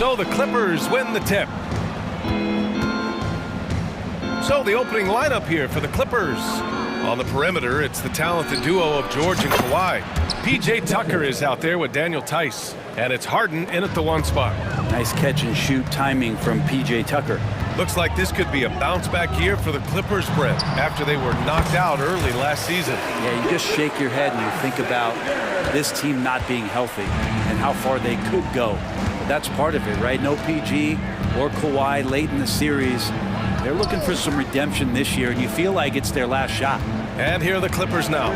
So the Clippers win the tip. So the opening lineup here for the Clippers. On the perimeter, it's the talented duo of George and Kawhi. P.J. Tucker is out there with Daniel Tice. And it's Harden in at the one spot. Nice catch and shoot timing from P.J. Tucker. Looks like this could be a bounce-back year for the Clippers, Brett, after they were knocked out early last season. Yeah, you just shake your head when you think about this team not being healthy and how far they could go. But that's part of it, right? No PG or Kawhi late in the series. They're looking for some redemption this year, and you feel like it's their last shot. And here are the Clippers now.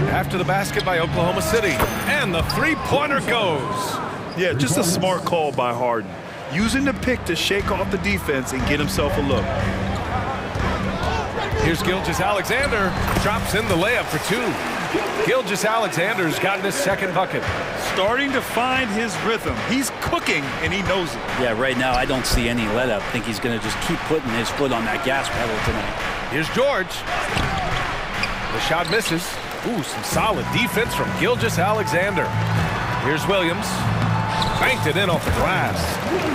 After the basket by Oklahoma City. And the three-pointer goes. Yeah, just a smart call by Harden. Using the pick to shake off the defense and get himself a look. Here's Gilgeous-Alexander. Drops in the layup for two. Gilgeous-Alexander's gotten his second bucket. Starting to find his rhythm. He's cooking, and he knows it. Yeah, right now I don't see any let up. I think he's going to just keep putting his foot on that gas pedal tonight. Here's George. The shot misses. Ooh, some solid defense from Gilgeous-Alexander. Here's Williams. Banked it in off the glass.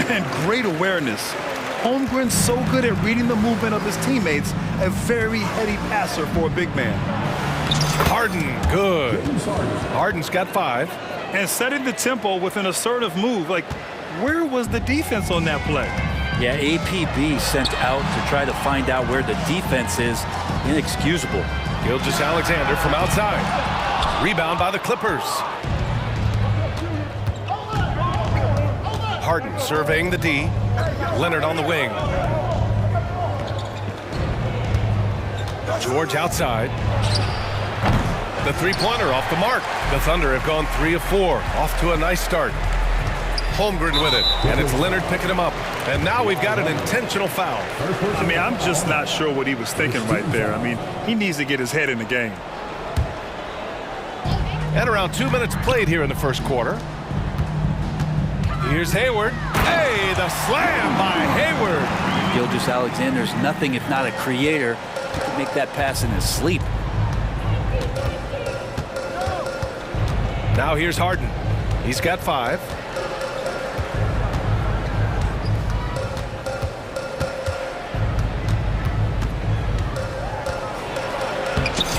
And great awareness. Holmgren's so good at reading the movement of his teammates. A very heady passer for a big man. Harden, good. Harden's got 5. And setting the tempo with an assertive move. Like, where was the defense on that play? Yeah, APB sent out to try to find out where the defense is. Inexcusable. Gilgeous-Alexander from outside. Rebound by the Clippers. Harden surveying the D. Leonard on the wing. George outside. The three-pointer off the mark. The Thunder have gone 3 of 4. Off to a nice start. Holmgren with it, and it's Leonard picking him up. And now we've got an intentional foul. I mean, I'm just not sure what he was thinking right there. I mean, he needs to get his head in the game. And around 2 minutes played here in the first quarter. Here's Hayward. Hey, the slam by Hayward. Gilgeous-Alexander's nothing if not a creator. He can make that pass in his sleep. Now here's Harden. He's got 5.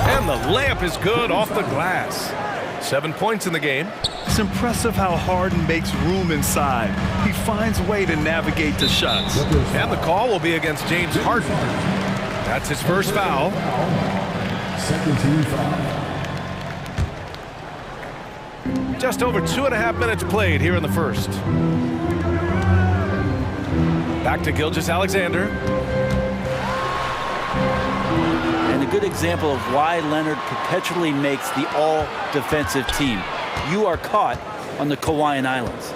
And the layup is good off the glass. 7 points in the game. It's impressive how Harden makes room inside. He finds a way to navigate the shots. And the call will be against James Harden. That's his first foul. Second team foul. Just over 2.5 minutes played here in the first. Back to Gilgeous-Alexander. And a good example of why Leonard perpetually makes the all-defensive team. You are caught on the Hawaiian Islands.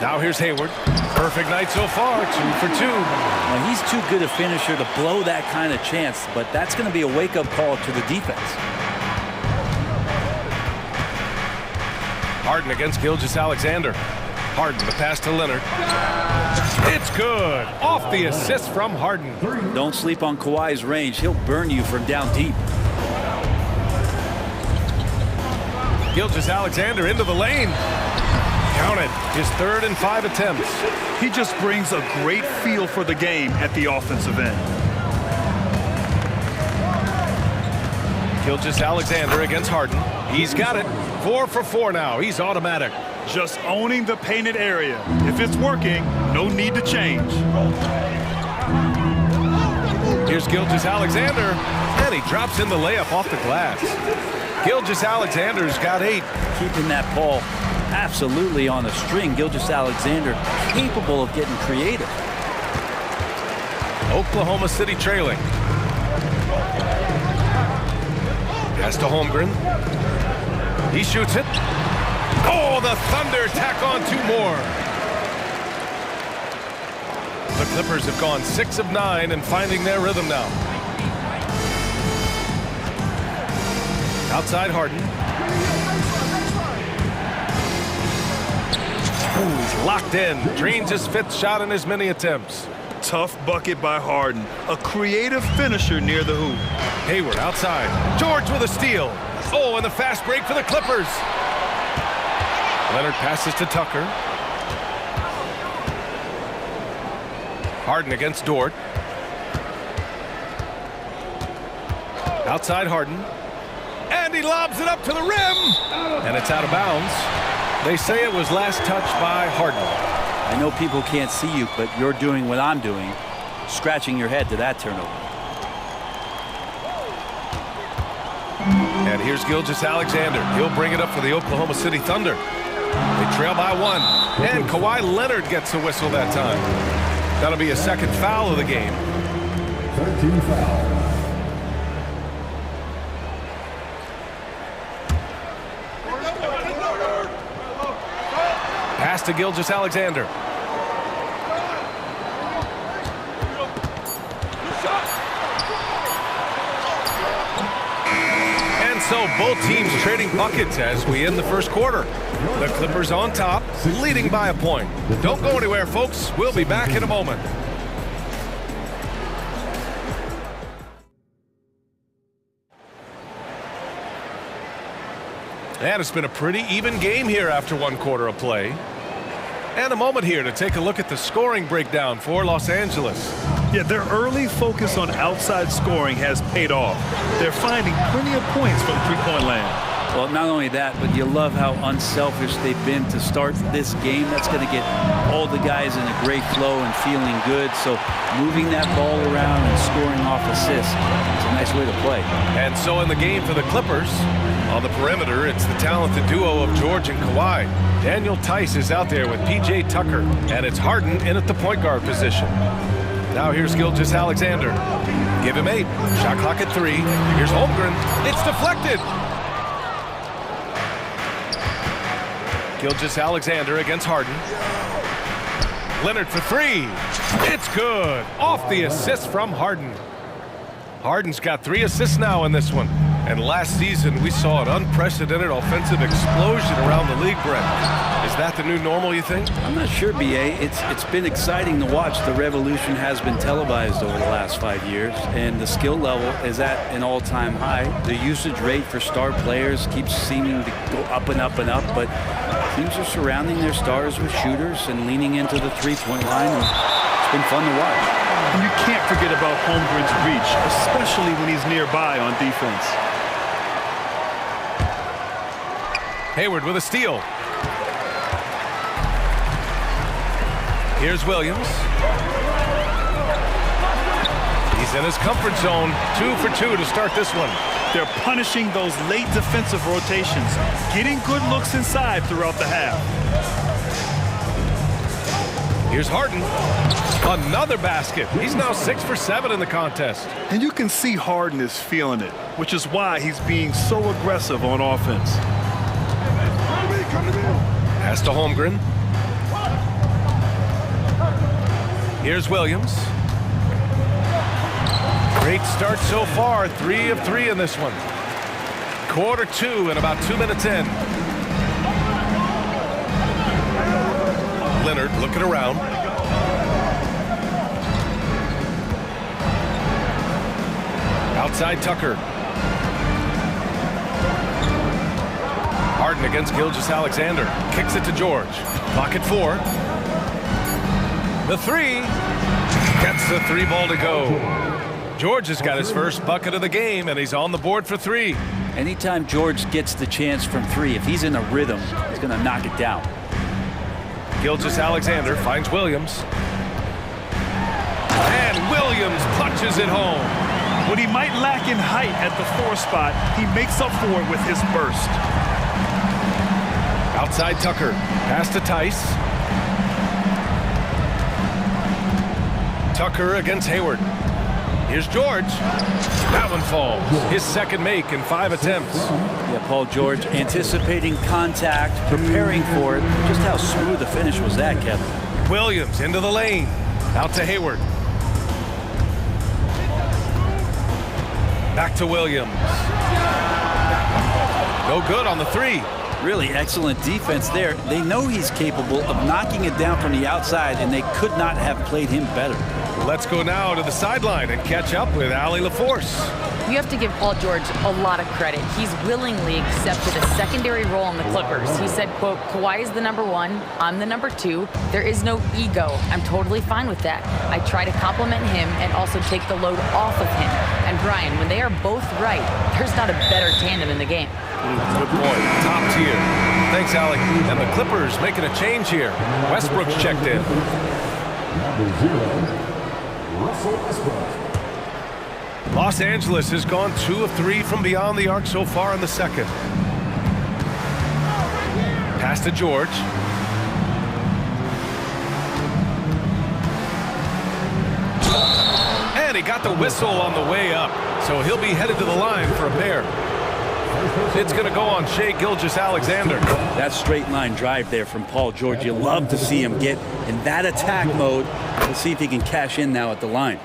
Now here's Hayward. Perfect night so far, 2 for 2. Now he's too good a finisher to blow that kind of chance, but that's going to be a wake-up call to the defense. Harden against Gilgeous-Alexander. Harden, the pass to Leonard. It's good. Off the assist from Harden. Don't sleep on Kawhi's range. He'll burn you from down deep. Gilgeous-Alexander into the lane. Counted. His 3rd and 5 attempts. He just brings a great feel for the game at the offensive end. Gilgeous-Alexander against Harden. He's got it. 4 for 4 now. He's automatic. Just owning the painted area. If it's working, no need to change. Here's Gilgeous-Alexander, and he drops in the layup off the glass. Gilgeous-Alexander's got 8. Keeping that ball absolutely on the string. Gilgeous-Alexander capable of getting creative. Oklahoma City trailing. Pass to Holmgren. He shoots it. Oh, the Thunder tack on 2 more. The Clippers have gone 6 of 9 and finding their rhythm now. Outside Harden. Ooh, he's locked in. Drains his 5th shot in as many attempts. Tough bucket by Harden. A creative finisher near the hoop. Hayward outside. George with a steal. Oh, and the fast break for the Clippers. Leonard passes to Tucker. Harden against Dort. Outside Harden. And he lobs it up to the rim. And it's out of bounds. They say it was last touched by Harden. I know people can't see you, but you're doing what I'm doing, scratching your head to that turnover. And here's Gilgeous-Alexander. He'll bring it up for the Oklahoma City Thunder. They trail by 1. And Kawhi Leonard gets a whistle that time. That'll be a second foul of the game. 13 foul. Pass to Gilgeous-Alexander. And so both teams trading buckets as we end the first quarter. The Clippers on top, leading by a point. Don't go anywhere, folks. We'll be back in a moment. And it's been a pretty even game here after one quarter of play. And a moment here to take a look at the scoring breakdown for Los Angeles. Yeah, their early focus on outside scoring has paid off. They're finding plenty of points from three-point land. Well, not only that, but you love how unselfish they've been to start this game. That's going to get all the guys in a great flow and feeling good. So moving that ball around and scoring off assists, it's a nice way to play. And so in the game for the Clippers, on the perimeter, it's the talented duo of George and Kawhi. Daniel Tice is out there with P.J. Tucker, and it's Harden in at the point guard position. Now here's Gilgeous-Alexander. Give him 8. Shot clock at 3. Here's Holmgren. It's deflected. Gilgeous-Alexander against Harden. Leonard for 3. It's good. Off the assist from Harden. Harden's got 3 assists now in this one. And last season, we saw an unprecedented offensive explosion around the league, Brett. Is that the new normal, you think? I'm not sure, B.A. It's been exciting to watch. The revolution has been televised over the last 5 years, and the skill level is at an all-time high. The usage rate for star players keeps seeming to go up and up and up, but teams are surrounding their stars with shooters and leaning into the three-point line, and it's been fun to watch. And you can't forget about Holmgren's reach, especially when he's nearby on defense. Hayward with a steal. Here's Williams. He's in his comfort zone. 2 for 2 to start this one. They're punishing those late defensive rotations, getting good looks inside throughout the half. Here's Harden. Another basket. He's now 6 for 7 in the contest. And you can see Harden is feeling it, which is why he's being so aggressive on offense. Pass to Holmgren. Here's Williams. Great start so far. 3 of 3 in this one. Quarter 2 and about 2 minutes in. Leonard looking around. Outside Tucker. Harden against Gilgeous-Alexander. Kicks it to George. Clock at 4. The 3. Gets the 3 ball to go. George has got his first bucket of the game, and he's on the board for 3. Anytime George gets the chance from 3, if he's in a rhythm, he's going to knock it down. Gilgeous-Alexander finds Williams. And Williams punches it home. When he might lack in height at the 4 spot, he makes up for it with his burst. Outside Tucker. Pass to Tice. Tucker against Hayward. Here's George. That one falls. His second make in 5 attempts. Yeah, Paul George anticipating contact, preparing for it. Just how smooth the finish was that, Kevin? Williams into the lane. Out to Hayward. Back to Williams. No good on the 3. Really excellent defense there. They know he's capable of knocking it down from the outside, and they could not have played him better. Let's go now to the sideline and catch up with Allie LaForce. You have to give Paul George a lot of credit. He's willingly accepted a secondary role in the Clippers. He said, quote, Kawhi is the #1, I'm the #2. There is no ego. I'm totally fine with that. I try to compliment him and also take the load off of him. And Brian, when they are both right, there's not a better tandem in the game. Good point. Top tier. Thanks, Alec. And the Clippers making a change here. Westbrook's checked in. Number 0, Russell Westbrook. Los Angeles has gone 2 of 3 from beyond the arc so far in the second. Pass to George. And he got the whistle on the way up, so he'll be headed to the line for a pair. It's going to go on Shai Gilgeous-Alexander. That straight line drive there from Paul George. You love to see him get in that attack mode. Let's see if he can cash in now at the line.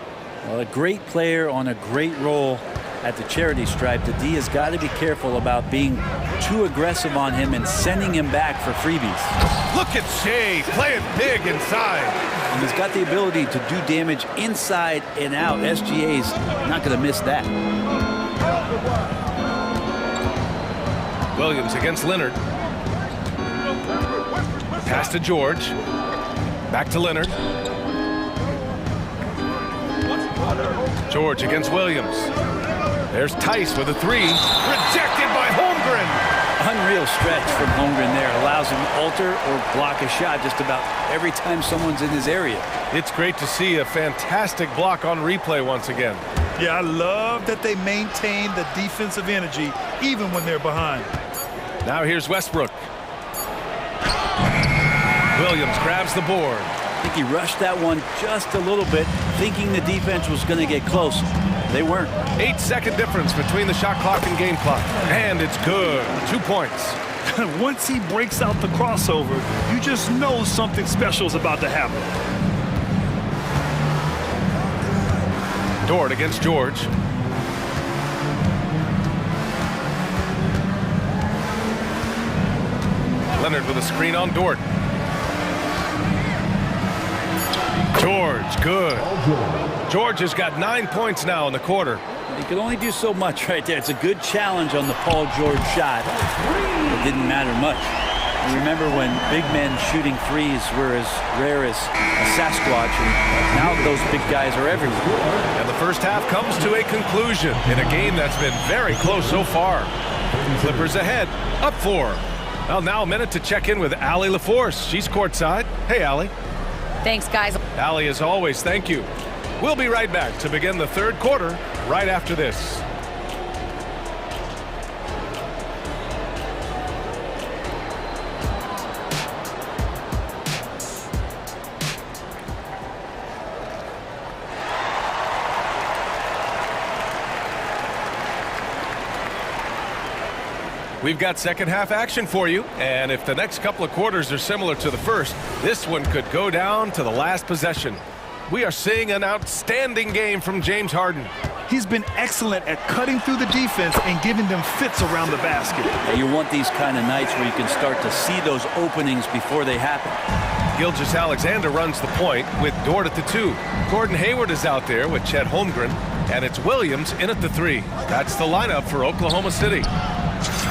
Well, a great player on a great role at the charity stripe. The D has got to be careful about being too aggressive on him and sending him back for freebies. Look at Shai playing big inside. And he's got the ability to do damage inside and out. SGA's not going to miss that. Williams against Leonard. Pass to George. Back to Leonard. George against Williams. There's Tice with a 3. Rejected by Holmgren. Unreal stretch from Holmgren there. Allows him to alter or block a shot just about every time someone's in his area. It's great to see a fantastic block on replay once again. Yeah, I love that they maintain the defensive energy even when they're behind. Now here's Westbrook. Williams grabs the board. I think he rushed that one just a little bit, thinking the defense was going to get close. They weren't. 8-second difference between the shot clock and game clock. And it's good. 2 points. Once he breaks out the crossover, you just know something special is about to happen. Dort against George. Leonard with a screen on Dort. George, good. George has got 9 points now in the quarter. He could only do so much right there. It's a good challenge on the Paul George shot. It didn't matter much. You remember when big men shooting threes were as rare as a Sasquatch, and now those big guys are everywhere. And the first half comes to a conclusion in a game that's been very close so far. Clippers ahead, up 4. Well, now a minute to check in with Allie LaForce. She's courtside. Hey, Allie. Thanks, guys. Allie, as always, thank you. We'll be right back to begin the third quarter right after this. We've got second half action for you, and if the next couple of quarters are similar to the first, this one could go down to the last possession. We are seeing an outstanding game from James Harden. He's been excellent at cutting through the defense and giving them fits around the basket. You want these kind of nights where you can start to see those openings before they happen. Gilgeous-Alexander runs the point with Dort at the 2. Gordon Hayward is out there with Chet Holmgren, and it's Williams in at the 3. That's the lineup for Oklahoma City.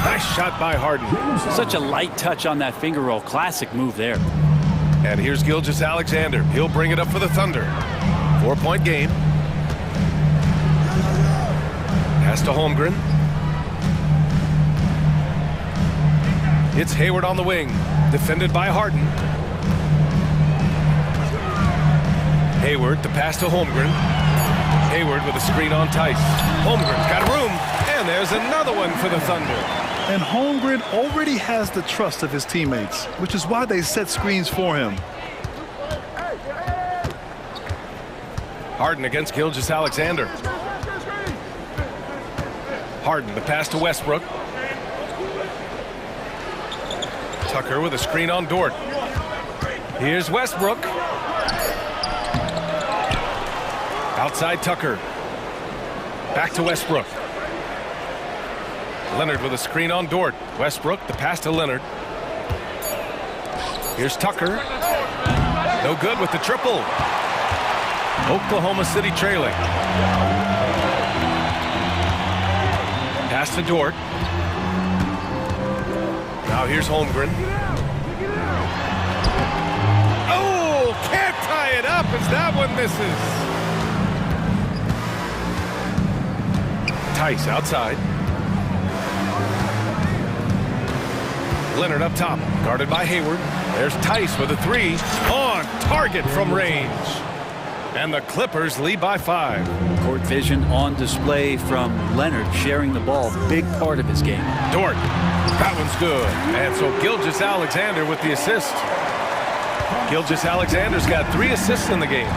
Nice shot by Harden. Such a light touch on that finger roll. Classic move there. And here's Gilgeous-Alexander. He'll bring it up for the Thunder. 4-point game. Pass to Holmgren. It's Hayward on the wing. Defended by Harden. Hayward, the pass to Holmgren. Hayward with a screen on Tice. Holmgren's got room. And there's another one for the Thunder. And Holmgren already has the trust of his teammates, which is why they set screens for him. Harden against Gilgeous-Alexander. Harden, the pass to Westbrook. Tucker with a screen on Dort. Here's Westbrook. Outside Tucker. Back to Westbrook. Leonard with a screen on Dort. Westbrook, the pass to Leonard. Here's Tucker. No good with the triple. Oklahoma City trailing. Pass to Dort. Now here's Holmgren. Oh, can't tie it up as that one misses. Tice outside. Leonard up top, guarded by Hayward. There's Tice with a three. On target from range. And the Clippers lead by 5. Court vision on display from Leonard, sharing the ball, big part of his game. Dort, that one's good. And so Gilgeous-Alexander with the assist. Gilgeous-Alexander's got 3 assists in the game.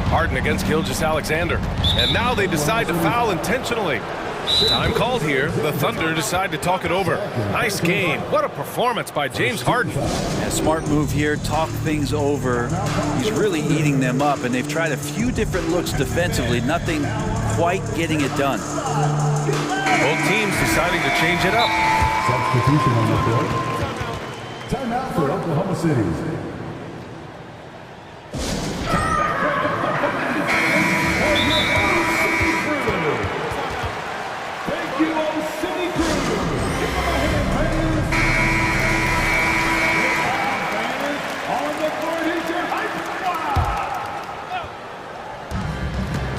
Harden against Gilgeous-Alexander. And now they decide to foul intentionally. Time called here. The Thunder decide to talk it over. Nice game. What a performance by James Harden. A smart move here, talk things over. He's really eating them up, and they've tried a few different looks defensively. Nothing quite getting it done. Both teams deciding to change it up. Substitution on the court. Timeout for Oklahoma City.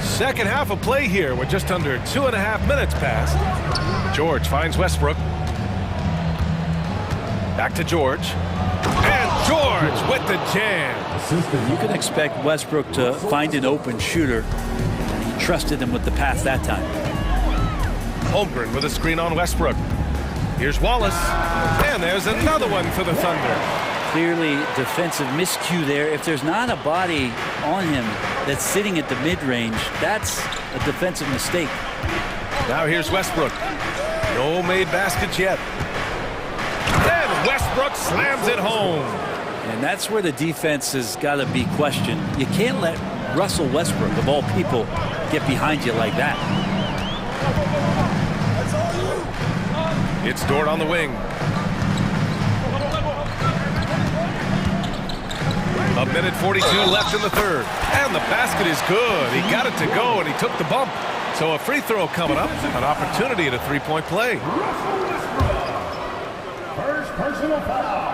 Second half of play here with just under 2.5 minutes passed. George finds Westbrook. Back to George. And George with the jam. You can expect Westbrook to find an open shooter. He trusted him with the pass that time. Holmgren with a screen on Westbrook. Here's Wallace. And there's another one for the Thunder. Clearly defensive miscue there. If there's not a body on him that's sitting at the mid-range, that's a defensive mistake. Now here's Westbrook. No made baskets yet. And Westbrook slams it home. And that's where the defense has got to be questioned. You can't let Russell Westbrook, of all people, get behind you like that. It's Dort on the wing. A minute 42 left in the third. And the basket is good. He got it to go, and he took the bump. So a free throw coming up. An opportunity at a three-point play. First personal foul.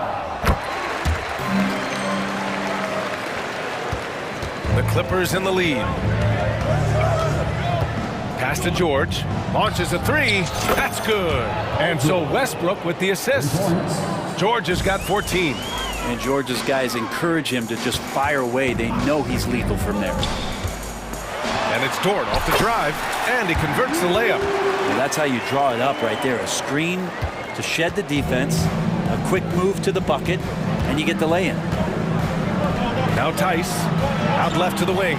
The Clippers in the lead. Pass to George. Launches a three. That's good. And so Westbrook with the assist. George has got 14. And George's guys encourage him to just fire away. They know he's lethal from there. And it's Dort off the drive, and he converts the layup. And that's how you draw it up right there. A screen to shed the defense, a quick move to the bucket, and you get the lay-in. Now Tice, out left to the wing.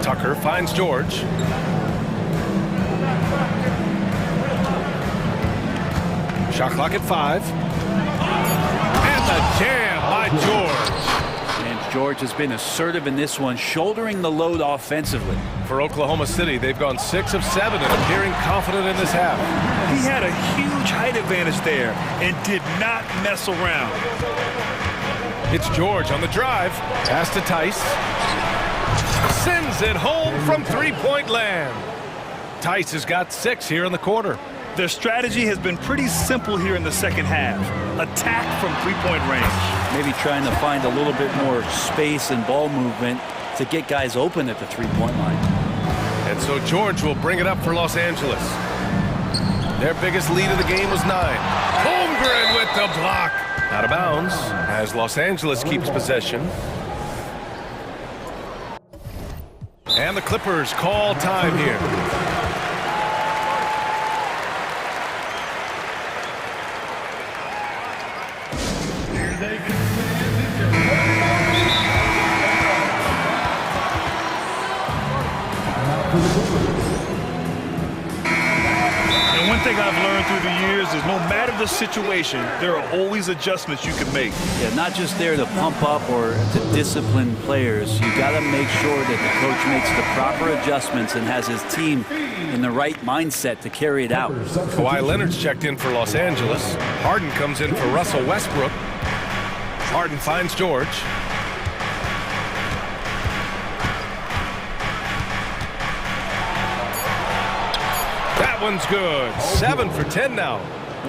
Tucker finds George. Shot clock at 5. The jam by George. And George has been assertive in this one, shouldering the load offensively. For Oklahoma City, they've gone 6 of 7 and appearing confident in this half. He had a huge height advantage there and did not mess around. It's George on the drive. Pass to Tice. Sends it home from three-point land. Tice has got 6 here in the quarter. Their strategy has been pretty simple here in the second half. Attack from three-point range. Maybe trying to find a little bit more space and ball movement to get guys open at the three-point line. And so George will bring it up for Los Angeles. Their biggest lead of the game was 9. Holmgren with the block. Out of bounds as Los Angeles keeps possession. And the Clippers call time here. And one thing I've learned through the years is no matter the situation, there are always adjustments you can make. Yeah, not just there to pump up or to discipline players. You got to make sure that the coach makes the proper adjustments and has his team in the right mindset to carry it out. Kawhi Leonard's checked in for Los Angeles. Harden comes in for Russell Westbrook. Harden finds George. That one's good. 7 for 10 now.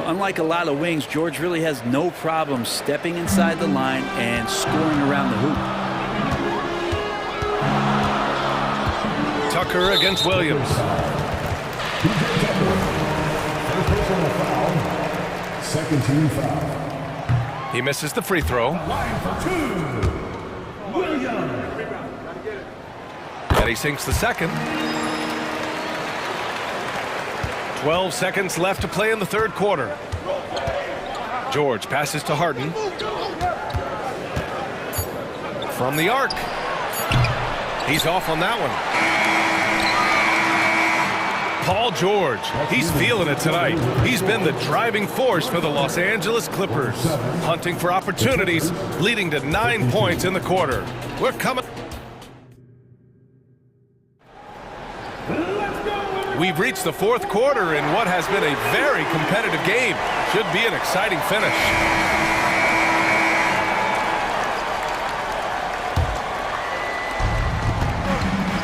Unlike a lot of wings, George really has no problem stepping inside the line and scoring around the hoop. Tucker against Williams. Personal foul. Second team foul. He misses the free throw. Line for two. Williams. And he sinks the second. 12 seconds left to play in the third quarter. George passes to Harden. From the arc. He's off on that one. Paul George, he's feeling it tonight. He's been the driving force for the Los Angeles Clippers, hunting for opportunities, leading to 9 points in the quarter. We're coming. We've reached the fourth quarter in what has been a very competitive game. Should be an exciting finish.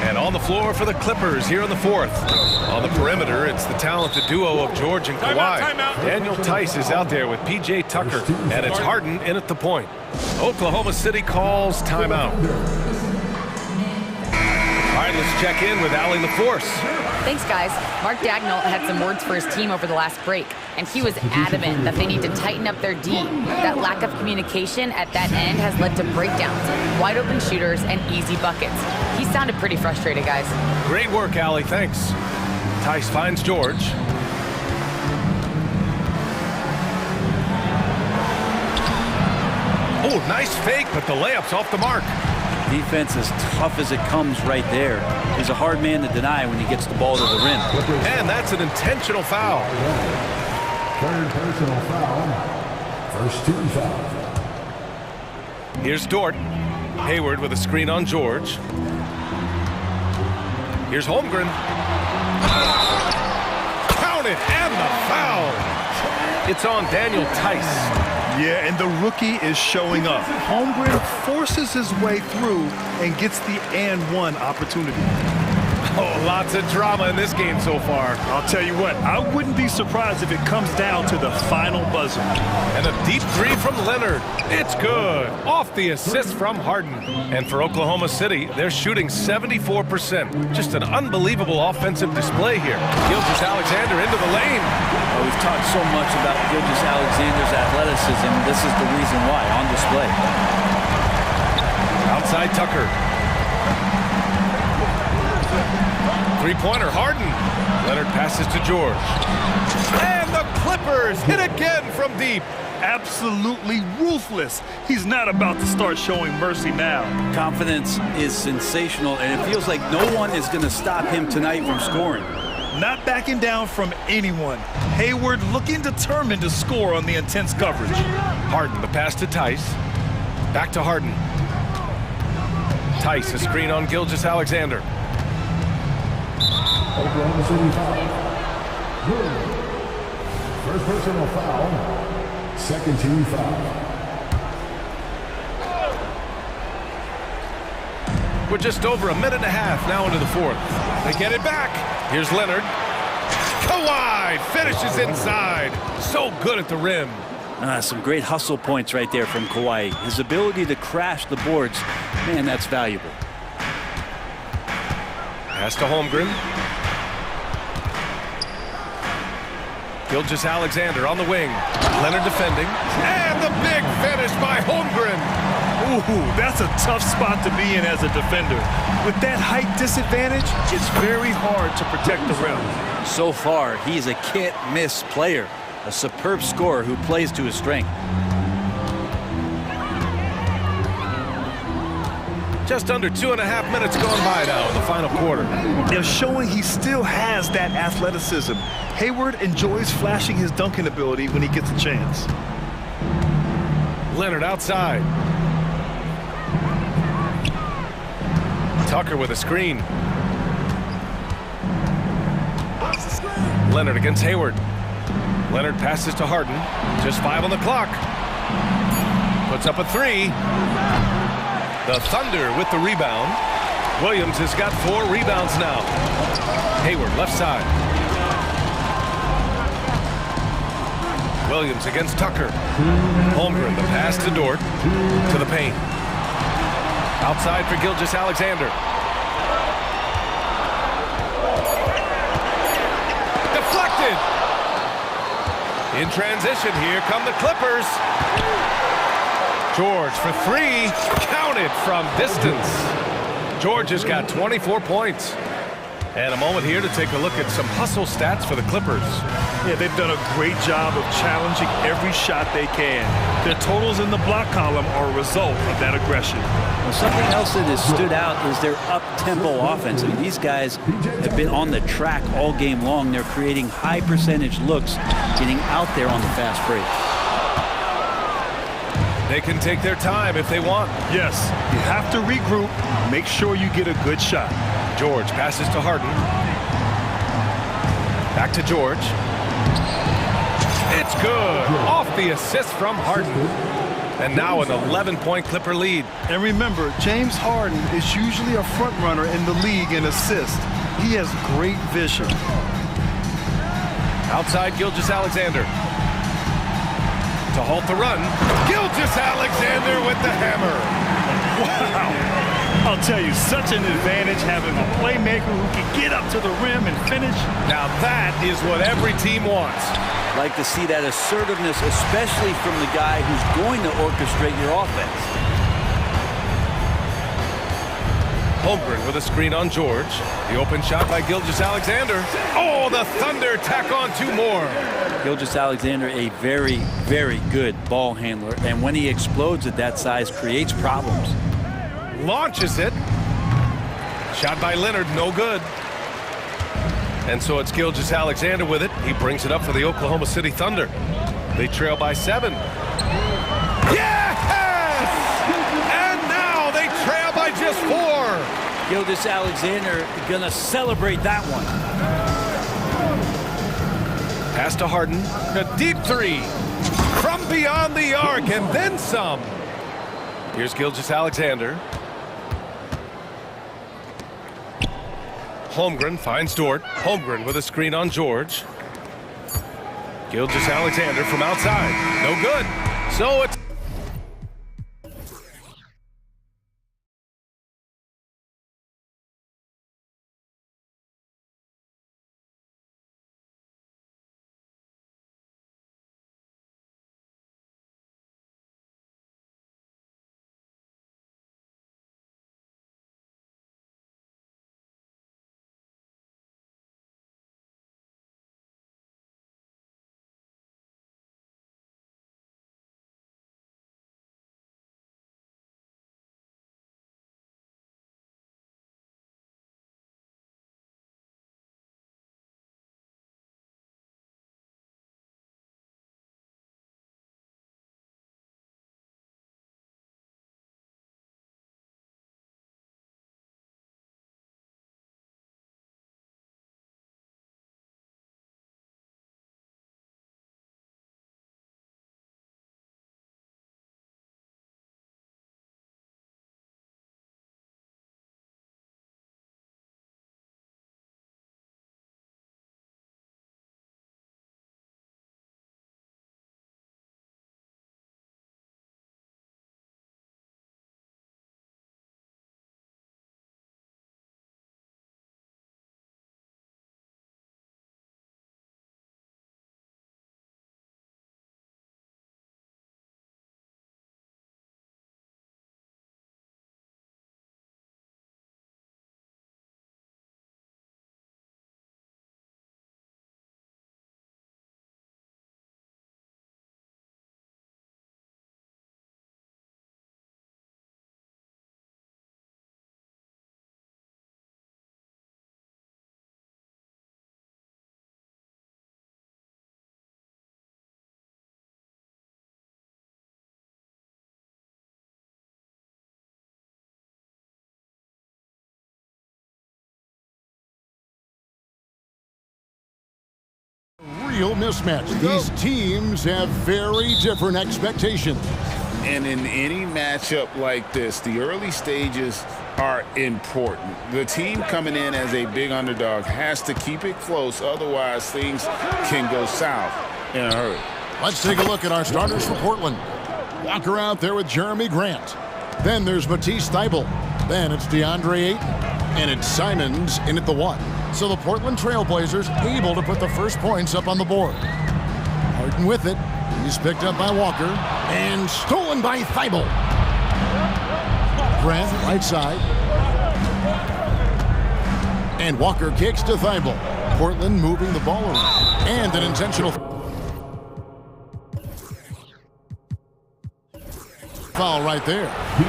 And on the floor for the Clippers here in the fourth. On the perimeter, it's the talented duo of George and Kawhi. Daniel Tice is out there with P.J. Tucker, and it's Harden in at the point. Oklahoma City calls timeout. All right, let's check in with Allie LaForce. Thanks, guys. Mark Dagnall had some words for his team over the last break, and he was adamant that they need to tighten up their D. That lack of communication at that end has led to breakdowns, wide open shooters, and easy buckets. He sounded pretty frustrated, guys. Great work, Allie. Thanks. Tice finds George. Oh, nice fake, but the layup's off the mark. Defense as tough as it comes right there. He's a hard man to deny when he gets the ball to the rim. And that's an intentional foul. Third personal foul. First team foul. Here's Dort. Hayward with a screen on George. Here's Holmgren. Count it, and the foul. It's on Daniel Tice. Yeah, and the rookie is showing up. Holmgren forces his way through and gets the and one opportunity. Oh, lots of drama in this game so far. I'll tell you what, I wouldn't be surprised if it comes down to the final buzzer. And a deep three from Leonard. It's good. Off the assist from Harden. And for Oklahoma City, they're shooting 74%. Just an unbelievable offensive display here. Gilgeous-Alexander into the lane. We've talked so much about Gilgeous-Alexander's athleticism. This is the reason why, on display. Outside Tucker. Three-pointer, Harden. Leonard passes to George. And the Clippers hit again from deep. Absolutely ruthless. He's not about to start showing mercy now. Confidence is sensational, and it feels like no one is going to stop him tonight from scoring. Not backing down from anyone. Hayward looking determined to score on the intense coverage. Harden, the pass to Tice. Back to Harden. Tice, a screen on Gilgeous-Alexander. Oklahoma City foul. First personal foul. Second team foul. We're just over a minute and a half now into the fourth. They get it back. Here's Leonard. Kawhi finishes inside. So good at the rim. Some great hustle points right there from Kawhi. His ability to crash the boards, man, that's valuable. Pass to Holmgren. Gilgeous-Alexander on the wing. Leonard defending. And the big finish by Holmgren. Ooh, that's a tough spot to be in as a defender. With that height disadvantage, it's very hard to protect the rim. So far, he's a can't-miss player. A superb scorer who plays to his strength. Just under 2.5 minutes gone by now in the final quarter. They're showing he still has that athleticism. Hayward enjoys flashing his dunking ability when he gets a chance. Leonard outside. Tucker with a screen. Leonard against Hayward. Leonard passes to Harden. Just 5 on the clock. Puts up a three. The Thunder with the rebound. Williams has got 4 rebounds now. Hayward left side. Williams against Tucker. Holmgren, the pass to Dort. To the paint. Outside for Gilgeous-Alexander. Deflected! In transition, here come the Clippers. George for three. Counted from distance. George has got 24 points. And a moment here to take a look at some hustle stats for the Clippers. Yeah, they've done a great job of challenging every shot they can. Their totals in the block column are a result of that aggression. Well, something else that has stood out is their up-tempo offense. I mean, these guys have been on the track all game long. They're creating high percentage looks, getting out there on the fast break. They can take their time if they want. Yes, you have to regroup, make sure you get a good shot. George passes to Harden. Back to George. It's good. Off the assist from Harden. And now an 11-point Clipper lead. And remember, James Harden is usually a front runner in the league in assists. He has great vision. Outside Gilgeous-Alexander. To halt the run. Gilgeous-Alexander with the hammer. Wow. I'll tell you, such an advantage having a playmaker who can get up to the rim and finish. Now that is what every team wants. Like to see that assertiveness, especially from the guy who's going to orchestrate your offense. Holmgren with a screen on George. The open shot by Gilgeous-Alexander. Oh, the Thunder tack on two more. Gilgeous-Alexander, a very, very good ball handler. And when he explodes at that size, creates problems. Launches it. Shot by Leonard, no good. And so it's Gilgeous-Alexander with it. He brings it up for the Oklahoma City Thunder. They trail by 7. Yes! And now they trail by just 4. Gilgeous-Alexander gonna celebrate that one. Pass to Harden. A deep three. From beyond the arc and then some. Here's Gilgeous-Alexander. Holmgren finds Dort. Holmgren with a screen on George. Gilgeous-Alexander from outside. No good. So it's... Real mismatch. These teams have very different expectations. And in any matchup like this, the early stages are important. The team coming in as a big underdog has to keep it close, otherwise things can go south in a hurry. Let's take a look at our starters for Portland. Walker out there with Jeremy Grant. Then there's Matisse Thybulle. Then it's DeAndre Ayton. And it's Simons in at the 1. So the Portland Trailblazers able to put the first points up on the board. Harden with it. He's picked up by Walker. And stolen by Thybulle. Grant, right side. And Walker kicks to Thybulle. Portland moving the ball around. And an intentional foul right there.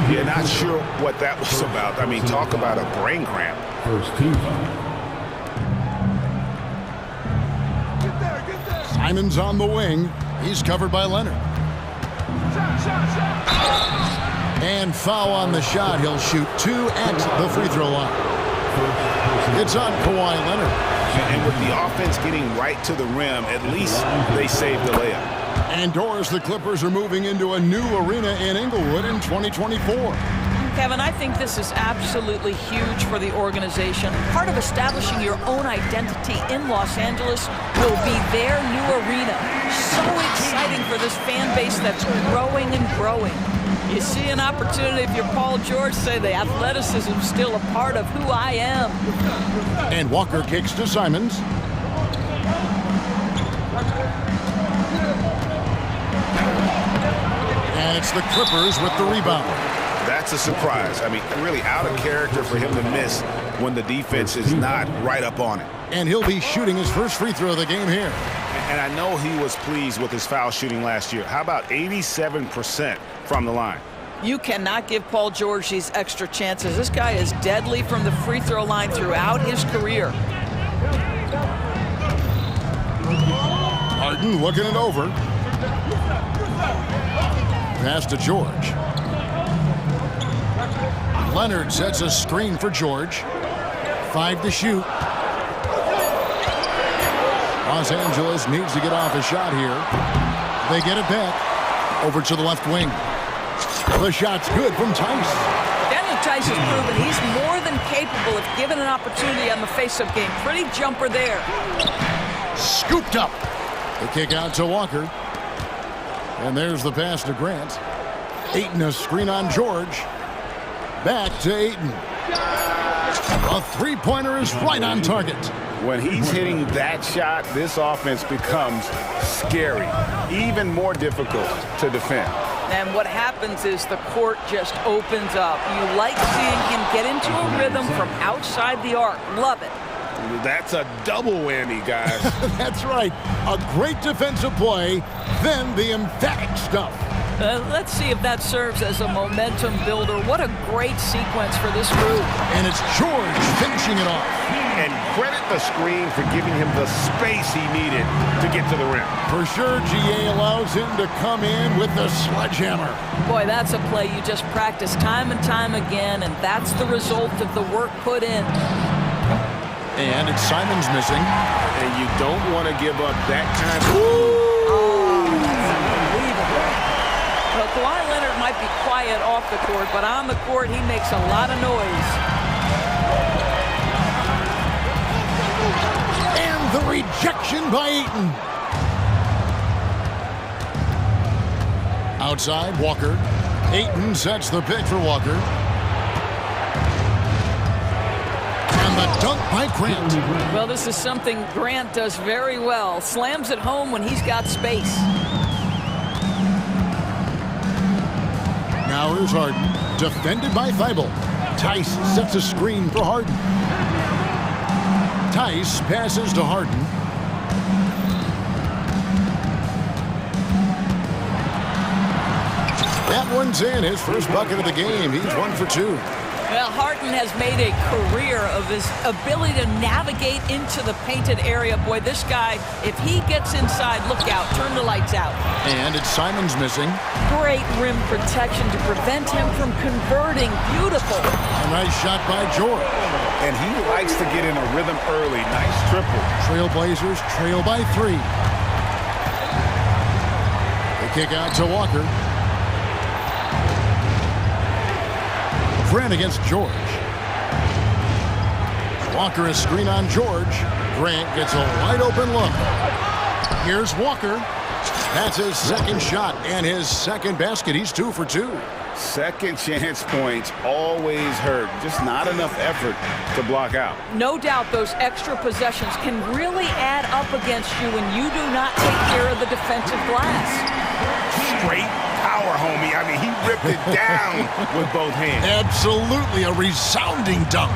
Yeah, not sure what that was about. I mean, talk about a brain cramp. First team foul. Simons on the wing. He's covered by Leonard. And foul on the shot. He'll shoot 2 at the free throw line. It's on Kawhi Leonard. And with the offense getting right to the rim, at least they saved the layup. And Doris, the Clippers are moving into a new arena in Inglewood in 2024. Kevin, I think this is absolutely huge for the organization. Part of establishing your own identity in Los Angeles will be their new arena. So exciting for this fan base that's growing and growing. You see an opportunity, if you're Paul George, say the athleticism is still a part of who I am. And Walker kicks to Simons. And it's the Clippers with the rebound. That's a surprise. I mean, really out of character for him to miss when the defense is not right up on it. And he'll be shooting his first free throw of the game here. And I know he was pleased with his foul shooting last year. How about 87% from the line? You cannot give Paul George these extra chances. This guy is deadly from the free throw line throughout his career. Harden looking it over. Pass to George. Leonard sets a screen for George. 5 to shoot. Los Angeles needs to get off a shot here. They get it back. Over to the left wing. The shot's good from Tice. Daniel Tice has proven he's more than capable if given an opportunity on the face-up game. Pretty jumper there. Scooped up. The kick out to Walker. And there's the pass to Grant. Ayton a screen on George. Back to Ayton. A three-pointer is right on target. When he's hitting that shot, this offense becomes scary, even more difficult to defend. And what happens is the court just opens up. You like seeing him get into a rhythm from outside the arc. Love it. That's a double whammy, guys. That's right. A great defensive play, then the emphatic stuff. Let's see if that serves as a momentum builder. What a great sequence for this group. And it's George finishing it off. And credit the screen for giving him the space he needed to get to the rim. For sure, GA allows him to come in with the sledgehammer. Boy, that's a play you just practice time and time again, and that's the result of the work put in. And it's Simons missing. And you don't want to give up that kind of... That's unbelievable. Well, Kawhi Leonard might be quiet off the court, but on the court, he makes a lot of noise. And the rejection by Ayton. Outside, Walker. Ayton sets the pick for Walker. And the dunk by Grant. Well, this is something Grant does very well. Slams it home when he's got space. Now here's Harden. Defended by Thybulle. Tice sets a screen for Harden. Tice passes to Harden. That one's in. His first bucket of the game. He's 1 for 2. Well, Harden has made a career of his ability to navigate into the painted area. Boy, this guy, if he gets inside, look out, turn the lights out. And it's Simons missing. Great rim protection to prevent him from converting. Beautiful. A nice shot by George. And he likes to get in a rhythm early. Nice triple. Trailblazers trail by 3. The kick out to Walker. Grant against George. Walker a screen on George. Grant gets a wide open look. Here's Walker. That's his second shot and his second basket. He's 2 for 2. Second chance points always hurt. Just not enough effort to block out. No doubt those extra possessions can really add up against you when you do not take care of the defensive glass. Straight power, homie. I mean, he ripped it down with both hands. Absolutely a resounding dunk.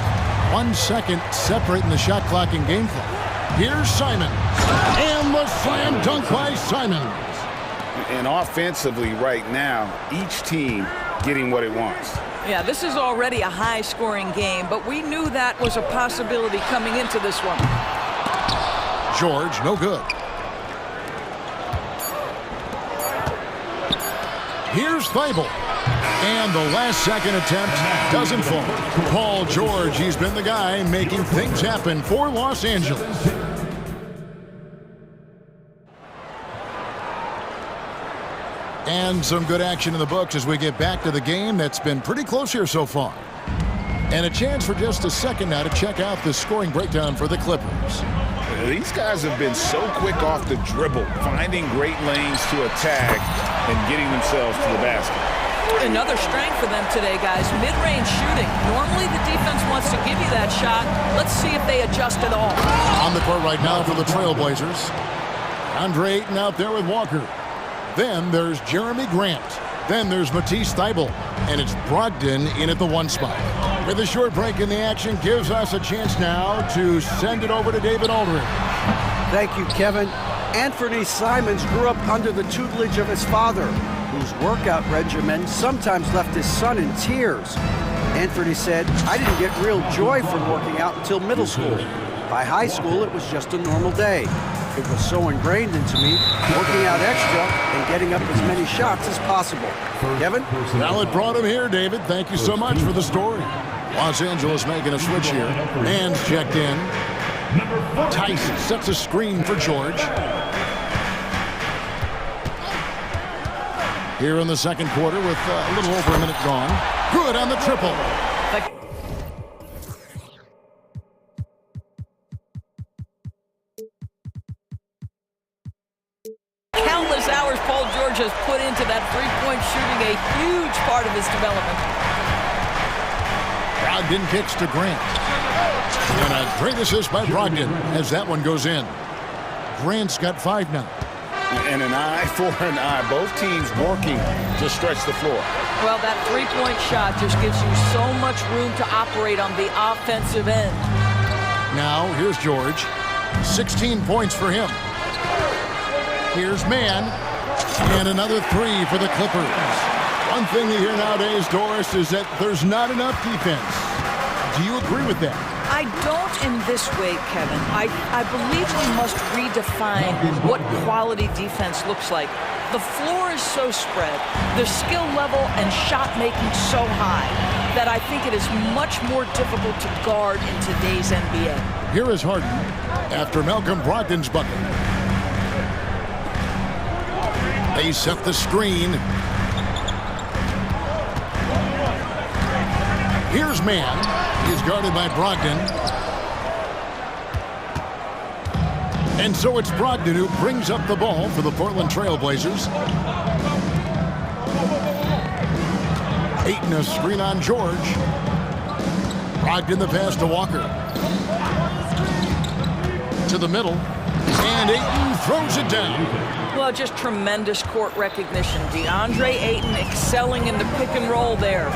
1 second separating the shot clock and game clock. Here's Simon. And the slam dunk by Simon. And offensively right now, each team getting what it wants. Yeah, this is already a high-scoring game, but we knew that was a possibility coming into this one. George, no good. Here's Thibault. And the last-second attempt doesn't fall. Paul George, he's been the guy making things happen for Los Angeles. And some good action in the books as we get back to the game that's been pretty close here so far. And a chance for just a second now to check out the scoring breakdown for the Clippers. These guys have been so quick off the dribble, finding great lanes to attack and getting themselves to the basket. Another strength for them today, guys. Mid-range shooting. Normally the defense wants to give you that shot. Let's see if they adjust at all. On the court right now for the Trailblazers. Andre Ayton out there with Walker. Then there's Jeremy Grant. Then there's Matisse Thybulle. And it's Brogdon in at the 1 spot. With a short break in the action, gives us a chance now to send it over to David Aldridge. Thank you, Kevin. Anthony Simons grew up under the tutelage of his father, whose workout regimen sometimes left his son in tears. Anthony said, "I didn't get real joy from working out until middle school. By high school, it was just a normal day. It was so ingrained into me, working out extra and getting up as many shots as possible." Kevin? Well, it brought him here, David. Thank you so much for the story. Los Angeles making a switch here. Hands checked in. Tice sets a screen for George. Here in the second quarter with a little over a minute gone. Good on the triple. Countless hours Paul George has put into that three-point shooting, a huge part of his development. Brogdon kicks to Grant. And a great assist by Brogdon as that one goes in. Grant's got 5 now. And an eye for an eye. Both teams working to stretch the floor. Well, that three-point shot just gives you so much room to operate on the offensive end. Now, here's George. 16 points for him. Here's Mann. And another 3 for the Clippers. One thing you hear nowadays, Doris, is that there's not enough defense. Do you agree with that? I don't in this way, Kevin. I believe we must redefine what quality defense looks like. The floor is so spread, the skill level and shot making so high that I think it is much more difficult to guard in today's NBA. Here is Harden after Malcolm Brogdon's bucket. They set the screen. Here's Mann. He's guarded by Brogdon. And so it's Brogdon who brings up the ball for the Portland Trailblazers. Ayton a screen on George. Brogdon the pass to Walker. To the middle. And Ayton throws it down. Well, just tremendous court recognition. DeAndre Ayton excelling in the pick and roll there.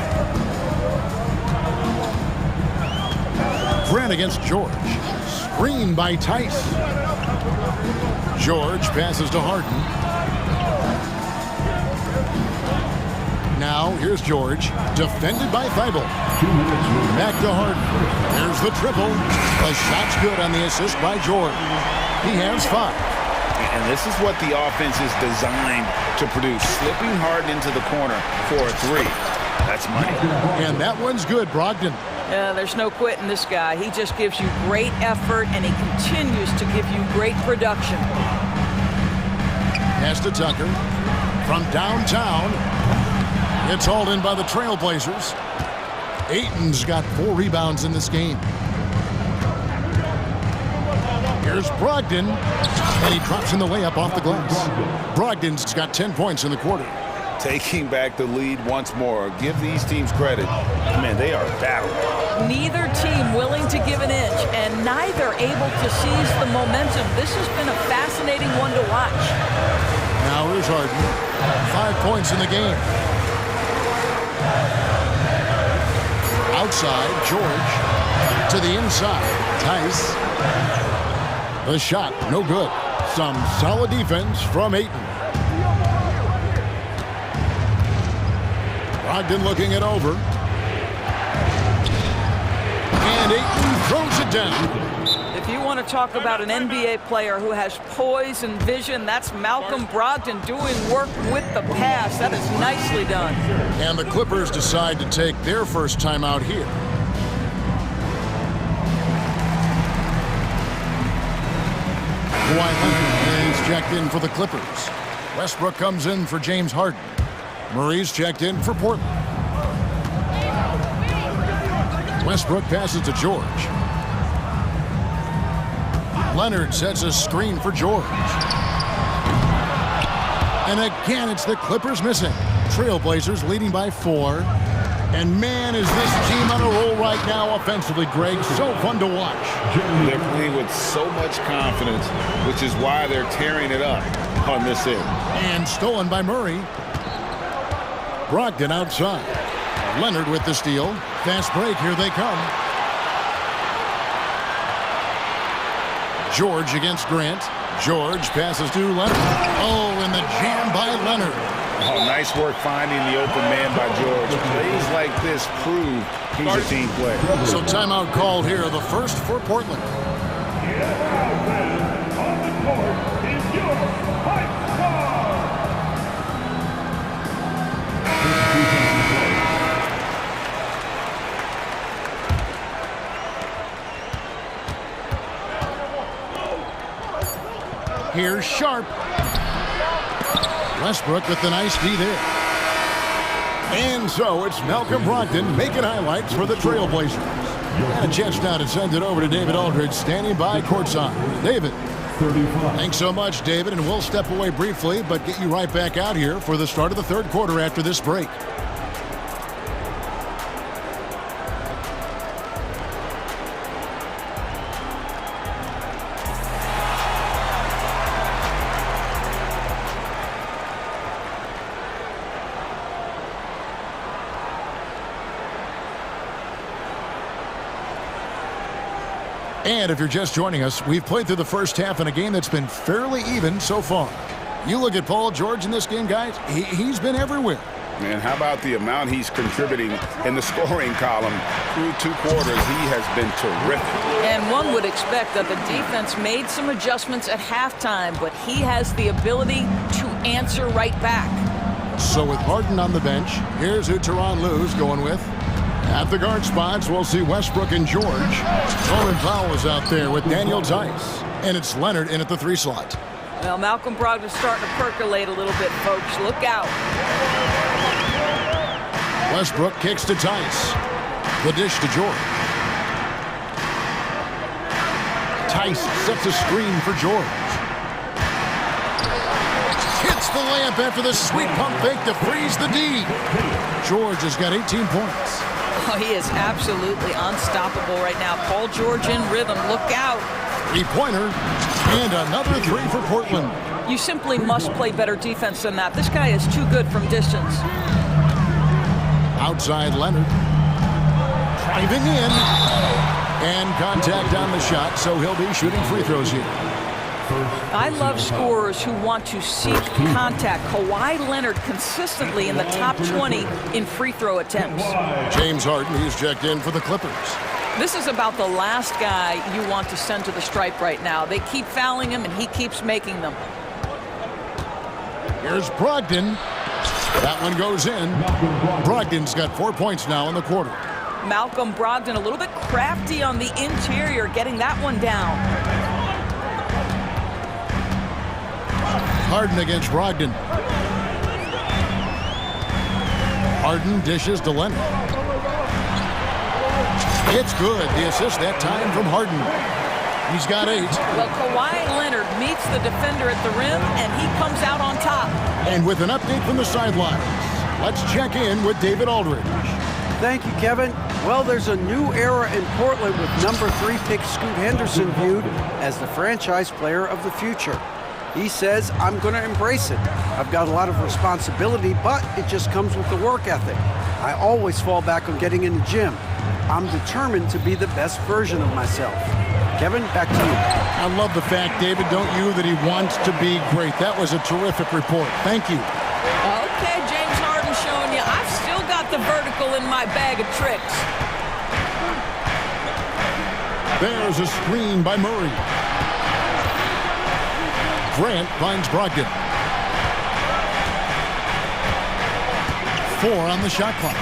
Grant against George. Screen by Tice. George passes to Harden. Now here's George. Defended by Thybulle. Back to Harden. There's the triple. The shot's good on the assist by George. He has 5. And this is what the offense is designed to produce. Slipping Harden into the corner for a 3. That's money. And that one's good, Brogdon. There's no quitting this guy. He just gives you great effort, and he continues to give you great production. Pass to Tucker. From downtown. It's hauled in by the Trailblazers. Ayton's got 4 rebounds in this game. Here's Brogdon, and he drops in the layup off the glass. Brogdon's got 10 points in the quarter. Taking back the lead once more. Give these teams credit. Man, they are battling. Neither team willing to give an inch, and neither able to seize the momentum. This has been a fascinating one to watch. Now here's Harden. 5 points in the game. Outside, George. To the inside, Tice. The shot, no good. Some solid defense from Ayton. Brogdon looking it over. And Ayton throws it down. If you want to talk about an NBA player who has poise and vision, that's Malcolm Brogdon doing work with the pass. That is nicely done. And the Clippers decide to take their first timeout here. Kawhi Leonard is checked in for the Clippers. Westbrook comes in for James Harden. Murray's checked in for Portland. Westbrook passes to George. Leonard sets a screen for George. And again, it's the Clippers missing. Trailblazers leading by 4. And man, is this team on a roll right now offensively, Greg. So fun to watch. They're playing with so much confidence, which is why they're tearing it up on this end. And stolen by Murray. Brogdon outside. Leonard with the steal. Fast break, here they come. George against Grant. George passes to Leonard. Oh, and the jam by Leonard. Oh, nice work finding the open man by George. Plays like this prove he's a team player. So timeout called here, the first for Portland. Here's Sharp. Westbrook with the nice D there. And so it's Malcolm Brogdon making highlights for the Trailblazers. And a chance now to send it over to David Aldridge, standing by courtside. David. Thanks so much, David, and we'll step away briefly, but get you right back out here for the start of the third quarter after this break. And if you're just joining us, we've played through the first half in a game that's been fairly even so far. You look at Paul George in this game, guys, he's been everywhere. And how about the amount he's contributing in the scoring column through 2 quarters? He has been terrific. And one would expect that the defense made some adjustments at halftime, but he has the ability to answer right back. So with Harden on the bench, here's who Tyronn Lue's going with. At the guard spots, we'll see Westbrook and George. Norman Powell is out there with Daniel Tice. And it's Leonard in at the 3 slot. Well, Malcolm Brogdon's starting to percolate a little bit, folks. Look out. Westbrook kicks to Tice. The dish to George. Tice sets a screen for George. Hits the layup after the sweet pump fake to freeze the D. George has got 18 points. Oh, he is absolutely unstoppable right now. Paul George in rhythm. Look out. 3-pointer. And another 3 for Portland. You simply must play better defense than that. This guy is too good from distance. Outside Leonard. Driving in. And contact on the shot, so he'll be shooting free throws here. I love scorers who want to seek contact. Kawhi Leonard consistently in the top 20 in free throw attempts. James Harden, he's checked in for the Clippers. This is about the last guy you want to send to the stripe right now. They keep fouling him, and he keeps making them. Here's Brogdon. That one goes in. Brogdon's got 4 points now in the quarter. Malcolm Brogdon a little bit crafty on the interior, getting that one down. Harden against Brogdon. Harden dishes to Leonard. It's good. The assist that time from Harden. He's got 8. Well, Kawhi Leonard meets the defender at the rim, and he comes out on top. And with an update from the sidelines, let's check in with David Aldridge. Thank you, Kevin. Well, there's a new era in Portland with number 3 pick Scoot Henderson viewed as the franchise player of the future. He says, I'm going to embrace it. I've got a lot of responsibility, but it just comes with the work ethic. I always fall back on getting in the gym. I'm determined to be the best version of myself. Kevin, back to you. I love the fact, David, don't you, that he wants to be great. That was a terrific report. Thank you. Okay, James Harden showing you I've still got the vertical in my bag of tricks. There's a screen by Murray. Grant finds Brogdon. 4 on the shot clock.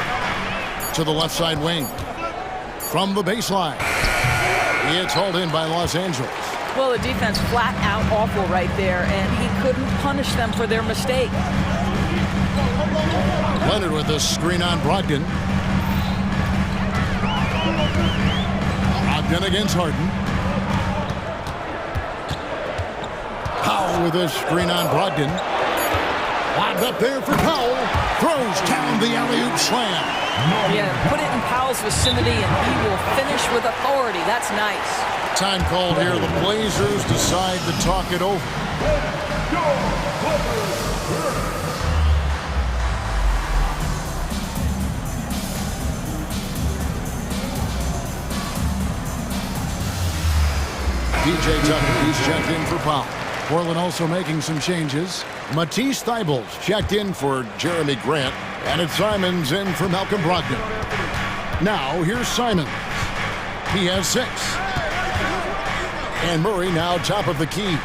To the left side wing. From the baseline. It's hauled in by Los Angeles. Well, the defense flat out awful right there, and he couldn't punish them for their mistake. Leonard with the screen on Brogdon. Brogdon against Harden. Powell with a screen on Brogdon. Lobbed up there for Powell. Throws down the alley-oop slam. Yeah, put it in Powell's vicinity, and he will finish with authority. That's nice. Time called here. The Blazers decide to talk it over. DJ Tucker, he's checked in for Powell. Portland also making some changes. Matisse Thybulle's checked in for Jeremy Grant. And it's Simons in for Malcolm Brogdon. Now, here's Simons. He has 6. And Murray now top of the key.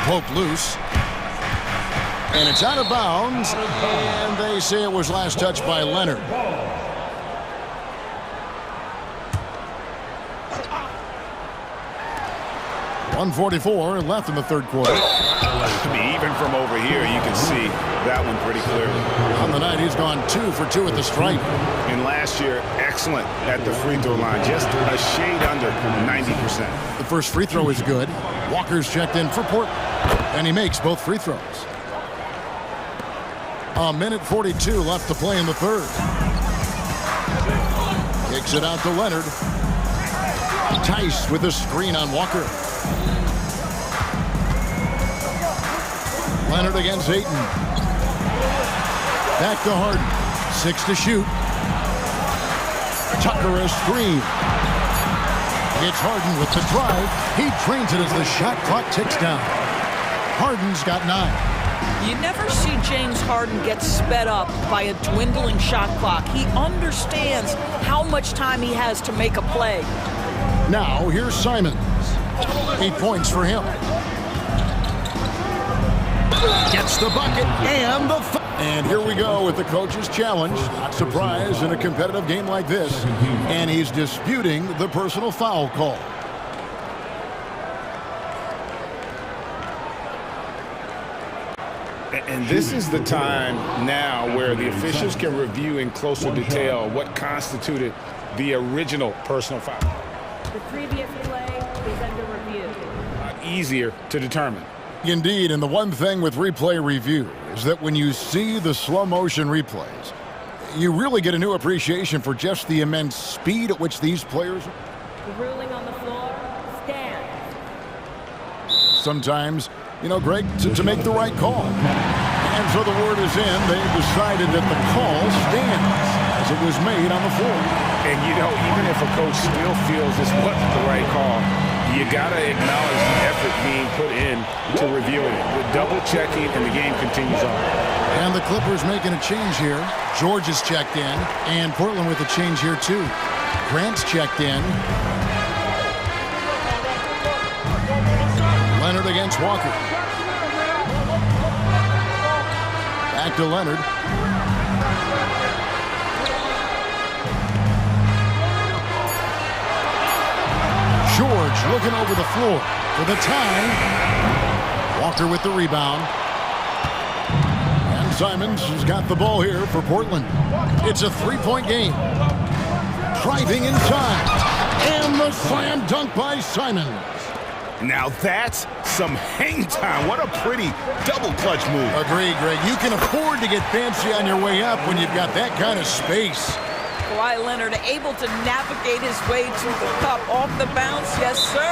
Pope loose. And it's out of bounds. And they say it was last touched by Leonard. .144 left in the third quarter. I mean, even from over here, you can see that one pretty clearly. On the night, he's gone 2 for 2 at the stripe. And last year, excellent at the free throw line, just a shade under 90%. The first free throw is good. Walker's checked in for Portland, and he makes both free throws. 1:42 left to play in the third. Kicks it out to Leonard. Tice with a screen on Walker. Leonard against Ayton. Back to Harden. 6 to shoot. Tucker a screen. It's Harden with the drive. He drains it as the shot clock ticks down. Harden's got 9. You never see James Harden get sped up by a dwindling shot clock. He understands how much time he has to make a play. Now, here's Simons. 8 points for him. Gets the bucket and the... And here we go with the coach's challenge. Not surprised in a competitive game like this. And he's disputing the personal foul call. And this is the time now where the officials can review in closer detail what constituted the original personal foul. The previous play is under review. Easier to determine. Indeed, and the one thing with replay review is that when you see the slow motion replays, you really get a new appreciation for just the immense speed at which these players... The ruling on the floor stands. Sometimes, you know, Greg, to make the right call. And so the word is in. They've decided that the call stands as it was made on the floor. And, you know, even if a coach still feels this wasn't the right call, you got to acknowledge the effort being put in to reviewing it. The double checking, and the game continues on. And the Clippers making a change here. George is checked in, and Portland with a change here too. Grant's checked in. Leonard against Walker. Back to Leonard. George looking over the floor for the tie. Walker with the rebound. And Simons has got the ball here for Portland. It's a three-point game. Driving inside. And the slam dunk by Simons. Now that's some hang time. What a pretty double clutch move. Agreed, Greg. You can afford to get fancy on your way up when you've got that kind of space. Kawhi Leonard able to navigate his way to the cup off the bounce. Yes, sir.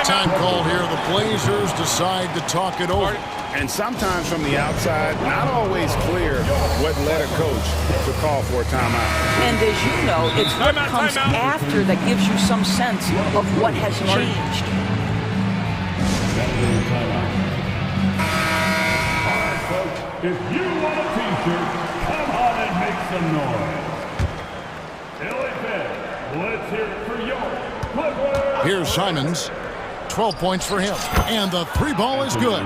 Time called here. The Blazers decide to talk it over. And sometimes from the outside, not always clear what led a coach to call for a timeout. And as you know, it's what comes after that gives you some sense of what has changed. If you want a t-shirt, come on and make some noise. LA fans, let's hear it for your Clippers. Here's Simons. 12 points for him. And the three ball is good.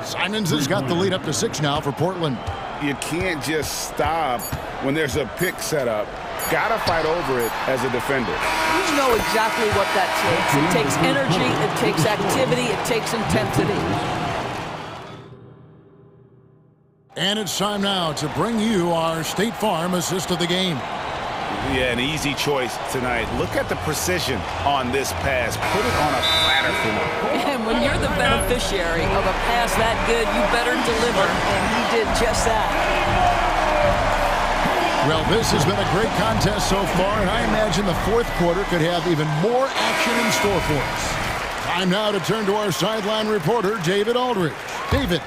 Simons has got the lead up to 6 now for Portland. You can't just stop when there's a pick set up. Gotta fight over it as a defender. You know exactly what that takes. It takes energy, it takes activity, it takes intensity. And it's time now to bring you our State Farm assist of the game. Yeah, an easy choice tonight. Look at the precision on this pass. Put it on a platter for me. And when you're the beneficiary of a pass that good, you better deliver. And he did just that. Well, this has been a great contest so far, and I imagine the fourth quarter could have even more action in store for us. Time now to turn to our sideline reporter, David Aldridge. David.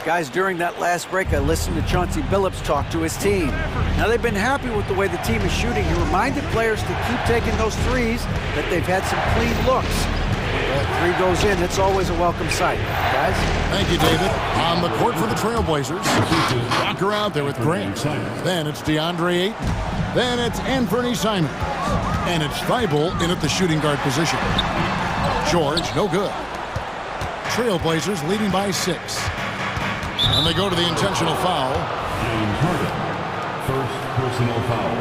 Guys, during that last break, I listened to Chauncey Billups talk to his team. Now, they've been happy with the way the team is shooting. He reminded players to keep taking those threes, that they've had some clean looks. When that three goes in, it's always a welcome sight. Guys? Thank you, David. On the court for the Trailblazers, Walker out there with Grant. Then it's DeAndre Ayton. Then it's Anthony Simons. And it's Thibault in at the shooting guard position. George, no good. Trailblazers leading by 6. And they go to the intentional foul. James Harden, first personal foul.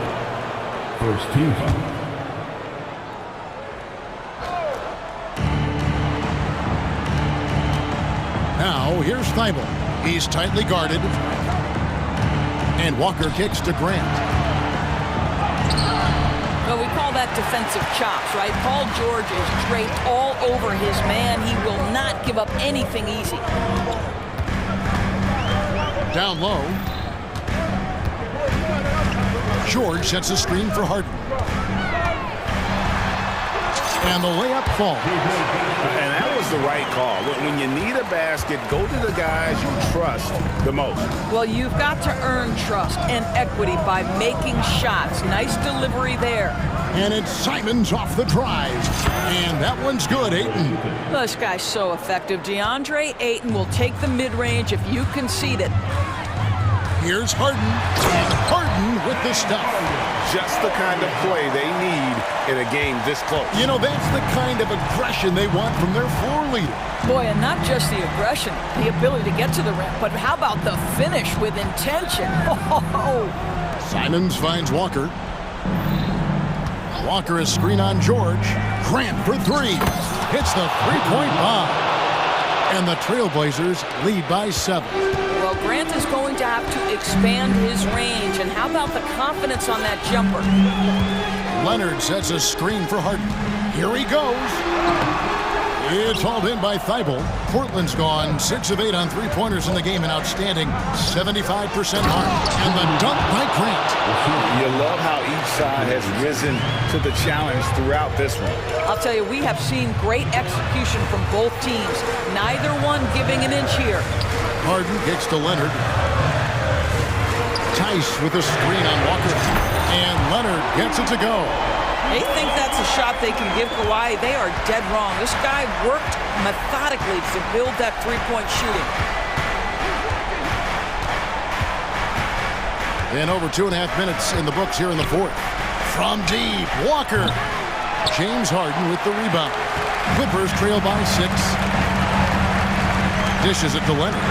First team foul. Now, here's Thibault. He's tightly guarded. And Walker kicks to Grant. Well, we call that defensive chops, right? Paul George is draped all over his man. He will not give up anything easy. Down low. George sets a screen for Harden. And the layup falls. And that was the right call. When you need a basket, go to the guys you trust the most. Well, you've got to earn trust and equity by making shots. Nice delivery there. And it's Simons off the drive. And that one's good, Ayton. This guy's so effective. DeAndre Ayton will take the mid-range if you concede it. Here's Harden. And Harden with the stuff. Just the kind of play they need in a game this close. You know, that's the kind of aggression they want from their floor leader. Boy, and not just the aggression, the ability to get to the rim, but how about the finish with intention? Oh. Simons finds Walker. Walker is screen on George. Grant for 3. Hits the three-point bomb. And the Trailblazers lead by 7. Well, Grant is going to have to expand his range. And how about the confidence on that jumper? Leonard sets a screen for Harden. Here he goes. It's hauled in by Thibault. Portland's gone 6 of 8 on three-pointers in the game, an outstanding 75% mark. And the dunk by Grant. You love how each side has risen to the challenge throughout this one. I'll tell you, we have seen great execution from both teams. Neither one giving an inch here. Harden kicks to Leonard. Tice with a screen on Walker. And Leonard gets it to go. They think that's a shot they can give Kawhi. They are dead wrong. This guy worked methodically to build that three-point shooting. And over 2.5 minutes in the books here in the fourth. From deep, Walker. James Harden with the rebound. Clippers trail by 6. Dishes it to Leonard.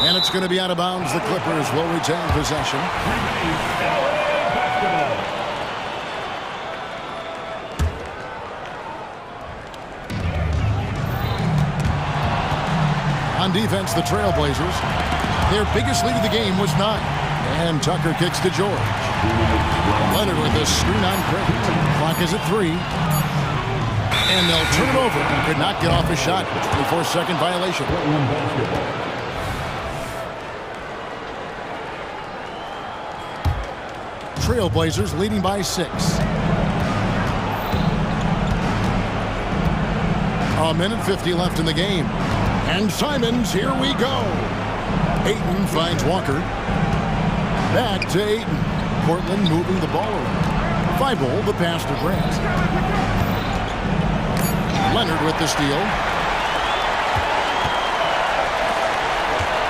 And it's going to be out of bounds. The Clippers will retain possession. On defense, the Trailblazers, their biggest lead of the game was 9. And Tucker kicks to George. Leonard with the screen on Grant. Clock is at 3. And they'll turn it over. Could not get off a shot. 24-second violation. Trailblazers leading by 6. A minute 50 left in the game. And Simons, here we go. Ayton finds Walker. Back to Ayton. Portland moving the ball around. Thibault, the pass to Grant. Leonard with the steal.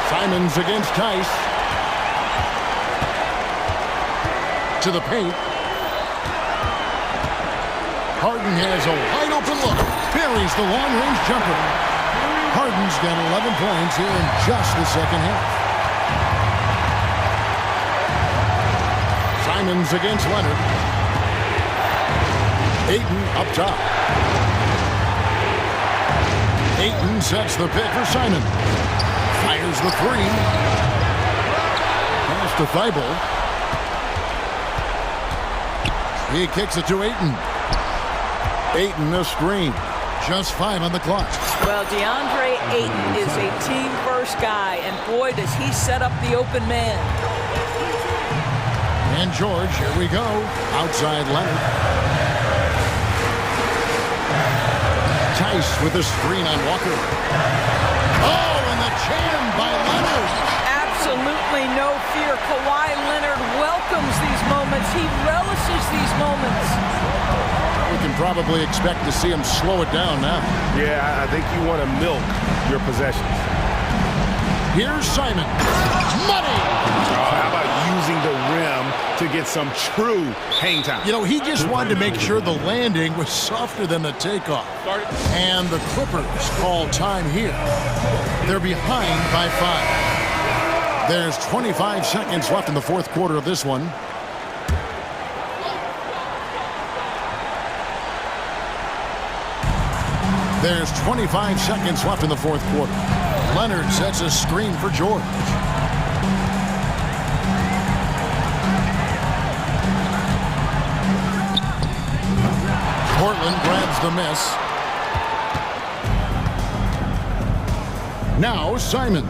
Simons against Tice. To the paint. Harden has a wide open look. Buries the long-range jumper. Harden's got 11 points here in just the second half. Simons against Leonard. Ayton up top. Ayton sets the pick for Simon. Fires the 3. Pass to Thibault. He kicks it to Ayton. Ayton a screen. Just 5 on the clock. Well, DeAndre Ayton is a team-first guy, and boy, does he set up the open man. And George, here we go. Outside Leonard. Tice with a screen on Walker. Oh, and the jam by Leonard. Absolutely no fear. Kawhi Leonard welcomes these moments. He relishes these moments. We can probably expect to see him slow it down now. Yeah, I think you want to milk your possessions. Here's Simon. Money! How about using the rim to get some true hang time? You know, he just wanted to make sure the landing was softer than the takeoff. And the Clippers call time here. They're behind by 5. There's 25 seconds left in the fourth quarter of this one. There's 25 seconds left in the fourth quarter. Leonard sets a screen for George. Portland grabs the miss. Now Simons.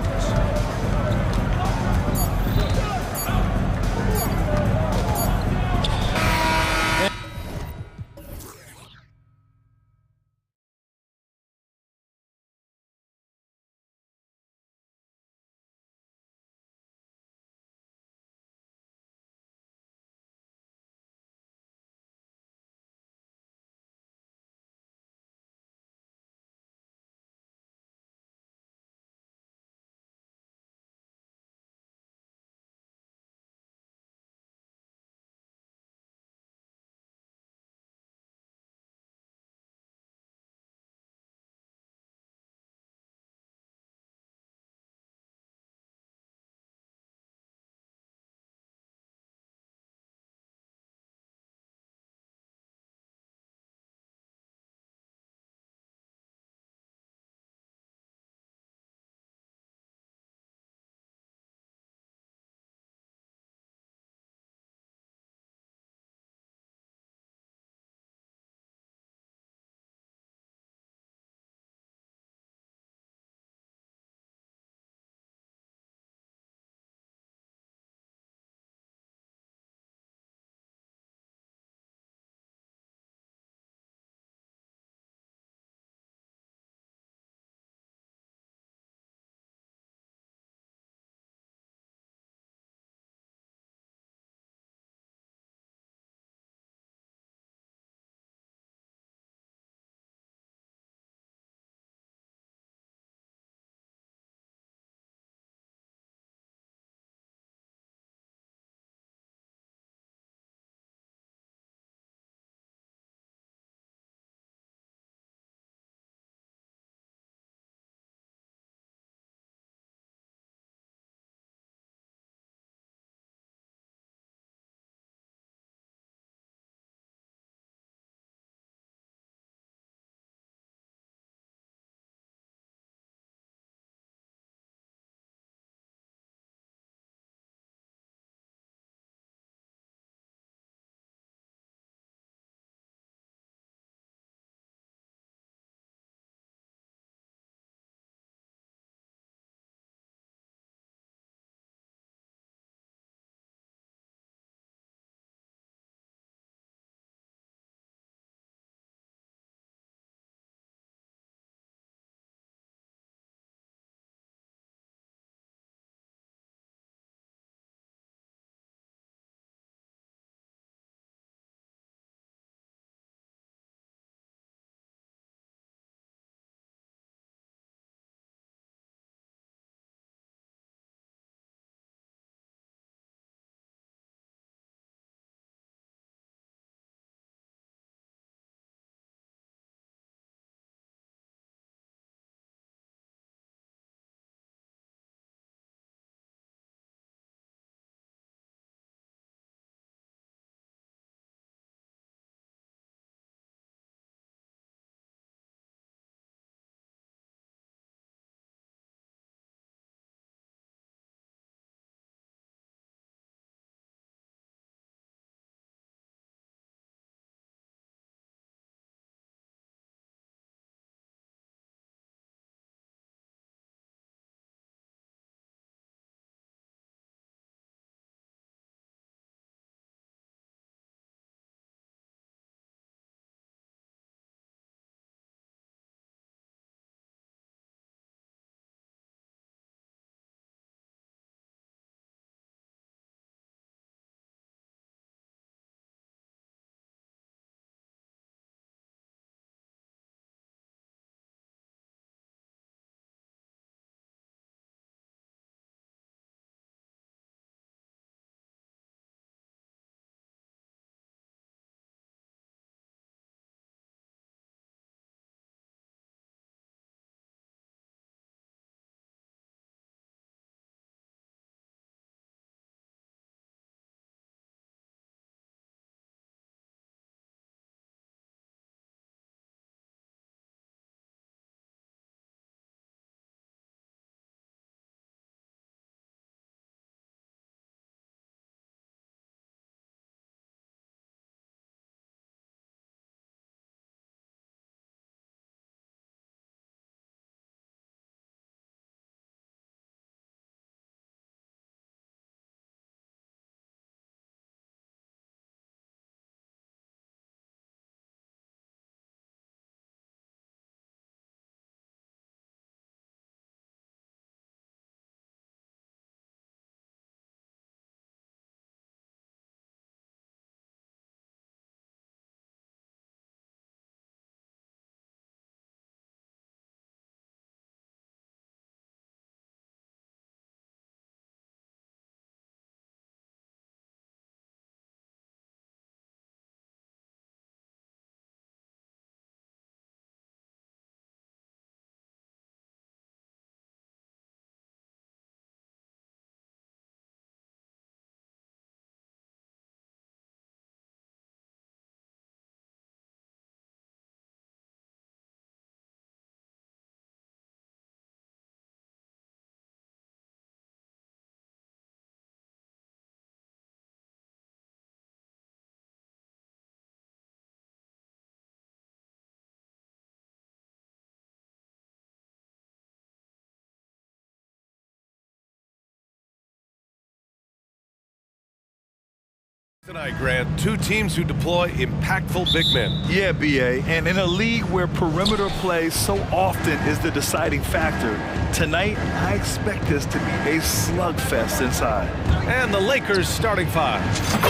Tonight, Grant, two teams who deploy impactful big men. Yeah, BA, and in a league where perimeter play so often is the deciding factor, tonight I expect this to be a slugfest inside. And the Lakers starting five.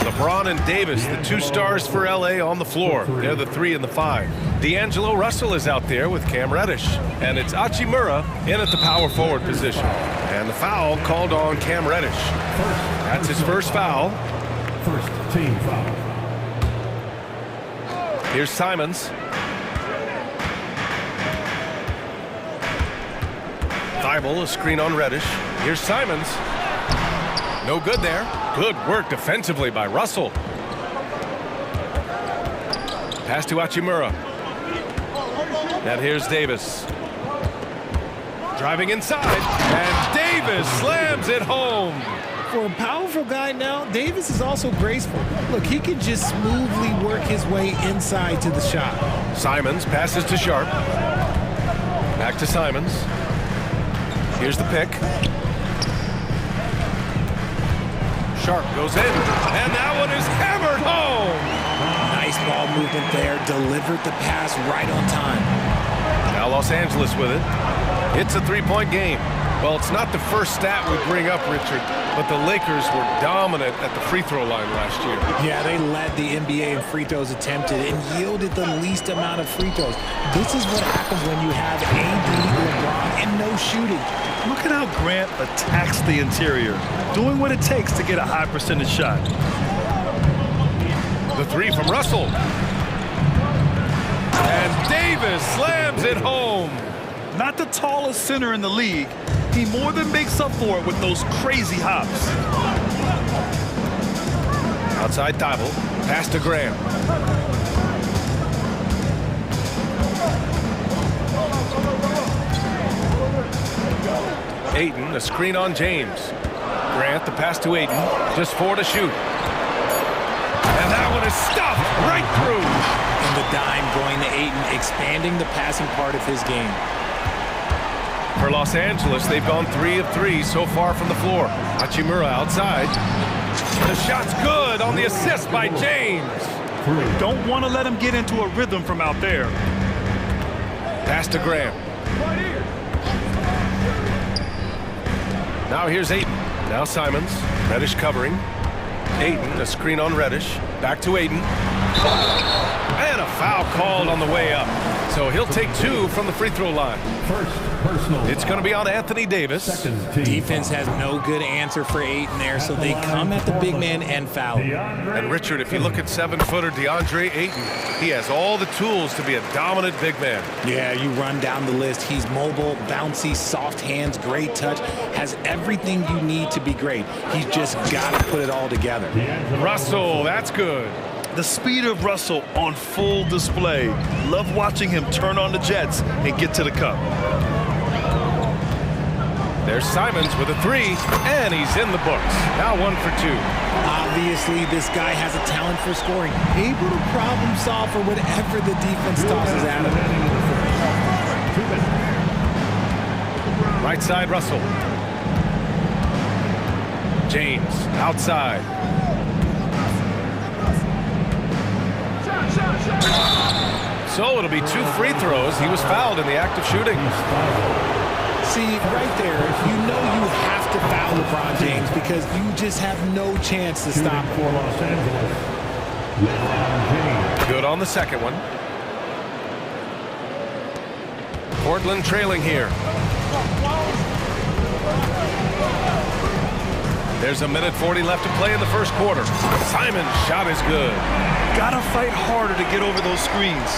LeBron and Davis, the two stars for LA on the floor. They're the 3 and the 5. D'Angelo Russell is out there with Cam Reddish. And it's Hachimura in at the power forward position. And the foul called on Cam Reddish. That's his first foul. First team foul. Here's Simons. Thibault, a screen on Reddish. Here's Simons. No good there. Good work defensively by Russell. Pass to Hachimura. And here's Davis. Driving inside. And Davis slams it home. For a powerful guy now, Davis is also graceful. Look, he can just smoothly work his way inside to the shot. Simons passes to Sharp. Back to Simons. Here's the pick. Sharp goes in, and that one is hammered home. Nice ball movement there, delivered the pass right on time. Now Los Angeles with it. It's a three-point game. Well, it's not the first stat we bring up, Richard, but the Lakers were dominant at the free throw line last year. Yeah, they led the NBA in free throws attempted and yielded the least amount of free throws. This is what happens when you have AD, LeBron, and no shooting. Look at how Grant attacks the interior, doing what it takes to get a high percentage shot. The three from Russell. And Davis slams it home. Not the tallest center in the league, he more than makes up for it with those crazy hops. Outside Thibault, pass to Graham. Ayton, a screen on James. Grant, the pass to Ayton, just 4 to shoot. And that one is stuffed right through. And the dime going to Ayton, expanding the passing part of his game. For Los Angeles, they've gone 3 of 3 so far from the floor. Hachimura outside. The shot's good on the assist by James. Don't want to let him get into a rhythm from out there. Pass to Graham. Now here's Ayton. Now Simons. Reddish covering. Ayton, a screen on Reddish. Back to Ayton. And a foul called on the way up. So he'll take 2 from the free throw line. First personal. It's going to be on Anthony Davis. Defense has no good answer for Ayton there, so they come at the big man and foul. And Richard, if you look at 7-footer DeAndre Ayton, he has all the tools to be a dominant big man. Yeah, you run down the list. He's mobile, bouncy, soft hands, great touch, has everything you need to be great. He's just got to put it all together. Russell, that's good. The speed of Russell on full display. Love watching him turn on the jets and get to the cup. There's Simons with a 3, and he's in the books. Now 1 for 2. Obviously, this guy has a talent for scoring. Able to problem solve for whatever the defense tosses at him. Right side, Russell. James, outside. So it'll be 2 free throws. He was fouled in the act of shooting. See, right there, you know you have to foul LeBron James because you just have no chance to stop him. For Los Angeles, LeBron James. Good on the second one. Portland trailing here. There's a minute 40 left to play in the first quarter. Simon's shot is good. Gotta fight harder to get over those screens.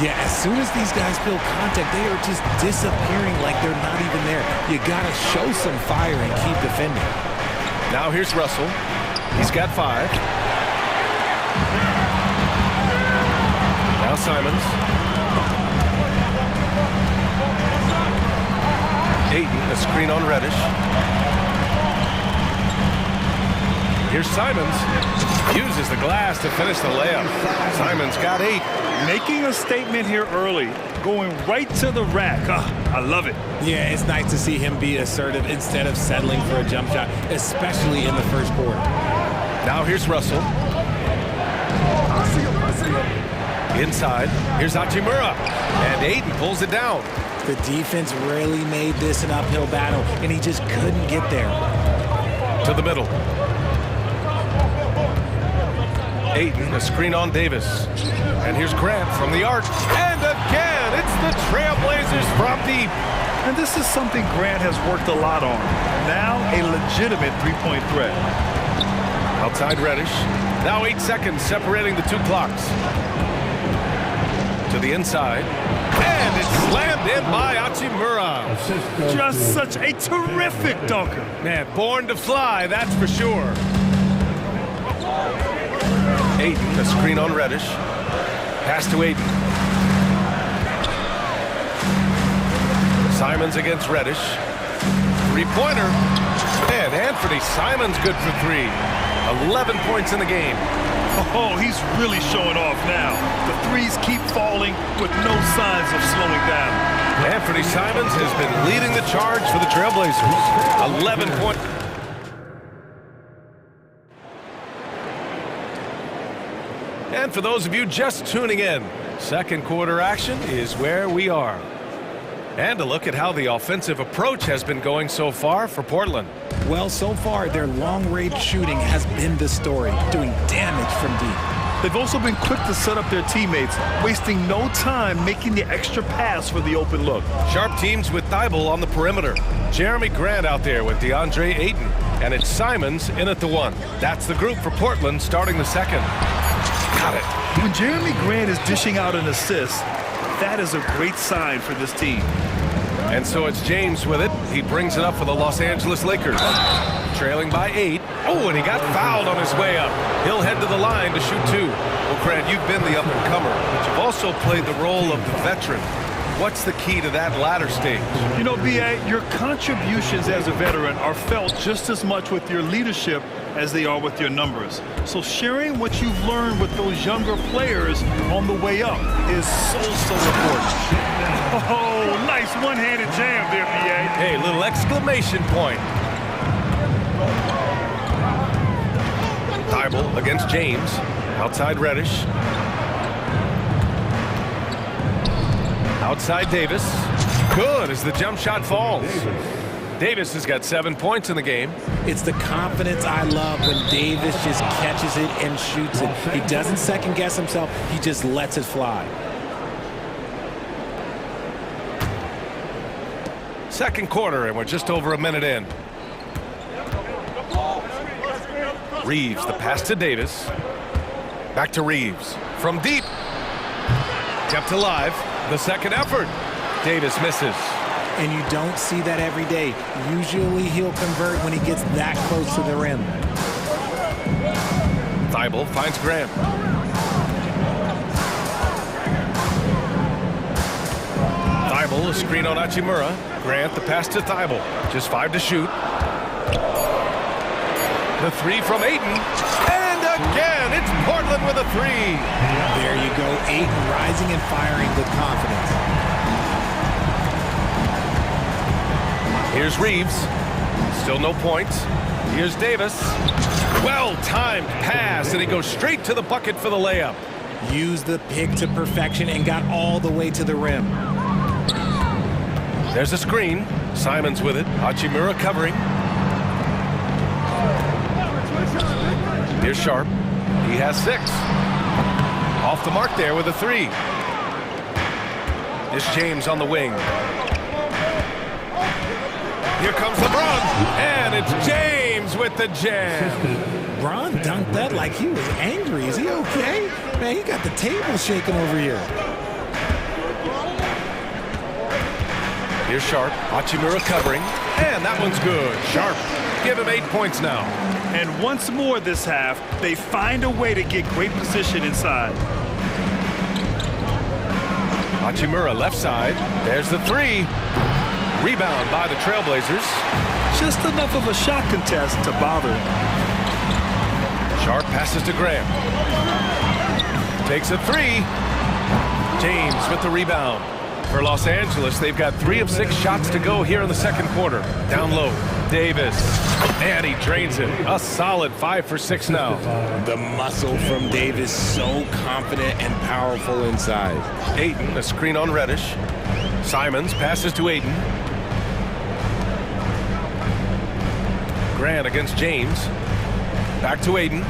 Yeah, as soon as these guys feel contact, they are just disappearing like they're not even there. You gotta show some fire and keep defending. Now here's Russell. He's got 5. Now Simons. Ayton, a screen on Reddish. Here's Simons. Uses the glass to finish the layup. Simons got 8. Making a statement here early. Going right to the rack. I love it. Yeah, it's nice to see him be assertive instead of settling for a jump shot, especially in the first quarter. Now here's Russell. Inside, here's Hachimura, and Aiden pulls it down. The defense really made this an uphill battle, and he just couldn't get there. To the middle. Aiden, a screen on Davis. And here's Grant from the arc. And again, it's the Trailblazers from deep. And this is something Grant has worked a lot on. Now a legitimate three-point threat. Outside Reddish. Now 8 seconds separating the two clocks. To the inside. And it's slammed in by Hachimura. Just such a terrific dunker. Man, born to fly, that's for sure. Aiden, a screen on Reddish. Pass to Aiden. Simons against Reddish. Three-pointer. And Anthony Simons good for three. 11 points in the game. Oh, he's really showing off now. The threes keep falling with no signs of slowing down. Anthony Simons has been leading the charge for the Trailblazers. 11 points. And for those of you just tuning in, second quarter action is where we are. And a look at how the offensive approach has been going so far for Portland. Well, so far, their long-range shooting has been the story, doing damage from deep. They've also been quick to set up their teammates, wasting no time making the extra pass for the open look. Sharp teams with Thibault on the perimeter. Jeremy Grant out there with DeAndre Ayton. And it's Simons in at the one. That's the group for Portland starting the second. Got it. When Jeremy Grant is dishing out an assist, that is a great sign for this team. And so it's James with it. He brings it up for the Los Angeles Lakers. Trailing by 8. Oh, and he got fouled on his way up. He'll head to the line to shoot two. Well, Grant, you've been the up-and-comer, but you've also played the role of the veteran. What's the key to that latter stage? You know, B.A., your contributions as a veteran are felt just as much with your leadership as they are with your numbers. So sharing what you've learned with those younger players on the way up is so important. Oh, nice one-handed jam there, B.A. Hey, little exclamation point. Thibault against James. Outside Reddish. Outside Davis. Good as the jump shot falls. Davis has got 7 points in the game. It's the confidence I love when Davis just catches it and shoots it. He doesn't second guess himself. He just lets it fly. Second quarter, and we're just over a minute in. Reeves, the pass to Davis. Back to Reeves. From deep. Kept alive. The second effort. Davis misses. And you don't see that every day. Usually he'll convert when he gets that close to the rim. Thibault finds Grant. Thibault, a screen on Hachimura. Grant, the pass to Thibault. Just 5 to shoot. The three from Ayton. And again, it's Portland with a three. There you go. Ayton rising and firing with confidence. Here's Reeves. Still no points. Here's Davis. Well-timed pass, and he goes straight to the bucket for the layup. Used the pick to perfection and got all the way to the rim. There's a screen. Simons with it. Hachimura covering. Here's Sharp. He has 6. Off the mark there with a 3. It's James on the wing. Here comes LeBron, and it's James with the jam. Bron dunked that like he was angry. Is he okay? Man, he got the table shaking over here. Here's Sharp, Hachimura covering, and that one's good. Sharp, give him 8 points now. And once more this half, they find a way to get great position inside. Hachimura left side, there's the 3. Rebound by the Trailblazers. Just enough of a shot contest to bother him. Sharp passes to Graham. Takes a 3. James with the rebound. For Los Angeles, they've got 3 of 6 shots to go here in the second quarter. Down low. Davis. And he drains it. A solid 5 for 6 now. The muscle from Davis, so confident and powerful inside. Ayton, a screen on Reddish. Simons passes to Ayton. Grant against James. Back to Ayton.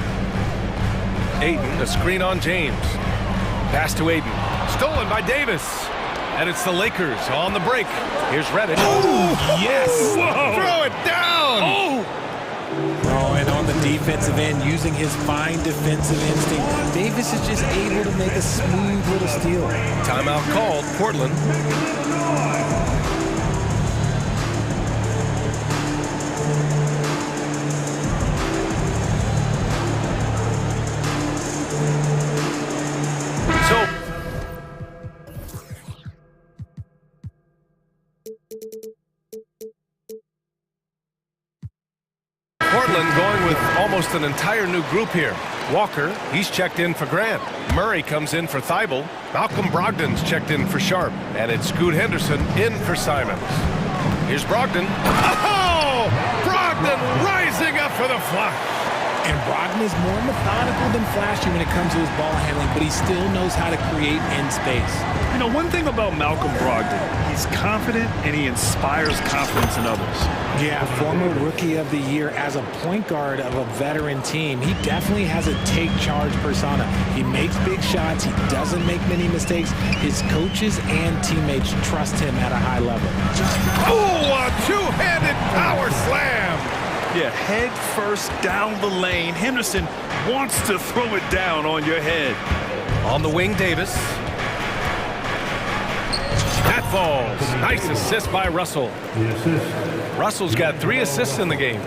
Ayton, a screen on James. Pass to Ayton. Stolen by Davis. And it's the Lakers on the break. Here's Reddish. Oh, yes! Whoa. Throw it down! Oh, and on the defensive end, using his fine defensive instinct, Davis is just able to make a smooth little steal. Timeout called, Portland. Portland going with almost an entire new group here. Walker, he's checked in for Grant. Murray comes in for Thibault. Malcolm Brogdon's checked in for Sharp. And it's Scoot Henderson in for Simons. Here's Brogdon. Oh! Brogdon rising up for the flush. And Brogdon is more methodical than flashy when it comes to his ball handling, but he still knows how to create in space. You know, one thing about Malcolm Brogdon, he's confident and he inspires confidence in others. Yeah, former Rookie of the Year as a point guard of a veteran team. He definitely has a take-charge persona. He makes big shots. He doesn't make many mistakes. His coaches and teammates trust him at a high level. Oh, a two-handed power slam! Yeah, head first down the lane. Henderson wants to throw it down on your head. On the wing, Davis. That falls. Nice assist by Russell. Russell's got 3 assists in the game.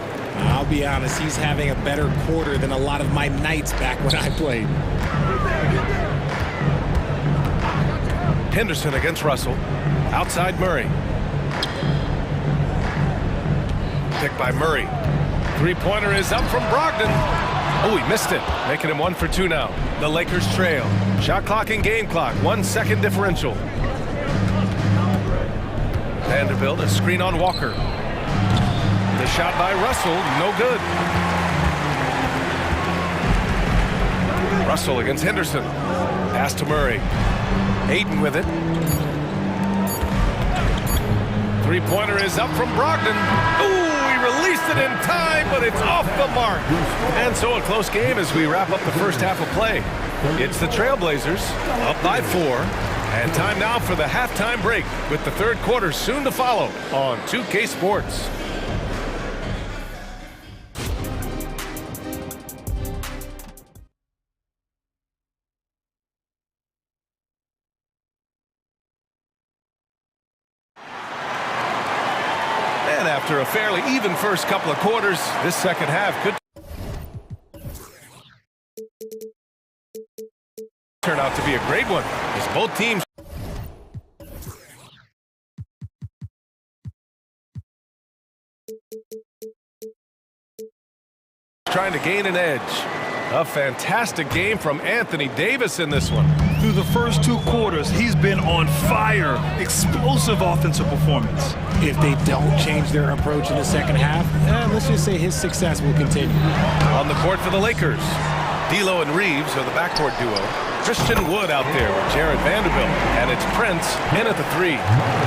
I'll be honest, he's having a better quarter than a lot of my nights back when I played. Henderson against Russell. Outside Murray. Picked by Murray. Three-pointer is up from Brogdon. Oh, he missed it, making him 1 for 2 now. The Lakers trail. Shot clock and game clock, 1 second differential. Vanderbilt, a screen on Walker. The shot by Russell, no good. Russell against Henderson. Pass to Murray. Ayton with it. Three-pointer is up from Brogdon. Ooh, he released it in time, but it's off the mark. And so a close game as we wrap up the first half of play. It's the Trailblazers up by 4. And time now for the halftime break with the third quarter soon to follow on 2K Sports. And after a fairly even first couple of quarters, this second half could turn out to be a great one as both teams trying to gain an edge. A fantastic game from Anthony Davis in this one. Through the first 2 quarters, he's been on fire. Explosive offensive performance. If they don't change their approach in the second half, let's just say his success will continue. On the court for the Lakers, D'Lo and Reeves are the backcourt duo. Christian Wood out there with Jared Vanderbilt, and it's Prince in at the 3.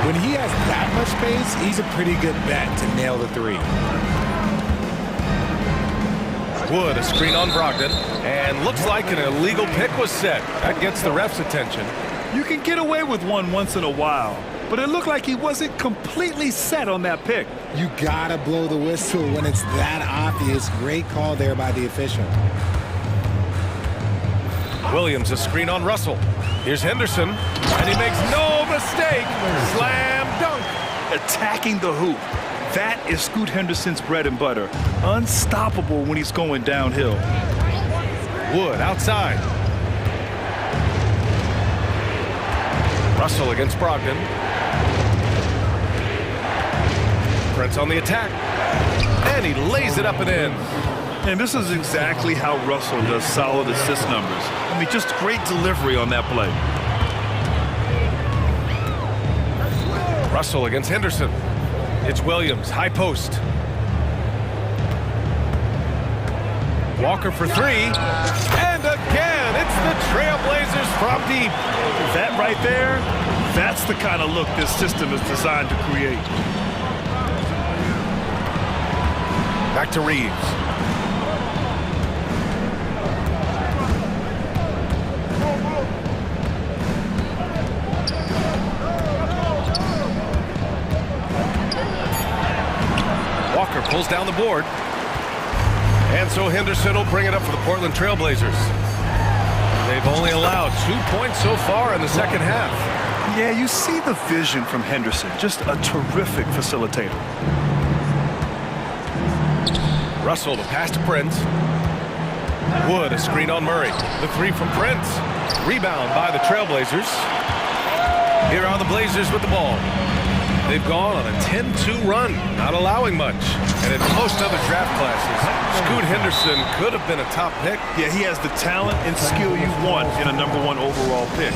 When he has that much space, he's a pretty good bet to nail the 3. Wood, a screen on Brogdon, and looks like an illegal pick was set. That gets the ref's attention. You can get away with one once in a while, but it looked like he wasn't completely set on that pick. You gotta blow the whistle when it's that obvious. Great call there by the official. Williams, a screen on Russell. Here's Henderson, and he makes no mistake. Slam dunk. Attacking the hoop. That is Scoot Henderson's bread and butter. Unstoppable when he's going downhill. Wood outside. Russell against Brogdon. Prince on the attack. And he lays it up and in. And this is exactly how Russell does solid assist numbers. I mean, just great delivery on that play. Russell against Henderson. It's Williams, high post. Walker for three. And again, it's the Trailblazers from deep. That right there, that's the kind of look this system is designed to create. Back to Reeves. Walker pulls down the board. And so Henderson will bring it up for the Portland Trailblazers. They've only allowed 2 points so far in the second half. Yeah, you see the vision from Henderson. Just a terrific facilitator. Russell to pass to Prince. Wood, a screen on Murray. The three from Prince. Rebound by the Trailblazers. Here are the Blazers with the ball. They've gone on a 10-2 run, not allowing much. And in most other draft classes, Scoot Henderson could have been a top pick. Yeah, he has the talent and skill you want in a #1 overall pick.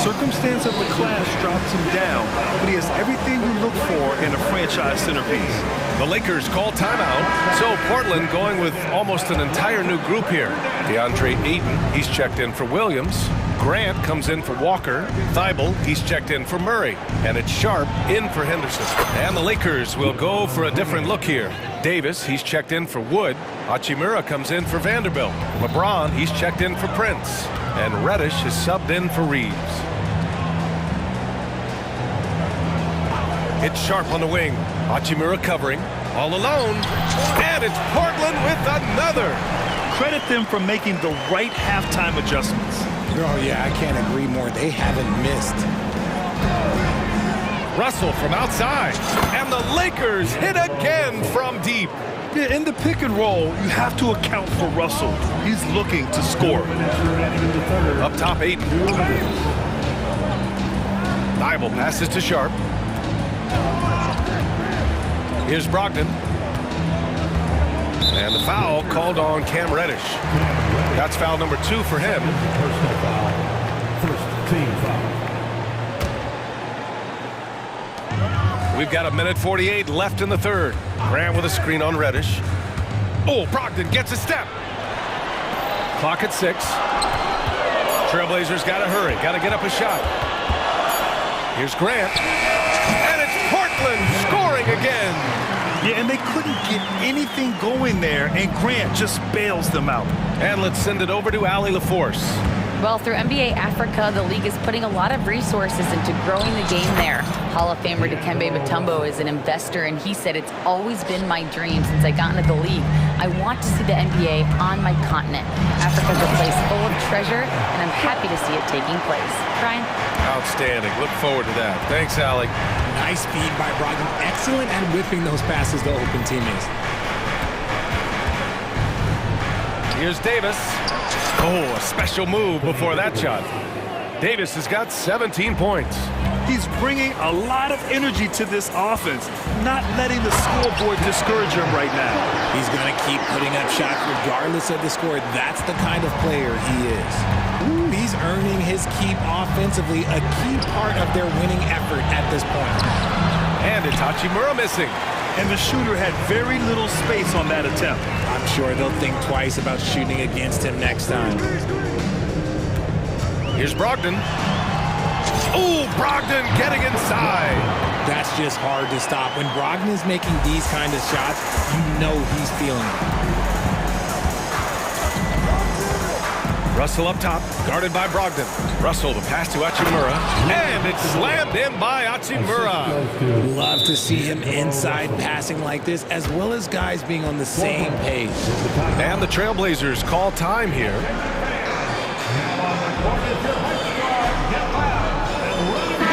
Circumstance of the class drops him down, but he has everything you look for in a franchise centerpiece. The Lakers call timeout, so Portland going with almost an entire new group here. DeAndre Ayton, he's checked in for Williams. Grant comes in for Walker. Thibault, he's checked in for Murray. And it's Sharp in for Henderson. And the Lakers will go for a different look here. Davis, he's checked in for Wood. Hachimura comes in for Vanderbilt. LeBron, he's checked in for Prince. And Reddish is subbed in for Reeves. It's Sharp on the wing. Hachimura covering. All alone. And it's Portland with another. Credit them for making the right halftime adjustments. Oh, yeah, I can't agree more. They haven't missed. Russell from outside. And the Lakers hit again from deep. Yeah, in the pick and roll, you have to account for Russell. He's looking to score. Up top, Ayton. Thibault passes to Sharp. Here's Brogdon. And the foul called on Cam Reddish. That's foul number 2 for him. Personal foul. First team foul. We've got 1:48 left in the third. Grant with a screen on Reddish. Oh, Brogdon gets a step. Clock at 6. Trailblazers got to hurry. Got to get up a shot. Here's Grant. And it's Portland scoring again. Yeah, and they couldn't get anything going there, and Grant just bails them out. And let's send it over to Allie LaForce. Well, through NBA Africa, the league is putting a lot of resources into growing the game there. Hall of Famer Dikembe Mutombo is an investor, and he said, "It's always been my dream since I got into the league. I want to see the NBA on my continent. Africa's a place full of treasure, and I'm happy to see it taking place." Brian? Outstanding. Look forward to that. Thanks, Allie. Nice speed by Brogdon. Excellent at whipping those passes to open teammates. Here's Davis. Oh, a special move before that shot. Davis has got 17 points. He's bringing a lot of energy to this offense, not letting the scoreboard discourage him right now. He's going to keep putting up shots regardless of the score. That's the kind of player he is. Ooh, he's earning his keep offensively, a key part of their winning effort at this point. And it's Hachimura missing. And the shooter had very little space on that attempt. I'm sure they'll think twice about shooting against him next time. Here's Brogdon. Oh, Brogdon getting inside. That's just hard to stop. When Brogdon is making these kind of shots, you know he's feeling it. Russell up top, guarded by Brogdon. Russell to pass to Hachimura. And it's slammed in by Hachimura. Love to see him inside passing like this, as well as guys being on the same page. And the Trailblazers call time here.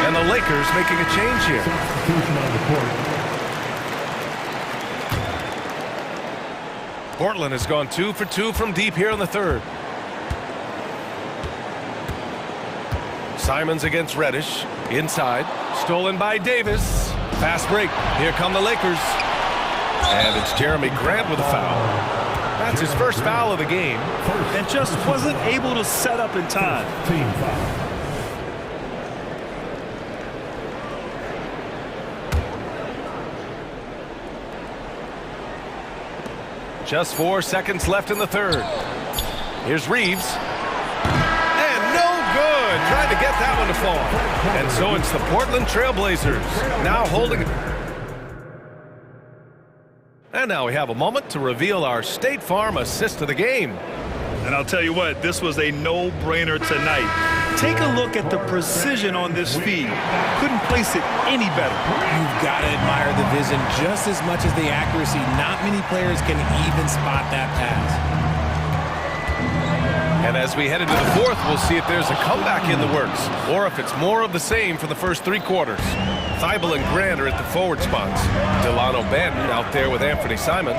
And the Lakers making a change here. Portland has gone 2 for 2 from deep here in the third. Simons against Reddish. Inside. Stolen by Davis. Fast break. Here come the Lakers. And it's Jeremy Grant with a foul. That's his first foul of the game. And just wasn't able to set up in time. Team foul. Just 4 seconds left in the third. Here's Reeves. And no good. Trying to get that one to fall. And so it's the Portland Trailblazers now holding. And now we have a moment to reveal our State Farm assist of the game. And I'll tell you what, this was a no-brainer tonight. Take a look at the precision on this feed. Couldn't place it any better. You've got to admire the vision just as much as the accuracy. Not many players can even spot that pass. And as we head into the fourth, we'll see if there's a comeback in the works, or if it's more of the same for the first 3 quarters. Thibault and Grant are at the forward spots. Delano Banton out there with Anthony Simons.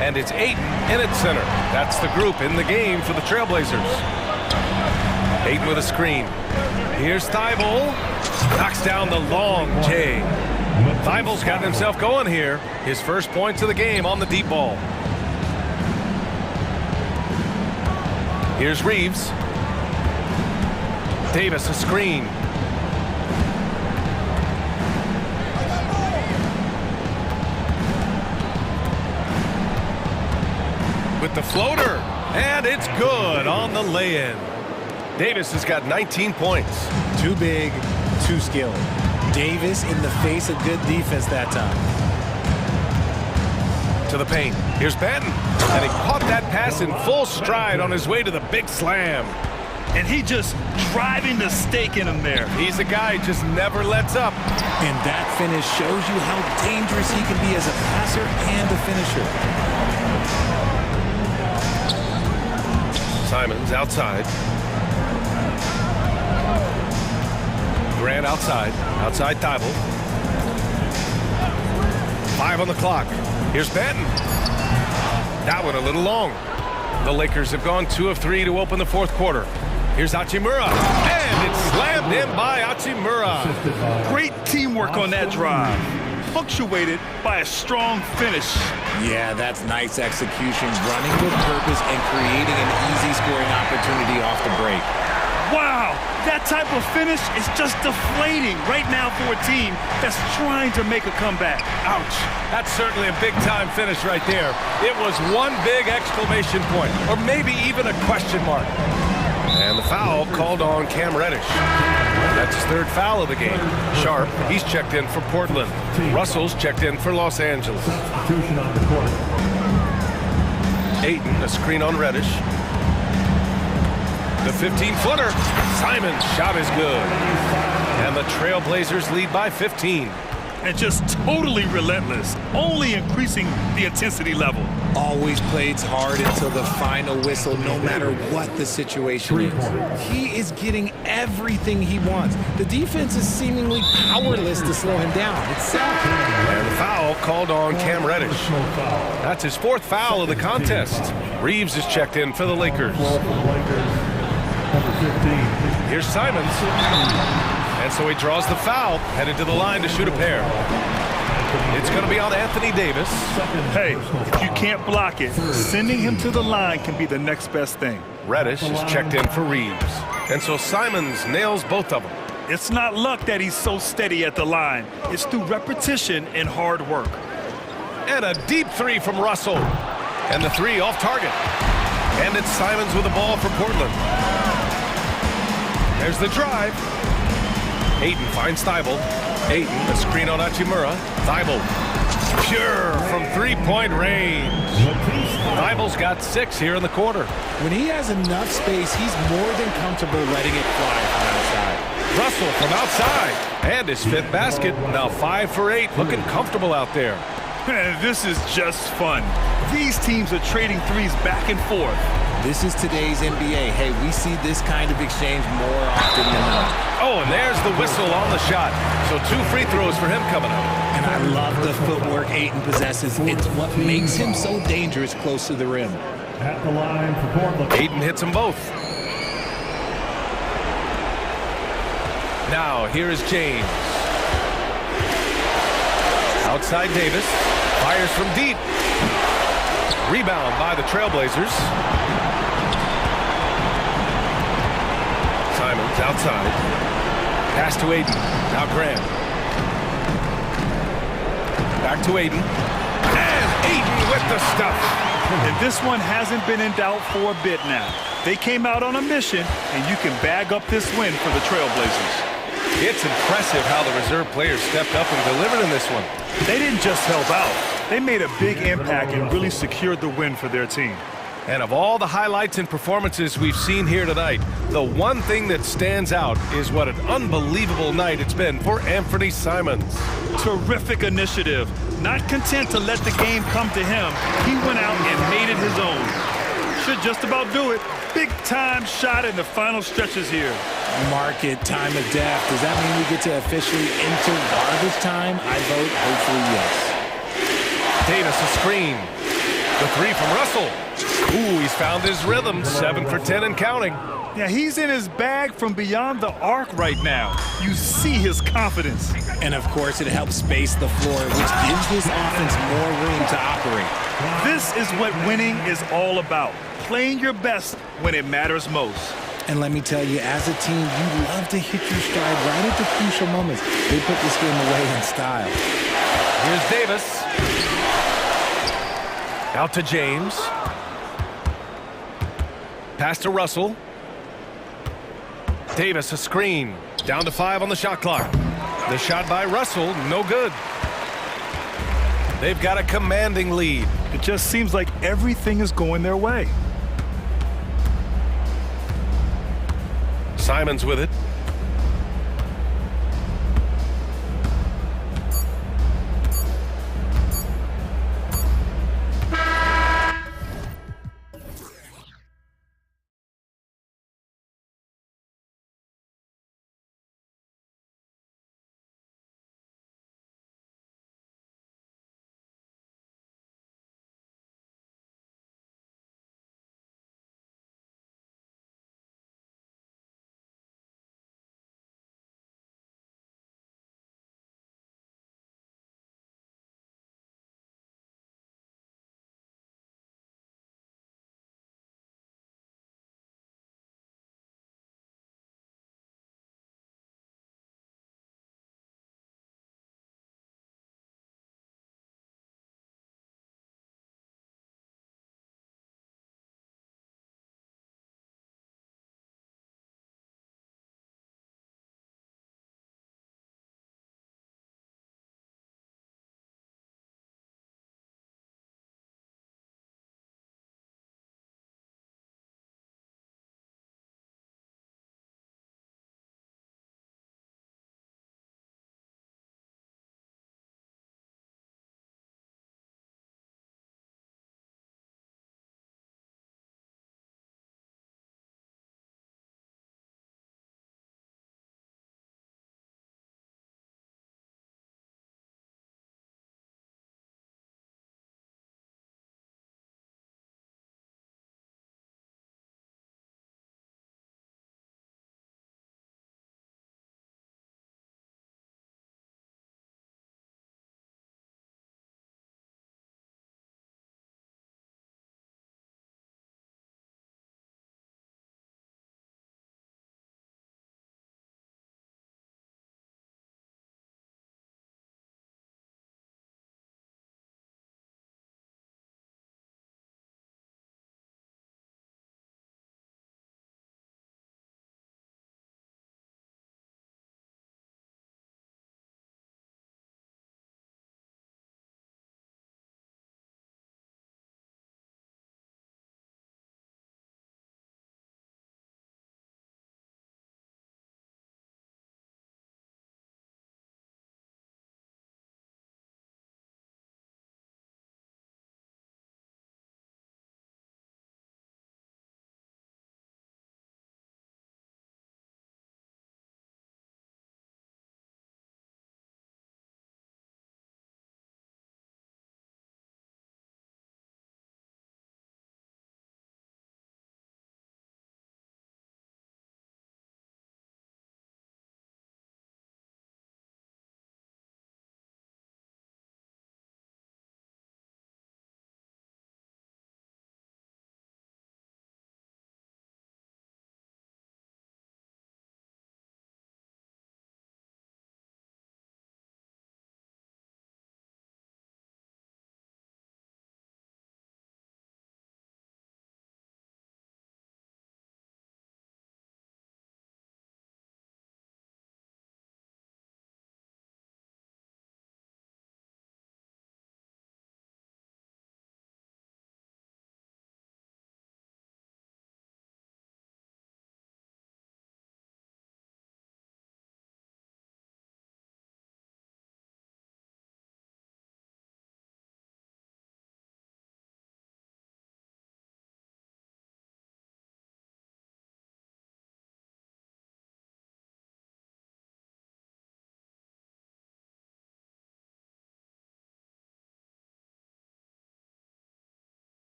And it's Ayton in at center. That's the group in the game for the Trailblazers. Ayton with a screen. Here's Thibault. Knocks down the long J. Thibault's gotten himself going here. His first points of the game on the deep ball. Here's Reeves. Davis a screen. With the floater, and it's good on the lay-in. Davis has got 19 points. Too big, too skilled. Davis in the face of good defense that time. To the paint. Here's Banton. And he caught that pass in full stride on his way to the big slam. And he just driving the stake in him there. He's a guy who just never lets up. And that finish shows you how dangerous he can be as a passer and a finisher. Simons outside. Grant outside. Outside Thibault. 5 on the clock. Here's Banton. That one a little long. The Lakers have gone 2 of 3 to open the fourth quarter. Here's Hachimura. And it's slammed in by Hachimura. Great teamwork on that drive. Punctuated by a strong finish. Yeah, that's nice execution. Running with purpose and creating an easy scoring opportunity off the break. Wow, that type of finish is just deflating right now for a team that's trying to make a comeback. Ouch. That's certainly a big-time finish right there. It was one big exclamation point, or maybe even a question mark. And the foul called on Cam Reddish. That's his 3rd foul of the game. Sharp, he's checked in for Portland. Russell's checked in for Los Angeles. Ayton, a screen on Reddish. The 15-footer. Simon's shot is good. And the Trailblazers lead by 15. And just totally relentless, only increasing the intensity level. Always plays hard until the final whistle, no matter what the situation is. He is getting everything he wants. The defense is seemingly powerless to slow him down. It's sad. And the foul called on Cam Reddish. That's his 4th foul of the contest. Reeves is checked in for the Lakers. Here's Simons. And so he draws the foul, headed to the line to shoot a pair. It's going to be on Anthony Davis. Hey, if you can't block it, sending him to the line can be the next best thing. Reddish is checked in for Reeves. And so Simons nails both of them. It's not luck that he's so steady at the line. It's through repetition and hard work. And a deep 3 from Russell. And the 3 off target. And it's Simons with the ball for Portland. There's the drive. Ayton finds Thibault. Ayton, a screen on Hachimura. Thibault, pure from 3-point range. Thibault's got 6 here in the quarter. When he has enough space, he's more than comfortable letting it fly from outside. Russell from outside. And his 5th basket. Now 5 for 8. Looking comfortable out there. This is just fun. These teams are trading threes back and forth. This is today's NBA. Hey, we see this kind of exchange more often than not. Oh, and there's the whistle on the shot. So 2 free throws for him coming up. And I love the footwork Ayton possesses. It's what makes him so dangerous close to the rim. At the line for Portland. Ayton hits them both. Now, here is James. Outside Davis. Fires from deep. Rebound by the Trailblazers. Simons outside. Pass to Ayton. Now Grant. Back to Ayton. And Ayton with the stuff. And this one hasn't been in doubt for a bit now. They came out on a mission, and you can bag up this win for the Trailblazers. It's impressive how the reserve players stepped up and delivered in this one. They didn't just help out. They made a big impact and really secured the win for their team. And of all the highlights and performances we've seen here tonight, the one thing that stands out is what an unbelievable night it's been for Anthony Simons. Terrific initiative. Not content to let the game come to him, he went out and made it his own. Should just about do it. Big time shot in the final stretches here. Mark it, time of death. Does that mean we get to officially enter garbage time? I vote hopefully yes. Davis a screen. The three from Russell. Ooh, he's found his rhythm. 7 for 10 and counting. Yeah, he's in his bag from beyond the arc right now. You see his confidence. And of course, it helps space the floor, which gives this offense more room to operate. This is what winning is all about. Playing your best when it matters most. And let me tell you, as a team, you love to hit your stride right at the crucial moments. They put this game away in style. Here's Davis. Out to James. Pass to Russell. Davis a screen. Down to 5 on the shot clock. The shot by Russell, no good. They've got a commanding lead. It just seems like everything is going their way. Simons with it.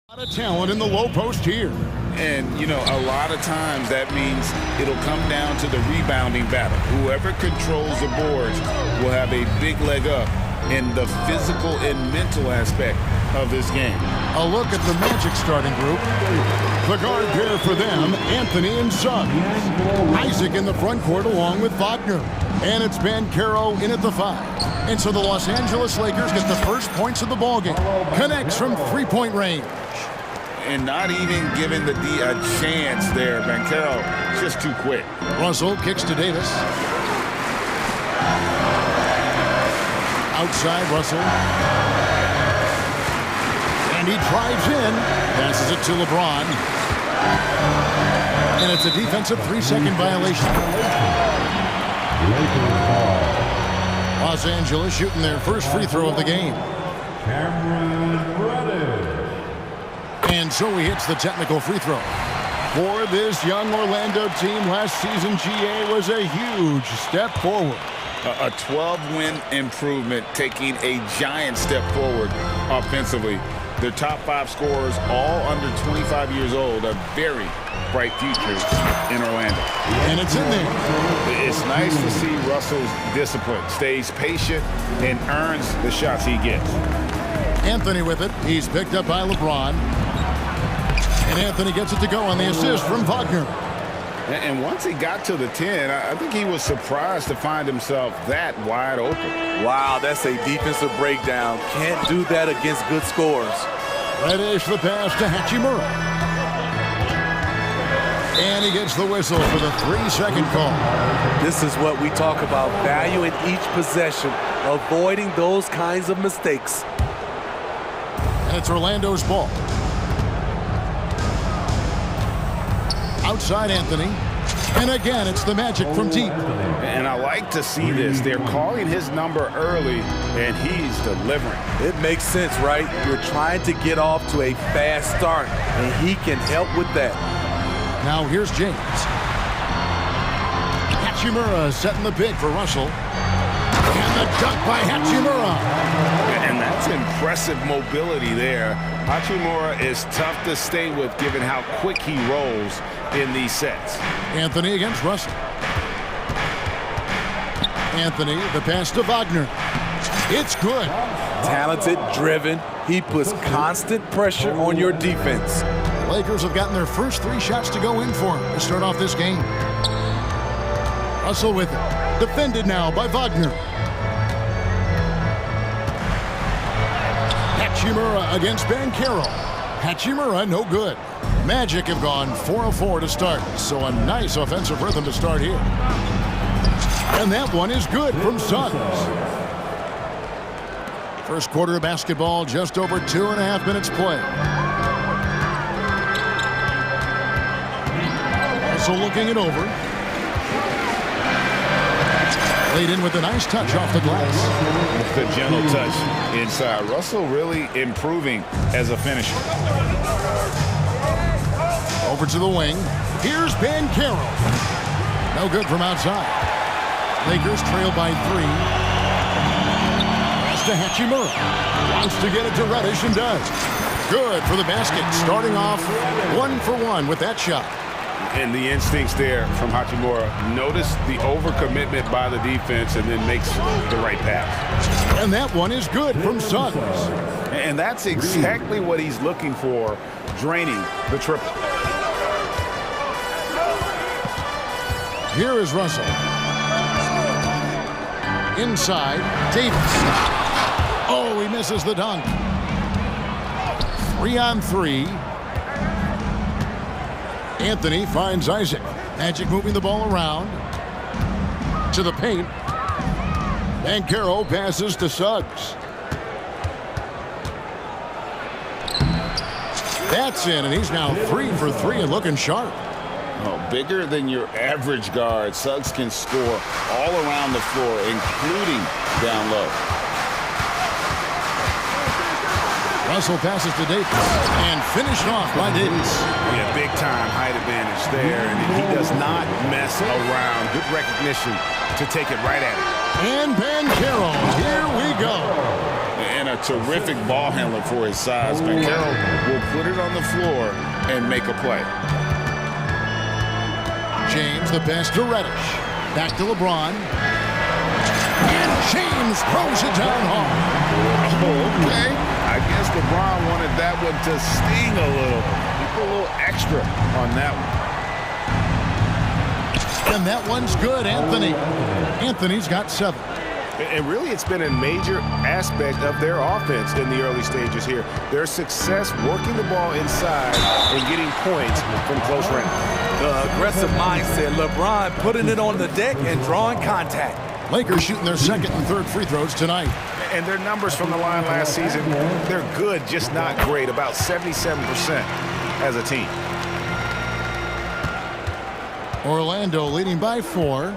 A lot of talent in the low post here. And, you know, a lot of times that means it'll come down to the rebounding battle. Whoever controls the boards will have a big leg up in the physical and mental aspect of this game. A look at the Magic starting group. The guard pair for them, Anthony and Suggs. Isaac in the front court along with Wagner. And it's Banchero in at the 5. And so the Los Angeles Lakers get the first points of the ballgame. Connects from three-point range. And not even giving the D a chance there. Banchero just too quick. Russell kicks to Davis. Outside Russell. And he drives in. Passes it to LeBron. And it's a defensive 3-second violation. Los Angeles shooting their first free throw of the game. And so he hits the technical free throw. For this young Orlando team, last season GA was a huge step forward. A 12-win improvement, taking a giant step forward offensively. Their top 5 scorers, all under 25 years old, a very bright future in Orlando. And it's in there. It's nice to see Russell's discipline, stays patient, and earns the shots he gets. Anthony with it. He's picked up by LeBron. And Anthony gets it to go on the assist from Wagner. And once he got to the 10, I think he was surprised to find himself that wide open. Wow, that's a defensive breakdown. Can't do that against good scores. Reddish the pass to Hachimura. And he gets the whistle for the 3-second call. This is what we talk about, value in each possession, avoiding those kinds of mistakes. And it's Orlando's ball. Outside Anthony. And again, it's the Magic from deep. And I like to see this. They're calling his number early, and he's delivering. It makes sense, right? You're trying to get off to a fast start, and he can help with that. Now here's James. Hachimura setting the pick for Russell. And the dunk by Hachimura. And that's impressive mobility there. Hachimura is tough to stay with given how quick he rolls in these sets. Anthony against Russell. Anthony, the pass to Wagner. It's good. Talented, driven. He puts constant pressure on your defense. Lakers have gotten their first 3 shots to go in for him to start off this game. Russell with it. Defended now by Wagner. Hachimura against Banchero. Hachimura no good. Magic have gone 4 of 4 to start, so a nice offensive rhythm to start here. And that one is good from Suggs. First quarter of basketball, just over 2.5 minutes play. Also looking it over. Laid in with a nice touch off the glass. The gentle touch inside. Russell really improving as a finisher. Over to the wing. Here's Banchero. No good from outside. Lakers trail by 3. Pass to Hachimura. Wants to get it to Reddish and does. Good for the basket. Starting off 1 for 1 with that shot. And the instincts there from Hachimura. Notice the overcommitment by the defense and then makes the right pass. And that one is good from Suggs. And that's exactly what he's looking for, draining the triple. Here is Russell. Inside, Davis. Oh, he misses the dunk. 3 on 3. Anthony finds Isaac. Magic moving the ball around. To the paint. Banchero passes to Suggs. That's in, and he's now 3 for 3 and looking sharp. Oh, bigger than your average guard, Suggs can score all around the floor, including down low. Russell passes to Davis and finished off by Davis. Yeah, big time height advantage there, and he does not mess around. Good recognition to take it right at it. And Banchero, here we go. And a a terrific ball handler for his size. Banchero will put it on the floor and make a play. James, the pass to Reddish. Back to LeBron. And James throws it down hard. Okay. I guess LeBron wanted that one to sting a little. He put a little extra on that one. And that one's good, Anthony. Anthony's got 7. And really, it's been a major aspect of their offense in the early stages here. Their success working the ball inside and getting points from close range. The aggressive mindset. LeBron putting it on the deck and drawing contact. Lakers shooting their second and third free throws tonight. And their numbers from the line last season, they're good, just not great. About 77% as a team. Orlando leading by 4.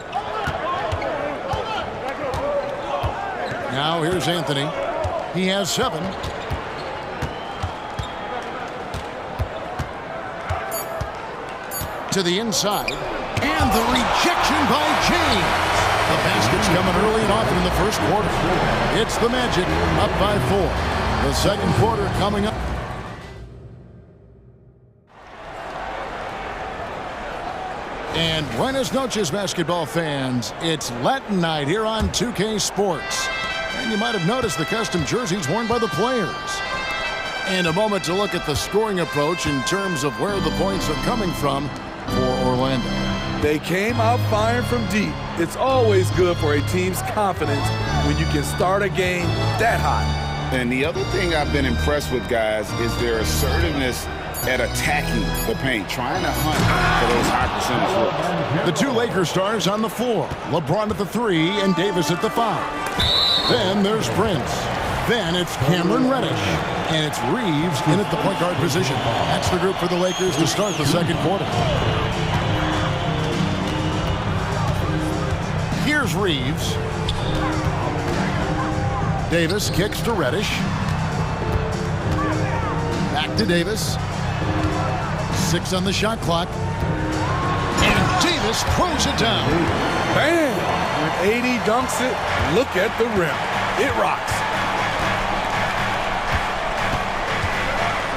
Now here's Anthony. He has 7. To the inside. And the rejection by James. The basket's coming early and often in the first quarter. It's the Magic up by 4. The second quarter coming up. And buenas noches, basketball fans. It's Latin night here on 2K Sports. And you might have noticed the custom jerseys worn by the players. And a moment to look at the scoring approach in terms of where the points are coming from for Orlando. They came out firing from deep. It's always good for a team's confidence when you can start a game that hot. And the other thing I've been impressed with, guys, is their assertiveness at attacking the paint, trying to hunt for those high percentage looks. The 2 Lakers stars on the floor. LeBron at the 3 and Davis at the 5. Then there's Prince. Then it's Cameron Reddish. And it's Reeves in at the point guard position. That's the group for the Lakers to start the second quarter. Here's Reeves. Davis kicks to Reddish. Back to Davis. 6 on the shot clock. And Davis throws it down. Bam! When AD dunks it, look at the rim. It rocks.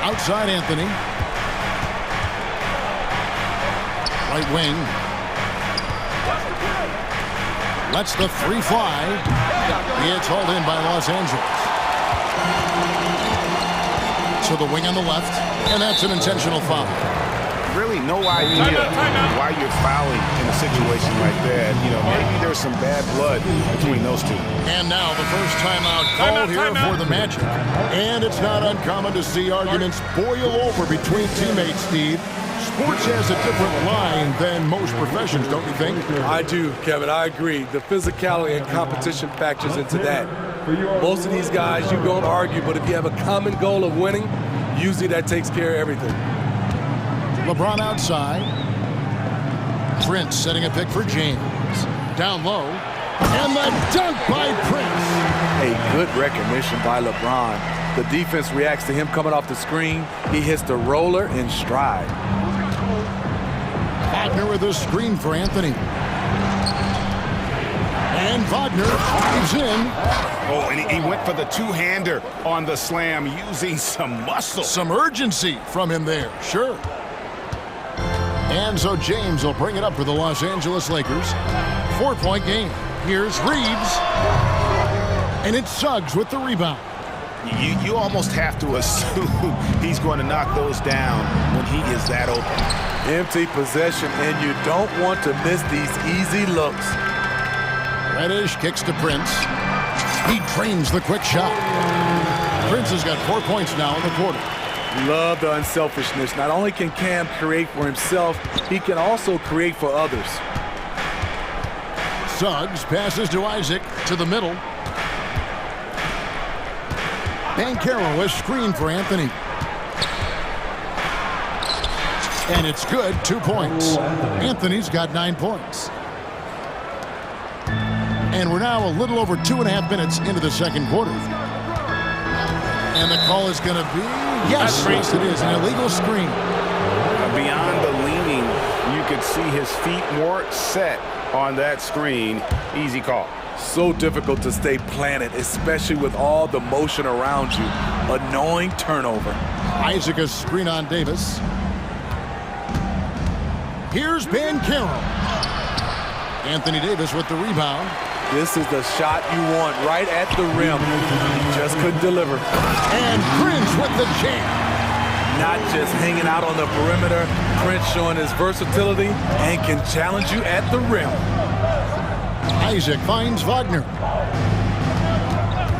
Outside Anthony. Right wing. Lets the 3 fly. It's hauled in by Los Angeles. So the wing on the left, and that's an intentional foul. Really no idea why you're fouling in a situation like that. You know, maybe there's some bad blood between those two. And now the first timeout called here for the Magic. And it's not uncommon to see arguments boil over between teammates, Steve. Sports has a different line than most professions, don't you think? I do, Kevin. I agree. The physicality and competition factors into that. Most of these guys, you don't argue, but if you have a common goal of winning, usually that takes care of everything. LeBron outside. Prince setting a pick for James. Down low. And the dunk by Prince. A good recognition by LeBron. The defense reacts to him coming off the screen. He hits the roller in stride. Wagner with a screen for Anthony. And Wagner drives in. Oh, and he went for the two-hander on the slam using some muscle. Some urgency from him there, sure. And so James will bring it up for the Los Angeles Lakers. 4-point game. Here's Reeves. And it's Suggs with the rebound. You almost have to assume he's going to knock those down when he is that open. Empty possession, and you don't want to miss these easy looks. Reddish kicks to Prince. He drains the quick shot. Prince has got 4 points now in the quarter. Love the unselfishness. Not only can Cam create for himself, he can also create for others. Suggs passes to Isaac to the middle. Banchero is screened for Anthony. And it's good, 2 points. Anthony's got 9 points. And we're now a little over 2.5 minutes into the second quarter. And the call is going to be, yes, it is, an illegal screen. Beyond the leaning, you could see his feet weren't set on that screen. Easy call. So difficult to stay planted, especially with all the motion around you. Annoying turnover. Isaac a screen on Davis. Here's Bankero. Anthony Davis with the rebound. This is the shot you want right at the rim. He just couldn't deliver. And Prince with the jam. Not just hanging out on the perimeter, Prince showing his versatility and can challenge you at the rim. Isaac finds Wagner.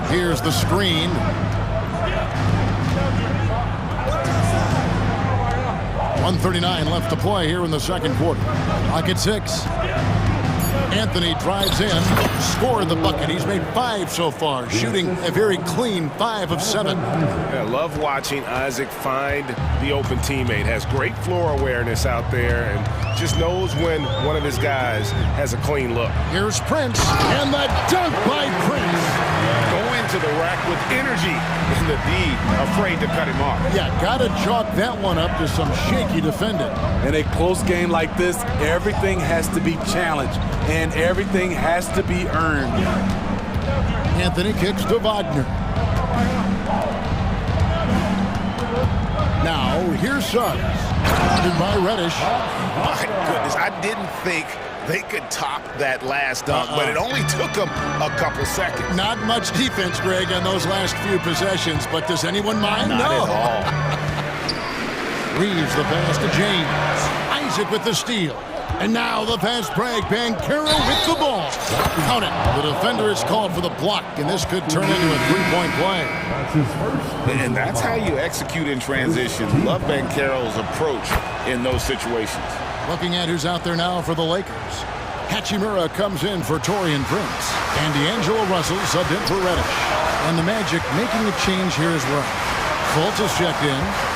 Here's the screen. .139 left to play here in the second quarter. Clock at 6. Anthony drives in, scored the bucket. He's made 5 so far, shooting a very clean 5 of 7. I love watching Isaac find the open teammate. Has great floor awareness out there and just knows when one of his guys has a clean look. Here's Prince, and the dunk by Prince. Going to the rack with energy, and the D afraid to cut him off. Yeah, gotta chalk that one up to some shaky defending. In a close game like this, everything has to be challenged, and everything has to be earned. Anthony kicks to Wagner. Now, here's Suggs. Guarded by Reddish. My goodness, I didn't think they could top that last dunk, but it only took them a couple seconds. Not much defense, Greg, on those last few possessions, but does anyone mind? Not no. at all. Reeves the pass to James. Isaac with the steal. And now the fast break. Bankero with the ball. Count it. The defender is called for the block, and this could turn into a three-point play. And that's how you execute in transition. Love Bankero's approach in those situations. Looking at who's out there now for the Lakers. Hachimura comes in for Taurean Prince. And D'Angelo Russell subbed in for Reddish. And the Magic making a change here as well. Fultz is checked in.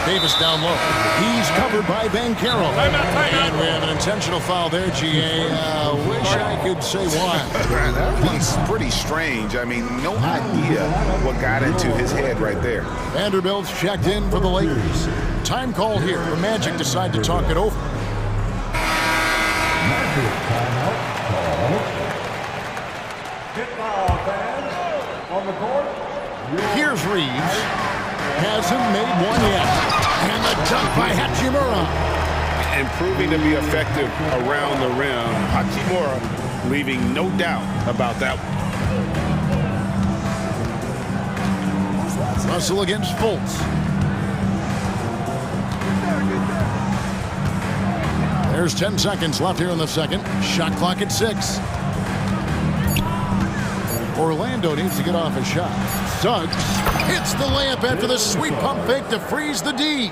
Davis down low. He's covered by Bankero. And we have an intentional foul there, GA. Wish I could say why. That's pretty strange. I mean, no idea what got into his head right there. Vanderbilt's checked in for the Lakers. Time called here. The Magic decide to talk it over. Here's Reeves. Hasn't made one yet. And the dunk by Hachimura. And proving to be effective around the rim. Hachimura leaving no doubt about that one. Russell against Fultz. There's 10 seconds left here in the second. Shot clock at 6. Orlando needs to get off a shot. Suggs hits the layup after the sweet pump fake to freeze the D.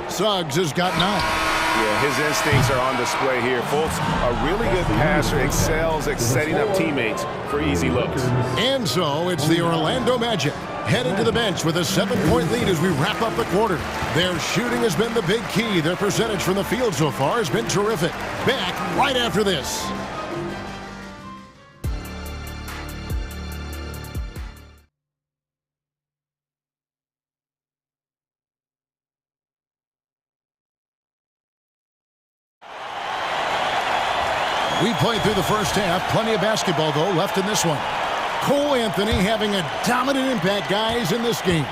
Suggs has got 9. Yeah, his instincts are on display here. Fultz, a really good passer, excels at setting up teammates for easy looks. And so it's the Orlando Magic heading to the bench with a 7-point lead as we wrap up the quarter. Their shooting has been the big key. Their percentage from the field so far has been terrific. Back right after this. We played through the first half. Plenty of basketball, though, left in this one. Cole Anthony having a dominant impact, guys, in this game.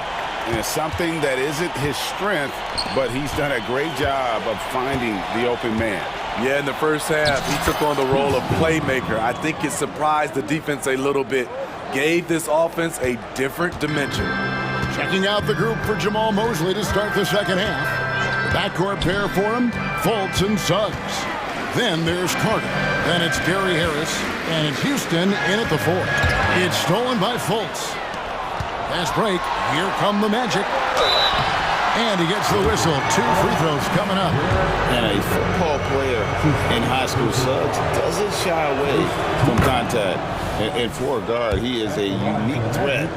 And it's something that isn't his strength, but he's done a great job of finding the open man. Yeah, in the first half, he took on the role of playmaker. I think it surprised the defense a little bit. Gave this offense a different dimension. Checking out the group for Jamal Mosley to start the second half. The backcourt pair for him, Fultz and Suggs. Then there's Carter. Then it's Gary Harris. And it's Houston in at the 4. It's stolen by Fultz. Fast break. Here come the Magic. And he gets the whistle. 2 free throws coming up. And a football player in high school, Suggs, doesn't shy away from contact. And for a guard, he is a unique threat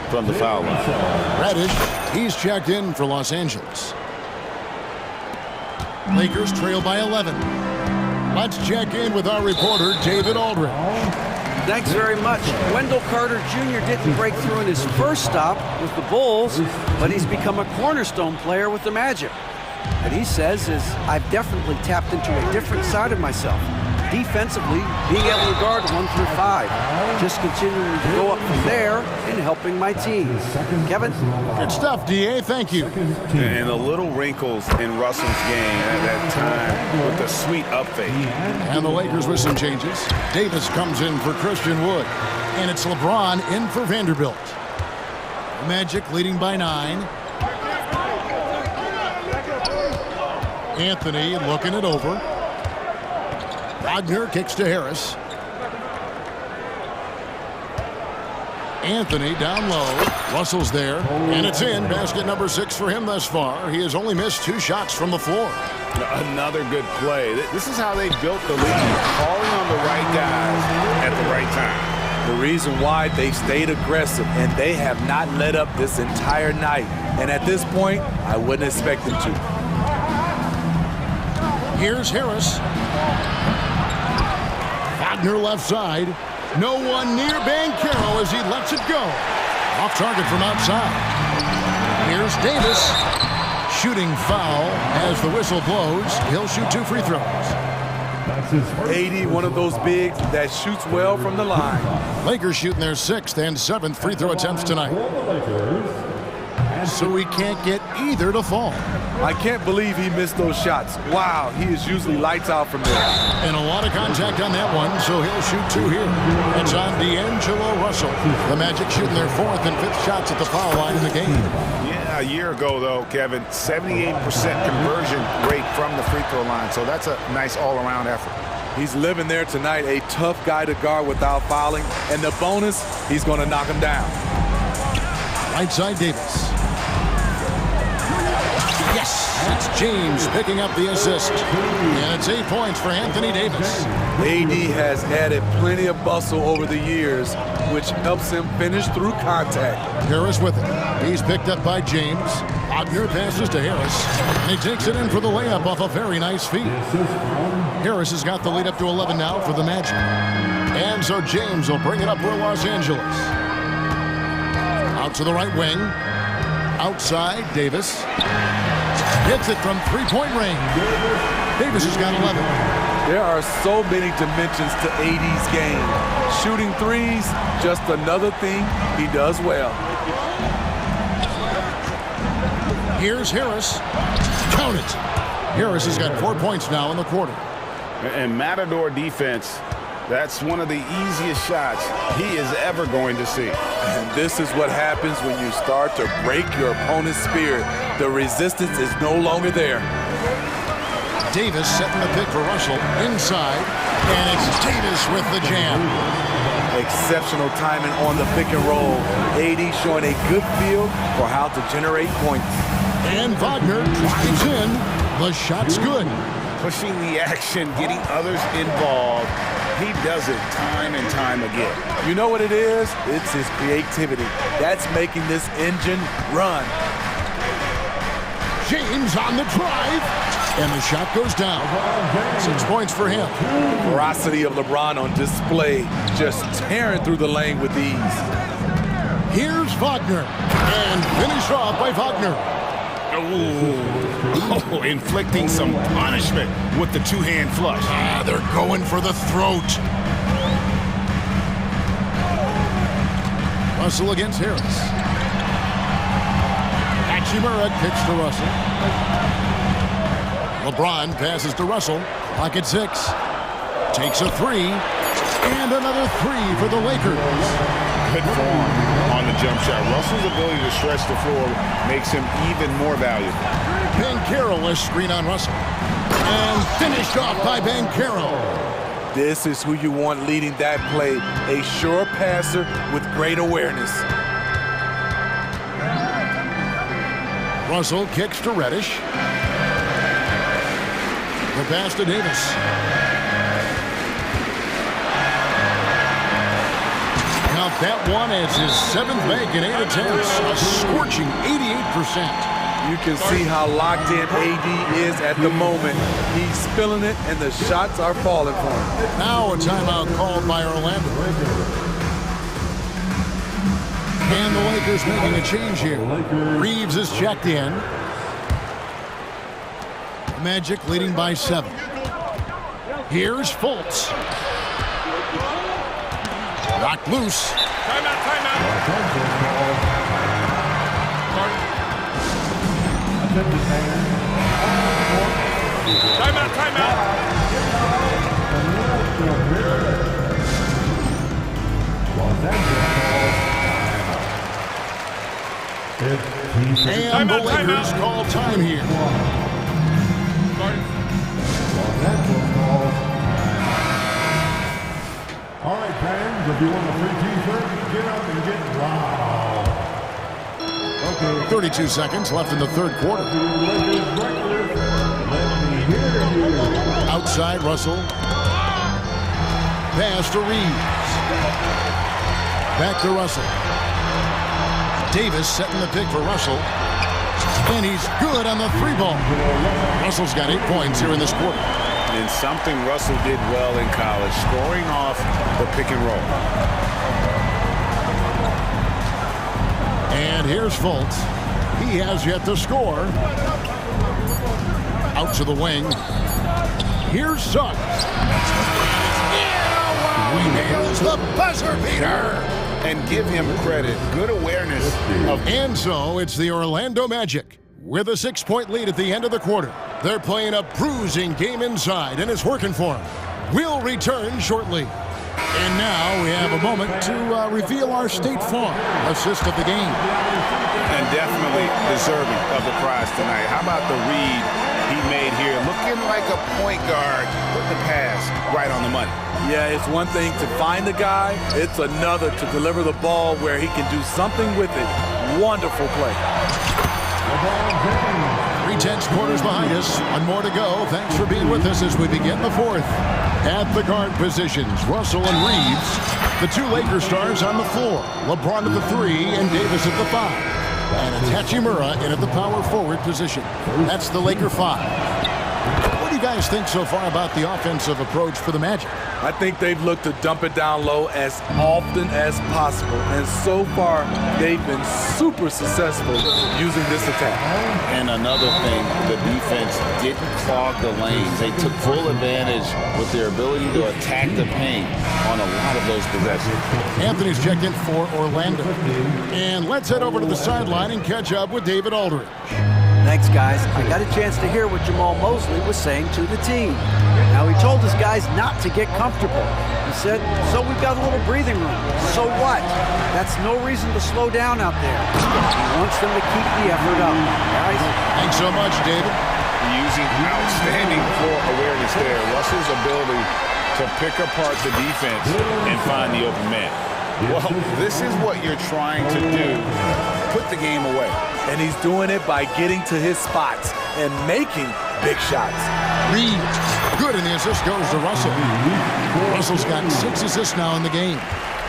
from the foul line. Reddish, he's checked in for Los Angeles. Lakers trail by 11. Let's check in with our reporter, David Aldridge. Thanks very much. Wendell Carter Jr. didn't break through in his first stop with the Bulls, but he's become a cornerstone player with the Magic. What he says is, I've definitely tapped into a different side of myself. Defensively, being able to guard 1 through 5. Just continuing to go up from there and helping my team. Kevin? Good stuff, DA. Thank you. And the little wrinkles in Russell's game at that time with the sweet up fake. And the Lakers with some changes. Davis comes in for Christian Wood. And it's LeBron in for Vanderbilt. Magic leading by 9. Anthony looking it over. Wagner kicks to Harris. Anthony down low. Russell's there. And it's in. Basket number 6 for him thus far. He has only missed 2 shots from the floor. Another good play. This is how they built the lead. Calling on the right guys at the right time. The reason why they stayed aggressive, and they have not let up this entire night. And at this point, I wouldn't expect them to. Here's Harris. Wagner left side. No one near Banchero as he lets it go. Off target from outside. Here's Davis. Shooting foul as the whistle blows. He'll shoot 2 free throws. AD, one of those bigs that shoots well from the line. Lakers shooting their 6th and 7th free throw attempts tonight. So we can't get either to fall. I can't believe he missed those shots. Wow, he is usually lights out from there. And a lot of contact on that one, so he'll shoot 2 here. It's on D'Angelo Russell. The Magic shooting their 4th and 5th shots at the foul line in the game. Yeah, a year ago, though, Kevin, 78% conversion rate from the free throw line, so that's a nice all-around effort. He's living there tonight, a tough guy to guard without fouling, and the bonus, he's going to knock him down. Right side Davis. Yes, that's James picking up the assist. And it's 8 points for Anthony Davis. AD has added plenty of bustle over the years, which helps him finish through contact. Harris with it. He's picked up by James. Wagner passes to Harris. And he takes it in for the layup off a very nice feed. Harris has got the lead up to 11 now for the Magic. And so James will bring it up for Los Angeles. Out to the right wing. Outside, Davis. Hits it from 3-point range. Davis has got 11. There are so many dimensions to AD's game. Shooting threes, just another thing he does well. Here's Harris. Count it. Harris has got 4 points now in the quarter. And Matador defense, that's one of the easiest shots he is ever going to see. And this is what happens when you start to break your opponent's spirit. The resistance is no longer there. Davis setting the pick for Russell inside, and it's Davis with the jam. Exceptional timing on the pick and roll. AD showing a good feel for how to generate points. And Wagner drives in. The shot's good. Pushing the action, getting others involved. He does it time and time again. You know what it is? It's his creativity. That's making this engine run. James on the drive, and the shot goes down. 6 points for him. The ferocity of LeBron on display, just tearing through the lane with ease. Here's Wagner, and finished off by Wagner. Oh, inflicting some punishment with the 2-hand flush. They're going for the throat. Russell against Harris. Hachimura kicks to Russell. LeBron passes to Russell. Pocket 6. Takes a 3. And another 3 for the Lakers. Good form on the jump shot. Russell's ability to stretch the floor makes him even more valuable. Banchero a screen on Russell. And finished off by Banchero. This is who you want leading that play. A sure passer with great awareness. Russell kicks to Reddish. The pass to Davis. Now that one is his 7th make in 8 attempts. A scorching 88%. You can see how locked in AD is at the moment. He's feeling it, and the shots are falling for him. Now a timeout called by Orlando. And the Lakers making a change here. Reeves is checked in. Magic leading by 7. Here's Fultz. Knocked loose. Timeout. And the Lakers call time here. All right, fans, if you want a free t-shirt, get up and get loud. Okay. 32 seconds left in the third quarter. Let me hear you. Outside, Russell. Pass to Reeves. Back to Russell. Davis setting the pick for Russell. And he's good on the three ball. Russell's got 8 points here in this quarter. And something Russell did well in college, scoring off the pick and roll. And here's Fultz. He has yet to score. Out to the wing. Here's Suggs. He nails the buzzer beater. And give him credit. Good awareness of. And so it's the Orlando Magic with a 6-point lead at the end of the quarter. They're playing a bruising game inside, and it's working for them. We'll return shortly. And now we have a moment to reveal our State Farm assist of the game. And definitely deserving of the prize tonight. How about the read he made here? Looking like a point guard. Put the pass right on the money. Yeah, it's one thing to find the guy. It's another to deliver the ball where he can do something with it. Wonderful play. 3/10 quarters behind us. One more to go. Thanks for being with us as we begin the fourth. At the guard positions, Russell and Reeves. The two Laker stars on the floor. LeBron at the 3 and Davis at the 5. And it's Hachimura in at the power forward position. That's the Laker 5. What do you guys think so far about the offensive approach for the Magic? I think they've looked to dump it down low as often as possible. And so far, they've been super successful using this attack. And another thing, the defense didn't clog the lanes. They took full advantage with their ability to attack the paint on a lot of those possessions. Anthony's checked in for Orlando. And let's head over to the sideline and catch up with David Aldridge. Thanks, guys. I got a chance to hear what Jamal Mosley was saying to the team. Now, he told his guys not to get comfortable. He said, so we've got a little breathing room. So what? That's no reason to slow down out there. He wants them to keep the effort up. Guys? Thanks so much, David. Using outstanding floor awareness there. Russell's ability to pick apart the defense and find the open man. Well, this is what you're trying to do. Put the game away. And he's doing it by getting to his spots and making big shots. Reeves, good, and the assist goes to Russell. Russell's got 6 assists now in the game.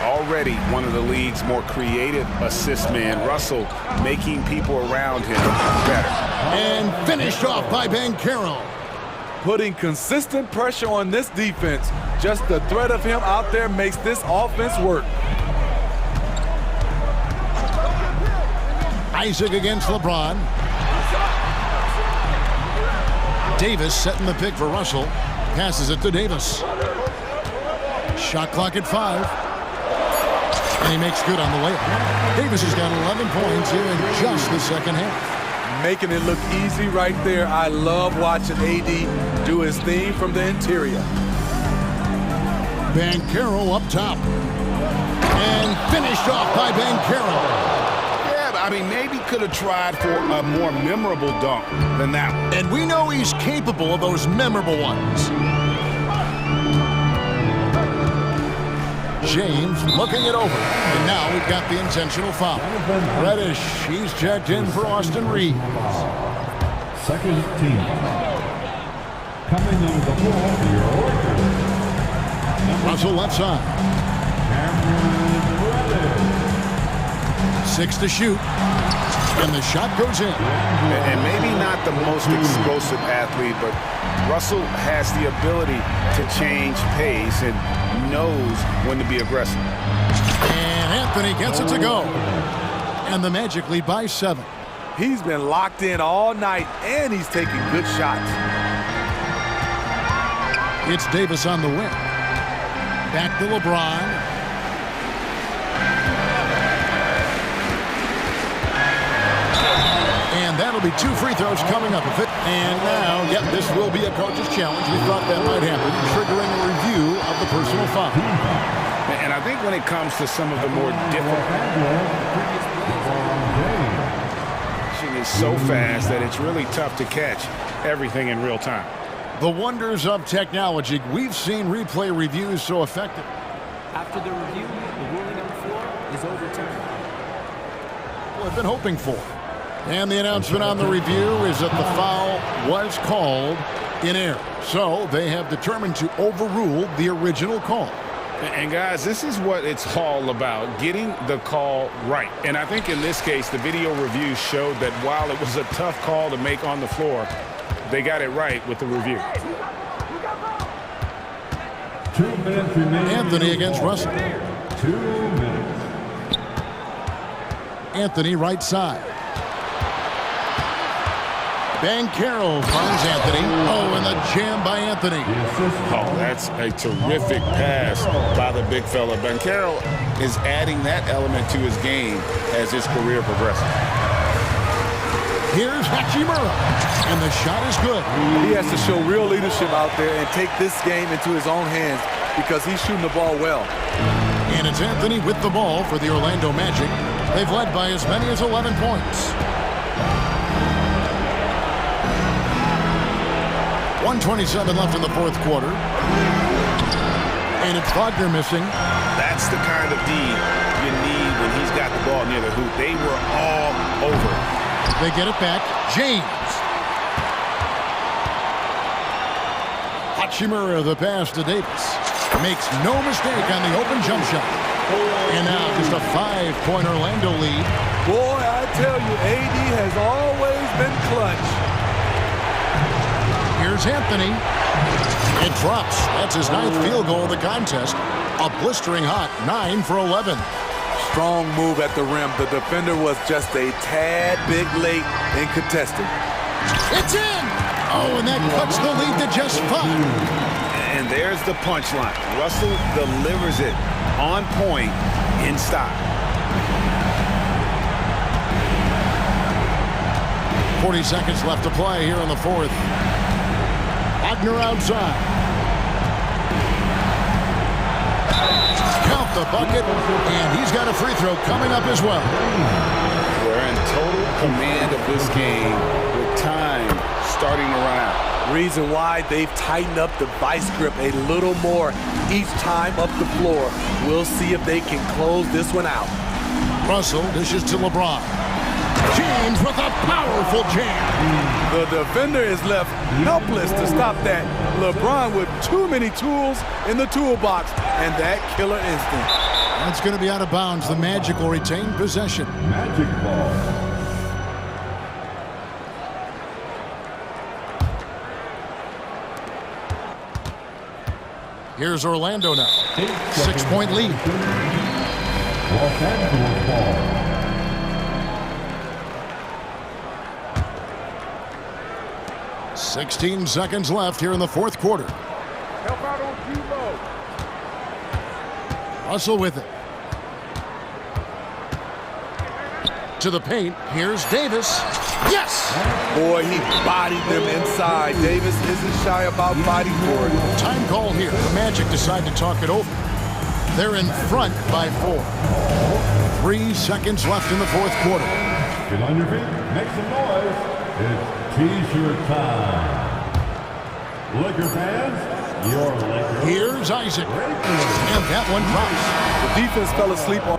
Already one of the league's more creative assist men. Russell making people around him better. And finished off by Banchero. Putting consistent pressure on this defense. Just the threat of him out there makes this offense work. Isaac against LeBron. Davis setting the pick for Russell. Passes it to Davis. Shot clock at 5. And he makes good on the layup. Davis has got 11 points here in just the second half. Making it look easy right there. I love watching AD do his thing from the interior. Banchero up top. And finished off by Banchero. I mean, maybe could have tried for a more memorable dunk than that one. And we know he's capable of those memorable ones. James looking it over. And now we've got the intentional foul. Reddish, he's checked in for Austin Reeves. Second team. Coming on the floor for your Lakers. Russell left side. 6 to shoot. And the shot goes in. And maybe not the most explosive athlete, but Russell has the ability to change pace and knows when to be aggressive. And Anthony gets it to go. And the Magic lead by 7. He's been locked in all night, and he's taking good shots. It's Davis on the wing. Back to LeBron. And that'll be 2 free throws coming up with it. And now, yep, this will be a coach's challenge. We thought that might happen, triggering a review of the personal foul. And I think when it comes to some of the more difficult, is so fast that it's really tough to catch everything in real time. The wonders of technology. We've seen replay reviews so effective. After the review, the ruling on the floor is overturned. Well, I've been hoping for. And the announcement on the review is that the foul was called in error. So they have determined to overrule the original call. And guys, this is what it's all about, getting the call right. And I think in this case, the video review showed that while it was a tough call to make on the floor, they got it right with the review. 2 minutes remaining. Anthony against Russell. 2 minutes. Anthony right side. Banchero finds Anthony. Oh, and the jam by Anthony. Oh, that's a terrific pass by the big fella. Banchero is adding that element to his game as his career progresses. Here's Hachimura, and the shot is good. He has to show real leadership out there and take this game into his own hands because he's shooting the ball well. And it's Anthony with the ball for the Orlando Magic. They've led by as many as 11 points. 1:27 left in the fourth quarter. And it's Wagner missing. That's the kind of D you need when he's got the ball near the hoop. They were all over. They get it back. James. Hachimura, the pass to Davis. Makes no mistake on the open jump shot. And now just a 5-point Orlando lead. Boy, I tell you, AD has always been clutch. Here's Anthony. It drops. That's his 9th field goal of the contest. A blistering hot 9 for 11. Strong move at the rim. The defender was just a tad bit late in contesting. It's in! Oh, and that cuts the lead to just 5. And there's the punchline. Russell delivers it on point in style. 40 seconds left to play here in the fourth. Wagner outside. Count the bucket, and he's got a free throw coming up as well. We're in total command of this game with time starting to run out. Reason why they've tightened up the vice grip a little more each time up the floor. We'll see if they can close this one out. Russell dishes to LeBron. James with a powerful jam. The defender is left helpless to stop that. LeBron with too many tools in the toolbox and that killer instinct. That's going to be out of bounds. The Magic will retain possession. Magic ball. Here's Orlando now. 6-point lead. Los Angeles ball. 16 seconds left here in the fourth quarter. Help out on Cubo. Russell with it. To the paint. Here's Davis. Yes! Boy, he bodied them inside. Davis isn't shy about fighting for it. Time call here. The Magic decide to talk it over. They're in front by 4. 3 seconds left in the fourth quarter. Get on your feet. Make some noise. It's T-shirt time. Laker fans, your Lakers. Here's Isaac. And that one drops. The defense fell asleep on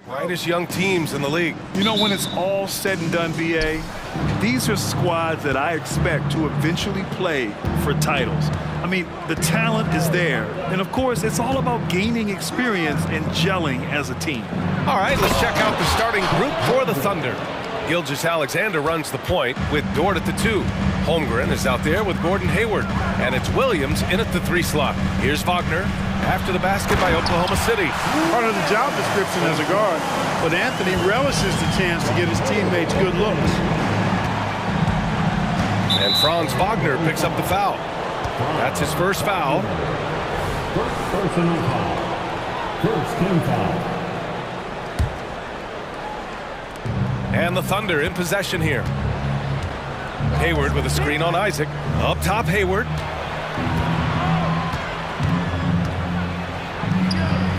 brightest young teams in the league. You know, when it's all said and done, BA, these are squads that I expect to eventually play for titles. I mean, the talent is there. And of course, it's all about gaining experience and gelling as a team. All right, let's check out the starting group for the Thunder. Gilgeous-Alexander runs the point with Dort at the 2. Holmgren is out there with Gordon Hayward. And it's Williams in at the 3 slot. Here's Wagner after the basket by Oklahoma City. Part of the job description as a guard, but Anthony relishes the chance to get his teammates good looks. And Franz Wagner picks up the foul. That's his first foul. First personal foul. First team foul. And the Thunder in possession here. Hayward with a screen on Isaac. Up top, Hayward.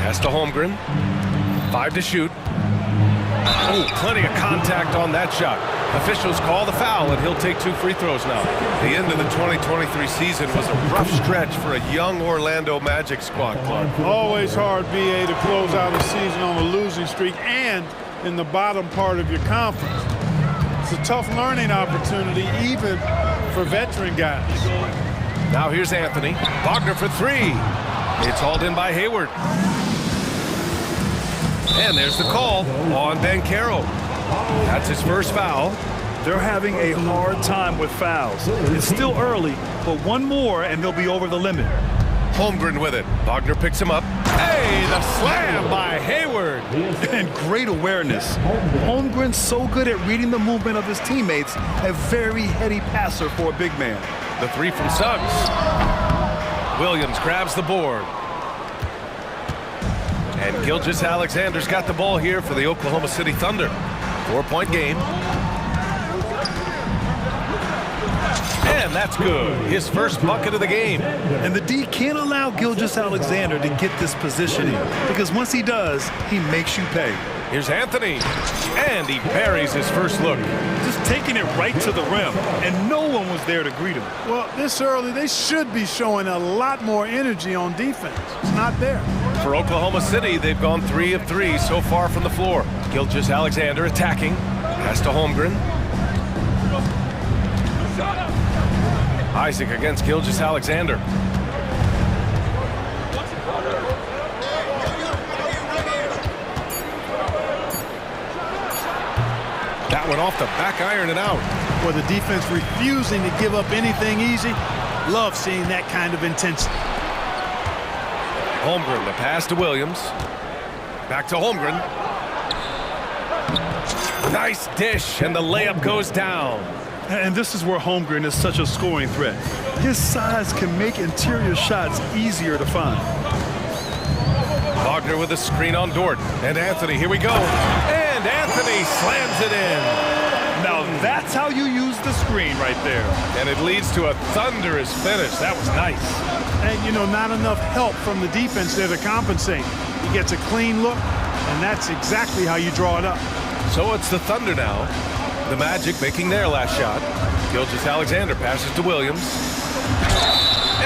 Pass to Holmgren. 5 to shoot. Oh, plenty of contact on that shot. Officials call the foul, and he'll take 2 free throws now. The end of the 2023 season was a rough stretch for a young Orlando Magic squad, Clark. Always hard, BA, to close out a season on a losing streak and in the bottom part of your conference. It's a tough learning opportunity, even for veteran guys. Now here's Anthony. Wagner for 3. It's hauled in by Hayward. And there's the call on Banchero. That's his first foul. They're having a hard time with fouls. It's still early, but one more and they'll be over the limit. Holmgren with it. Wagner picks him up. Hey, the slam by Hayward. And great awareness. Holmgren's so good at reading the movement of his teammates, a very heady passer for a big man. The 3 from Suggs. Williams grabs the board. And Gilgeous-Alexander's got the ball here for the Oklahoma City Thunder. 4-point game. And that's good. His first bucket of the game. And the D can't allow Gilgeous-Alexander to get this positioning, because once he does, he makes you pay. Here's Anthony. And he buries his first look. Just taking it right to the rim, and no one was there to greet him. Well, this early, they should be showing a lot more energy on defense. It's not there. For Oklahoma City, they've gone 3 of 3 so far from the floor. Gilgeous-Alexander attacking. Pass to Holmgren. Isaac against Gilgeous-Alexander. That one off the back iron and out. Well, the defense refusing to give up anything easy. Love seeing that kind of intensity. Holmgren, the pass to Williams. Back to Holmgren. Nice dish, and the layup goes down. And this is where Holmgren is such a scoring threat. His size can make interior shots easier to find. Wagner with a screen on Dort. And Anthony, here we go. And Anthony slams it in. Now that's how you use the screen right there. And it leads to a thunderous finish. That was nice. And, you know, not enough help from the defense there to compensate. He gets a clean look, and that's exactly how you draw it up. So it's the Thunder now. The Magic making their last shot. Gilgeous-Alexander passes to Williams.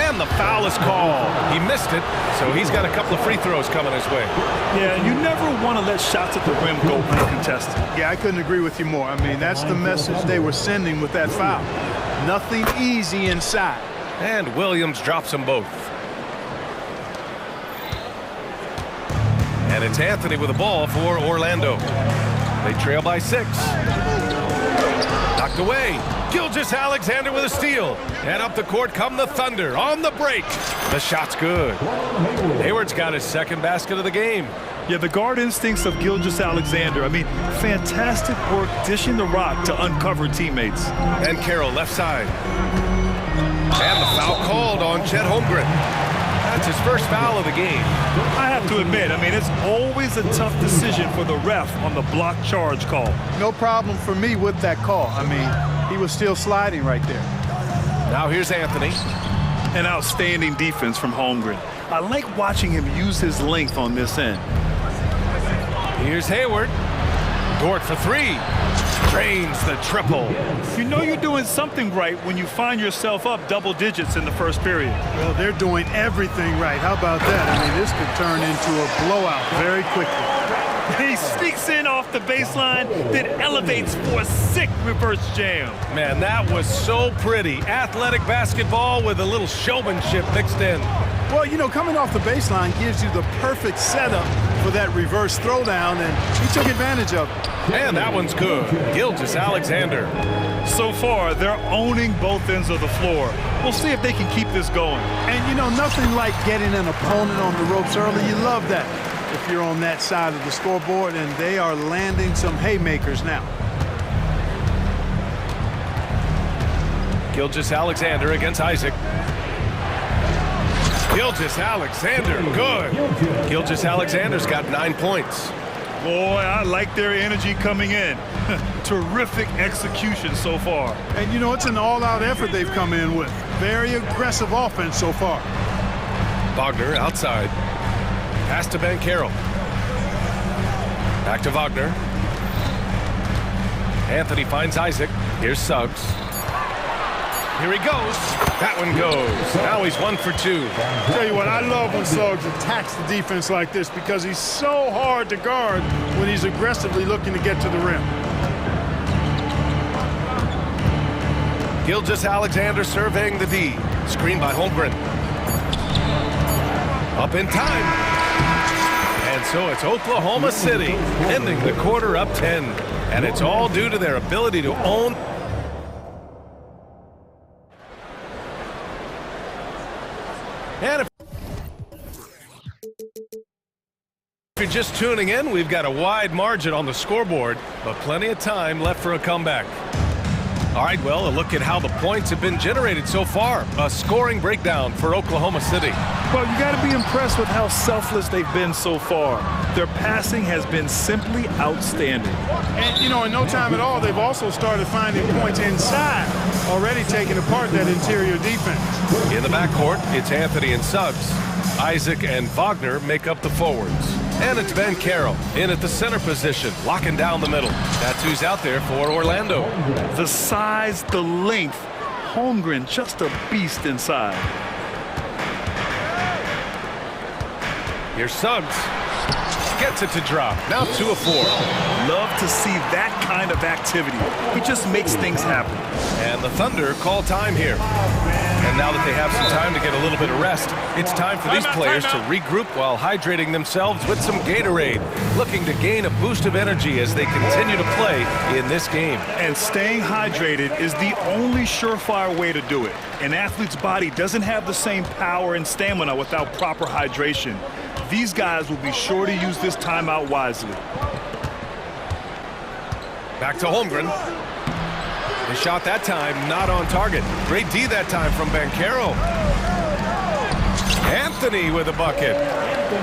And the foul is called. He missed it, so he's got a couple of free throws coming his way. Yeah, you never want to let shots at the rim go uncontested. Yeah, I couldn't agree with you more. I mean, that's the message they were sending with that foul. Nothing easy inside. And Williams drops them both. And it's Anthony with the ball for Orlando. They trail by 6. Knocked away. Gilgeous-Alexander with a steal. And up the court come the Thunder on the break. The shot's good. Hayward's got his second basket of the game. Yeah, the guard instincts of Gilgeous-Alexander. I mean, fantastic work dishing the rock to uncover teammates. And Carroll left side. And the foul called on Chet Holmgren. That's his first foul of the game. I have to admit, I mean, it's always a tough decision for the ref on the block charge call. No problem for me with that call. I mean, he was still sliding right there. Now here's Anthony. An outstanding defense from Holmgren. I like watching him use his length on this end. Here's Hayward. Dort for 3. Drains the triple. You know you're doing something right when you find yourself up double digits in the first period. Well, they're doing everything right. How about that? I mean, this could turn into a blowout very quickly. He sneaks in off the baseline, then elevates for a sick reverse jam. Man, that was so pretty. Athletic basketball with a little showmanship mixed in. Well, you know, coming off the baseline gives you the perfect setup for that reverse throwdown, and he took advantage of it. And that one's good. Gilgeous-Alexander. So far, they're owning both ends of the floor. We'll see if they can keep this going. And, you know, nothing like getting an opponent on the ropes early. You love that if you're on that side of the scoreboard, and they are landing some haymakers now. Gilgeous-Alexander against Isaac. Gilgeous-Alexander, good. Gilgeous-Alexander's got 9 points. Boy, I like their energy coming in. Terrific execution so far. And, you know, it's an all-out effort they've come in with. Very aggressive offense so far. Wagner outside. Pass to Bankero. Back to Wagner. Anthony finds Isaac. Here's Suggs. Here he goes. That one goes. Now he's 1 for 2. Tell you what, I love when Suggs attacks the defense like this because he's so hard to guard when he's aggressively looking to get to the rim. Gilgeous-Alexander surveying the D. Screen by Holmgren. Up in time. And so it's Oklahoma City ending the quarter up 10. And it's all due to their ability to own. And if you're just tuning in, we've got a wide margin on the scoreboard, but plenty of time left for a comeback. All right, well, a look at how the points have been generated so far. A scoring breakdown for Oklahoma City. Well, you got to be impressed with how selfless they've been so far. Their passing has been simply outstanding. And, you know, in no time at all, they've also started finding points inside, already taking apart that interior defense. In the backcourt, it's Anthony and Suggs. Isaac and Wagner make up the forwards. And it's Bankero in at the center position, locking down the middle. That's who's out there for Orlando. The size, the length. Holmgren, just a beast inside. Here's Suggs. Gets it to drop. Now 2 of 4. Love to see that kind of activity. He just makes things happen. And the Thunder call time here. And now that they have some time to get a little bit of rest, it's time for these players to regroup while hydrating themselves with some Gatorade, looking to gain a boost of energy as they continue to play in this game. And staying hydrated is the only surefire way to do it. An athlete's body doesn't have the same power and stamina without proper hydration. These guys will be sure to use this timeout wisely. Back to Holmgren. The shot that time not on target. Great D that time from Bankero. Anthony with a bucket.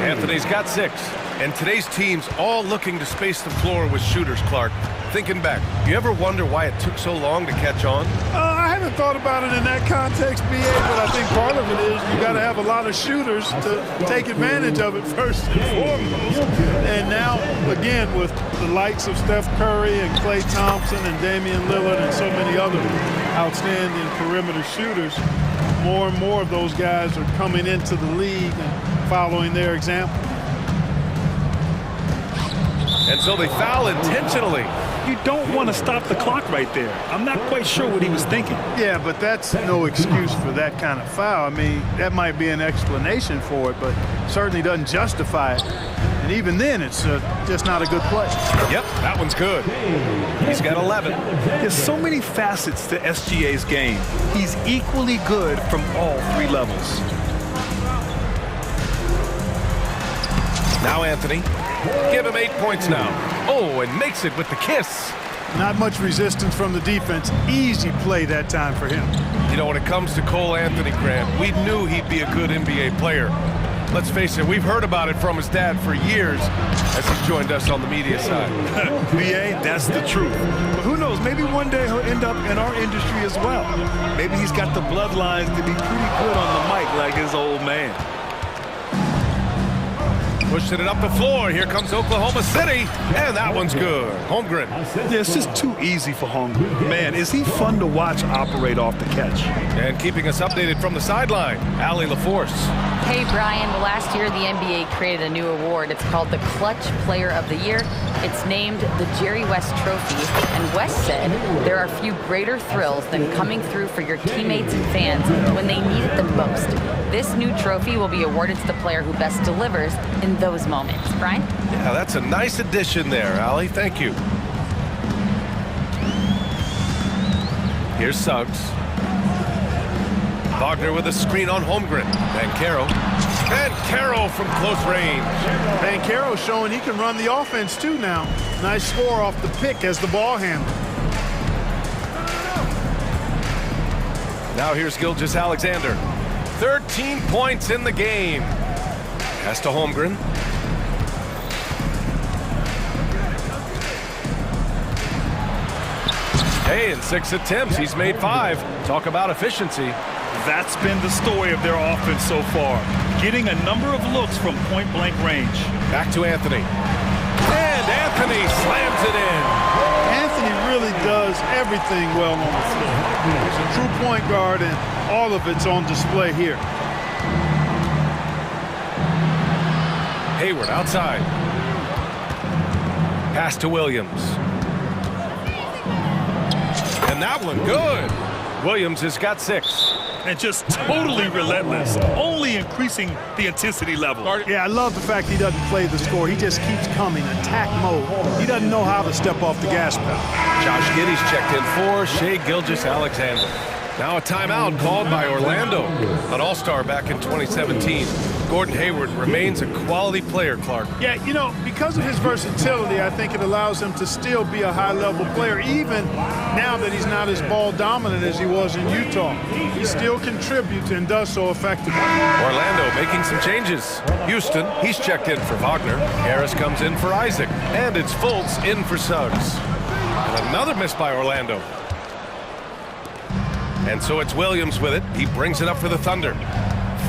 Anthony's got 6. And today's team's all looking to space the floor with shooters, Clark. Thinking back, you ever wonder why it took so long to catch on? I haven't thought about it in that context, B.A., but I think part of it is you got to have a lot of shooters to take advantage of it first and foremost. And now, again, with the likes of Steph Curry and Klay Thompson and Damian Lillard and so many other outstanding perimeter shooters, more and more of those guys are coming into the league and following their example. And so they foul intentionally. You don't want to stop the clock right there. I'm not quite sure what he was thinking. Yeah, but that's no excuse for that kind of foul. I mean, that might be an explanation for it, but certainly doesn't justify it. And even then, it's just not a good play. Yep, that one's good. He's got 11. There's so many facets to SGA's game. He's equally good from all 3 levels. Now Anthony. Give him 8 points now. Oh, and makes it with the kiss. Not much resistance from the defense. Easy play that time for him. You know, when it comes to Cole Anthony, Grant, we knew he'd be a good NBA player. Let's face it, we've heard about it from his dad for years as he's joined us on the media side. BA, that's the truth. But who knows, maybe one day he'll end up in our industry as well. Maybe he's got the bloodlines to be pretty good on the mic like his old man. Pushing it up the floor. Here comes Oklahoma City. And that one's good. Holmgren. Yeah, it's just too easy for Holmgren. Man, is he fun to watch operate off the catch. And keeping us updated from the sideline, Allie LaForce. Hey, Brian. Well, last year, the NBA created a new award. It's called the Clutch Player of the Year. It's named the Jerry West Trophy. And West said there are few greater thrills than coming through for your teammates and fans when they need it the most. This new trophy will be awarded to the player who best delivers in those moments. Brian? Yeah, that's a nice addition there, Allie. Thank you. Here's Suggs. Wagner with a screen on Holmgren. Bancaro from close range. Bancaro showing he can run the offense too now. Nice score off the pick as the ball handler. Now here's Gilgeous-Alexander. 13 points in the game. Pass to Holmgren. Hey, in 6 attempts, he's made 5. Talk about efficiency. That's been the story of their offense so far. Getting a number of looks from point-blank range. Back to Anthony. And Anthony slams it in. Anthony really does everything well on the floor. He's a true point guard, and all of it's on display here. Hayward outside. Pass to Williams. And that one good. Williams has got 6. And just totally relentless, only increasing the intensity level. Yeah, I love the fact he doesn't play the score. He just keeps coming, attack mode. He doesn't know how to step off the gas pedal. Josh Giddey's checked in for Shai Gilgeous-Alexander. Now a timeout called by Orlando, an all-star back in 2017. Gordon Hayward remains a quality player, Clark. Yeah, you know, because of his versatility, I think it allows him to still be a high-level player, even now that he's not as ball-dominant as he was in Utah. He still contributes and does so effectively. Orlando making some changes. Houston, he's checked in for Wagner. Harris comes in for Isaac. And it's Fultz in for Suggs. And another miss by Orlando. And so it's Williams with it. He brings it up for the Thunder.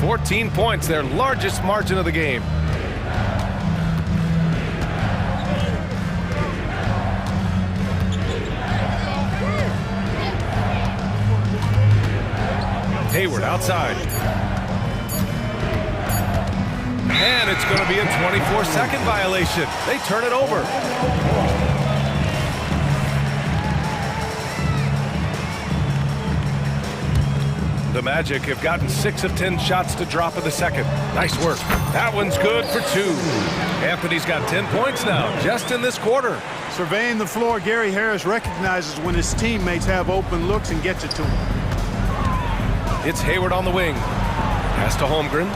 14 points, their largest margin of the game. Hayward outside. And it's going to be a 24-second violation. They turn it over. The Magic have gotten 6 of 10 shots to drop in the second. Nice work. That one's good for 2. Anthony's got 10 points now, just in this quarter. Surveying the floor, Gary Harris recognizes when his teammates have open looks and gets it to him. It's Hayward on the wing. Pass to Holmgren.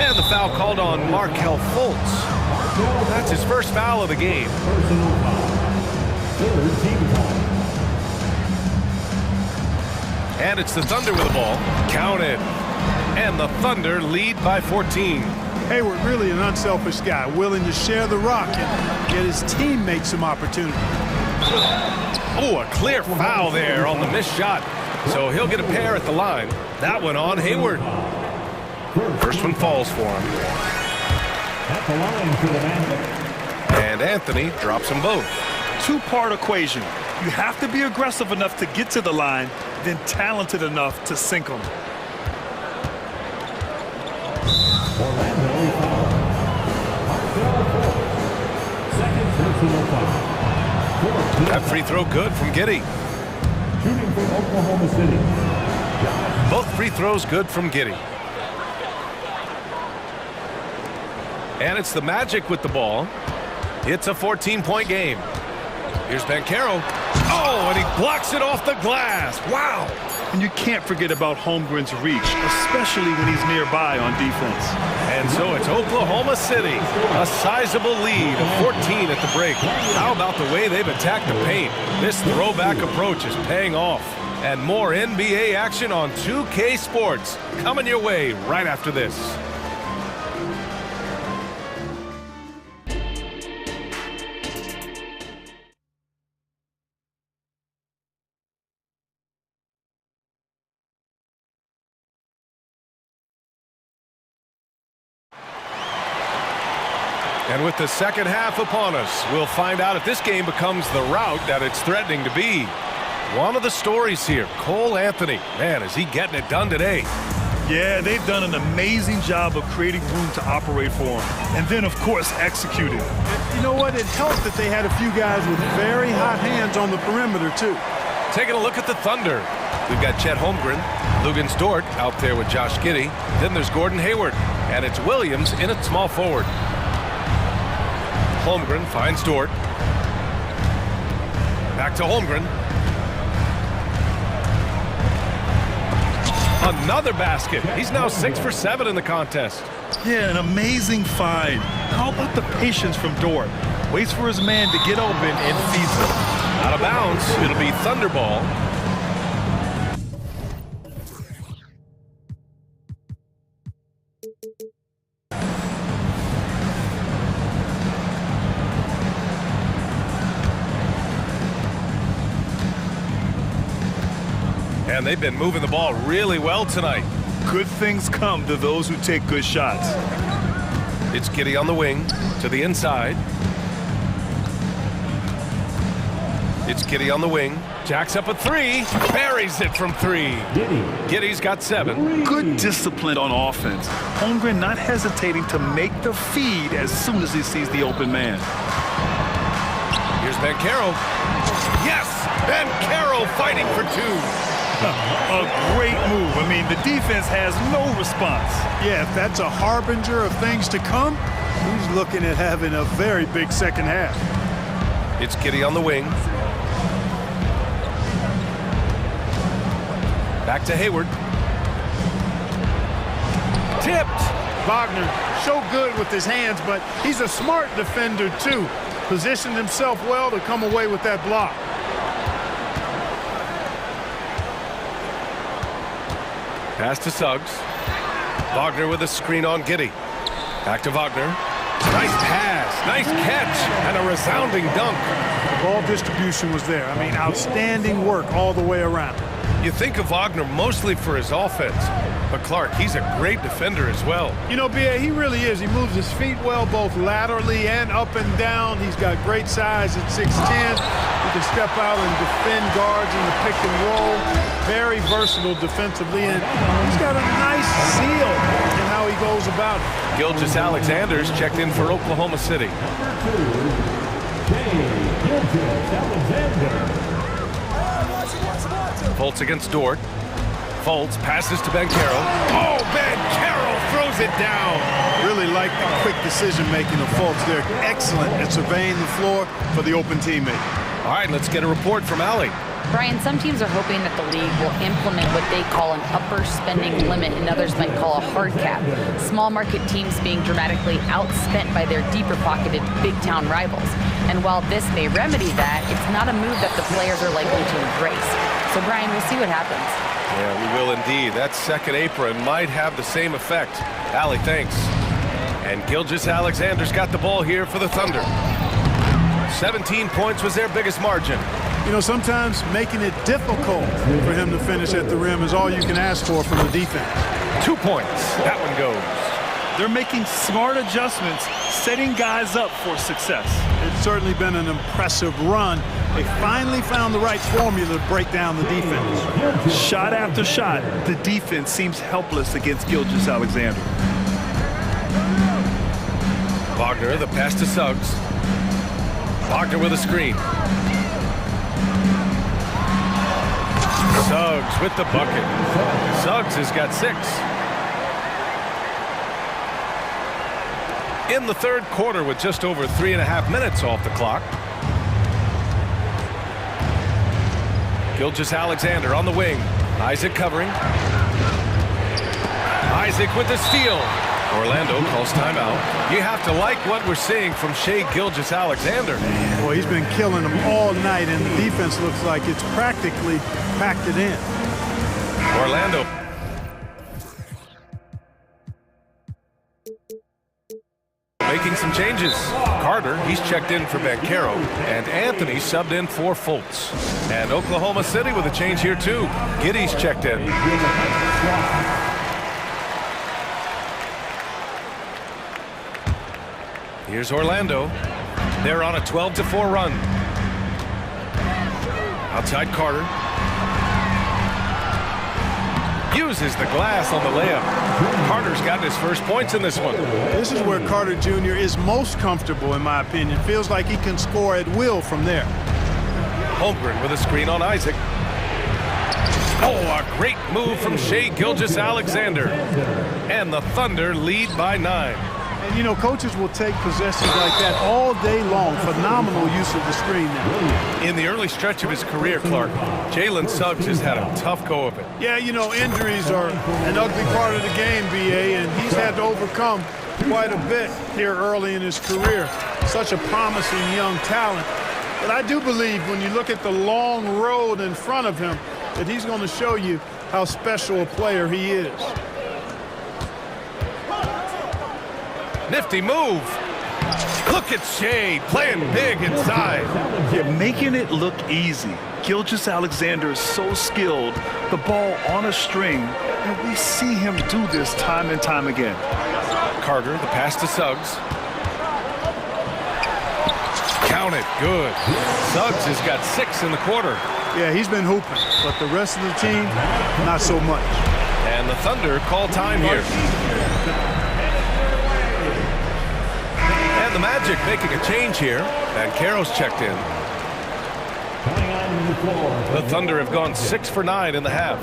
And the foul called on Markelle Fultz. That's his first foul of the game. And it's the Thunder with the ball. Counted. And the Thunder lead by 14. Hayward really an unselfish guy, willing to share the rock and get his teammates some opportunity. Oh, a clear foul there on the missed shot. So he'll get a pair at the line. That one on Hayward. First one falls for him. At the line for the Magic. And Anthony drops them both. Two-part equation. You have to be aggressive enough to get to the line, then talented enough to sink them. That free throw good from Giddey. Shooting from Oklahoma City. Both free throws good from Giddey. And it's the Magic with the ball. It's a 14-point game. Here's Bancaro. Oh, and he blocks it off the glass. Wow. And you can't forget about Holmgren's reach, especially when he's nearby on defense. And so it's Oklahoma City, a sizable lead of 14 at the break. How about the way they've attacked the paint? This throwback approach is paying off. And more NBA action on 2K Sports coming your way right after this. And with the second half upon us, we'll find out if this game becomes the rout that it's threatening to be. One of the stories here, Cole Anthony. Man, is he getting it done today. Yeah, they've done an amazing job of creating room to operate for him. And then, of course, executing. You know what? It helped that they had a few guys with very hot hands on the perimeter, too. Taking a look at the Thunder. We've got Chet Holmgren, Lugens Dort out there with Josh Giddey. Then there's Gordon Hayward, and it's Williams in at small forward. Holmgren finds Dort. Back to Holmgren. Another basket. He's now 6 for 7 in the contest. Yeah, an amazing find. How about the patience from Dort? Waits for his man to get open and feeds him. Out of bounds. It'll be Thunder ball. And they've been moving the ball really well tonight. Good things come to those who take good shots. It's Giddey on the wing to the inside. It's Giddey on the wing. Jacks up a three. Buries it from 3. Giddey's got 7. Good discipline on offense. Holmgren not hesitating to make the feed as soon as he sees the open man. Here's Banchero. Yes! Banchero fighting for 2. A great move. I mean, the defense has no response. Yeah, if that's a harbinger of things to come, he's looking at having a very big second half. It's Giddey on the wing. Back to Hayward. Tipped. Wagner, so good with his hands, but he's a smart defender, too. Positioned himself well to come away with that block. Pass to Suggs. Wagner with a screen on Giddey. Back to Wagner. Nice pass, nice catch, and a resounding dunk. The ball distribution was there. I mean, outstanding work all the way around. You think of Wagner mostly for his offense, but Clark, he's a great defender as well. You know, B.A., he really is. He moves his feet well, both laterally and up and down. He's got great size at 6'10". He can step out and defend guards in the pick and roll. Very versatile defensively, and he's got a nice seal in how he goes about it. Gilgeous-Alexander's checked in for Oklahoma City. Fultz against Dort. Fultz passes to Banchero. Oh, Banchero throws it down. Really like the quick decision-making of Fultz. They're excellent at surveying the floor for the open teammate. All right, let's get a report from Allie. Brian, some teams are hoping that the league will implement what they call an upper spending limit and others might call a hard cap. Small market teams being dramatically outspent by their deeper pocketed big town rivals. And while this may remedy that, it's not a move that the players are likely to embrace. So Brian, we'll see what happens. Yeah, we will indeed. That second apron might have the same effect. Allie, thanks. And Gilgeous-Alexander's got the ball here for the Thunder. 17 points was their biggest margin. You know, sometimes making it difficult for him to finish at the rim is all you can ask for from the defense. 2 points. That one goes. They're making smart adjustments, setting guys up for success. It's certainly been an impressive run. They finally found the right formula to break down the defense. Shot after shot, the defense seems helpless against Gilgeous-Alexander. Wagner, the pass to Suggs. Wagner with a screen. Suggs with the bucket. Suggs has got 6. In the third quarter with just over 3.5 minutes off the clock. Gilgeous-Alexander on the wing. Isaac covering. Isaac with the steal. Orlando calls timeout. You have to like what we're seeing from Shai Gilgeous-Alexander. Boy, he's been killing them all night, and the defense looks like it's practically packed it in. Orlando. Making some changes. Carter, he's checked in for Banchero, and Anthony subbed in for Fultz. And Oklahoma City with a change here too. Giddey's checked in. Here's Orlando. They're on a 12-4 run. Outside Carter. Uses the glass on the layup. Carter's gotten his first points in this one. This is where Carter Jr. is most comfortable, in my opinion. Feels like he can score at will from there. Holmgren with a screen on Isaac. Oh, a great move from Shai Gilgeous-Alexander. And the Thunder lead by 9. And, you know, coaches will take possessions like that all day long. Phenomenal use of the screen now. In the early stretch of his career, Clark, Jalen Suggs has had a tough go of it. Yeah, you know, injuries are an ugly part of the game, BA, and he's had to overcome quite a bit here early in his career. Such a promising young talent. But I do believe when you look at the long road in front of him, that he's going to show you how special a player he is. Nifty move. Look at Shai playing big inside. Yeah, making it look easy. Gilgeous-Alexander is so skilled, the ball on a string, and we see him do this time and time again. Carter, the pass to Suggs. Count it, good. Suggs has got 6 in the quarter. Yeah, he's been hooping, but the rest of the team, not so much. And the Thunder call time here. And the Magic making a change here. And Caro's checked in. The Thunder have gone 6 for 9 in the half.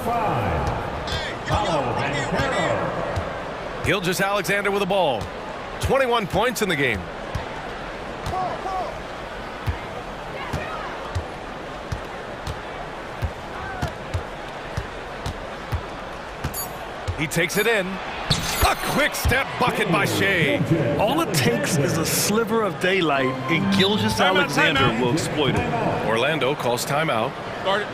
Gilgeous-Alexander with the ball. 21 points in the game. He takes it in. A quick step bucket by Shai. All it takes is a sliver of daylight, and Gilgeous-Alexander will exploit it. Orlando calls timeout. Start it.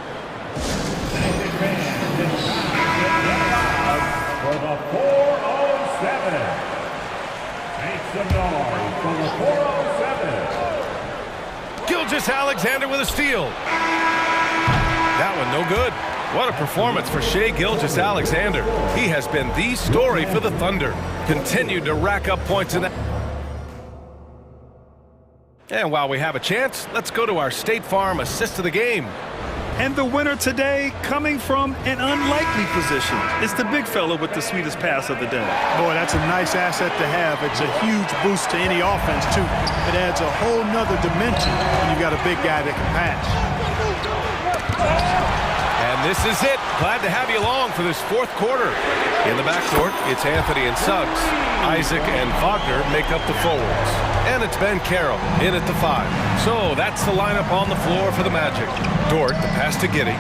For the 407. Make some noise for the 407. Gilgeous-Alexander with a steal. That one no good. What a performance for Shai Gilgeous-Alexander. He has been the story for the Thunder. Continued to rack up points in that. And while we have a chance, let's go to our State Farm assist of the game. And the winner today coming from an unlikely position. It's the big fella with the sweetest pass of the day. Boy, that's a nice asset to have. It's a huge boost to any offense, too. It adds a whole nother dimension when you've got a big guy that can pass. And this is it. Glad to have you along for this 4th quarter. In the backcourt, it's Anthony and Suggs. Isaac and Wagner make up the forwards. And it's Ben Carroll in at the 5. So that's the lineup on the floor for the Magic. Dort, the pass to Giddey.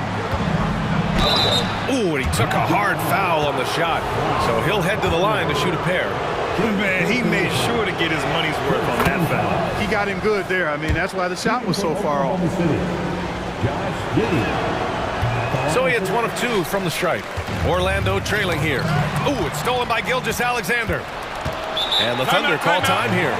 Ooh, and he took a hard foul on the shot. So he'll head to the line to shoot a pair. Man, he made sure to get his money's worth on that foul. He got him good there. I mean, that's why the shot was so far off. So he hits 1 of 2 from the stripe. Orlando trailing here. Ooh, it's stolen by Gilgeous-Alexander. And the Thunder call time here.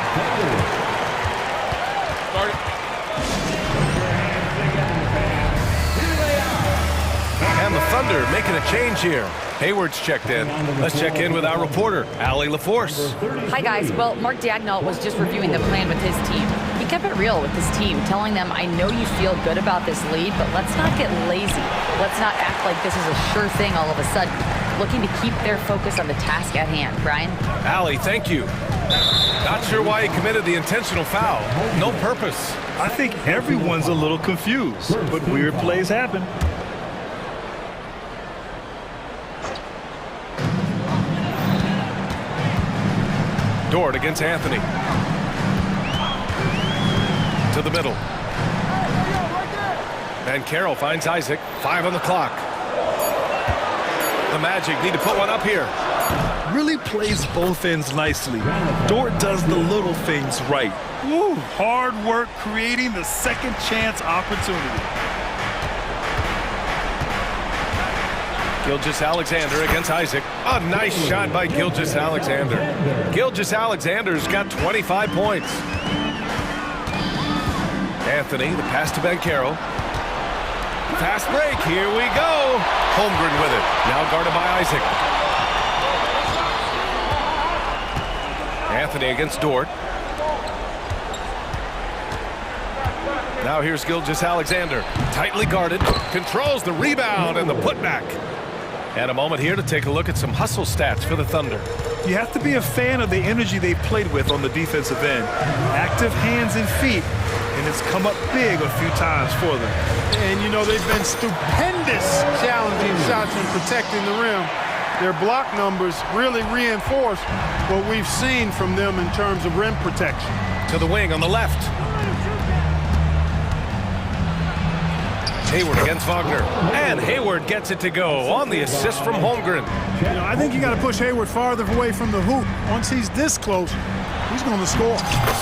And the Thunder making a change here. Hayward's checked in. Let's check in with our reporter, Allie LaForce. Hi, guys. Well, Mark Dagnall was just reviewing the plan with his team. He kept it real with his team, telling them, I know you feel good about this lead, but let's not get lazy. Let's not act like this is a sure thing all of a sudden. Looking to keep their focus on the task at hand. Brian? Allie, thank you. Not sure why he committed the intentional foul. No purpose. I think everyone's a little confused, but weird plays happen. Dort against Anthony. To the middle. And Carroll finds Isaac. 5 on the clock. The Magic need to put one up here. Really plays both ends nicely. Dort does the little things right. Woo, hard work creating the second chance opportunity. Gilgeous-Alexander against Isaac. A nice shot by Gilgeous-Alexander. Gilgeous-Alexander's got 25 points. Anthony, the pass to Ben Carroll. Fast break, here we go. Holmgren with it, now guarded by Isaac. Anthony against Dort. Now here's Gilgeous-Alexander, tightly guarded, controls the rebound and the putback. And a moment here to take a look at some hustle stats for the Thunder. You have to be a fan of the energy they played with on the defensive end. Active hands and feet, and it's come up big a few times for them. And, you know, they've been stupendous challenging shots and protecting the rim. Their block numbers really reinforce what we've seen from them in terms of rim protection. To the wing on the left. Hayward against Wagner. And Hayward gets it to go on the assist from Holmgren. You know, I think you got to push Hayward farther away from the hoop. Once he's this close, he's going to score.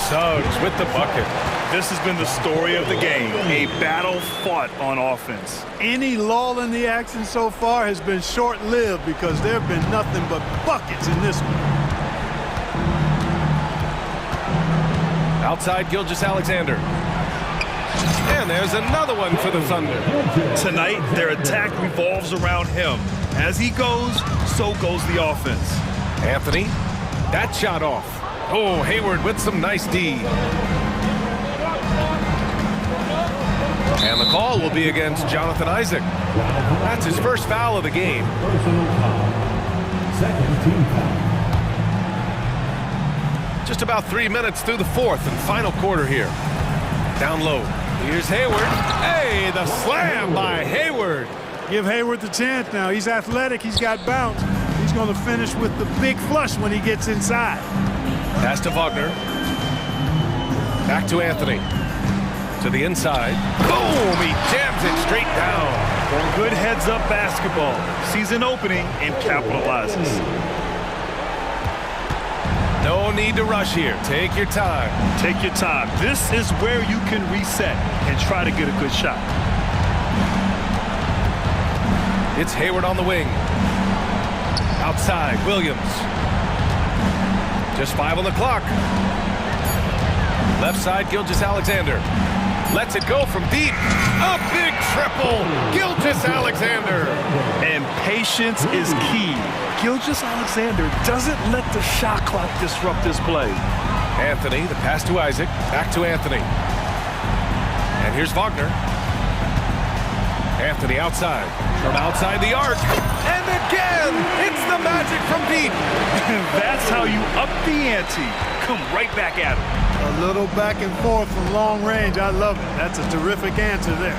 Suggs with the bucket. This has been the story of the game, a battle fought on offense. Any lull in the action so far has been short-lived because there have been nothing but buckets in this one. Outside Gilgeous-Alexander. And there's another one for the Thunder. Tonight, their attack revolves around him. As he goes, so goes the offense. Anthony, that shot off. Oh, Hayward with some nice D. And the call will be against Jonathan Isaac. That's his first foul of the game. Just about 3 minutes through the fourth and final quarter here. Down low. Here's Hayward. Hey, the slam by Hayward. Give Hayward the chance now. He's athletic. He's got bounce. He's going to finish with the big flush when he gets inside. Pass to Wagner. Back to Anthony. To the inside. Boom! He jams it straight down. Good heads-up basketball. Sees an opening and capitalizes. No need to rush here. Take your time. Take your time. This is where you can reset and try to get a good shot. It's Hayward on the wing. Outside, Williams. Just 5 on the clock. Left side, Gilgeous-Alexander. Lets it go from deep. A big triple. Gilgeous-Alexander. And patience is key. Gilgeous-Alexander doesn't let the shot clock disrupt his play. Anthony, the pass to Isaac. Back to Anthony. And here's Wagner. Anthony outside. From outside the arc. And again, it's the magic from deep. And that's how you up the ante. Come right back at him. A little back and forth from long range. I love it. That's a terrific answer there.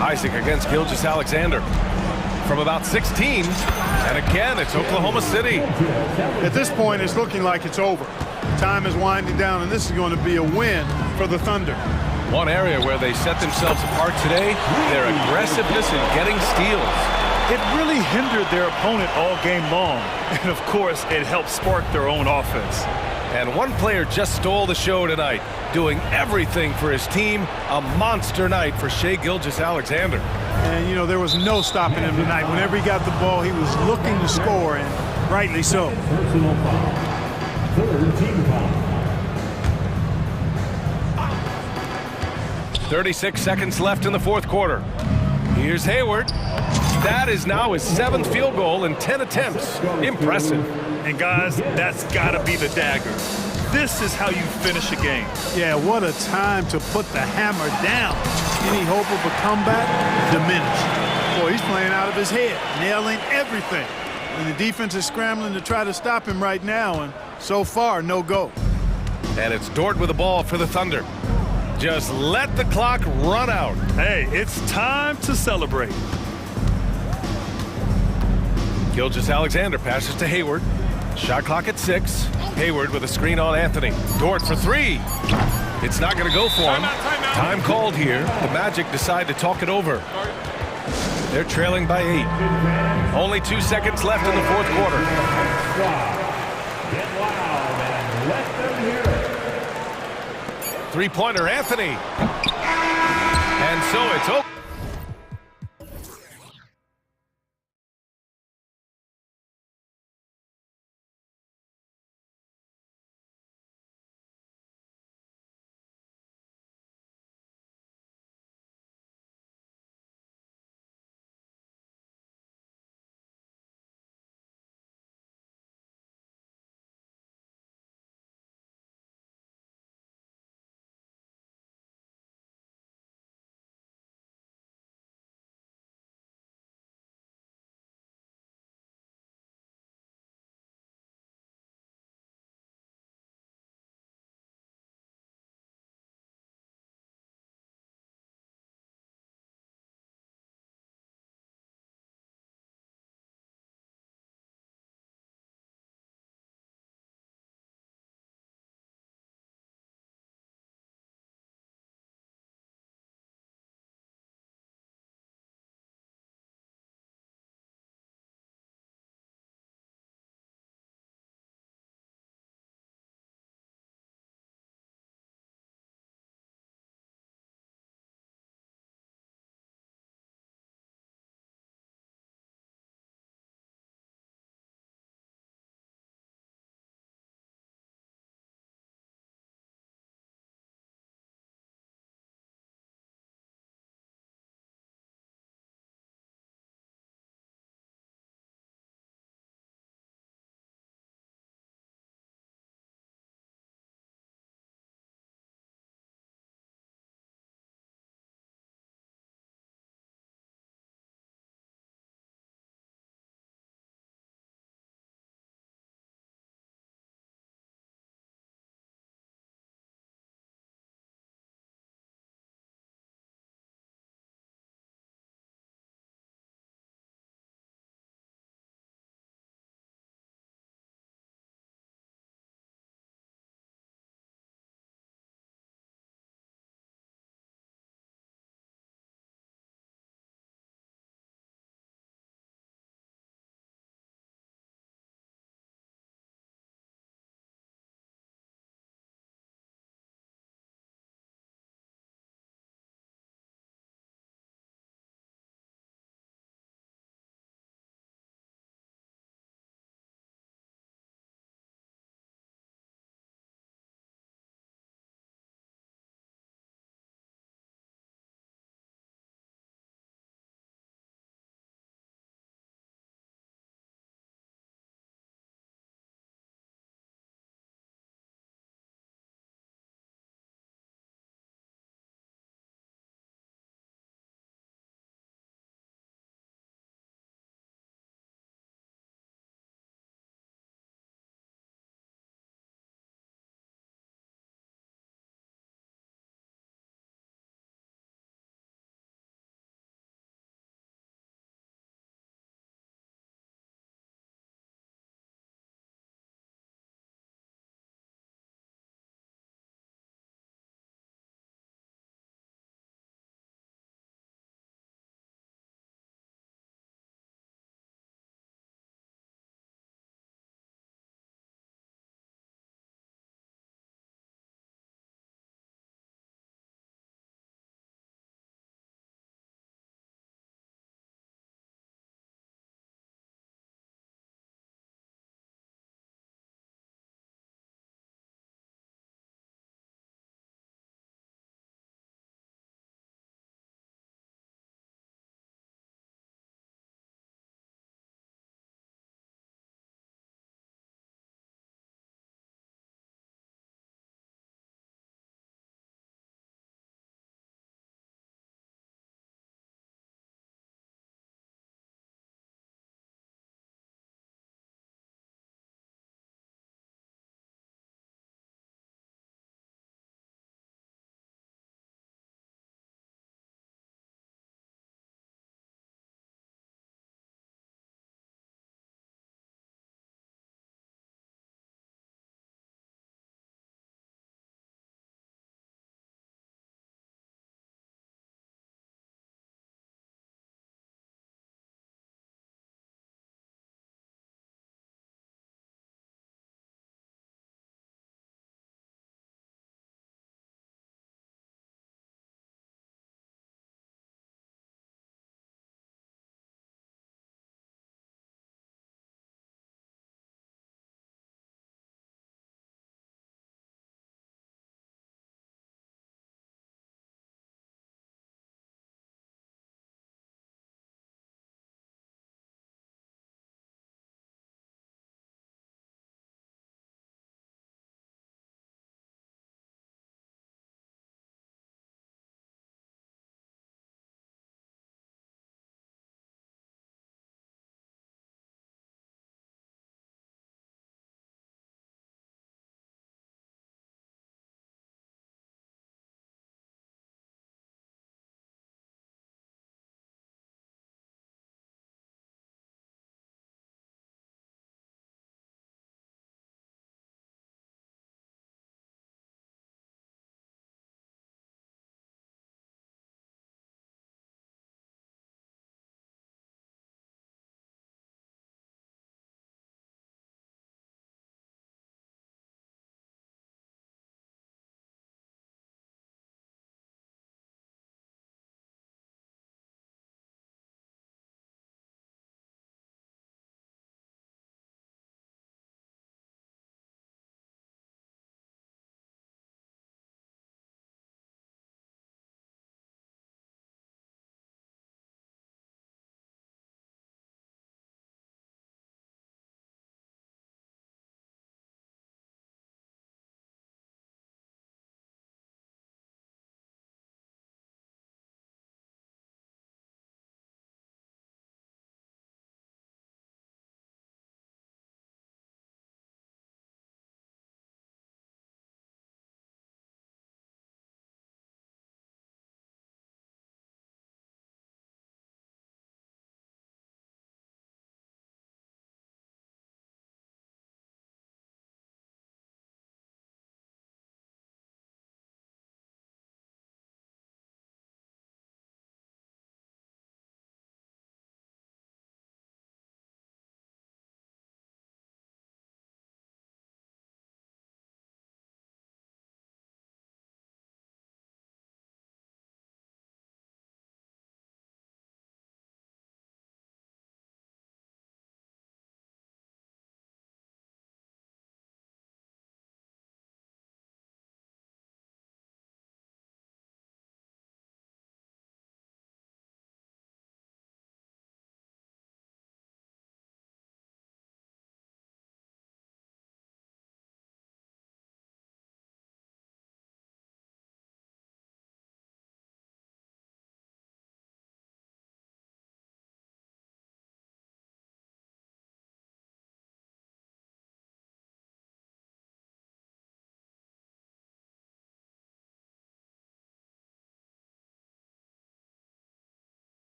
Isaac against Gilgeous-Alexander from about 16. And again, it's Oklahoma City. At this point, it's looking like it's over. Time is winding down, and this is going to be a win for the Thunder. One area where they set themselves apart today, their aggressiveness in getting steals. It really hindered their opponent all game long. And of course, it helped spark their own offense. And one player just stole the show tonight, doing everything for his team. A monster night for Shai Gilgeous-Alexander. And, you know, there was no stopping him tonight. Whenever he got the ball, he was looking to score, and rightly so. Personal foul. Third team foul. 36 seconds left in the fourth quarter. Here's Hayward. That is now his 7th field goal in 10 attempts. Impressive. And guys, that's got to be the dagger. This is how you finish a game. Yeah, what a time to put the hammer down. Any hope of a comeback? Diminished. Boy, he's playing out of his head, nailing everything. And the defense is scrambling to try to stop him right now, and so far, no go. And it's Dort with the ball for the Thunder. Just let the clock run out. Hey, it's time to celebrate. Gilgeous-Alexander passes to Hayward. Shot clock at 6. Hayward with a screen on Anthony. Dort for 3. It's not going to go for him. Time called here. The Magic decide to talk it over. They're trailing by 8. Only 2 seconds left in the fourth quarter. Get loud and let them hear it. Three-pointer, Anthony. And so it's over.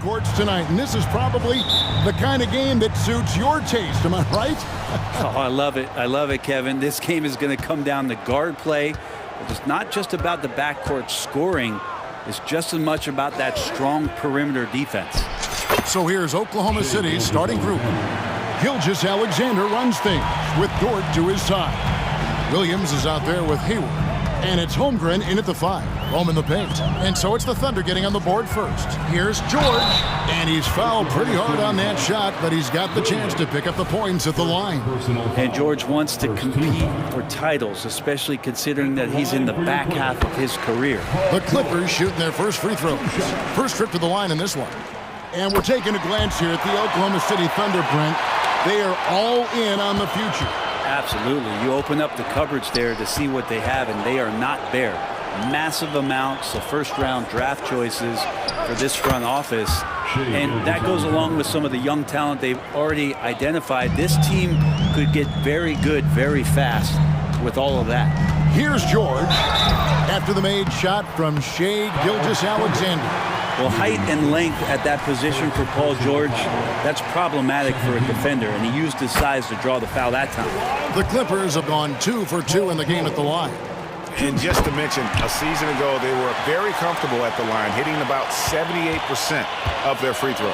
Courts tonight, and this is probably the kind of game that suits your taste. Am I right? Oh, I love it. I love it, Kevin. This game is going to come down to guard play. It's not just about the backcourt scoring. It's just as much about that strong perimeter defense. So here's Oklahoma City's starting group. Gilgeous-Alexander runs things with Dort to his side. Williams is out there with Hayward. And it's Holmgren in at the 5. Home in the paint. And so it's the Thunder getting on the board first. Here's George. And he's fouled pretty hard on that shot, but he's got the chance to pick up the points at the line. And George wants to compete for titles, especially considering that he's in the back half of his career. The Clippers shooting their first free throws. First trip to the line in this one. And we're taking a glance here at the Oklahoma City Thunder, Brent. They are all in on the future. Absolutely. You open up the cupboards there to see what they have, and they are not bare. Massive amounts of first-round draft choices for this front office. And that goes along with some of the young talent they've already identified. This team could get very good very fast with all of that. Here's George after the made shot from Shai Gilgeous-Alexander. Well, height and length at that position for Paul George, that's problematic for a defender, and he used his size to draw the foul that time. The Clippers have gone 2 for 2 in the game at the line. And just to mention, a season ago, they were very comfortable at the line, hitting about 78% of their free throws.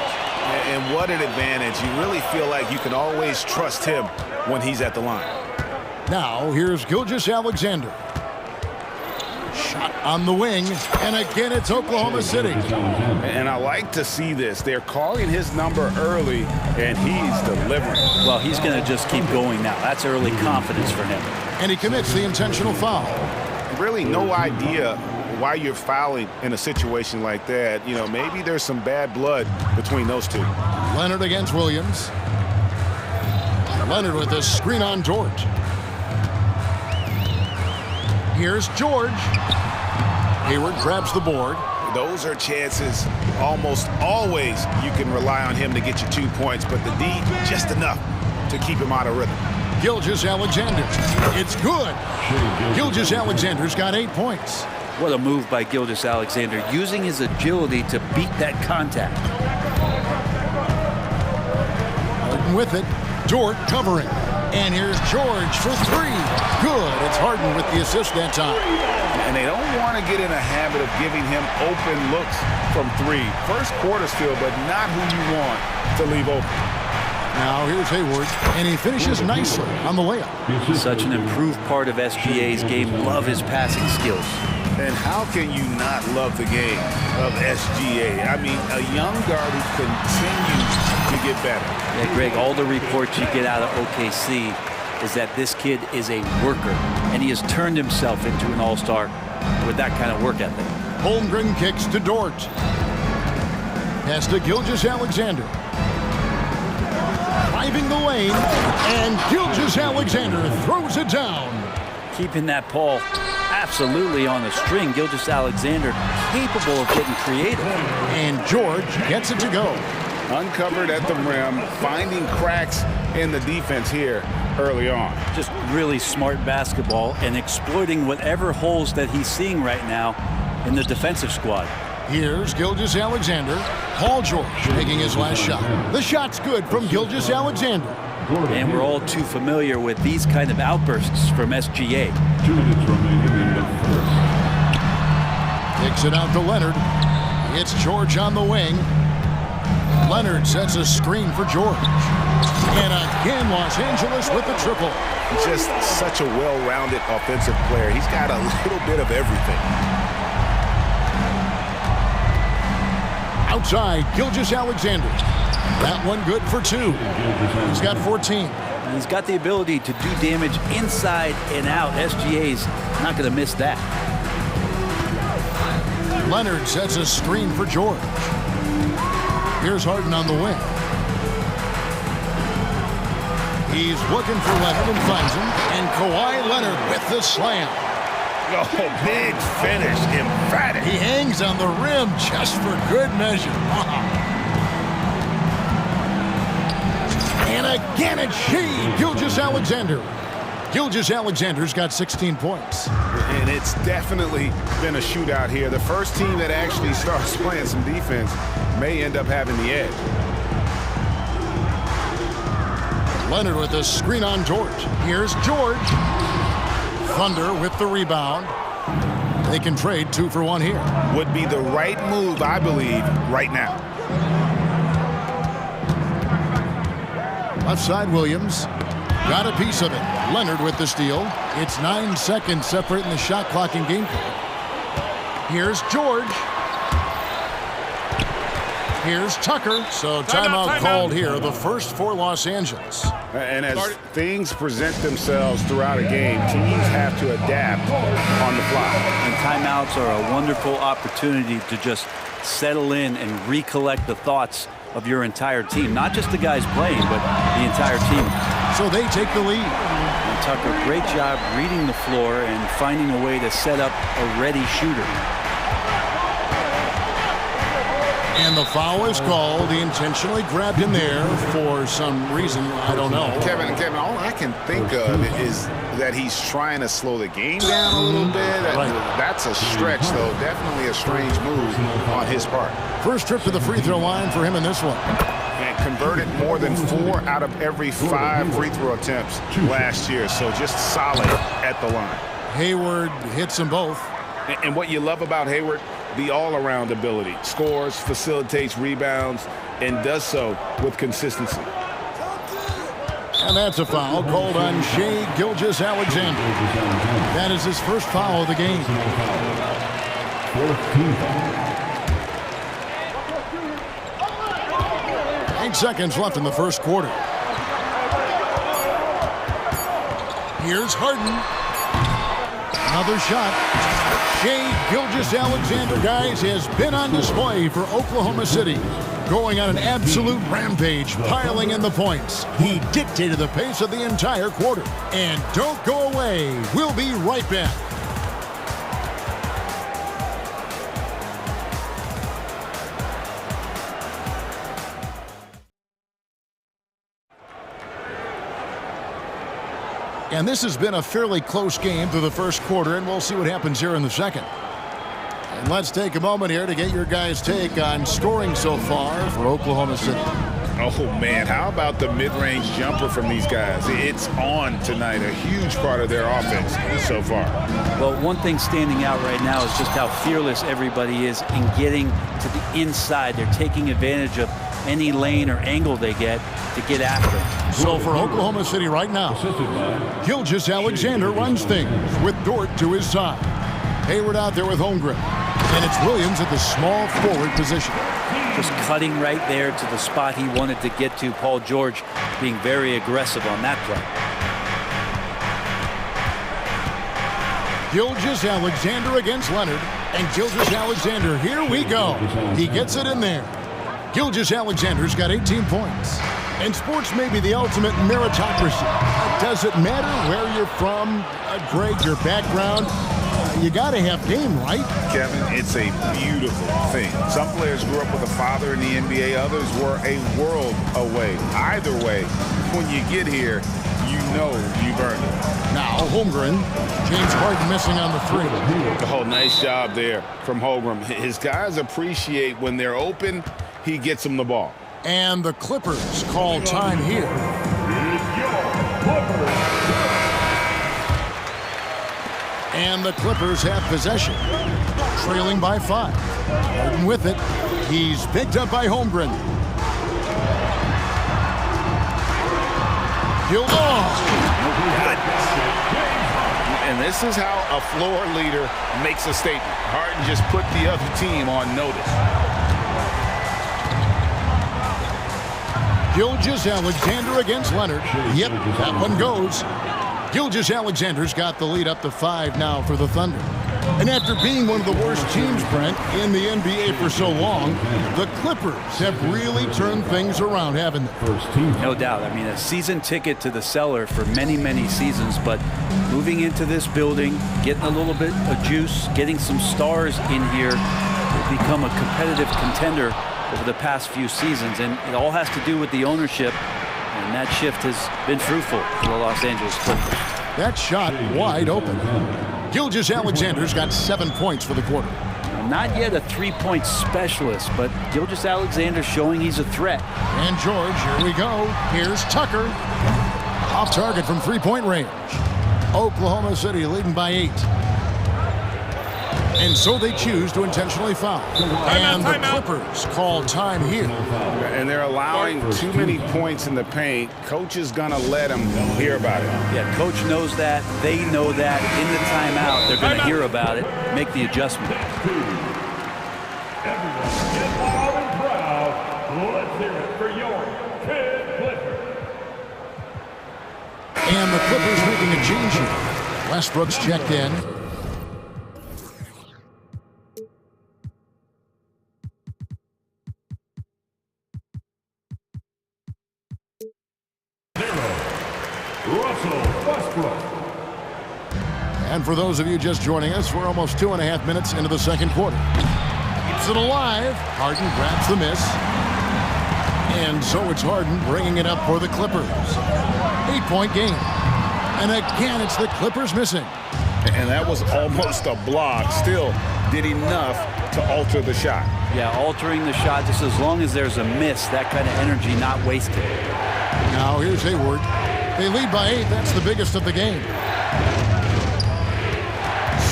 And what an advantage. You really feel like you can always trust him when he's at the line. Now, here's Gilgeous-Alexander. Shot on the wing, and again it's Oklahoma City. And I like to see this. They're calling his number early, and he's delivering. Well, he's going to just keep going now. That's early confidence for him. And he commits the intentional foul. Really no idea why you're fouling in a situation like that. You know, maybe there's some bad blood between those two. Leonard against Williams. Leonard with a screen on Dort. Here's George. Hayward grabs the board. Those are chances almost always you can rely on him to get you 2 points, but the D, just enough to keep him out of rhythm. Gilgeous-Alexander. It's good. Gilgeous-Alexander's got 8 points. What a move by Gilgeous-Alexander, using his agility to beat that contact. Harden with it. Dort covering. And here's George for 3. Good. It's Harden with the assist that time. And they don't want to get in a habit of giving him open looks from 3. First quarter still, but not who you want to leave open. Now here's Hayward, and he finishes nicely on the layup. Such an improved part of SGA's game. Love his passing skills. And how can you not love the game of SGA? I mean, a young guard who continues to get better. Yeah, Greg, all the reports you get out of OKC is that this kid is a worker, and he has turned himself into an all-star with that kind of work ethic. Holmgren kicks to Dort. Pass to Gilgeous-Alexander. Driving the lane, and Gilgeous-Alexander throws it down. Keeping that ball absolutely on the string. Gilgeous-Alexander capable of getting creative. And George gets it to go. Uncovered at the rim, finding cracks in the defense here early on. Just really smart basketball and exploiting whatever holes that he's seeing right now in the defensive squad. Here's Gilgeous-Alexander. Paul George making his last shot. The shot's good from Gilgeous-Alexander. And we're all too familiar with these kind of outbursts from SGA. 2 minutes remaining in the first. Kicks it out to Leonard. It's George on the wing. Leonard sets a screen for George. And again, Los Angeles with the triple. Just such a well-rounded offensive player. He's got a little bit of everything. Outside, Gilgeous-Alexander. That one good for 2. He's got 14. And he's got the ability to do damage inside and out. SGA's not going to miss that. Leonard sets a screen for George. Here's Harden on the wing. He's looking for Leonard and finds him. And Kawhi Leonard with the slam. Oh, big finish, emphatic. He hangs on the rim just for good measure. And again it's Shai Gilgeous-Alexander. Gilgeous Alexander's got 16 points. And it's definitely been a shootout here. The first team that actually starts playing some defense may end up having the edge. Leonard with a screen on George. Here's George. Thunder with the rebound. They can trade 2 for 1 here. Would be the right move, I believe, right now. Left side, Williams. Got a piece of it. Leonard with the steal. It's 9 seconds separating the shot clock and game clock. Here's George. Here's Tucker. So timeout called here, the first for Los Angeles. And as things present themselves throughout a game, teams have to adapt on the fly. And timeouts are a wonderful opportunity to just settle in and recollect the thoughts of your entire team. Not just the guys playing, but the entire team. So they take the lead. And Tucker, great job reading the floor and finding a way to set up a ready shooter. And the foul is called. He intentionally grabbed him there for some reason. I don't know. Kevin, all I can think of is that he's trying to slow the game down a little bit. That's a stretch, though. Definitely a strange move on his part. First trip to the free throw line for him in this one. And converted more than 4 out of every 5 free throw attempts last year. So just solid at the line. Hayward hits them both. And what you love about Hayward, the all-around ability. Scores, facilitates rebounds, and does so with consistency. And that's a foul called on Shai Gilgeous-Alexander. That is his first foul of the game. 8 seconds left in the first quarter. Here's Harden. Another shot. Shai Gilgeous-Alexander, guys, has been on display for Oklahoma City. Going on an absolute rampage, piling in the points. He dictated the pace of the entire quarter. And don't go away. We'll be right back. And this has been a fairly close game through the first quarter, and we'll see what happens here in the second. And let's take a moment here to get your guys' take on scoring so far for Oklahoma City. Oh, man, how about the mid-range jumper from these guys? It's on tonight, a huge part of their offense so far. Well, one thing standing out right now is just how fearless everybody is in getting to the inside. They're taking advantage of any lane or angle they get to get after it. So for Oklahoma City right now, Gilgeous-Alexander runs things with Dort to his side. Hayward out there with Holmgren. And it's Williams at the small forward position. Just cutting right there to the spot he wanted to get to. Paul George being very aggressive on that play. Gilgeous-Alexander against Leonard. And Gilgeous-Alexander, here we go. He gets it in there. Gilgeous-Alexander's got 18 points. And sports may be the ultimate meritocracy. Does it matter where you're from, Greg, your background? You got to have game, right? Kevin, it's a beautiful thing. Some players grew up with a father in the NBA. Others were a world away. Either way, when you get here, you know you've earned it. Now, Holmgren. James Harden missing on the 3. Oh, nice job there from Holmgren. His guys appreciate when they're open, he gets them the ball. And the Clippers call time here. And the Clippers have possession, trailing by 5. Harden with it. He's picked up by Holmgren. And this is how a floor leader makes a statement. Harden just put the other team on notice. Gilgeous-Alexander against Leonard. Yep, that one goes. Gilgeous-Alexander's got the lead up to 5 now for the Thunder. And after being one of the worst teams, Brent, in the NBA for so long, the Clippers have really turned things around, haven't they? No doubt. I mean, a season ticket to the cellar for many, many seasons, but moving into this building, getting a little bit of juice, getting some stars in here, they've become a competitive contender over the past few seasons, and it all has to do with the ownership, and that shift has been fruitful for the Los Angeles Clippers. That shot wide open. Gilgeous-Alexander's got 7 points for the quarter. Not yet a three-point specialist, but Gilgeous-Alexander showing he's a threat. And George, here we go. Here's Tucker. Off target from three-point range. Oklahoma City leading by 8. And so they choose to intentionally foul. And the Clippers call time here. And they're allowing too many points in the paint. Coach is going to let them hear about it. Yeah, coach knows that. They know that. In the timeout, they're going to hear about it, make the adjustment. Everyone get loud and proud. Let's hear it for your Kid Clippers. And the Clippers making a change here. Westbrook's checked in. And for those of you just joining us, we're almost 2.5 minutes into the second quarter. Keeps it alive. Harden grabs the miss. And so it's Harden bringing it up for the Clippers. 8-point game. And again, it's the Clippers missing. And that was almost a block. Still did enough to alter the shot. Yeah, altering the shot just as long as there's a miss, that kind of energy not wasted. Now here's Hayward. They lead by 8. That's the biggest of the game.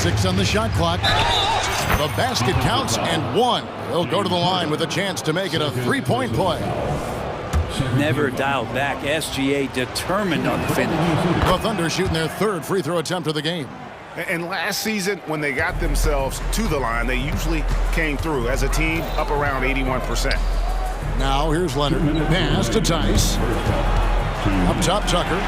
6 on the shot clock. The basket counts and 1. They'll go to the line with a chance to make it a 3-point play. Never dialed back. SGA determined on the finish. The Thunder shooting their 3rd free throw attempt of the game. And last season, when they got themselves to the line, they usually came through as a team up around 81%. Now here's Leonard. Pass to Tice. Up top, Tucker.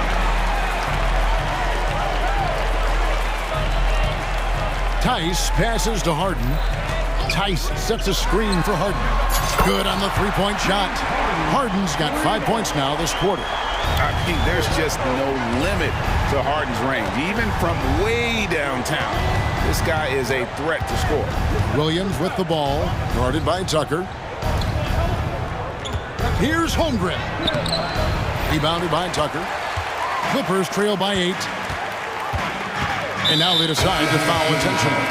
Tice passes to Harden. Tice sets a screen for Harden. Good on the three-point shot. Harden's got 5 points now this quarter. I mean, there's just no limit to Harden's range. Even from way downtown, this guy is a threat to score. Williams with the ball, guarded by Tucker. Here's Holmgren. Rebounded by Tucker. Clippers trail by 8. And now they decide to foul intentionally.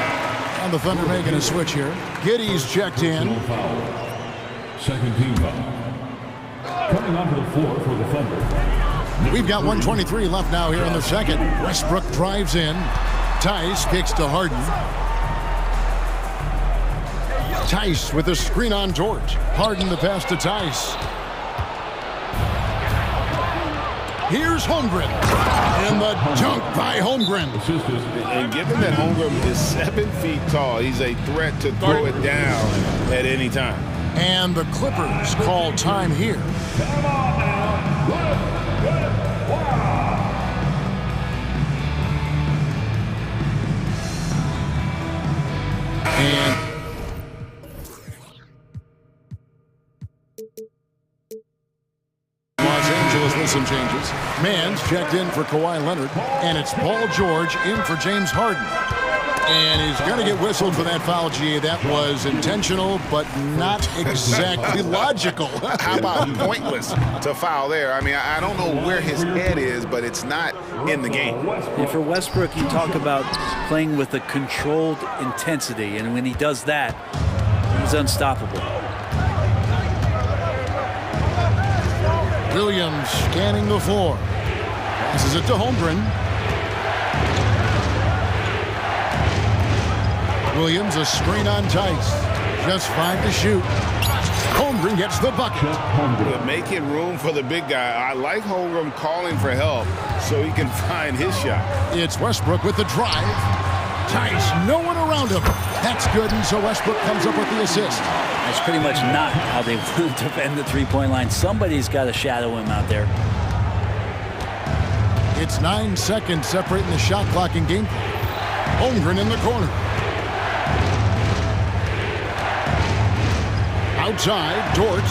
And the Thunder making a switch here. Giddey's checked in. Second team foul. Coming onto the floor for the Thunder. We've got 1:23 left now here in the second. Westbrook drives in. Tice kicks to Harden. Tice with a screen on George. Harden the pass to Tice. Here's Holmgren. And the dunk by Holmgren. And given that Holmgren is 7 feet tall, he's a threat to throw it down at any time. And the Clippers call time here. Come on now. And Los Angeles with some changes. Mann's checked in for Kawhi Leonard, and it's Paul George in for James Harden. And he's going to get whistled for that foul, G. That was intentional, but not exactly logical. How about pointless to foul there? I mean, I don't know where his head is, but it's not in the game. Yeah, for Westbrook, you talk about playing with a controlled intensity, and when he does that, he's unstoppable. Williams scanning the floor. Passes it to Holmgren. Williams, a screen on Tice. Just 5 to shoot. Holmgren gets the bucket. Making room for the big guy. I like Holmgren calling for help so he can find his shot. It's Westbrook with the drive. Tice, no one around him. That's good, and so Westbrook comes up with the assist. That's pretty much not how they want to defend the three-point line. Somebody's got to shadow him out there. It's 9 seconds separating the shot clock and game play. Holmgren in the corner. Outside, Dort.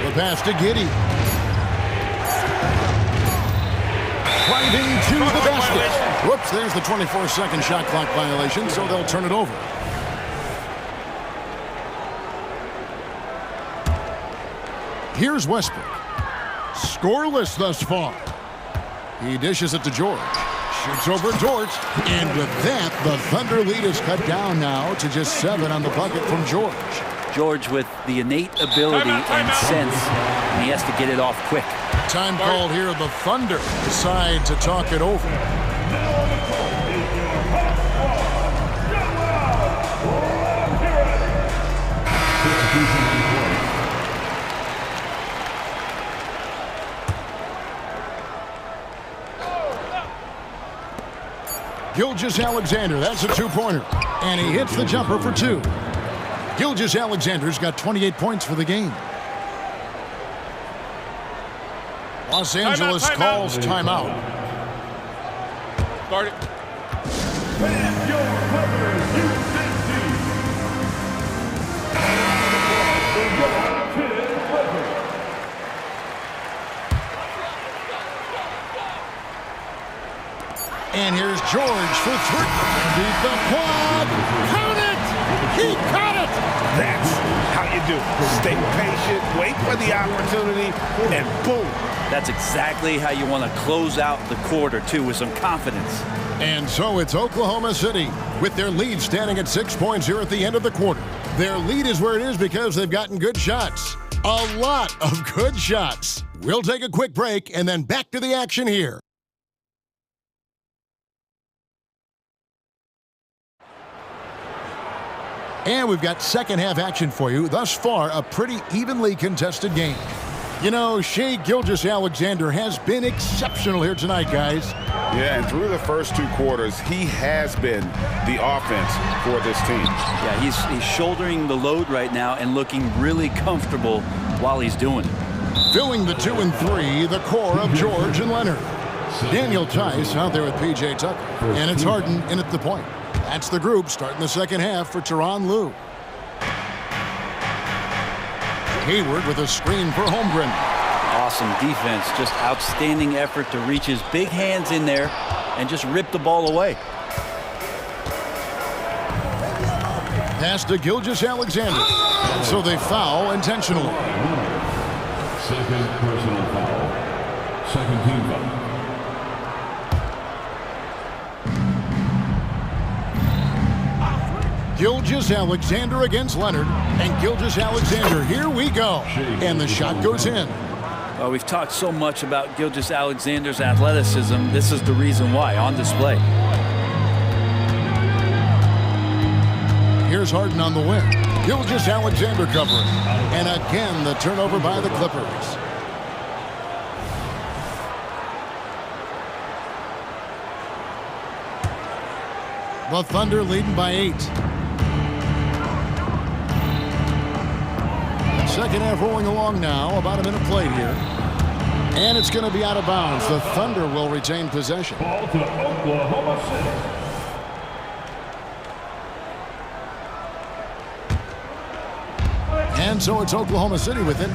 The pass to Giddey. Driving to the basket. Whoops, there's the 24-second shot clock violation, so they'll turn it over. Here's Westbrook. scoreless thus far. He dishes it to George. Shoots over George. And with that, the Thunder lead is cut down now to just 7 on the bucket from George. George with the innate ability and sense, and he has to get it off quick. Time called here. The Thunder decide to talk it over. Gilgeous-Alexander, that's a two-pointer. And he hits the jumper for 2. Gilgeous-Alexander's got 28 points for the game. Los Angeles calls timeout. Guard it. And here's George for 3. Beat the quad. Count it! He caught it! That's how you do it. Stay patient, wait for the opportunity, and boom. That's exactly how you want to close out the quarter, too, with some confidence. And so it's Oklahoma City with their lead standing at 6 points here at the end of the quarter. Their lead is where it is because they've gotten good shots. A lot of good shots. We'll take a quick break and then back to the action here. And we've got second half action for you. Thus far, a pretty evenly contested game. You know, Shai Gilgeous-Alexander has been exceptional here tonight, guys. Yeah, and through the first 2 quarters, he has been the offense for this team. Yeah, he's shouldering the load right now and looking really comfortable while he's doing it. Filling the 2 and 3, the core of George and Leonard. Daniel Tice out there with P.J. Tucker. And it's Harden in at the point. That's the group starting the second half for Tyronn Lue. Hayward with a screen for Holmgren. Awesome defense, just outstanding effort to reach his big hands in there and just rip the ball away. Pass to Gilgeous-Alexander. So they foul intentionally. Second personal foul. Second team foul. Gilgeous-Alexander against Leonard. And Gilgeous-Alexander, here we go. And the shot goes in. Well, we've talked so much about Gilgeous-Alexander's athleticism. This is the reason why, on display. Here's Harden on the wing. Gilgeous-Alexander covering. And again, the turnover by the Clippers. The Thunder leading by 8. Second half rolling along now. About a minute played here. And it's going to be out of bounds. The Thunder will retain possession. Ball to Oklahoma City. And so it's Oklahoma City with it.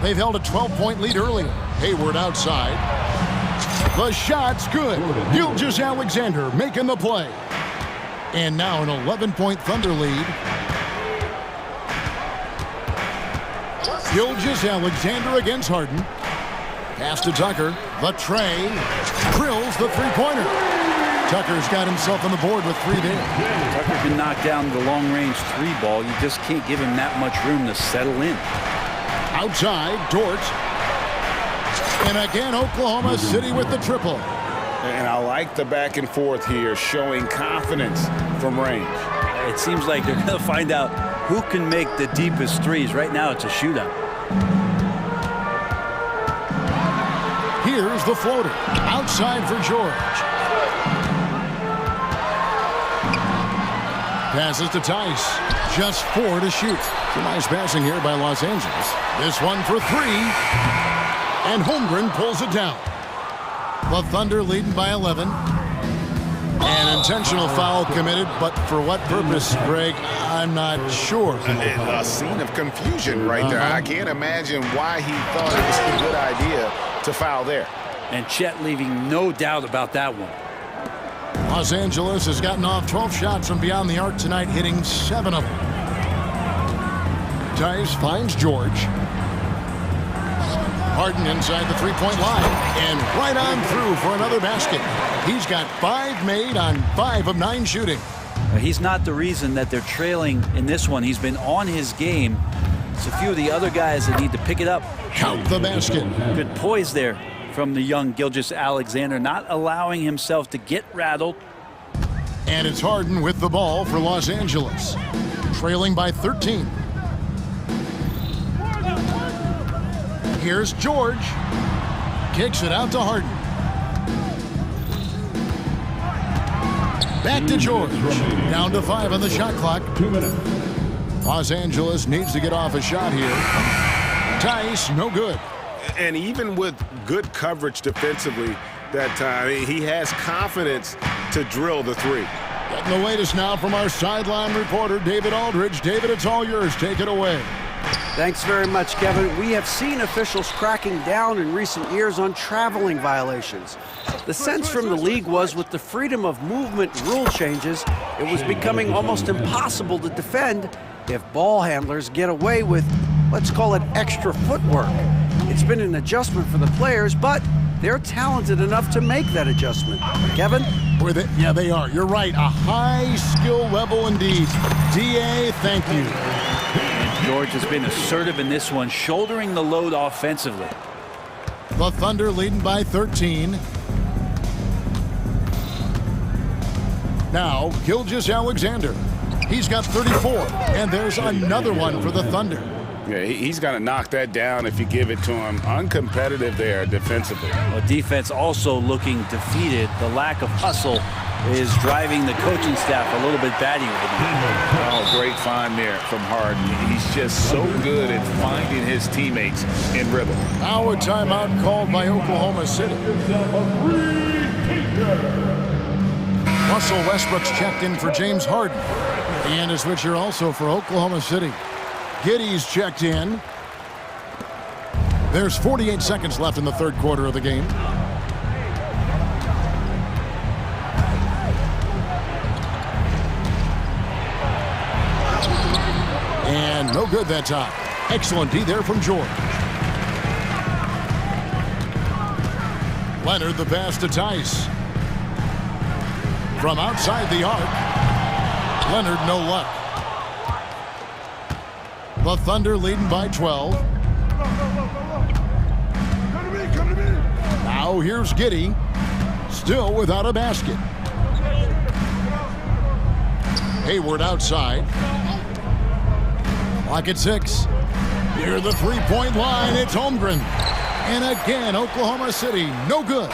They've held a 12-point lead earlier. Hayward outside. The shot's good. Gilgeous-Alexander making the play. And now an 11-point Thunder lead. Gilgeous-Alexander against Harden. Pass to Tucker. The tray. Drills the three-pointer. Tucker's got himself on the board with 3 there. Tucker can knock down the long-range 3 ball. You just can't give him that much room to settle in. Outside, Dort. And again, Oklahoma City with the triple. And I like the back and forth here, showing confidence from range. It seems like they're going to find out who can make the deepest threes. Right now, it's a shootout. Here's the floater. Outside for George. Passes to Tice. Just 4 to shoot. Some nice passing here by Los Angeles. This one for 3. And Holmgren pulls it down. The Thunder leading by 11. An intentional foul committed, but for what purpose, Greg, I'm not sure. A scene of confusion right there. I can't imagine why he thought it was a good idea to foul there. And Chet leaving no doubt about that one. Los Angeles has gotten off 12 shots from beyond the arc tonight, hitting 7 of them. Tice finds George. Harden inside the three-point line and right on through for another basket. He's got 5 made on 5 of 9 shooting. He's not the reason that they're trailing in this one. He's been on his game. It's a few of the other guys that need to pick it up. Count the basket. Good poise there from the young Gilgeous-Alexander, not allowing himself to get rattled. And it's Harden with the ball for Los Angeles, trailing by 13. Here's George. Kicks it out to Harden. Back to George. Down to 5 on the shot clock. 2 minutes. Los Angeles needs to get off a shot here. Tice, no good. And even with good coverage defensively that time, he has confidence to drill the three. Getting the latest now from our sideline reporter, David Aldridge. David, it's all yours. Take it away. Thanks very much, Kevin. We have seen officials cracking down in recent years on traveling violations. The sense from the league was with the freedom of movement rule changes, it was becoming almost impossible to defend if ball handlers get away with, let's call it, extra footwork. It's been an adjustment for the players, but they're talented enough to make that adjustment. Kevin? Yeah, they are. You're right. A high skill level indeed. DA, thank you. George has been assertive in this one, shouldering the load offensively. The Thunder leading by 13. Now, Gilgeous-Alexander. He's got 34, and there's another one for the Thunder. Yeah, he's going to knock that down if you give it to him. Uncompetitive there defensively. Well, defense also looking defeated. The lack of hustle is driving the coaching staff a little bit batty right now. Oh, great find there from Harden. He's just so good at finding his teammates in rhythm. Now a timeout called by Oklahoma City. Russell Westbrook's checked in for James Harden. And a switcher also for Oklahoma City. Giddey's checked in. There's 48 seconds left in the third quarter of the game. And no good that time. Excellent D there from George. Leonard the pass to Tice. From outside the arc. Leonard no luck. The Thunder leading by 12. Now here's Giddey. Still without a basket. Hayward outside. Clock at 6. Near the three-point line, it's Holmgren. And again, Oklahoma City, no good.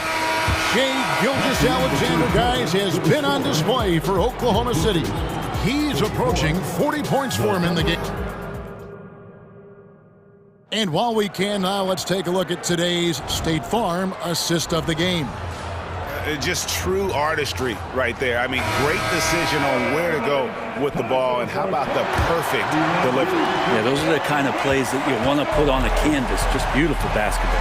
Shai Gilgeous-Alexander, guys, has been on display for Oklahoma City. He's approaching 40 points for him in the game. And while we can now, let's take a look at today's State Farm assist of the game. Just true artistry right there. I mean, great decision on where to go with the ball, and how about the perfect delivery? Yeah, those are the kind of plays that you want to put on the canvas. Just beautiful basketball.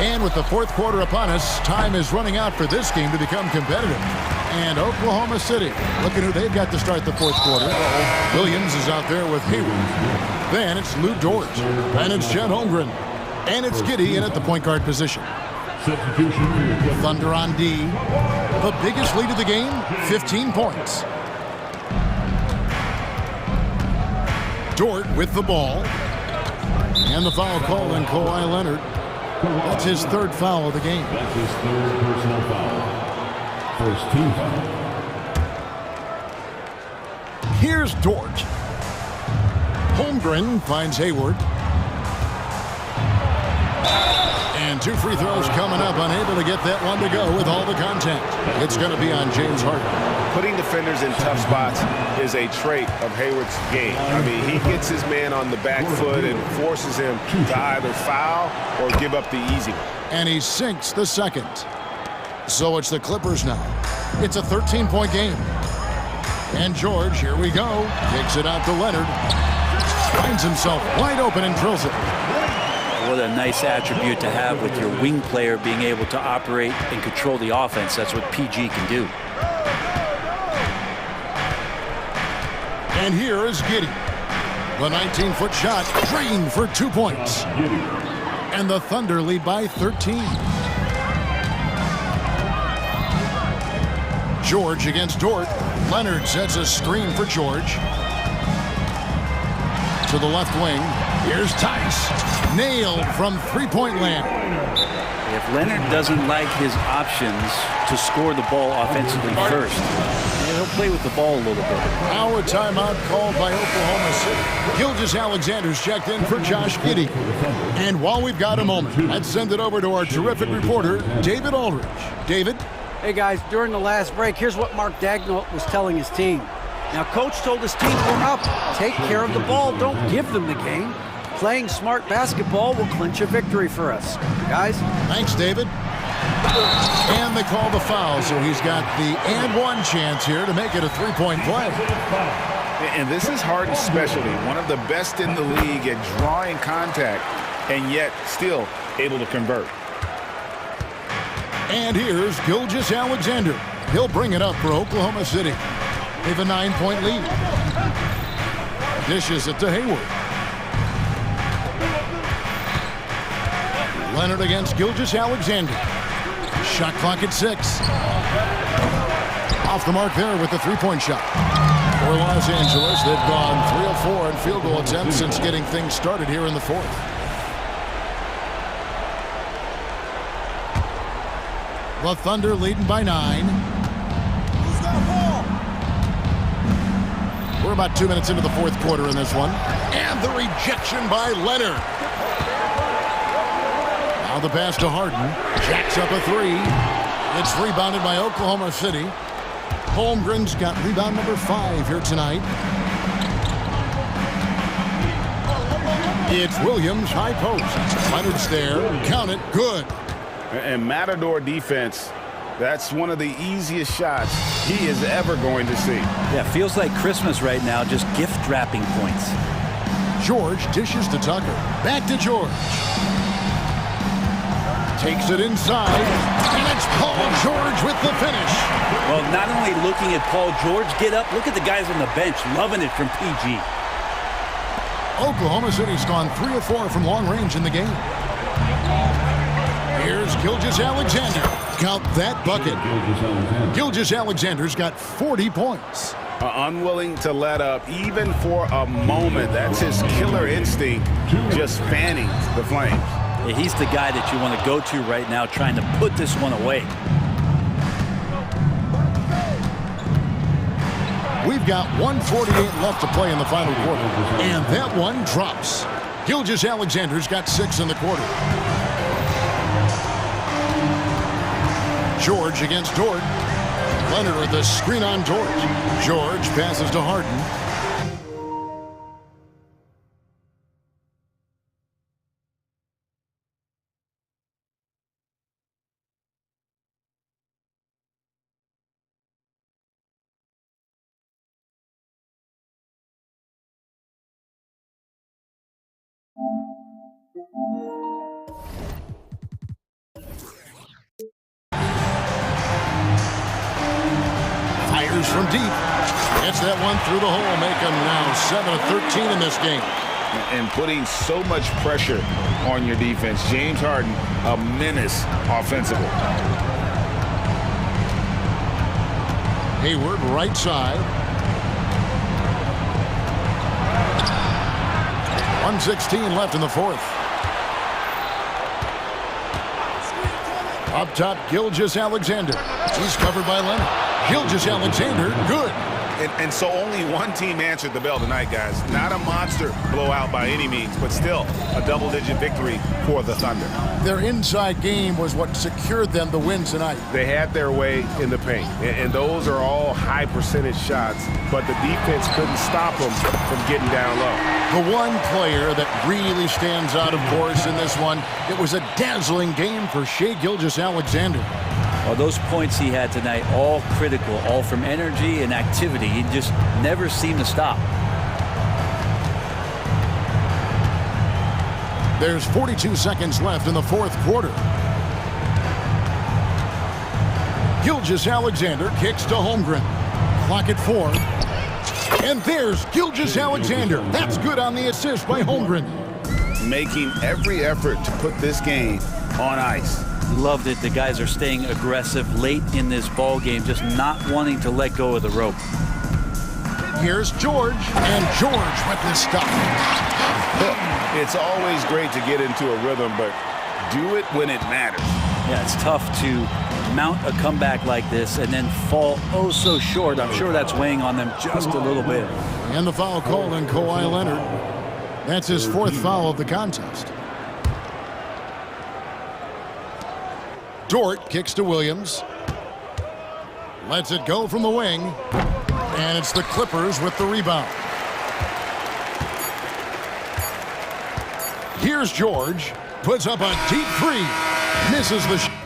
And with the fourth quarter upon us, time is running out for this game to become competitive. And Oklahoma City, look at who they've got to start the fourth quarter. Williams is out there with Hayward. Then it's Lou Dort. And it's Chet Holmgren. And it's Giddey in at the point guard position. Thunder on D. The biggest lead of the game, 15 points. Dort with the ball. And the foul called on Kawhi Leonard. That's his third foul of the game. That's his third personal foul. First team foul. Here's Dort. Holmgren finds Hayward. And 2 free throws coming up, unable to get that one to go with all the contact. It's going to be on James Harden. Putting defenders in tough spots is a trait of Hayward's game. I mean, he gets his man on the back foot and forces him to either foul or give up the easy one. And he sinks the second. So it's the Clippers now. It's a 13-point game. And George, here we go, takes it out to Leonard. Finds himself wide open and drills it. What a nice attribute to have with your wing player being able to operate and control the offense. That's what PG can do. And here is Giddey. The 19-foot shot drained for 2 points. And the Thunder lead by 13. George against Dort. Leonard sets a screen for George. To the left wing. Here's Tice. Nailed from three-point land. If Leonard doesn't like his options to score the ball offensively first, he'll play with the ball a little bit. Now a timeout called by Oklahoma City. Gilgeous-Alexander's checked in for Josh Giddey. And while we've got a moment, let's send it over to our terrific reporter, David Aldridge. David? Hey guys, during the last break, here's what Mark Dagnall was telling his team. Now, coach told his team, we're up. Take care of the ball. Don't give them the game. Playing smart basketball will clinch a victory for us. Guys? Thanks, David. And they call the foul, so he's got the and one chance here to make it a three-point play. And this is Harden's specialty, one of the best in the league at drawing contact, and yet still able to convert. And here's Gilgeous-Alexander. He'll bring it up for Oklahoma City. They have a 9-point lead. Dishes it to Hayward. Leonard against Gilgeous-Alexander. Shot clock at 6. Off the mark there with the three-point shot. For Los Angeles, they've gone 3 of 4 in field goal attempts since getting things started here in the fourth. The Thunder leading by 9. We're about 2 minutes into the fourth quarter in this one. And the rejection by Leonard. Now the pass to Harden. Jacks up a three. It's rebounded by Oklahoma City. Holmgren's got rebound number 5 here tonight. It's Williams, high post. Leonard's there. Count it. Good. And Matador defense, that's one of the easiest shots he is ever going to see. Yeah, feels like Christmas right now, just gift wrapping points. George dishes to Tucker. Back to George. Takes it inside. And it's Paul George with the finish. Well, not only looking at Paul George get up, look at the guys on the bench loving it from PG. Oklahoma City's gone 3 of 4 from long range in the game. Here's Gilgeous-Alexander. Count that bucket. Gilgeous-Alexander's got 40 points. Unwilling to let up even for a moment. That's his killer instinct, just fanning the flames. Yeah, he's the guy that you want to go to right now, trying to put this one away. We've got 1:48 left to play in the final quarter. And that one drops. Gilgeous-Alexander's got 6 in the quarter. George against Dort. Leonard with the screen on George. George passes to Harden. Fires from deep. Gets that one through the hole. Make them now 7 of 13 in this game. And putting so much pressure on your defense. James Harden, a menace offensively. Hayward, right side. 1:16 left in the fourth. Up top, Gilgeous-Alexander. He's covered by Leonard. Gilgeous-Alexander, good. And so only one team answered the bell tonight, guys. Not a monster blowout by any means, but still a double-digit victory for the Thunder. Their inside game was what secured them the win tonight. They had their way in the paint, and those are all high-percentage shots, but the defense couldn't stop them from getting down low. The one player that really stands out, of course, in this one, it was a dazzling game for Shai Gilgeous-Alexander. Well, those points he had tonight, all critical, all from energy and activity. He just never seemed to stop. There's 42 seconds left in the fourth quarter. Gilgeous-Alexander kicks to Holmgren. Clock at 4. And there's Gilgeous-Alexander. That's good on the assist by Holmgren. Making every effort to put this game on ice. Loved it. The guys are staying aggressive late in this ball game, just not wanting to let go of the rope. Here's George, and George with the stop. It's always great to get into a rhythm, but do it when it matters. Yeah, it's tough to mount a comeback like this and then fall oh so short. I'm sure that's weighing on them just a little bit. And the foul called on Kawhi Leonard. That's his 4th foul of the contest. Dort kicks to Williams. Lets it go from the wing. And it's the Clippers with the rebound. Here's George. Puts up a deep three. Misses the shot.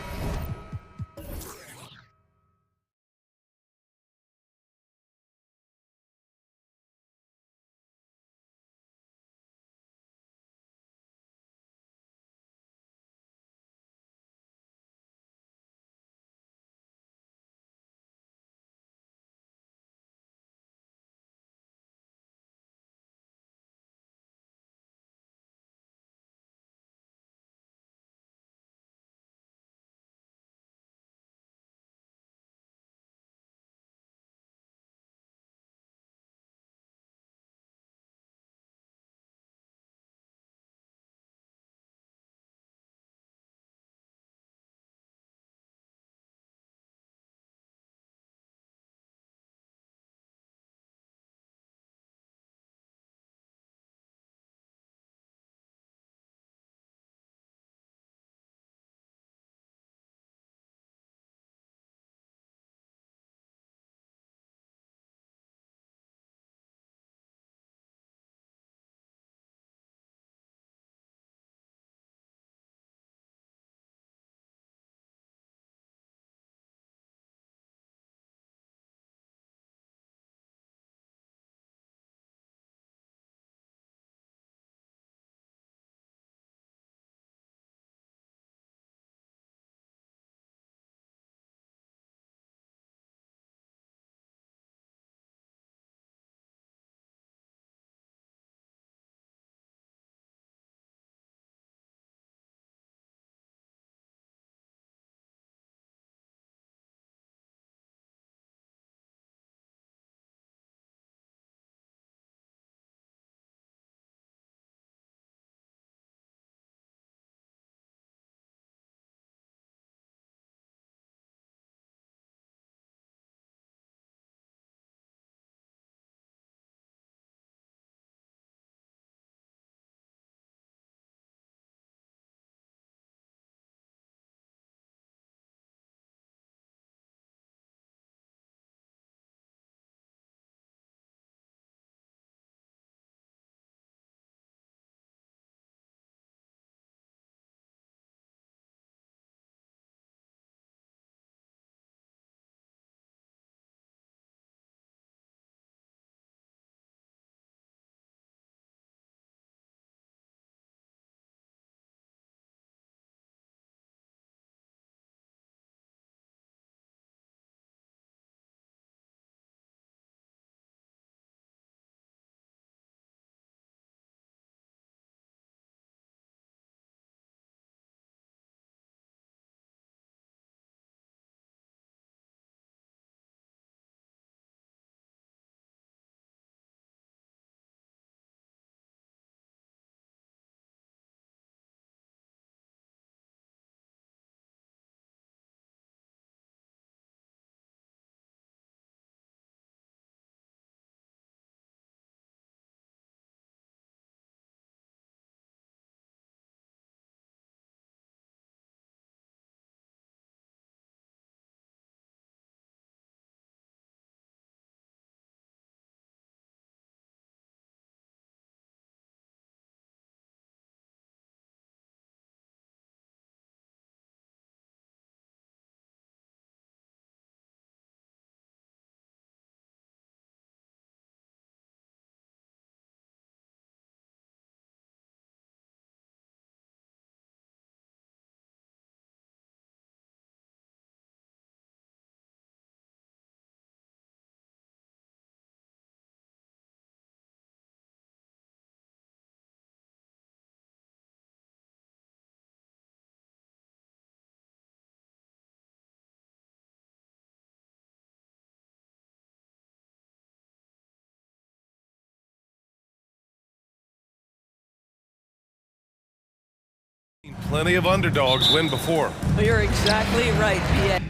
Plenty of underdogs win before. You're exactly right, B.A.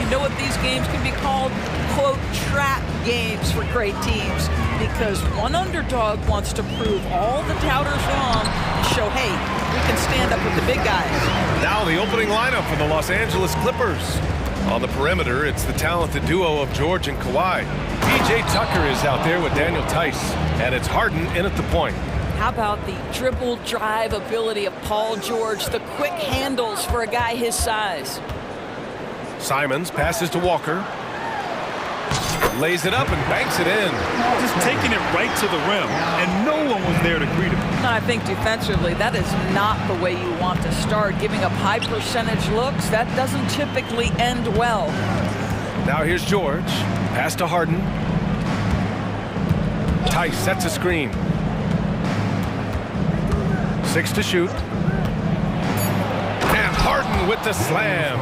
You know what these games can be called? Quote, trap games for great teams, because one underdog wants to prove all the doubters wrong and show, hey, we can stand up with the big guys. Now the opening lineup for the Los Angeles Clippers. On the perimeter, it's the talented duo of George and Kawhi. P.J. Tucker is out there with Daniel Tice, and it's Harden in at the point. How about the dribble drive ability of Paul George, the quick handles for a guy his size. Simons passes to Walker. Lays it up and banks it in. Just taking it right to the rim, and no one was there to greet him. I think defensively, that is not the way you want to start. Giving up high percentage looks, that doesn't typically end well. Now here's George. Pass to Harden. Tice sets a screen. 6 to shoot. And Harden with the slam.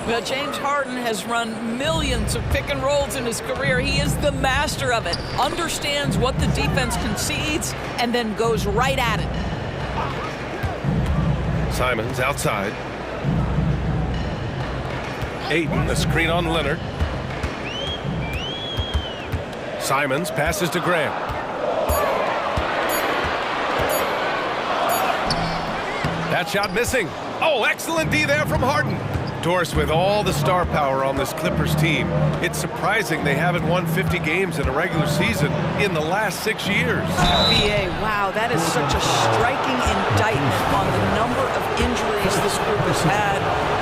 Well, James Harden has run millions of pick and rolls in his career. He is the master of it. Understands what the defense concedes and then goes right at it. Simons outside. Ayton, the screen on Leonard. Simons passes to Graham. That shot missing. Oh, excellent D there from Harden. Doris with all the star power on this Clippers team. It's surprising they haven't won 50 games in a regular season in the last 6 years. BA, wow, that is such a striking indictment on the number of injuries this group has had.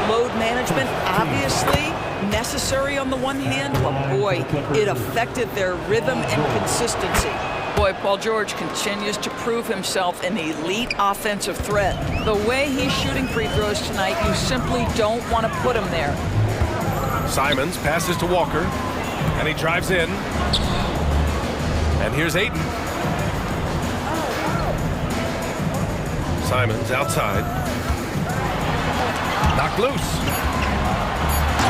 Load management, obviously necessary on the one hand, but boy, it affected their rhythm and consistency. Boy, Paul George continues to prove himself an elite offensive threat. The way he's shooting free throws tonight, you simply don't want to put him there. Simons passes to Walker, and he drives in. And here's Ayton. Simons outside. Knocked loose.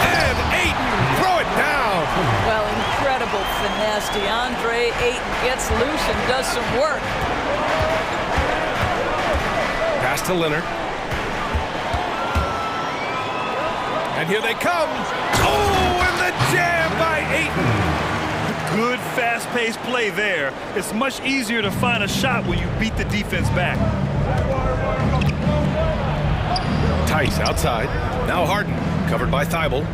And Ayton, throw it down. Well, incredible finesse. DeAndre Ayton gets loose and does some work. Pass to Leonard. And here they come. Oh, and the jam by Ayton. Good fast-paced play there. It's much easier to find a shot when you beat the defense back. Tice outside. Now Harden, covered by Thibault.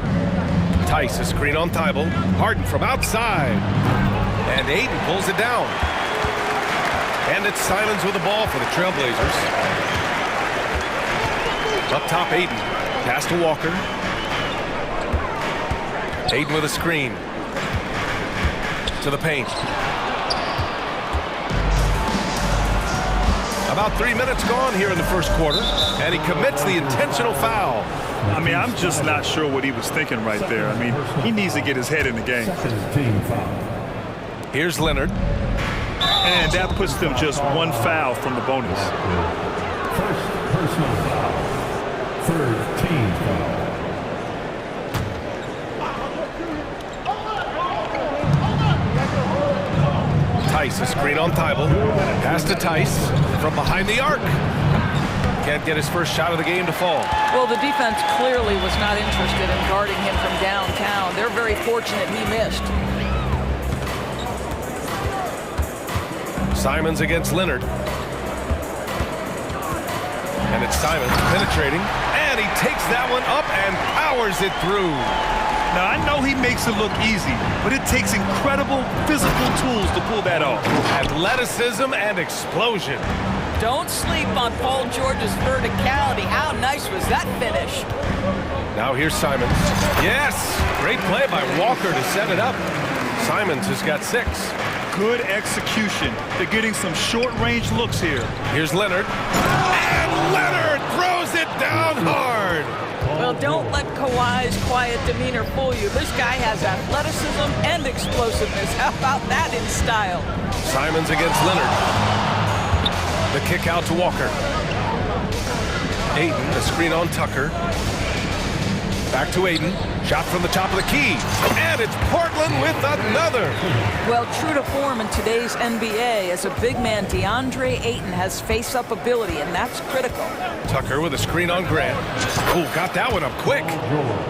Tice, a screen on Thibault. Harden from outside. And Ayton pulls it down. And it's Simons with the ball for the Trailblazers. Up top, Ayton. Pass to Walker. Ayton with a screen. To the paint. About 3 minutes gone here in the first quarter, and he commits the intentional foul. I mean, I'm just not sure what he was thinking right there. I mean, he needs to get his head in the game. Here's Leonard. And that puts them just one foul from the bonus. First personal foul. Third team foul. Tice, a screen on Thibault. Pass to Tice from behind the arc. Can't get his first shot of the game to fall. Well, the defense clearly was not interested in guarding him from downtown. They're very fortunate he missed. Simons against Leonard. And it's Simons penetrating. And he takes that one up and powers it through. Now, I know he makes it look easy, but it takes incredible physical tools to pull that off. Athleticism and explosion. Don't sleep on Paul George's verticality. How nice was that finish? Now here's Simons. Yes! Great play by Walker to set it up. Simons has got 6. Good execution. They're getting some short-range looks here. Here's Leonard. And Leonard throws it down hard. Well, don't let Kawhi's quiet demeanor fool you. This guy has athleticism and explosiveness. How about that in style? Simons against Leonard. The kick out to Walker. Ayton, a screen on Tucker. Back to Aiden. Shot from the top of the key. And it's Portland with another. Well, true to form in today's NBA, as a big man, DeAndre Ayton has face-up ability, and that's critical. Tucker with a screen on Grant. Oh, got that one up quick.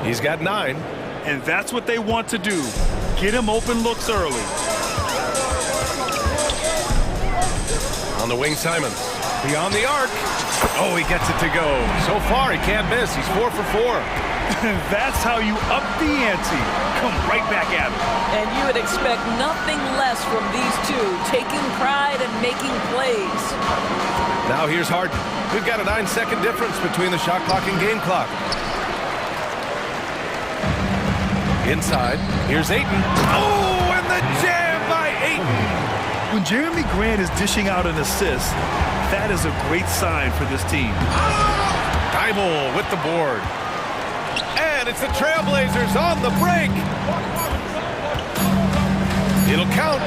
He's got 9. And that's what they want to do. Get him open looks early. On the wing, Simons. Beyond the arc. Oh, he gets it to go. So far, he can't miss. He's 4 for 4. That's how you up the ante. Come right back at him. And you would expect nothing less from these two, taking pride and making plays. Now here's Harden. We've got a 9-second difference between the shot clock and game clock. Inside, here's Ayton. Oh, and the jam by Ayton. When Jeremy Grant is dishing out an assist, that is a great sign for this team. Thibault with the board. And it's the Trailblazers on the break. It'll count.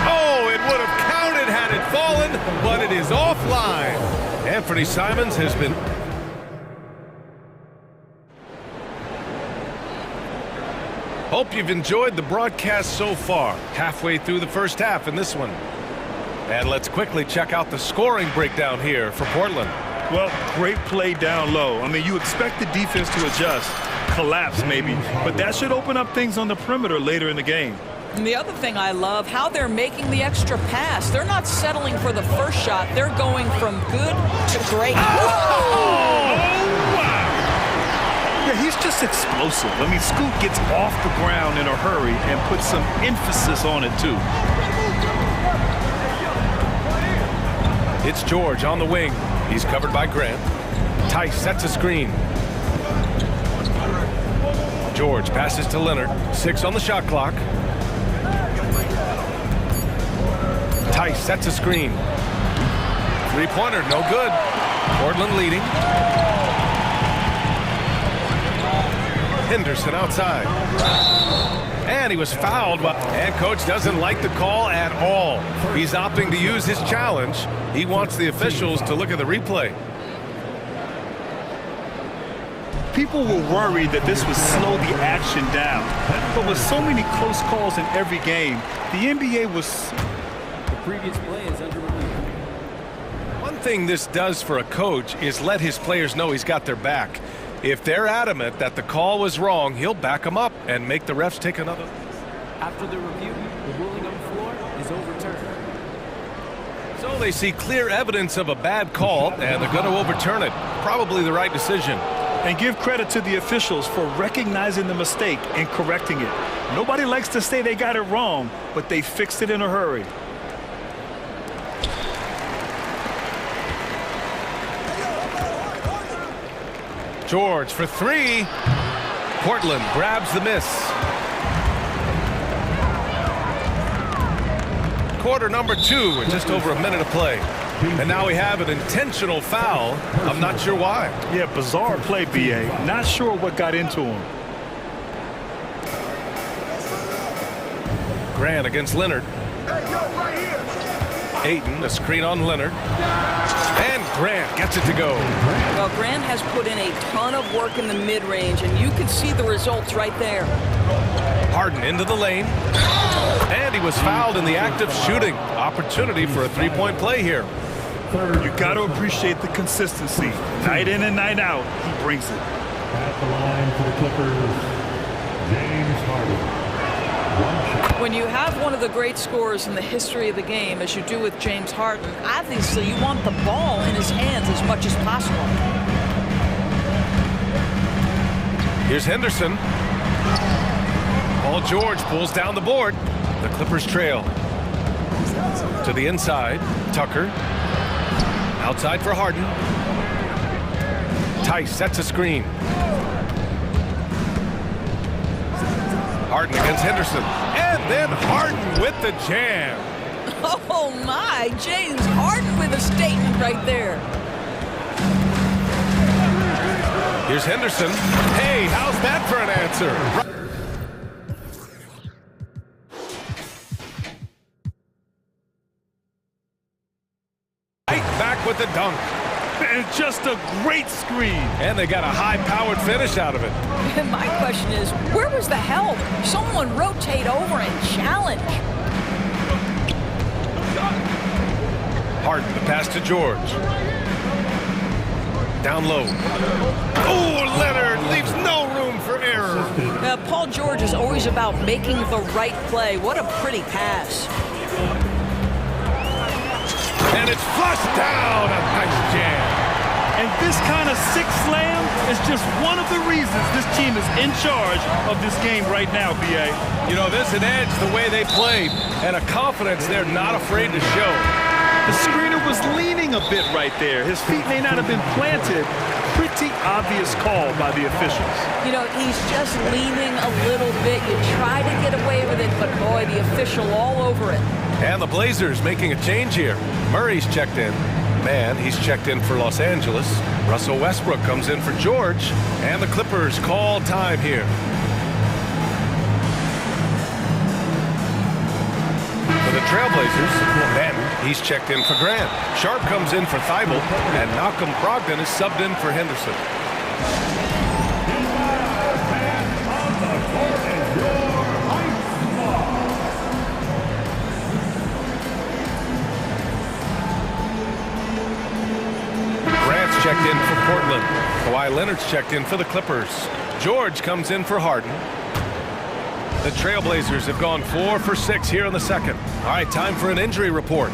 Oh, it would have counted had it fallen, but it is offline. Anthony Simons has been... Hope you've enjoyed the broadcast so far. Halfway through the first half in this one. And let's quickly check out the scoring breakdown here for Portland. Well, great play down low. I mean, you expect the defense to adjust, collapse maybe, but that should open up things on the perimeter later in the game. And the other thing I love, how they're making the extra pass. They're not settling for the first shot. They're going from good to great. Yeah, he's just explosive. I mean, Scoot gets off the ground in a hurry and puts some emphasis on it, too. It's George on the wing. He's covered by Grant. Tice sets a screen. George passes to Leonard. 6 on the shot clock. Tice sets a screen. 3-pointer, no good. Portland leading. Henderson outside. And he was fouled, and coach doesn't like the call at all. He's opting to use his challenge. He wants the officials to look at the replay. People were worried that this would slow the action down. But with so many close calls in every game, the NBA was... The previous play is under review. One thing this does for a coach is let his players know he's got their back. If they're adamant that the call was wrong, he'll back them up and make the refs take another. After the review, the ruling on the floor is overturned. So they see clear evidence of a bad call, and they're going to overturn it. Probably the right decision. And give credit to the officials for recognizing the mistake and correcting it. Nobody likes to say they got it wrong, but they fixed it in a hurry. George for 3. Portland grabs the miss. Quarter number 2 with just over a minute of play. And now we have an intentional foul. I'm not sure why. Yeah, bizarre play, B.A. Not sure what got into him. Grant against Leonard. Ayton, a screen on Leonard. And Grant gets it to go. Well, Grant has put in a ton of work in the mid-range, and you can see the results right there. Harden into the lane. And he was fouled in the act of shooting. Opportunity for a 3-point play here. You got to appreciate the consistency. Night in and night out, he brings it. At the line for the Clippers, James Harden. When you have one of the great scorers in the history of the game, as you do with James Harden, obviously you want the ball in his hands as much as possible. Here's Henderson. Paul George pulls down the board. The Clippers trail. To the inside, Tucker. Outside for Harden. Tice sets a screen. Harden against Henderson. And then Harden with the jam. Oh my, James Harden with a statement right there. Here's Henderson. Hey, how's that for an answer? Right back with the dunk. And just a great screen. And they got a high-powered finish out of it. And my question is, where was the help? Someone rotate over and challenge. Harden, the pass to George. Down low. Oh, Leonard leaves no room for error. Paul George is always about making the right play. What a pretty pass. And it's flushed down. A nice jam. And this kind of six slam is just one of the reasons this team is in charge of this game right now, B.A. You know, there's an edge the way they play and a confidence they're not afraid to show. The screener was leaning a bit right there. His feet may not have been planted. Pretty obvious call by the officials. You know, he's just leaning a little bit. You try to get away with it, but boy, the official all over it. And the Blazers making a change here. Murray's checked in. Man, he's checked in for Los Angeles. Russell Westbrook comes in for George. And the Clippers call time here. For the Trailblazers, Ben, he's checked in for Grant. Sharp comes in for Thibault, and Malcolm Brogdon is subbed in for Henderson. Grant's checked in for Portland. Kawhi Leonard's checked in for the Clippers. George comes in for Harden. The Trailblazers have gone 4 for 6 here in the second. All right, time for an injury report.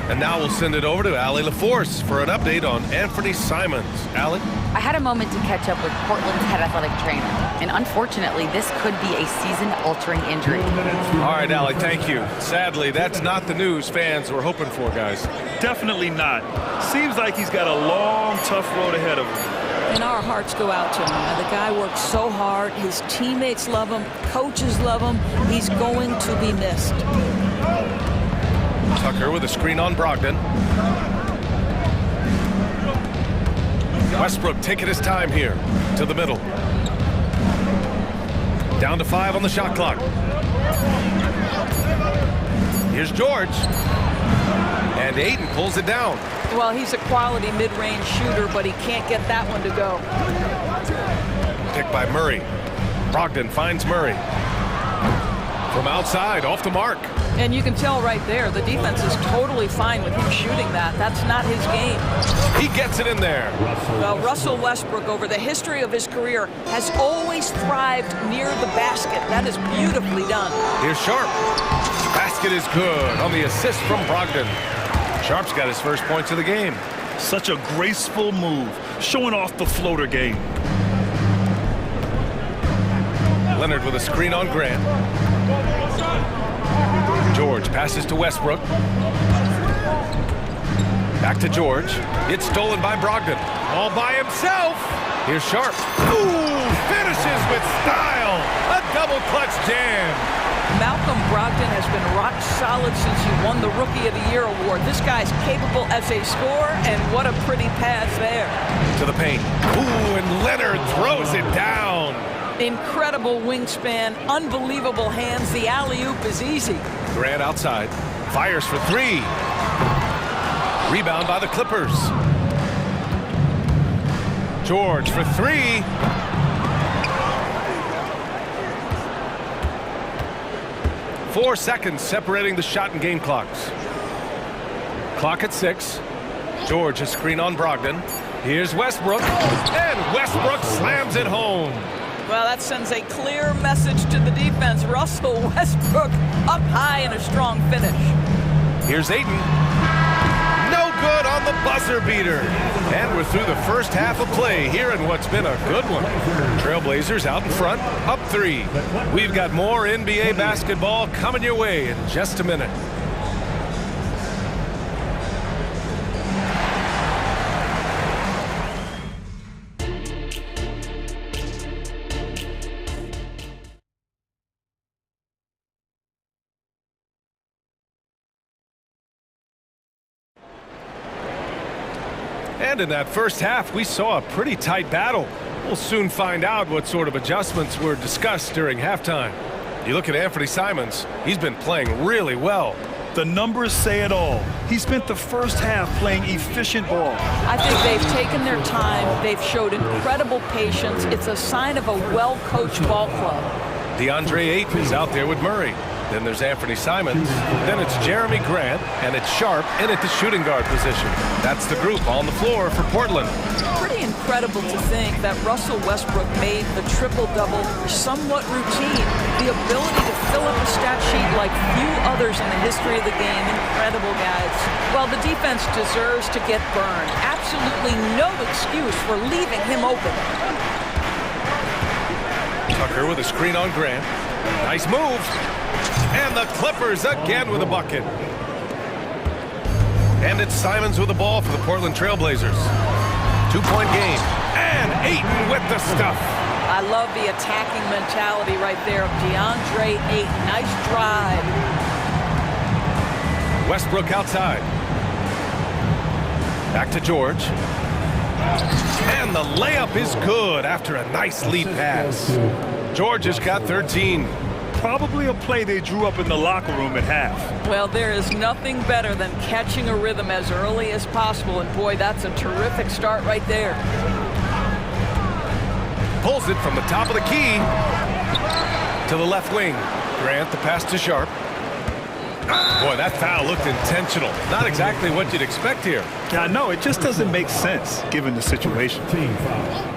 And now we'll send it over to Allie LaForce for an update on Anthony Simons. Allie? I had a moment to catch up with Portland's head athletic trainer, and unfortunately, this could be a season-altering injury. All right, Allie, thank you. Sadly, that's not the news fans were hoping for, guys. Definitely not. Seems like he's got a long, tough road ahead of him. And our hearts go out to him. The guy works so hard. His teammates love him. Coaches love him. He's going to be missed. Tucker with a screen on Brogdon. Westbrook taking his time here to the middle. Down to 5 on the shot clock. Here's George. And Ayton pulls it down. Well, he's a quality mid-range shooter, but he can't get that one to go. Picked by Murray. Brogdon finds Murray. From outside, off the mark. And you can tell right there, the defense is totally fine with him shooting that. That's not his game. He gets it in there. Well, Russell Westbrook, over the history of his career, has always thrived near the basket. That is beautifully done. Here's Sharp. Basket is good on the assist from Brogdon. Sharp's got his first points of the game. Such a graceful move, showing off the floater game. Leonard with a screen on Grant. George passes to Westbrook. Back to George. It's stolen by Brogdon. All by himself. Here's Sharp. Ooh, finishes with style. A double clutch jam. Malcolm Brogdon has been rock solid since he won the Rookie of the Year award. This guy's capable as a scorer, and what a pretty pass there. To the paint. Ooh, and Leonard throws it down. Incredible wingspan, unbelievable hands. The alley-oop is easy. Grant outside. Fires for 3. Rebound by the Clippers. George for 3. Four seconds separating the shot and game clocks. Clock at 6. George a screen on Brogdon. Here's Westbrook. And Westbrook slams it home. Well, that sends a clear message to the defense. Russell Westbrook up high in a strong finish. Here's Ayton. No good on the buzzer beater. And we're through the first half of play here in what's been a good one. Trailblazers out in front, up 3. We've got more NBA basketball coming your way in just a minute. And in that first half, we saw a pretty tight battle. We'll soon find out what sort of adjustments were discussed during halftime. You look at Anthony Simons, he's been playing really well. The numbers say it all. He spent the first half playing efficient ball. I think they've taken their time. They've showed incredible patience. It's a sign of a well-coached ball club. DeAndre Ayton is out there with Murray. Then there's Anthony Simons. Then it's Jeremy Grant, and it's Sharp in at the shooting guard position. That's the group on the floor for Portland. Pretty incredible to think that Russell Westbrook made the triple-double somewhat routine. The ability to fill up a stat sheet like few others in the history of the game. Incredible, guys. Well, the defense deserves to get burned. Absolutely no excuse for leaving him open. Tucker with a screen on Grant. Nice move. And the Clippers again with a bucket. And it's Simons with the ball for the Portland Trailblazers. 2-point game. And Ayton with the stuff. I love the attacking mentality right there of DeAndre Ayton. Nice drive. Westbrook outside. Back to George. And the layup is good after a nice lead pass. George has got 13. Probably a play they drew up in the locker room at half. Well, there is nothing better than catching a rhythm as early as possible, and boy, that's a terrific start right there. Pulls it from the top of the key to the left wing. Grant, the pass to Sharp. Boy, that foul looked intentional. Not exactly what you'd expect here. Yeah, I know. It just doesn't make sense given the situation. Team foul.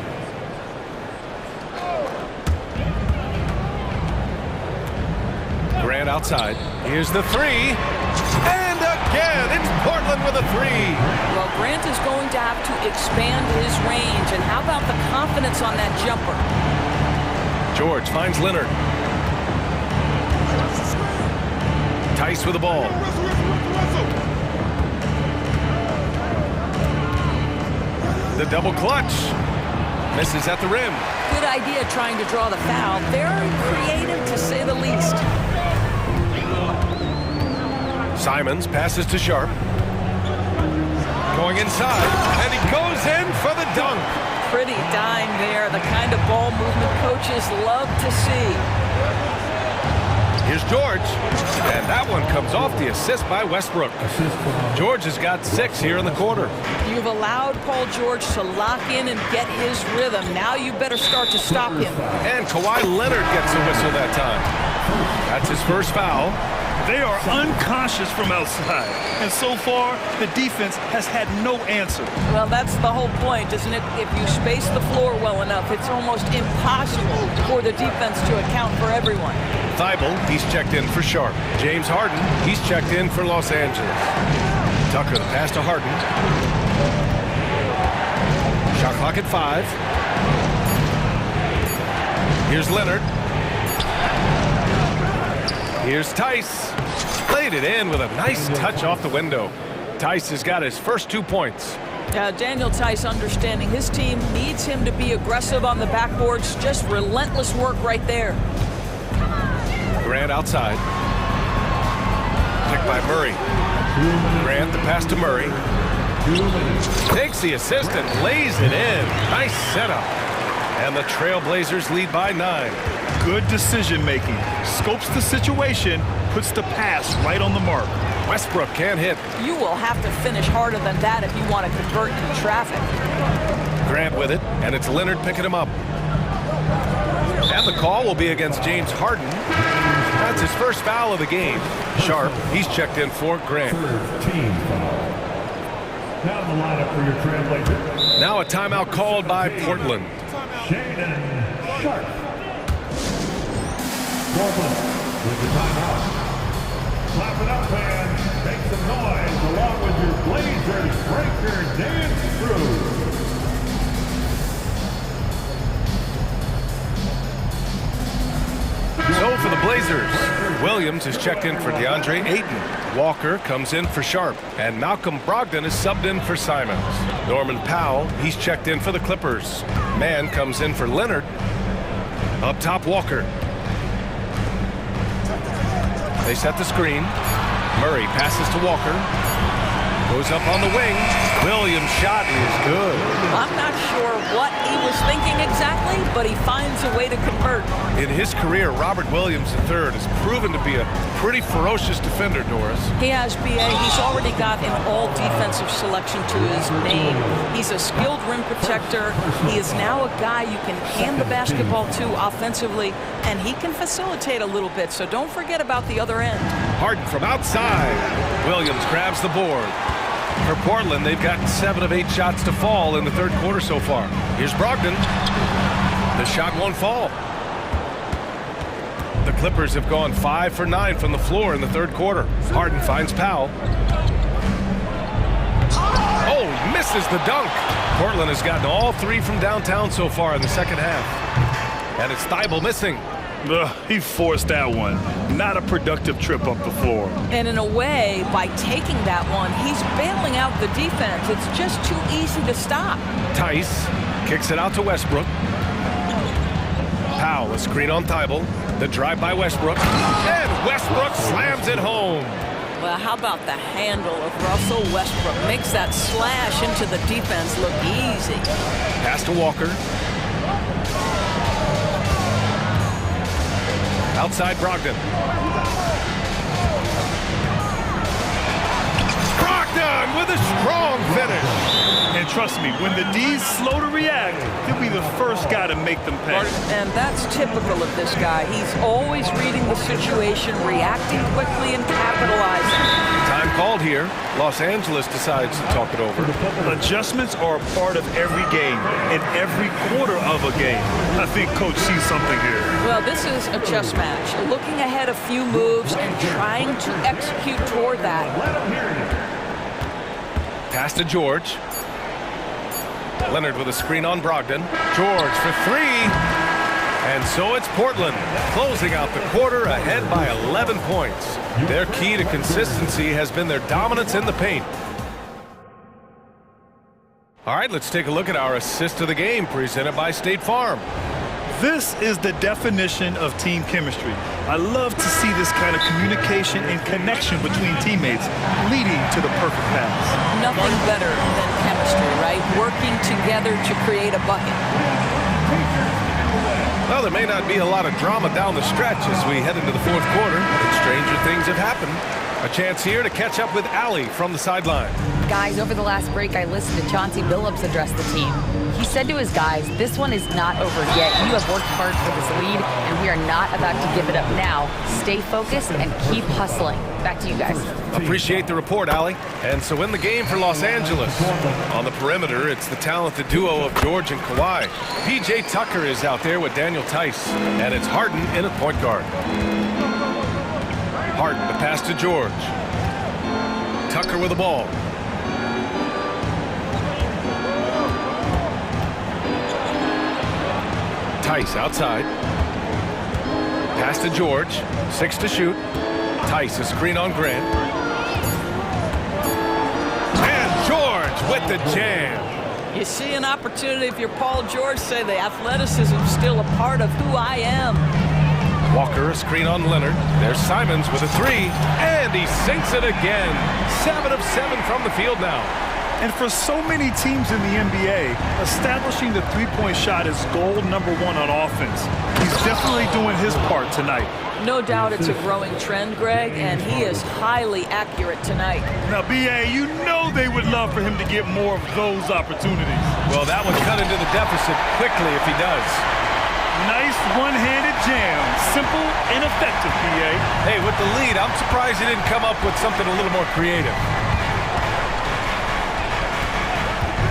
Grant outside. Here's the three. And again, it's Portland with a three. Well, Grant is going to have to expand his range. And how about the confidence on that jumper? George finds Leonard. Tice with the ball. The double clutch. Misses at the rim. Good idea trying to draw the foul. Very creative, to say the least. Simons passes to Sharp. Going inside, and he goes in for the dunk. Pretty dime there, the kind of ball movement coaches love to see. Here's George, and that one comes off the assist by Westbrook. George has got 6 here in the quarter. You've allowed Paul George to lock in and get his rhythm. Now you better start to stop him. And Kawhi Leonard gets a whistle that time. That's his first foul. They are unconscious from outside. And so far, the defense has had no answer. Well, that's the whole point, isn't it? If you space the floor well enough, it's almost impossible for the defense to account for everyone. Thibault, he's checked in for Sharp. James Harden, he's checked in for Los Angeles. Tucker, the pass to Harden. Shot clock at 5. Here's Leonard. Here's Tice. Played it in with a nice touch off the window. Tice has got his first 2 points. Daniel Tice understanding his team needs him to be aggressive on the backboards. Just relentless work right there. Grant outside. Picked by Murray. Grant, the pass to Murray. Takes the assist and lays it in. Nice setup. And the Trailblazers lead by 9. Good decision-making. Scopes the situation, puts the pass right on the mark. Westbrook can't hit. You will have to finish harder than that if you want to convert in traffic. Grant with it, and it's Leonard picking him up. And the call will be against James Harden. That's his first foul of the game. Sharp, he's checked in for Grant. Team foul. Now the lineup for your Trailblazers. Now a timeout called by Portland. Shaedon Sharp. Portland with the timeout. Clap it up, fans. Make some noise along with your Blazers breaker dance crew. So for the Blazers, Williams is checked in for DeAndre Ayton. Walker comes in for Sharp. And Malcolm Brogdon is subbed in for Simons. Norman Powell, he's checked in for the Clippers. Mann comes in for Leonard. Up top, Walker. They set the screen. Murray passes to Walker. Goes up on the wing. Williams' shot is good. I'm not sure what he was thinking exactly, but he finds a way to convert. In his career, Robert Williams III has proven to be a pretty ferocious defender, Doris. He has, B.A. He's already got an all-defensive selection to his name. He's a skilled rim protector. He is now a guy you can hand the basketball to offensively, and he can facilitate a little bit, so don't forget about the other end. Harden from outside. Williams grabs the board. For Portland, they've gotten 7 of 8 shots to fall in the third quarter so far. Here's Brogdon. The shot won't fall. The Clippers have gone 5 for 9 from the floor in the third quarter. Harden finds Powell. Oh, misses the dunk. Portland has gotten all 3 from downtown so far in the second half. And it's Thibault missing. He forced that one. Not a productive trip up the floor. And in a way, by taking that one, he's bailing out the defense. It's just too easy to stop. Tice kicks it out to Westbrook. Powell, a screen on Thibault. The drive by Westbrook. And Westbrook slams it home. Well, how about the handle of Russell Westbrook? Makes that slash into the defense look easy. Pass to Walker. Outside Brogdon. Brogdon with a strong finish. And trust me, when the D's slow to react, he'll be the first guy to make them pay. And that's typical of this guy. He's always reading the situation, reacting quickly, and capitalizing. Time called here. Los Angeles decides to talk it over. Adjustments are a part of every game, in every quarter of a game. I think Coach sees something here. Well, this is a chess match. Looking ahead a few moves and trying to execute toward that. Pass to George. Leonard with a screen on Brogdon. George for 3. And so it's Portland closing out the quarter ahead by 11 points. Their key to consistency has been their dominance in the paint. All right, let's take a look at our assist of the game presented by State Farm. This is the definition of team chemistry. I love to see this kind of communication and connection between teammates leading to the perfect pass. Nothing better than chemistry, right? Working together to create a bucket. Well, there may not be a lot of drama down the stretch as we head into the fourth quarter, but stranger things have happened. A chance here to catch up with Allie from the sideline. Guys, over the last break, I listened to Chauncey Billups address the team. He said to his guys, this one is not over yet. You have worked hard for this lead, and we are not about to give it up now. Stay focused and keep hustling. Back to you guys. Appreciate the report, Allie. And so in the game for Los Angeles. On the perimeter, it's the talented duo of George and Kawhi. P.J. Tucker is out there with Daniel Tice, and it's Harden in at point guard. Harden to pass to George. Tucker with the ball. Tice outside. Pass to George. 6 to shoot. Tice, a screen on Grant. And George with the jam. You see an opportunity if you're Paul George, say the athleticism is still a part of who I am. Walker, a screen on Leonard. There's Simons with a 3, and he sinks it again. 7 of 7 from the field now. And for so many teams in the NBA, establishing the three-point shot is goal number 1 on offense. He's definitely doing his part tonight. No doubt it's a growing trend, Greg, and he is highly accurate tonight. Now, B.A., you know they would love for him to get more of those opportunities. Well, that would cut into the deficit quickly if he does. Nice one-handed jam. Simple and effective, B.A. Hey, with the lead, I'm surprised he didn't come up with something a little more creative.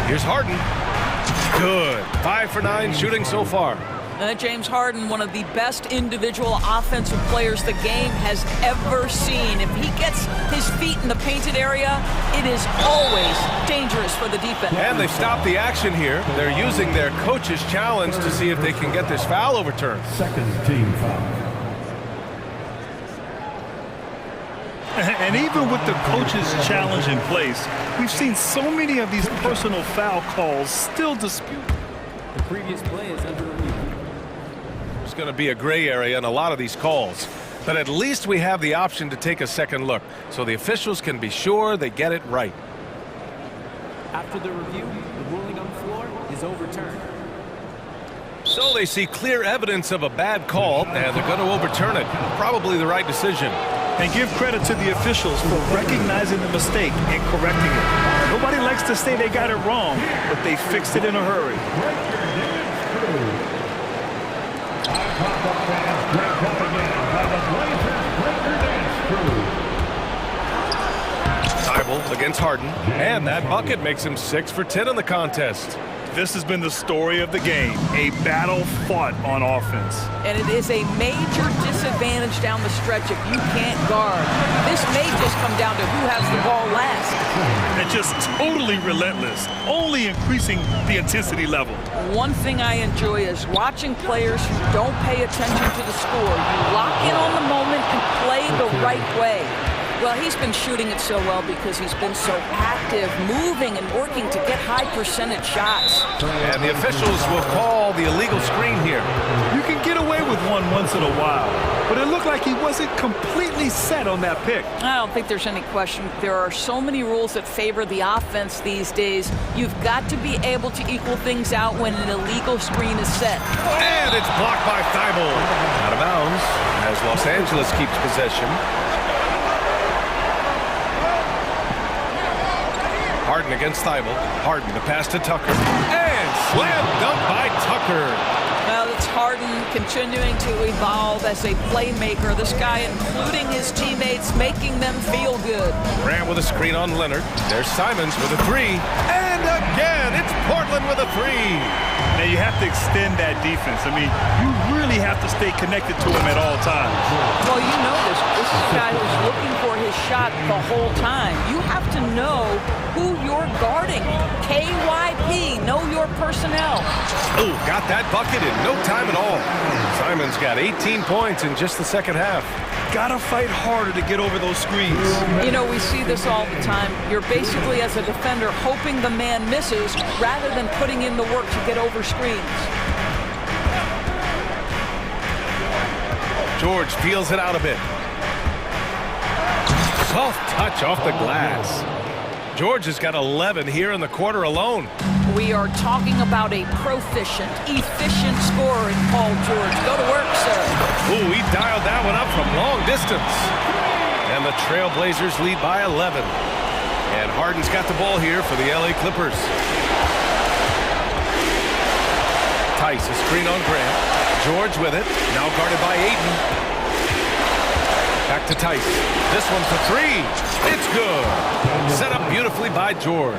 Here's Harden. Good. 5 for 9 shooting so far. James Harden, one of the best individual offensive players the game has ever seen. If he gets his feet in the painted area, it is always dangerous for the defense. And they stopped the action here. They're using their coach's challenge to see if they can get this foul overturned. Second team foul. And even with the coach's challenge in place, we've seen so many of these personal foul calls still disputed. The previous play is under review. There's going to be a gray area in a lot of these calls, but at least we have the option to take a second look so the officials can be sure they get it right. After the review, the ruling on the floor is overturned. So they see clear evidence of a bad call, and they're going to overturn it. Probably the right decision. And give credit to the officials for recognizing the mistake and correcting it. Nobody likes to say they got it wrong, but they fixed it in a hurry. Thibault against Harden, and that bucket makes him 6 for 10 in the contest. This has been the story of the game, a battle fought on offense. And it is a major disadvantage down the stretch if you can't guard. This may just come down to who has the ball last. And just totally relentless, only increasing the intensity level. One thing I enjoy is watching players who don't pay attention to the score. You lock in on the moment and play the right way. Well, he's been shooting it so well because he's been so active, moving and working to get high percentage shots. And the officials will call the illegal screen here. You can get away with one once in a while, but it looked like he wasn't completely set on that pick. I don't think there's any question. There are so many rules that favor the offense these days. You've got to be able to equal things out when an illegal screen is set. And it's blocked by Thibault. Out of bounds as Los Angeles keeps possession. Harden against Thibault. Harden, the pass to Tucker. And slam dunk by Tucker. Well, it's Harden continuing to evolve as a playmaker. This guy, including his teammates, making them feel good. Grant with a screen on Leonard. There's Simons with a three. And again, it's Portland with a three. Now you have to extend that defense. I mean, you really have to stay connected to him at all times. Well, you know this. This is a guy who's looking for his shot the whole time. You have to know who you're guarding. KYP, know your personnel. Oh, got that bucket in no time at all. Simons got 18 points in just the second half. Gotta fight harder to get over those screens. You know, we see this all the time. You're basically, as a defender, hoping the man misses rather than putting in the work to get over screens. George feels it out a bit. Soft touch off the glass. George has got 11 here in the quarter alone. We are talking about a proficient, efficient scorer in Paul George. Go to work, sir. Ooh, he dialed that one up from long distance. And the Trailblazers lead by 11. And Harden's got the ball here for the LA Clippers. Tice, a screen on Grant. George with it, now guarded by Ayton. Back to Tice. This one for three. It's good. Set up beautifully by George.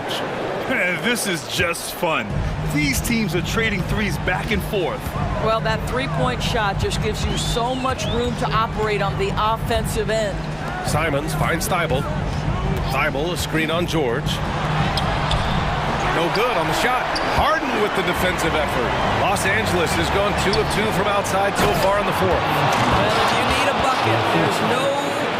This is just fun. These teams are trading threes back and forth. Well, that three-point shot just gives you so much room to operate on the offensive end. Simons finds Thibault. Thibault, a screen on George. No good on the shot. Harden with the defensive effort. Los Angeles has gone 2 of 2 from outside so far in the fourth. Well, if you need a bucket, there's no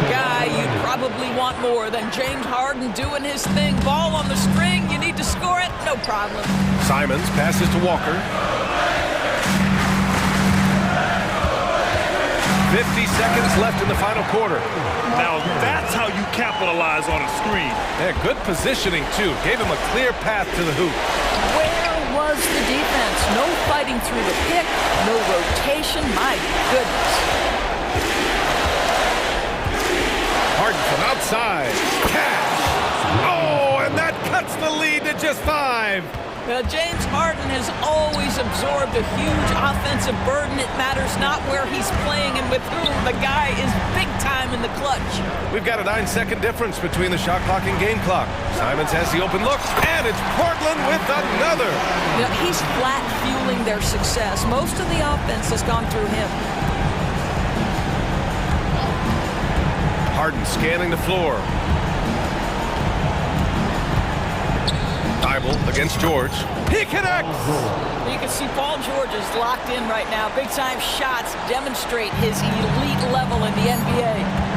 guy you'd probably want more than James Harden doing his thing. Ball on the string, you need to score it, no problem. Simons passes to Walker. 50 seconds left in the final quarter. Now that's how you capitalize on a screen. Yeah, good positioning too. Gave him a clear path to the hoop. Where was the defense? No fighting through the pick, no rotation, my goodness. Harden from outside. Cash. Oh, and that cuts the lead to just 5. James Harden has always absorbed a huge offensive burden. It matters not where he's playing and with whom. The guy is big time in the clutch. We've got a 9-second difference between the shot clock and game clock. Simons has the open look, and it's Portland with another. You know, he's flat fueling their success. Most of the offense has gone through him. Harden scanning the floor. Thibault against George. He connects! You can see Paul George is locked in right now. Big-time shots demonstrate his elite level in the NBA.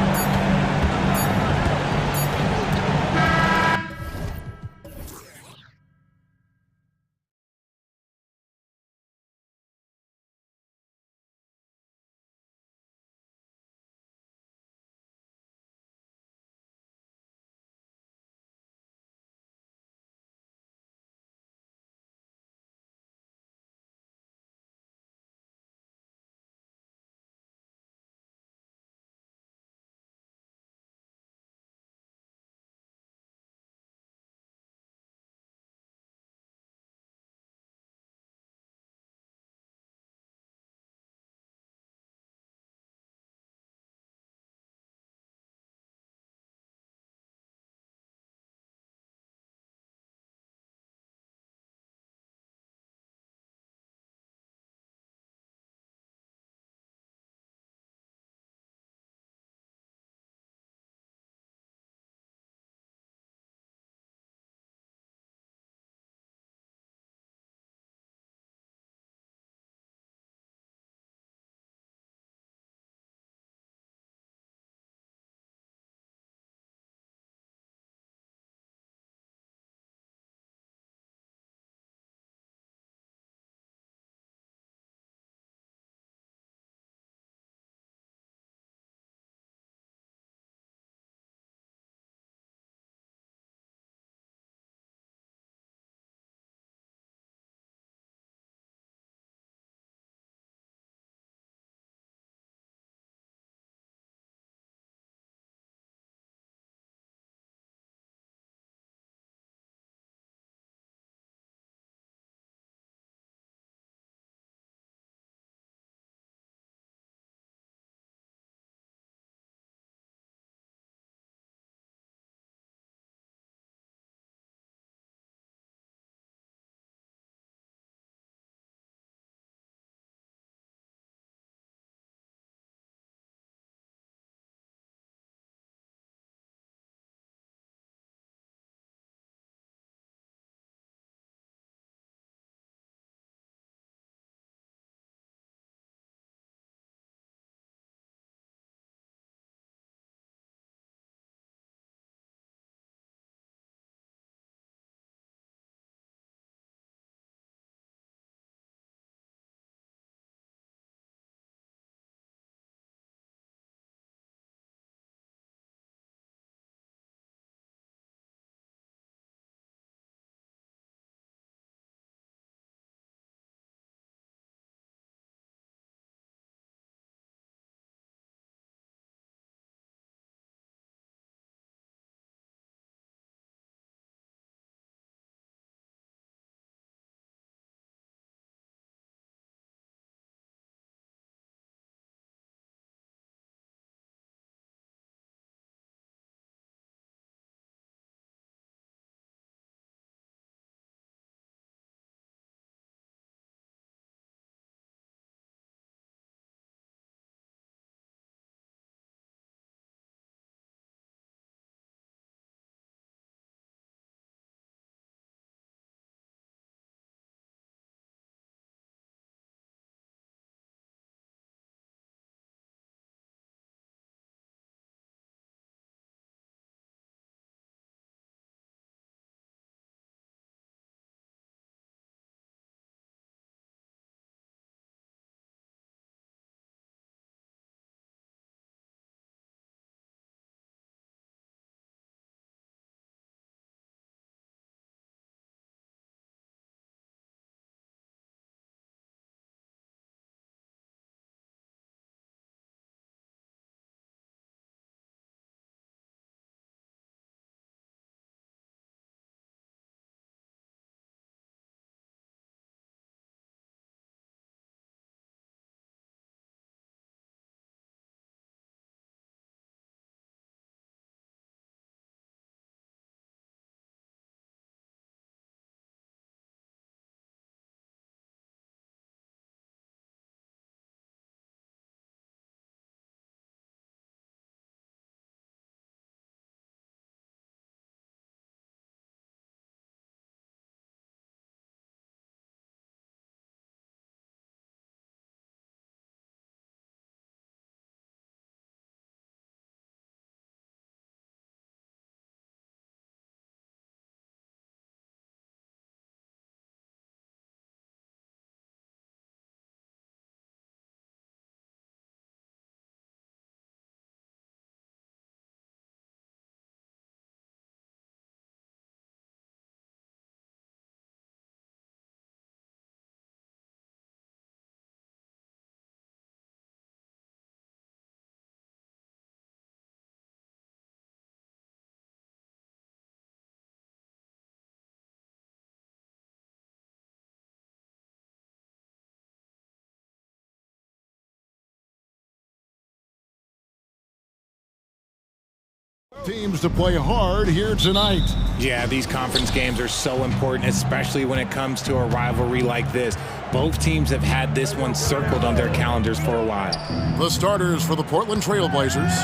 teams to play hard here tonight. Yeah, these conference games are so important, especially when it comes to a rivalry like this. Both teams have had this one circled on their calendars for a while. The starters for the Portland Trail Blazers.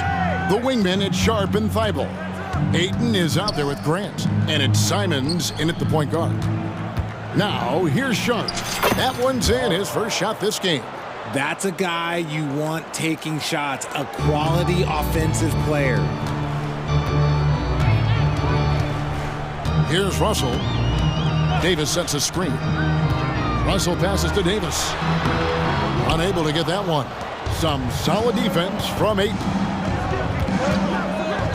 The wingmen, it's Sharp and Thibault. Ayton is out there with Grant, and it's Simons in at the point guard. Now, here's Sharp. That one's in, his first shot this game. That's a guy you want taking shots, a quality offensive player. Here's Russell. Davis sets a screen. Russell passes to Davis. Unable to get that one. Some solid defense from Ayton.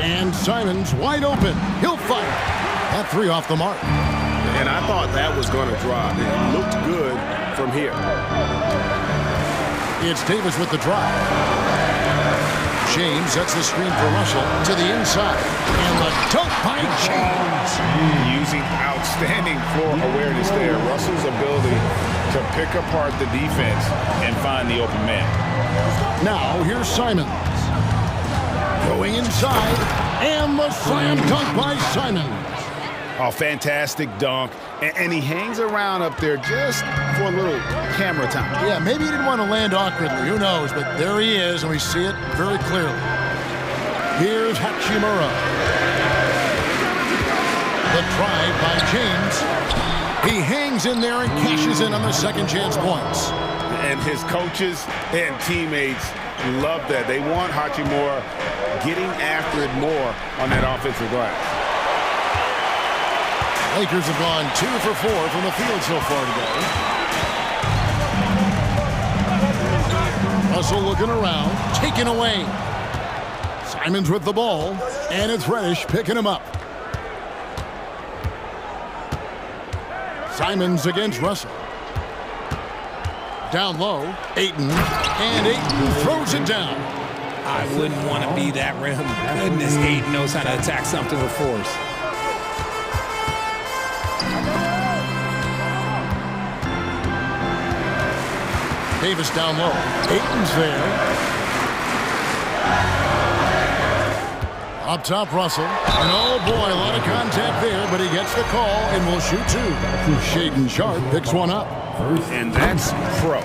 And Simons wide open. He'll fire. That three off the mark. And I thought that was going to drop. It looked good from here. It's Davis with the drive. James sets the screen for Russell to the inside. And the dunk by James. Using outstanding floor awareness there. Russell's ability to pick apart the defense and find the open man. Now here's Simons. Going inside. And the slam dunk by Simons. Oh, fantastic dunk. And he hangs around up there just for a little camera time. Yeah, maybe he didn't want to land awkwardly. Who knows? But there he is, and we see it very clearly. Here's Hachimura. The drive by James. He hangs in there and cashes in on the second chance points. And his coaches and teammates love that. They want Hachimura getting after it more on that offensive glass. Lakers have gone 2 for 4 from the field so far today. Russell looking around, taken away. Simons with the ball, and it's Reddish picking him up. Simons against Russell. Down low, Ayton, and Ayton throws it down. I wouldn't want to be that rim. Goodness, Ayton knows how to attack something with force. Davis down low. Ayton's there. Up top, Russell. And oh boy, a lot of contact there, but he gets the call and will shoot two. Shaedon Sharp picks one up. And that's pro.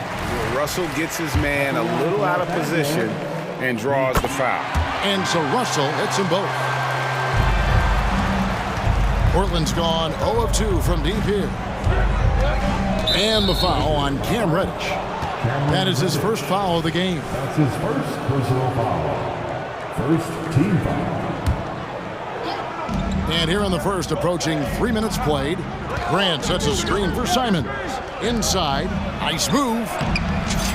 Russell gets his man a little out of position and draws the foul. And so Russell hits them both. Portland's gone 0 of 2 from deep here. And the foul on Cam Reddish. That is his first foul of the game. That's his first personal foul. First team foul. And here in the first, approaching 3 minutes played, Grant sets a screen for Simons. Inside, nice move.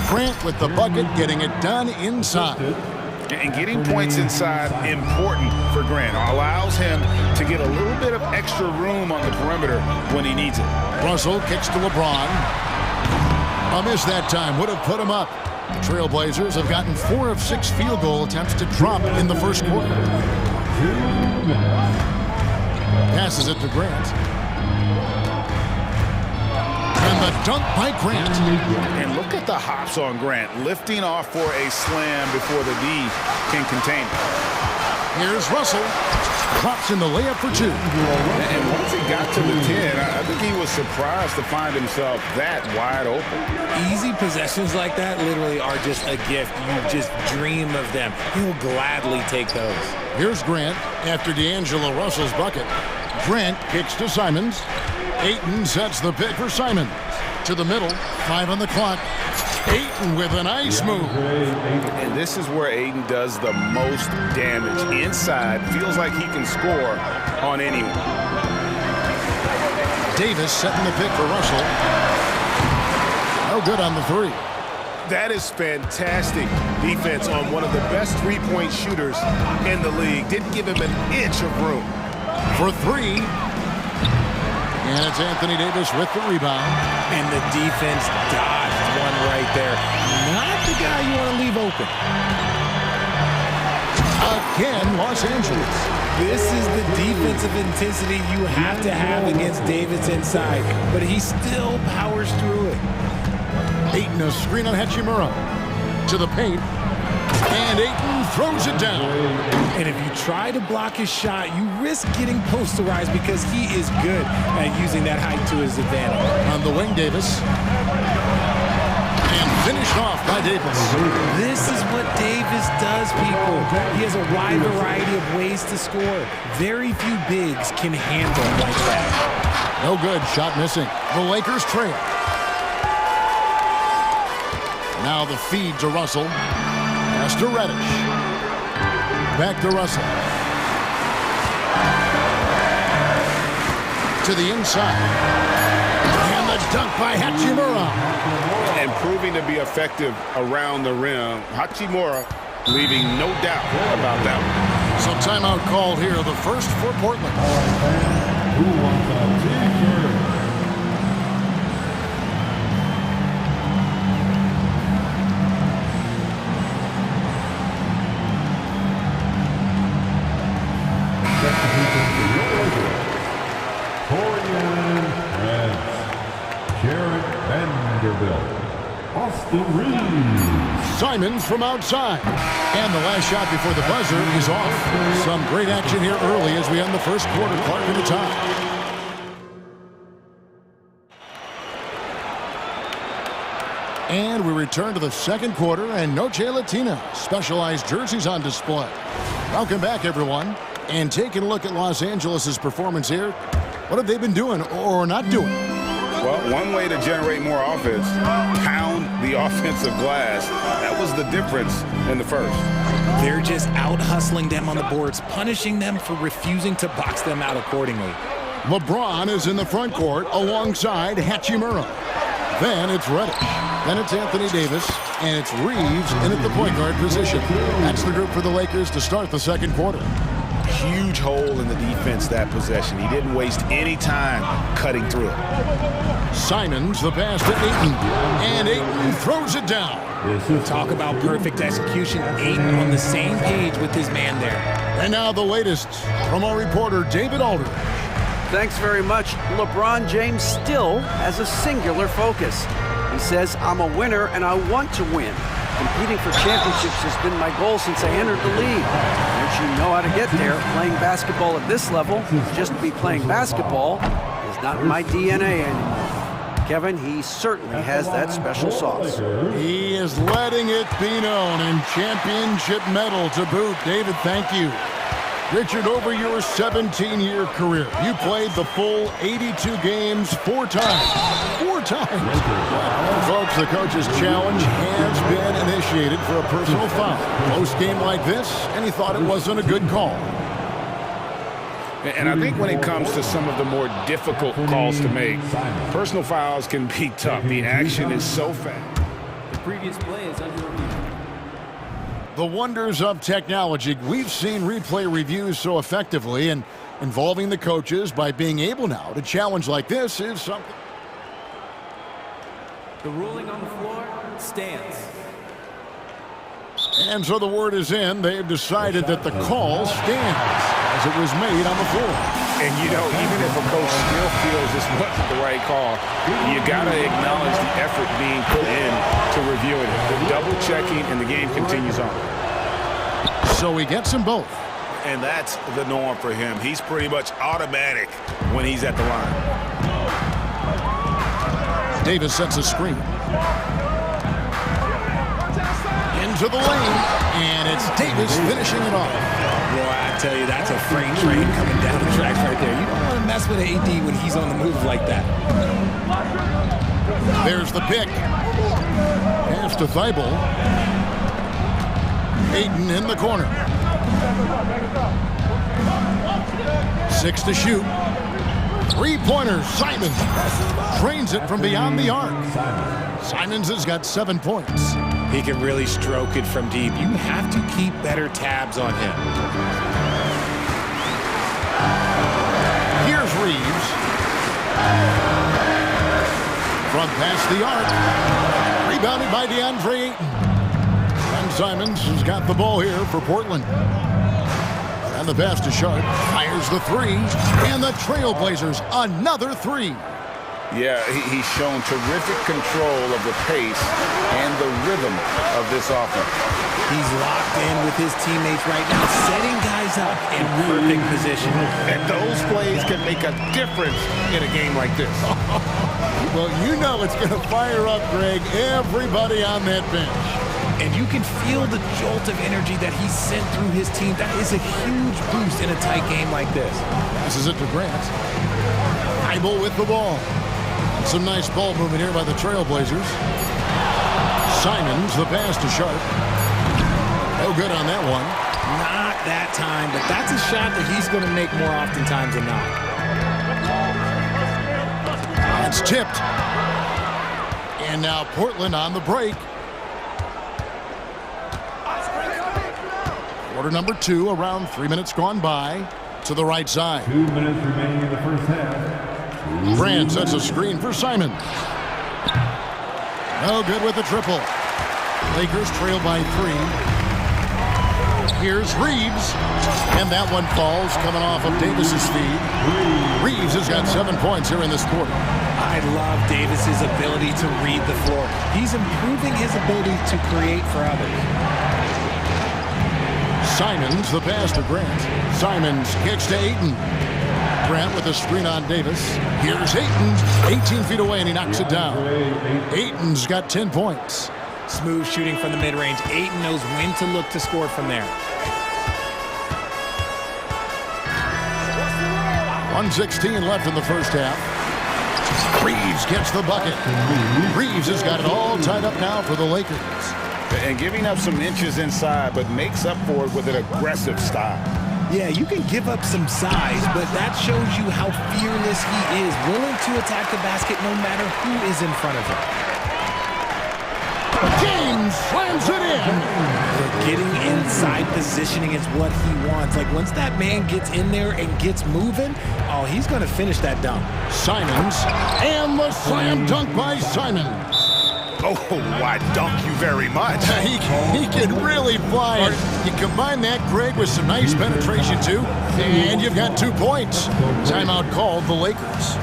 Grant with the bucket, getting it done inside. And getting points inside, important for Grant. Allows him to get a little bit of extra room on the perimeter when he needs it. Russell kicks to LeBron. A miss that time would have put him up. The Trailblazers have gotten 4 of 6 field goal attempts to drop in the first quarter. Passes it to Grant. And the dunk by Grant. And look at the hops on Grant, lifting off for a slam before the D can contain it. Here's Russell. Drops in the layup for 2. And once he got to the 10, I think he was surprised to find himself that wide open. Easy possessions like that literally are just a gift. You just dream of them. He'll gladly take those. Here's Grant after D'Angelo Russell's bucket. Grant kicks to Simons. Ayton sets the pick for Simons. To the middle, 5 on the clock. Ayton with a nice move. And this is where Ayton does the most damage. Inside, feels like he can score on anyone. Davis setting the pick for Russell. No good on the 3. That is fantastic defense on one of the best three-point shooters in the league. Didn't give him an inch of room. For 3. And it's Anthony Davis with the rebound. And the defense dodged one right there. Not the guy you want to leave open. Again, Los Angeles. This is the defensive intensity you have to have against Davis inside, but he still powers through it. Ayton a screen on Hachimura. To the paint. And Ayton throws it down. And if you try to block his shot, you risk getting posterized because he is good at using that height to his advantage. On the wing, Davis. And finished off by Davis. This is what Davis does, people. He has a wide variety of ways to score. Very few bigs can handle him like that. No good. Shot missing. The Lakers trail. Now the feed to Russell. Pass to Reddish. Back to Russell. To the inside. And the dunk by Hachimura. And proving to be effective around the rim. Hachimura leaving no doubt about that one. So timeout called here. The first for Portland. Who wants a t-shirt? Simons from outside. And the last shot before the buzzer is off. Some great action here early as we end the first quarter. Clark in the tie. And we return to the second quarter, and Noche Latina specialized jerseys on display. Welcome back, everyone. And taking a look at Los Angeles' performance here. What have they been doing or not doing? Well, one way to generate more offense, pound the offensive glass. That was the difference in the first. They're just out-hustling them on the boards, punishing them for refusing to box them out accordingly. LeBron is in the front court alongside Hachimura. Then it's Reddish. Then it's Anthony Davis. And it's Reeves in at the point guard position. That's the group for the Lakers to start the second quarter. Huge hole in the defense that possession. He didn't waste any time cutting through it. Simons, the pass to Ayton. And Ayton throws it down. Talk about perfect execution. Ayton on the same page with his man there. And now the latest from our reporter, David Aldridge. Thanks very much. LeBron James still has a singular focus. He says, I'm a winner and I want to win. Competing for championships has been my goal since I entered the league. Once you know how to get there, playing basketball at this level, just to be playing basketball, is not in my DNA anymore. Kevin, he certainly has that special sauce. He is letting it be known, and championship medal to boot. David, thank you. Richard, over your 17-year career, you played the full 82 games 4 times. 4 times. Well, folks, the coach's challenge has been initiated for a personal foul. Close game like this, and he thought it wasn't a good call. And I think when it comes to some of the more difficult calls to make, personal fouls can be tough. The action is so fast. The previous play is under review. The wonders of technology. We've seen replay reviews so effectively, and involving the coaches by being able now to challenge like this is something. The ruling on the floor stands. And so the word is in. They've decided that the call stands as it was made on the floor. And, you know, even if a coach still feels this wasn't the right call, you got to acknowledge the effort being put in to reviewing it. The double-checking, and the game continues on. So he gets them both. And that's the norm for him. He's pretty much automatic when he's at the line. Davis sets a screen. Into the lane, and it's Davis finishing it off. Boy, I tell you, that's a freight train coming down the track right there. You don't want to mess with AD when he's on the move like that. There's the pick. Pass to Thibault. Ayton in the corner. 6 to shoot. 3-pointer, Simons. Drains it from beyond the arc. Simons has got 7 points. He can really stroke it from deep. You have to keep better tabs on him. Here's Reeves. From past the arc. Rebounded by DeAndre Ayton. And Simons has got the ball here for Portland. And the pass to Sharp. Fires the 3. And the Trailblazers another 3. Yeah, he's shown terrific control of the pace and the rhythm of this offense. He's locked in with his teammates right now, setting guys up in perfect position. And those plays can make a difference in a game like this. Well, you know it's going to fire up, Greg, everybody on that bench. And you can feel the jolt of energy that he sent through his team. That is a huge boost in a tight game like this. This is it to Grant. Heibel with the ball. Some nice ball movement here by the Trailblazers. Simons, the pass to Sharp. No good on that one. Not that time, but that's a shot that he's going to make more oftentimes than not. It's tipped. And now Portland on the break. Quarter number 2, around 3 minutes gone by. To the right side. 2 minutes remaining in the first half. Brand sets a screen for Simon. No good with the triple. Lakers trail by 3. Here's Reeves. And that one falls coming off of Davis's feed. Reeves has got 7 points here in this quarter. I love Davis's ability to read the floor. He's improving his ability to create for others. Simons, the pass to Grant. Simons kicks to Ayton. Grant with a screen on Davis. Here's Ayton, 18 feet away, and he knocks it down. Ayton's got 10 points. Smooth shooting from the mid-range. Ayton knows when to look to score from there. 1:16 left in the first half. Reeves gets the bucket. Reeves has got it all tied up now for the Lakers. And giving up some inches inside, but makes up for it with an aggressive style. Yeah, you can give up some size, but that shows you how fearless he is, willing to attack the basket no matter who is in front of him. James slams it in. Getting inside positioning is what he wants. Like, once that man gets in there and gets moving, oh, he's going to finish that dunk. Simons, and the slam dunk by Simons. Oh, I dunk you very much. He can really fly. You combine that, Greg, with some nice penetration, too, and you've got 2 points. Timeout called the Lakers.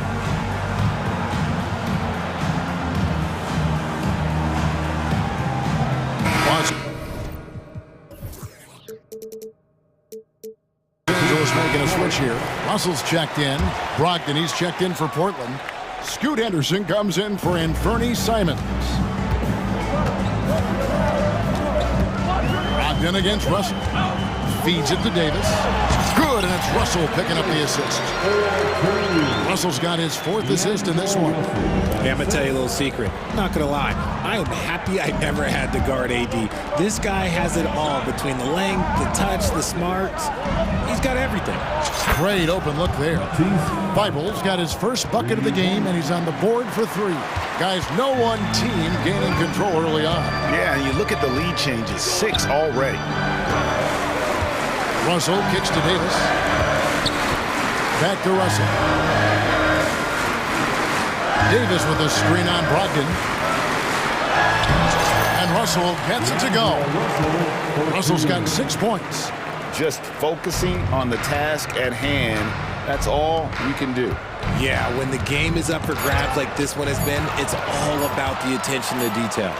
Making a switch here. Russell's checked in. Brogdon, he's checked in for Portland. Scoot Henderson comes in for Anthony Simons. Brogdon against Russell. Feeds it to Davis. Good, and it's Russell picking up the assist. Russell's got his 4th assist in this one. Hey, I'm going to tell you a little secret. Not going to lie. I am happy I never had to guard AD. This guy has it all between the length, the touch, the smarts. He's got everything. Great open look there. Bible's got his first bucket of the game, and he's on the board for 3. Guys, no one team gaining control early on. Yeah, and you look at the lead changes, 6 already. Russell kicks to Davis. Back to Russell. Davis with a screen on Brogdon. And Russell gets it to go. Russell's got 6 points. Just focusing on the task at hand, that's all you can do. Yeah, when the game is up for grabs like this one has been, it's all about the attention to detail.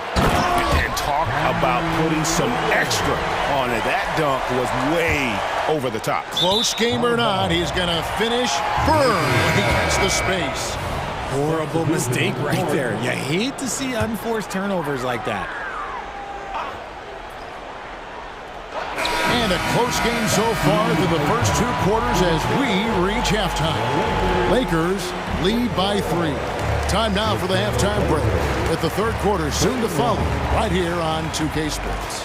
And talk about putting some extra on it. That dunk was way over the top. Close game or not, he's going to finish firm when he gets the space. Horrible mistake right there. You hate to see unforced turnovers like that. And a close game so far through the first 2 quarters as we reach halftime. Lakers lead by 3. Time now for the halftime break, with the 3rd quarter soon to follow right here on 2K Sports.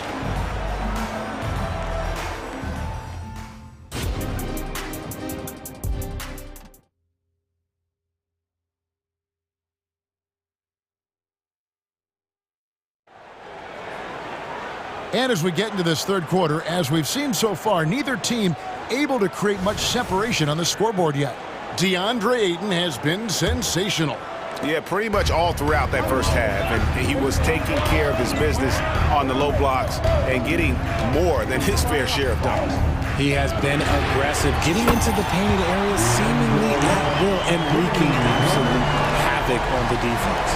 And as we get into this 3rd quarter, as we've seen so far, neither team able to create much separation on the scoreboard yet. DeAndre Ayton has been sensational. Yeah, pretty much all throughout that first half. And he was taking care of his business on the low blocks and getting more than his fair share of dunks. He has been aggressive, getting into the painted area seemingly at will and wreaking absolute havoc ethic on the defense.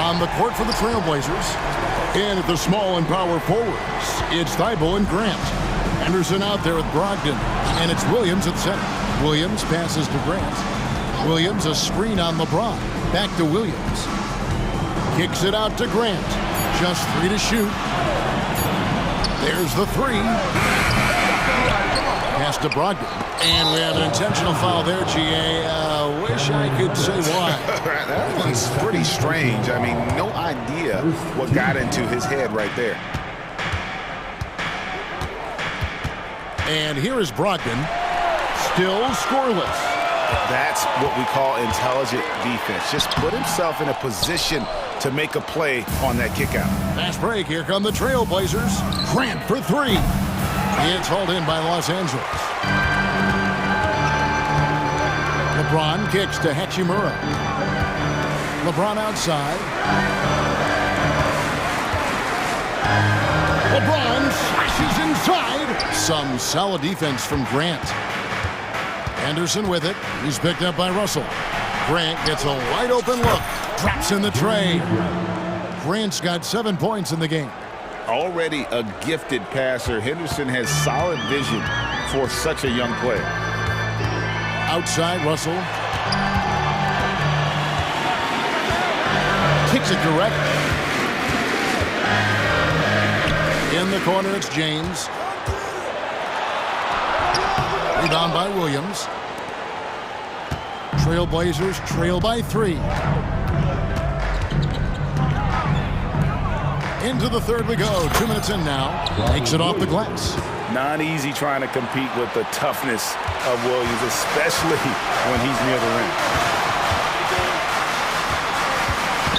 On the court for the Trailblazers. And at the small and power forwards, it's Thibault and Grant. Henderson out there with Brogdon. And it's Williams at center. Williams passes to Grant. Williams, a screen on LeBron. Back to Williams. Kicks it out to Grant. Just 3 to shoot. There's the 3. Pass to Brogdon. And we have an intentional foul there, GA. Wish I could say why. That one's pretty strange. I mean, no idea what got into his head right there. And here is Brogdon. Still scoreless. That's what we call intelligent defense. Just put himself in a position to make a play on that kick out. Fast break. Here come the Trailblazers. Grant for 3. It's hauled in by Los Angeles. LeBron kicks to Hachimura. LeBron outside. LeBron slashes inside. Some solid defense from Grant. Anderson with it. He's picked up by Russell. Grant gets a wide open look. Drops in the tray. Grant's got 7 points in the game. Already a gifted passer, Henderson has solid vision for such a young player. Outside, Russell. Kicks it direct. In the corner, it's James. Rebound by Williams. Trailblazers trail by 3. Into the third we go. 2 minutes in now. Takes it off the glass. Not easy trying to compete with the toughness of Williams, especially when he's near the rim.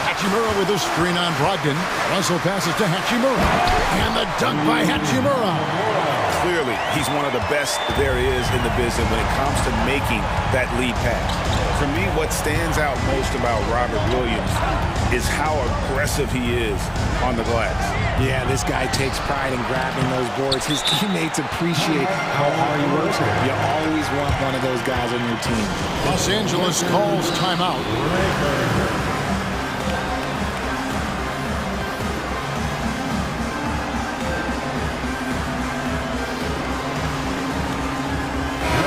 Hachimura with a screen on Brogdon. Russell passes to Hachimura. And the dunk by Hachimura. Clearly, he's one of the best there is in the business when it comes to making that lead pass. For me, what stands out most about Robert Williams is how aggressive he is on the glass. Yeah, this guy takes pride in grabbing those boards. His teammates appreciate how hard he works. You always want one of those guys on your team. Los Angeles calls timeout.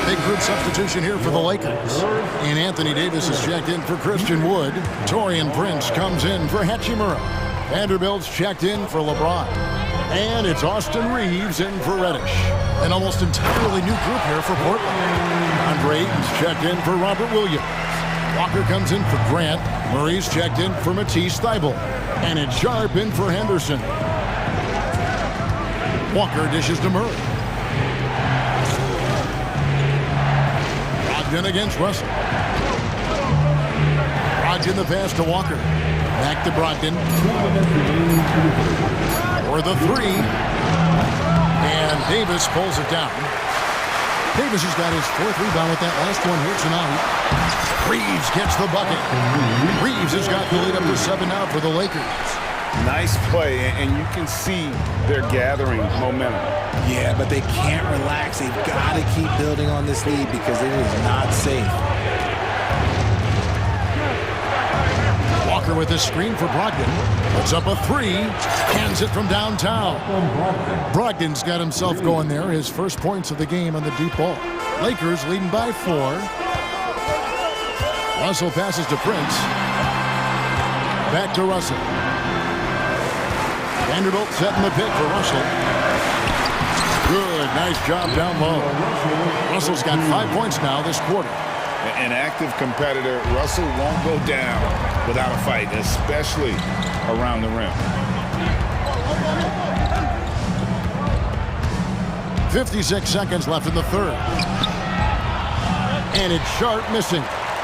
Big group substitution here for the Lakers. And Anthony Davis is checked in for Christian Wood. Taurean Prince comes in for Hachimura. Vanderbilt's checked in for LeBron. And it's Austin Reeves in for Reddish. An almost entirely new group here for Portland. Andre Ayton's checked in for Robert Williams. Walker comes in for Grant. Murray's checked in for Matisse Thybulle. And it's Sharp in for Henderson. Walker dishes to Murray. Brogdon against Russell. Brogdon the pass to Walker. Back to Brogdon. For the 3. And Davis pulls it down. Davis has got his 4th rebound with that last one here tonight. Reeves gets the bucket. Reeves has got the lead up to 7 now for the Lakers. Nice play, and you can see they're gathering momentum. Yeah, but they can't relax. They've got to keep building on this lead because it is not safe. Walker with a screen for Brogdon. Puts up a 3. Hands it from downtown. Brogdon's got himself going there. His first points of the game on the deep ball. Lakers leading by 4. Russell passes to Prince. Back to Russell. Vanderbilt setting the pick for Russell. Good, nice job down low. Russell's got 5 points now this quarter. An active competitor, Russell won't go down without a fight, especially around the rim. 56 seconds left in the third. And it's Sharp missing.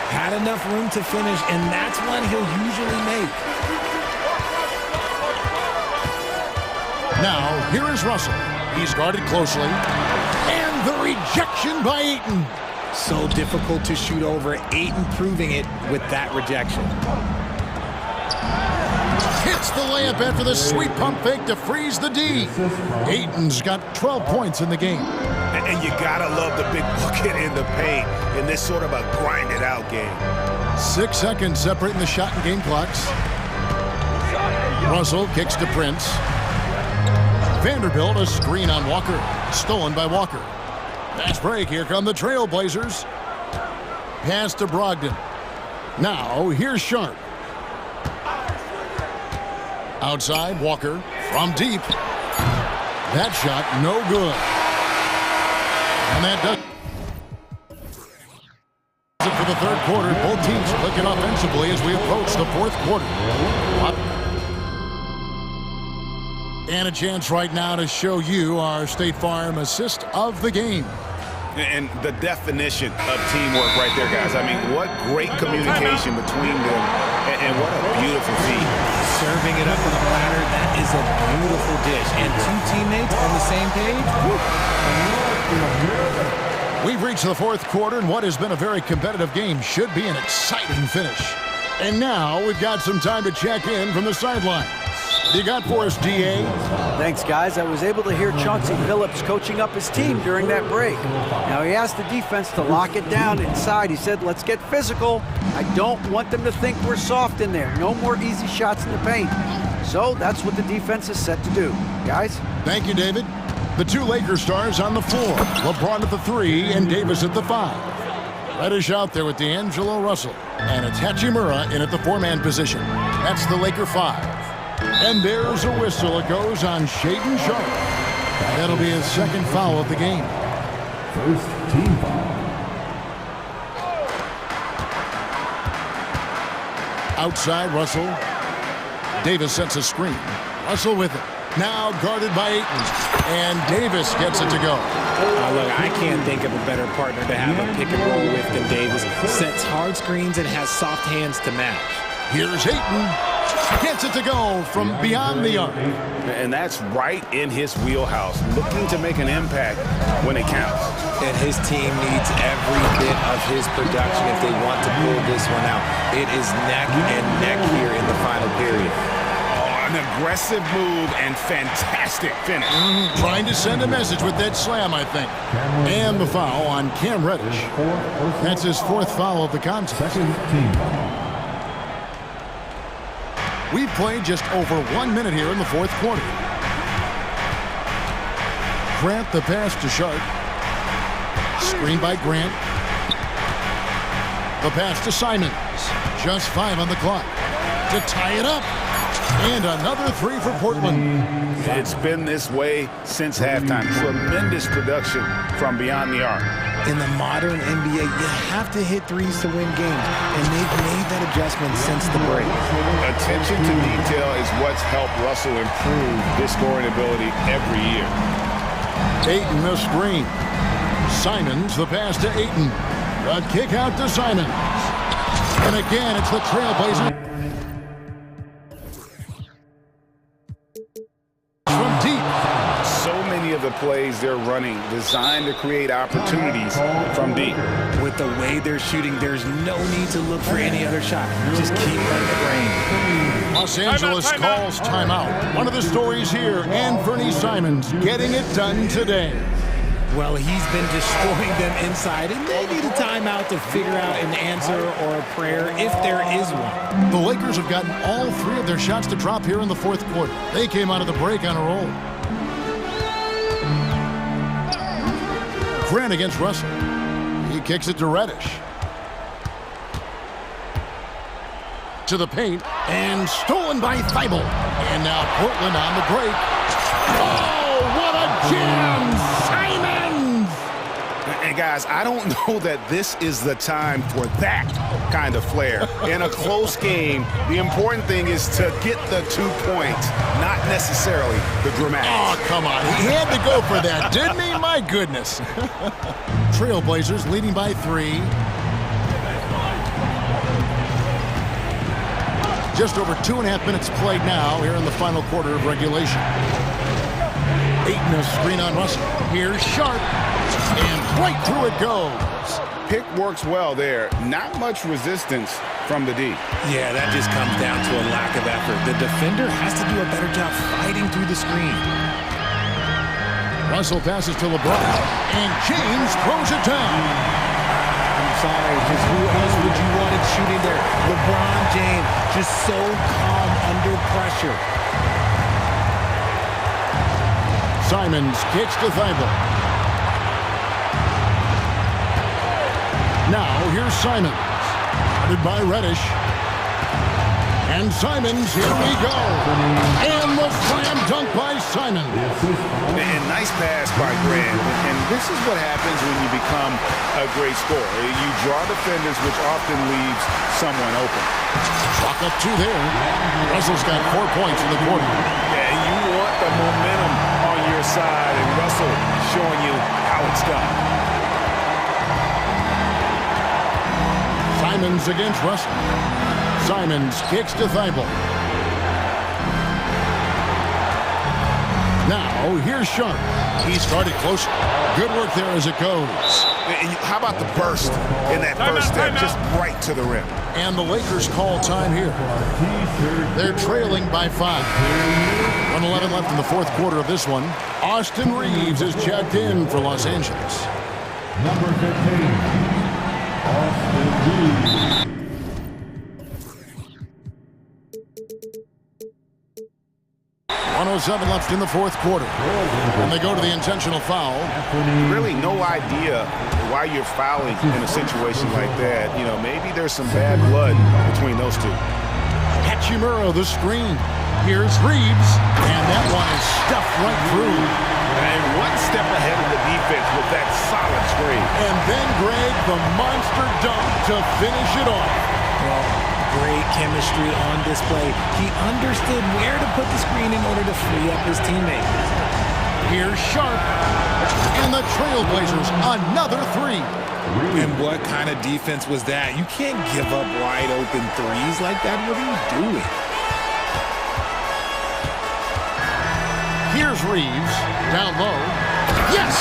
Had enough room to finish, and that's one he'll usually make. Now, here is Russell. He's guarded closely. And the rejection by Ayton. So difficult to shoot over. Ayton proving it with that rejection. Hits the layup after the sweet pump fake to freeze the D. Ayton's got 12 points in the game. And you gotta love the big bucket in the paint in this sort of a grinded out game. 6 seconds separating the shot and game clocks. Russell kicks to Prince. Vanderbilt, a screen on Walker. Stolen by Walker. Fast break. Here come the Trailblazers. Pass to Brogdon. Now, here's Sharp. Outside, Walker from deep. That shot, no good. And that does it for the third quarter. Both teams clicking offensively as we approach the fourth quarter. And a chance right now to show you our State Farm assist of the game. And the definition of teamwork right there, guys. I mean, what great communication between them, and what a beautiful feat. Serving it up on a platter, that is a beautiful dish. And two teammates on the same page. We've reached the fourth quarter, and what has been a very competitive game should be an exciting finish. And now we've got some time to check in from the sideline. What do you got for us, DA? Thanks, guys. I was able to hear Chauncey Phillips coaching up his team during that break. Now, he asked the defense to lock it down inside. He said, let's get physical. I don't want them to think we're soft in there. No more easy shots in the paint. So that's what the defense is set to do. Guys? Thank you, David. The two Lakers stars on the floor. LeBron at the 3 and Davis at the 5. Reddish out there with D'Angelo Russell. And it's Hachimura in at the 4-man position. That's the Laker 5. And there's a whistle. It goes on Shaedon Sharp. That'll be his second foul of the game. First team foul. Outside, Russell. Davis sets a screen. Russell with it. Now guarded by Ayton. And Davis gets it to go. Look, I can't think of a better partner to have a pick and roll with than Davis. Sets hard screens and has soft hands to match. Here's Ayton. Gets it to go from beyond the arc. And that's right in his wheelhouse, looking to make an impact when it counts. And his team needs every bit of his production if they want to pull this one out. It is neck and neck here in the final period. Oh, an aggressive move and fantastic finish. Trying to send a message with that slam, I think. And the foul on Cam Reddish. That's his fourth foul of the contest. Second team foul. We've played just over 1 minute here in the fourth quarter. Grant the pass to Sharp. Screen by Grant. The pass to Simons. Just 5 on the clock to tie it up. And another 3 for Portland. It's been this way since halftime. Tremendous production from beyond the arc. In the modern NBA, you have to hit threes to win games, and they've made that adjustment since the break. Attention to detail is what's helped Russell improve his scoring ability every year. Ayton the screen. Simons the pass to Ayton. A kick out to Simons. And again, it's the Trailblazers. From deep. So many of the plays they're running designed to create opportunities from deep. With the way they're shooting, there's no need to look for any other shot. Just keep letting it rain. Los Angeles calls timeout. One of the stories here, Anthony Simons getting it done today. Well, he's been destroying them inside, and they need a timeout to figure out an answer or a prayer if there is one. The Lakers have gotten all 3 of their shots to drop here in the fourth quarter. They came out of the break on a roll. Grant against Russell. He kicks it to Reddish. To the paint, and stolen by Thibault. And now Portland on the break. Oh, what a jam! Simons! And guys, I don't know that this is the time for that kind of flair. In a close game, the important thing is to get the 2 points, not necessarily the dramatics. Oh, come on. He had to go for that, didn't he? My goodness. Trailblazers leading by 3. Just over 2.5 minutes played now here in the final quarter of regulation. Ayton a screen on Russell. Here's Sharp. And right through it goes. Pick works well there. Not much resistance from the D. Yeah, that just comes down to a lack of effort. The defender has to do a better job fighting through the screen. Russell passes to LeBron. And James throws it down. I'm sorry, just who else would you want to shooting there. LeBron James just so calm under pressure. Simons kicks to Thibault. Now here's Simons. Guarded by Reddish. And Simons, here we go. And the slam dunk by Simons. And nice pass by Grant. And this is what happens when you become a great scorer. You draw defenders, which often leaves someone open. Clock up 2 there. Russell's got 4 points in the quarter. Yeah, you want the momentum on your side, and Russell showing you how it's done. Simons against Russell. Simons kicks to Thibault. Now, here's Sharp. He started close. Good work there as it goes. And how about the burst in that first step, just right to the rim. And the Lakers call time here. They're trailing by 5. 1:11 left in the fourth quarter of this one. Austin Reeves is checked in for Los Angeles. Number 15, Austin Reeves. 1:07 left in the fourth quarter. And they go to the intentional foul. Really no idea why you're fouling in a situation like that. You know, maybe there's some bad blood between those two. Hachimura, the screen. Here's Reeves. And that one is stuffed right through. And one step ahead of the defense with that solid screen. And then Greg, the monster dunk to finish it off. Well, great chemistry on display. He understood where to put the screen in order to free up his teammate. Here's Sharp. And the Trailblazers, another 3. And what kind of defense was that? You can't give up wide open threes like that. What are you doing? Here's Reeves. Down low. Yes!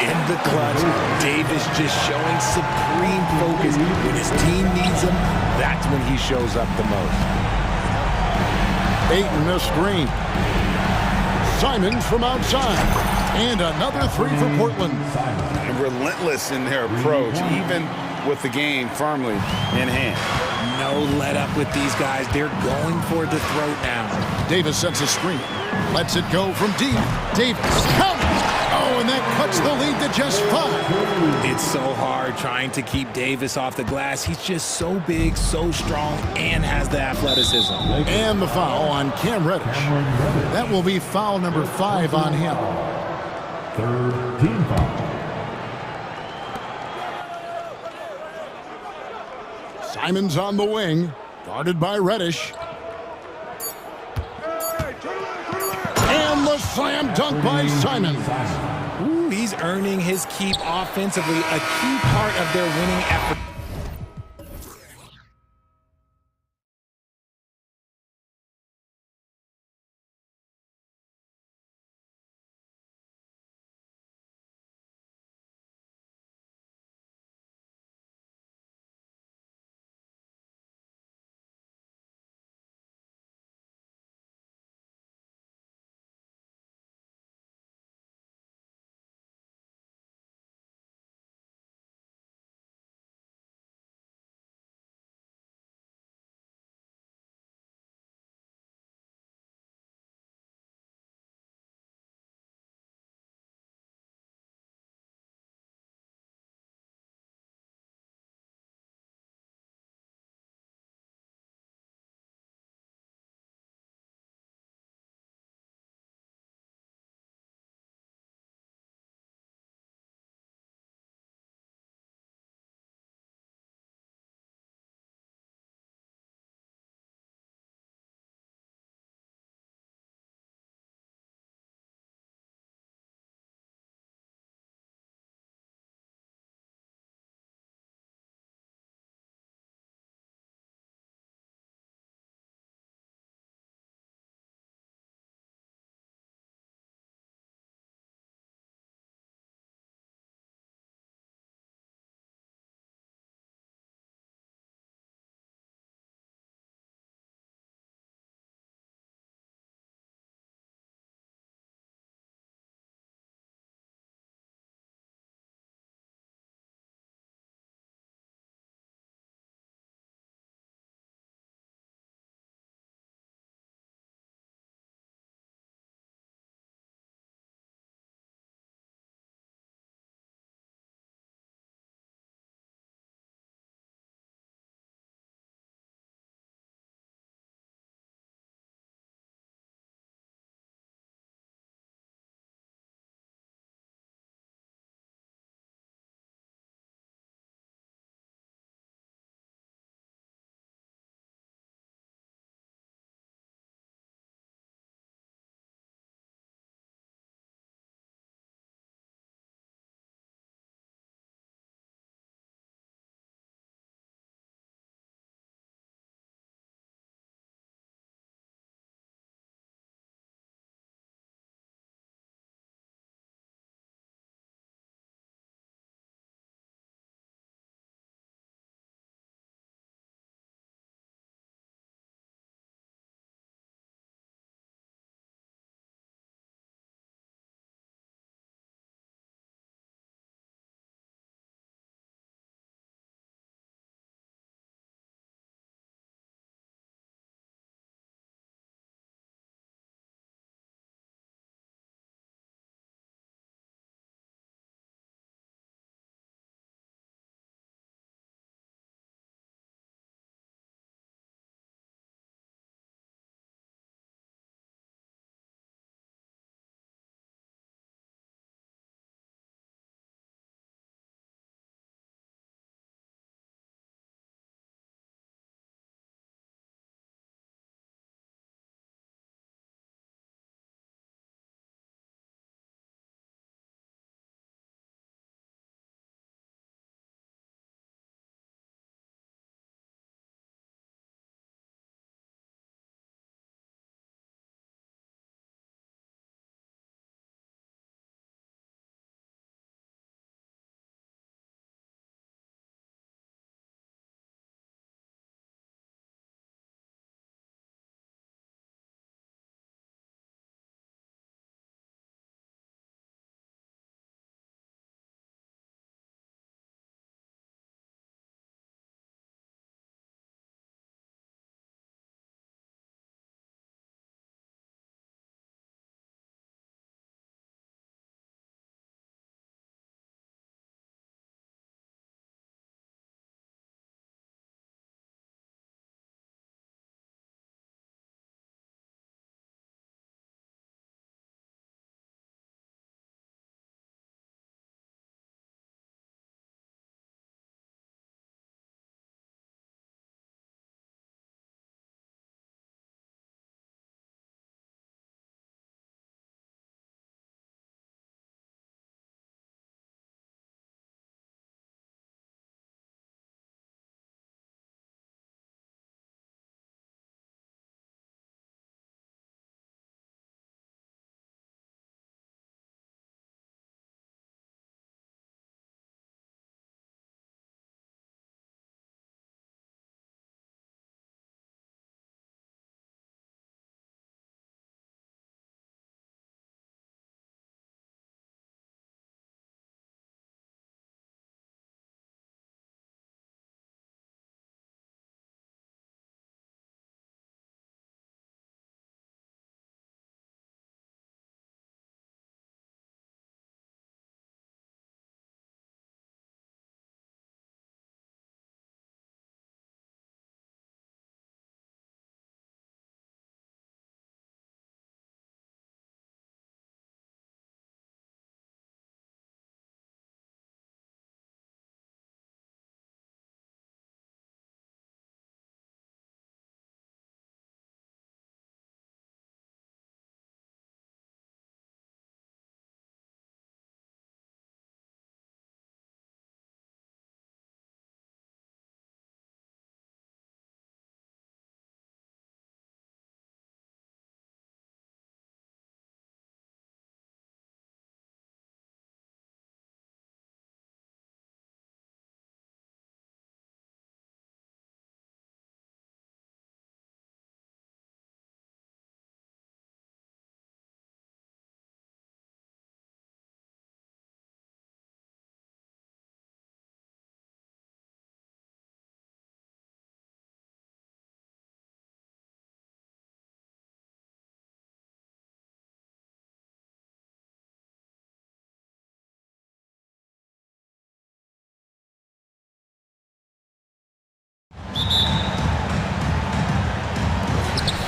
In the clutch, Davis just showing supreme focus. When his team needs him, that's when he shows up the most. Ayton the screen. Simons from outside. And another 3 for Portland. And relentless in their approach, even with the game firmly in hand. No let up with these guys. They're going for the throat now. Davis sets a screen. Lets it go from deep. Davis counts. Oh, and that cuts the lead to just 5. It's so hard trying to keep Davis off the glass. He's just so big, so strong, and has the athleticism. And the foul on Cam Reddish. That will be foul number 5 on him. Third team foul. Simons on the wing, guarded by Reddish. And the slam dunk by Simons. Ooh, he's earning his keep offensively, a key part of their winning effort.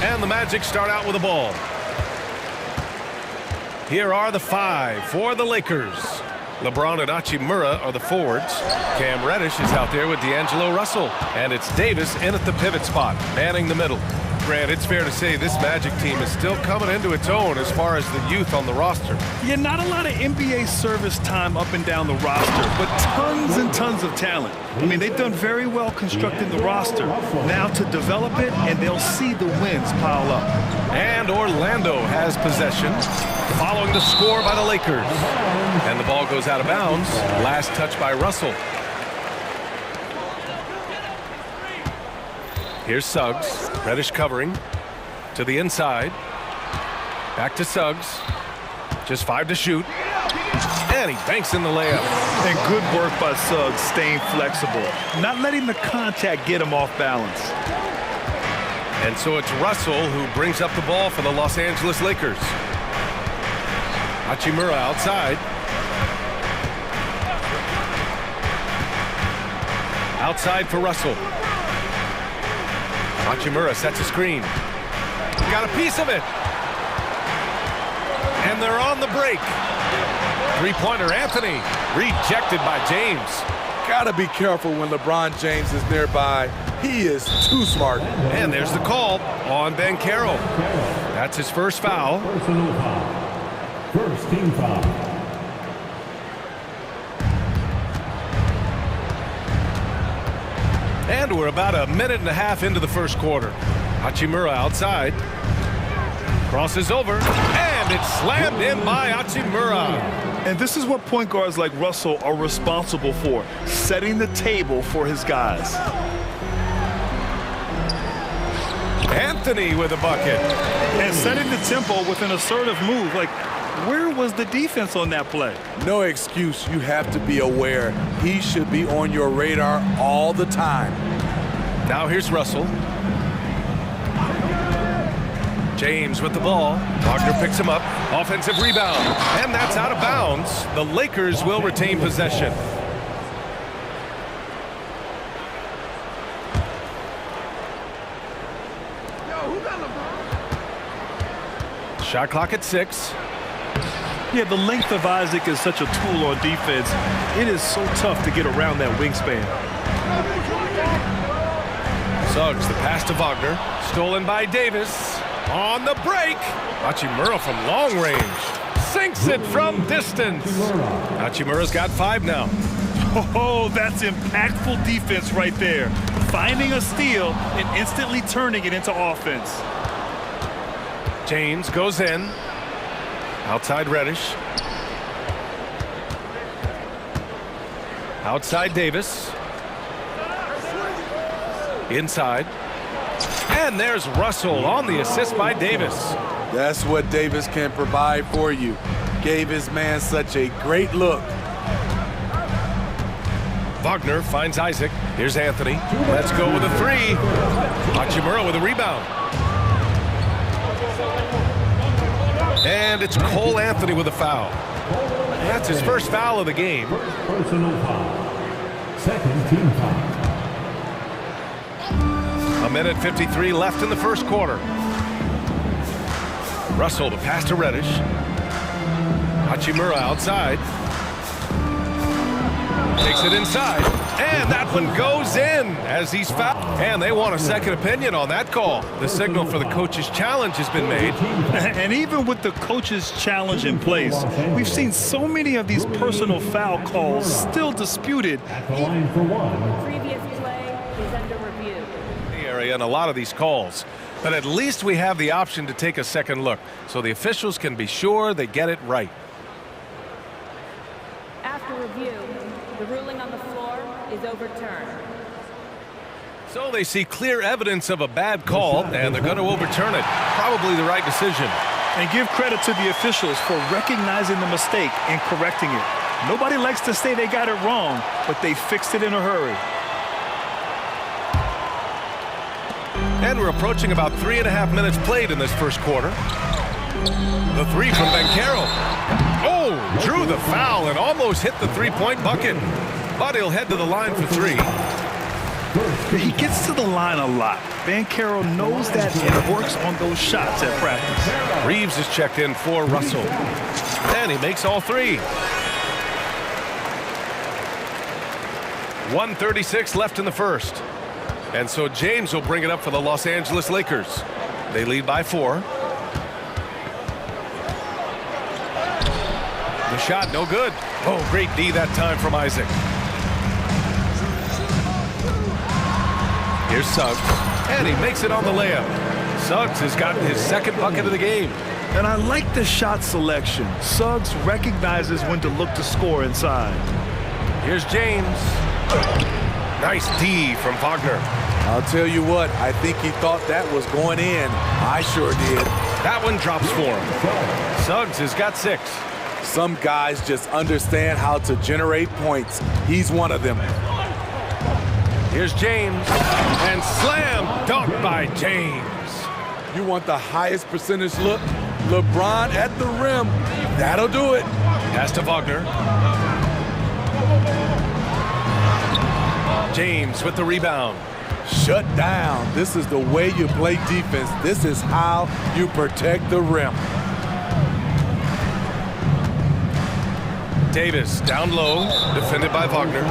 And the Magic start out with a ball. Here are the 5 for the Lakers. LeBron and Hachimura are the forwards. Cam Reddish is out there with D'Angelo Russell. And it's Davis in at the pivot spot, manning the middle. Grant, it's fair to say this Magic team is still coming into its own as far as the youth on the roster. Yeah, not a lot of NBA service time up and down the roster, but tons and tons of talent. I mean, they've done very well constructing the roster. Now to develop it, and they'll see the wins pile up. And Orlando has possession, following the score by the Lakers. And the ball goes out of bounds. Last touch by Russell. Here's Suggs. Reddish covering to the inside. Back to Suggs. Just 5 to shoot. And he banks in the layup. And good work by Suggs, staying flexible, not letting the contact get him off balance. And so it's Russell who brings up the ball for the Los Angeles Lakers. Hachimura outside. Outside for Russell. Hachimura sets a screen. Got a piece of it. And they're on the break. Three-pointer Anthony. Rejected by James. Gotta be careful when LeBron James is nearby. He is too smart. And there's the call on Banchero. That's his first foul. Personal foul. First team foul. And we're about a minute and a half into the first quarter. Hachimura outside. Crosses over. And it's slammed in by Hachimura. And this is what point guards like Russell are responsible for, setting the table for his guys. Anthony with a bucket. And setting the tempo with an assertive move. Like, where was the defense on that play? No excuse. You have to be aware. He should be on your radar all the time. Now here's Russell. James with the ball. Wagner picks him up. Offensive rebound. And that's out of bounds. The Lakers will retain possession. Shot clock at 6. Yeah, the length of Isaac is such a tool on defense. It is so tough to get around that wingspan. Suggs, the pass to Wagner. Stolen by Davis. On the break. Hachimura from long range. Sinks it from distance. Hachimura's got 5 now. Oh, that's impactful defense right there. Finding a steal and instantly turning it into offense. James goes in. Outside Reddish. Outside Davis. Inside. And there's Russell on the assist by Davis. That's what Davis can provide for you. Gave his man such a great look. Wagner finds Isaac. Here's Anthony. Let's go with a 3. Hachimura with a rebound. And it's Cole Anthony with a foul. That's his first foul of the game. Personal foul. Second team foul. A minute 53 left in the first quarter. Russell the pass to Reddish. Hachimura outside. Takes it inside. And that one goes in as he's fouled. And they want a second opinion on that call. The signal for the coach's challenge has been made. And even with the coach's challenge in place, we've seen so many of these personal foul calls still disputed. At the line for one. Previous play is under review. Area and a lot of these calls. But at least we have the option to take a second look so the officials can be sure they get it right. After review, the ruling on the floor is overturned. So they see clear evidence of a bad call, and they're going to overturn it. Probably the right decision. And give credit to the officials for recognizing the mistake and correcting it. Nobody likes to say they got it wrong, but they fixed it in a hurry. And we're approaching about 3.5 minutes played in this first quarter. The 3 from Banchero. Oh, drew the foul and almost hit the 3-point bucket. But he'll head to the line for 3. He gets to the line a lot. Banchero knows that and works on those shots at practice. Reeves is checked in for Russell. And he makes all three. 1:36 left in the first. And so James will bring it up for the Los Angeles Lakers. They lead by 4. The shot, no good. Oh, great D that time from Isaac. Here's Suggs, and he makes it on the layup. Suggs has gotten his second bucket of the game. And I like the shot selection. Suggs recognizes when to look to score inside. Here's James. Nice D from Wagner. I'll tell you what, I think he thought that was going in. I sure did. That one drops for him. Suggs has got 6. Some guys just understand how to generate points. He's one of them. Here's James, and slam dunk by James. You want the highest percentage look? LeBron at the rim. That'll do it. Pass to Wagner. James with the rebound. Shut down. This is the way you play defense. This is how you protect the rim. Davis down low, defended by Wagner.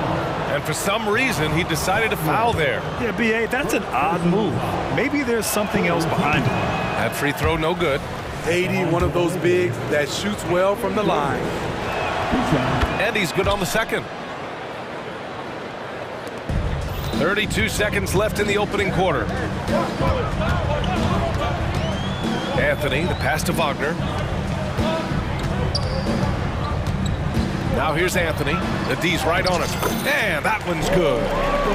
And for some reason, he decided to foul there. Yeah, B.A., that's an odd move. Maybe there's something else behind it. That free throw, no good. 80, one of those bigs that shoots well from the line. And he's good on the second. 32 seconds left in the opening quarter. Anthony, the pass to Wagner. Now here's Anthony. The D's right on him. And that one's good.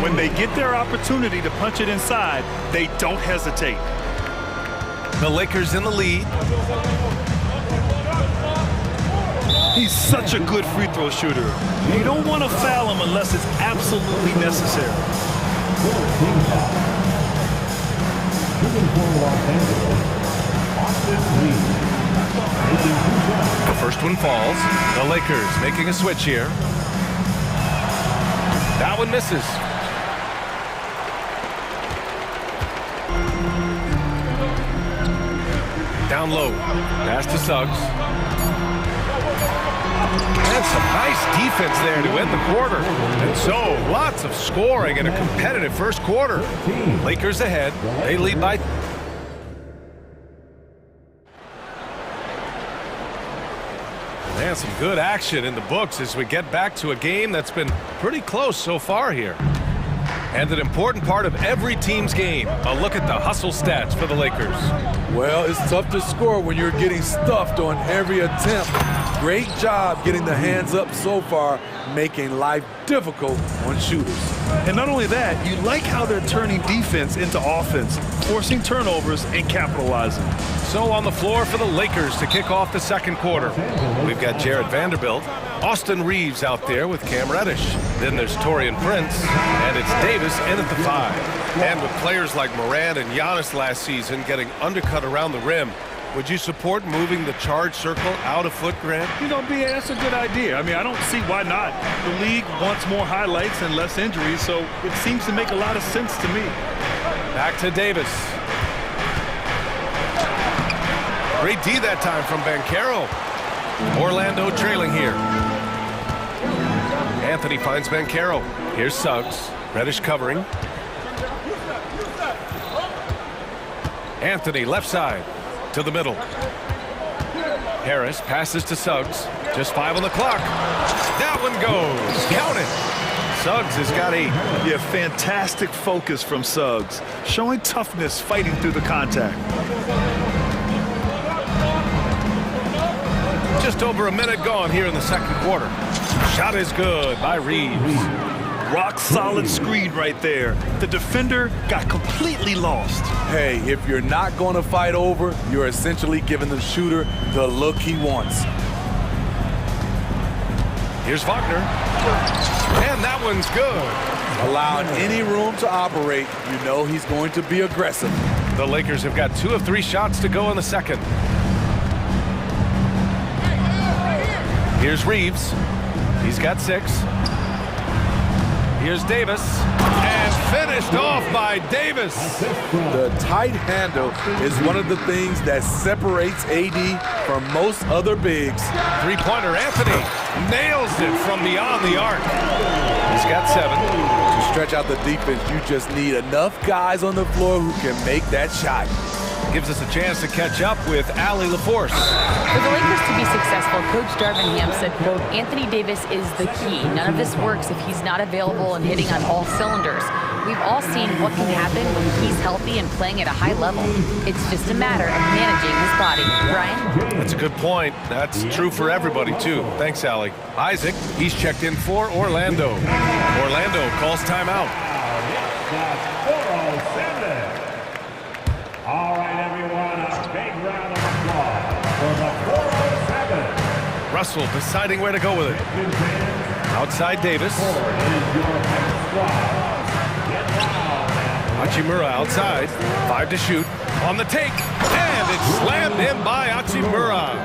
When they get their opportunity to punch it inside, they don't hesitate. The Lakers in the lead. He's such a good free throw shooter. You don't want to foul him unless it's absolutely necessary. The first one falls. The Lakers making a switch here. That one misses. Down low. Pass to Suggs. And some nice defense there to end the quarter. And so, lots of scoring in a competitive first quarter. Lakers ahead. They lead by... And some good action in the books as we get back to a game that's been pretty close so far here. And an important part of every team's game, a look at the hustle stats for the Lakers. Well, it's tough to score when you're getting stuffed on every attempt. Great job getting the hands up so far, making life difficult on shooters. And not only that, you like how they're turning defense into offense, forcing turnovers and capitalizing. So on the floor for the Lakers to kick off the second quarter. We've got Jared Vanderbilt, Austin Reeves out there with Cam Reddish. Then there's Taurean Prince, and it's Davis in at the 5. And with players like Morant and Giannis last season getting undercut around the rim, would you support moving the charge circle out a foot, Grant? You know, B.A., that's a good idea. I mean, I don't see why not. The league wants more highlights and less injuries, so it seems to make a lot of sense to me. Back to Davis. Great D that time from Banchero. Orlando trailing here. Anthony finds Banchero. Here's Suggs. Reddish covering. Anthony left side to the middle. Harris passes to Suggs. Just 5 on the clock. That one goes. Count it. Suggs has got 8. Yeah, fantastic focus from Suggs. Showing toughness fighting through the contact. Just over a minute gone here in the second quarter. Shot is good by Reeves. Rock solid screen right there. The defender got completely lost. Hey, if you're not going to fight over, you're essentially giving the shooter the look he wants. Here's Wagner. And that one's good. Allowing any room to operate, you know he's going to be aggressive. The Lakers have got 2 of 3 shots to go in the second. Here's Reeves. He's got 6. Here's Davis. And finished off by Davis. The tight handle is one of the things that separates AD from most other bigs. Three-pointer, Anthony nails it from beyond the arc. He's got 7. To stretch out the defense, you just need enough guys on the floor who can make that shot. Gives us a chance to catch up with Allie LaForce. For the Lakers to be successful, Coach Darvingham said, quote, Anthony Davis is the key. None of this works if he's not available and hitting on all cylinders. We've all seen what can happen when he's healthy and playing at a high level. It's just a matter of managing his body. Brian? That's a good point. That's true for everybody, too. Thanks, Allie. Isaac, he's checked in for Orlando. Orlando calls timeout. That's 407. All right, everyone, a big round of applause for the 407. Russell deciding where to go with it. Outside Davis. Hachimura outside. 5 to shoot. On the take. And it's slammed in by Hachimura.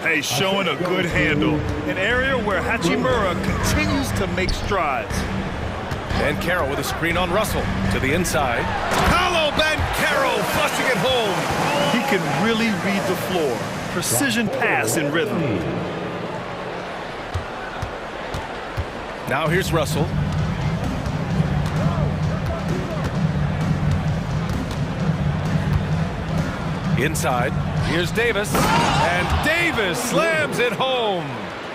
Hey, showing a good handle. An area where Hachimura continues to make strides. Banchero with a screen on Russell. To the inside. Paolo Banchero flushing it home. He can really read the floor. Precision pass in rhythm. Now here's Russell. Inside. Here's Davis. And Davis slams it home.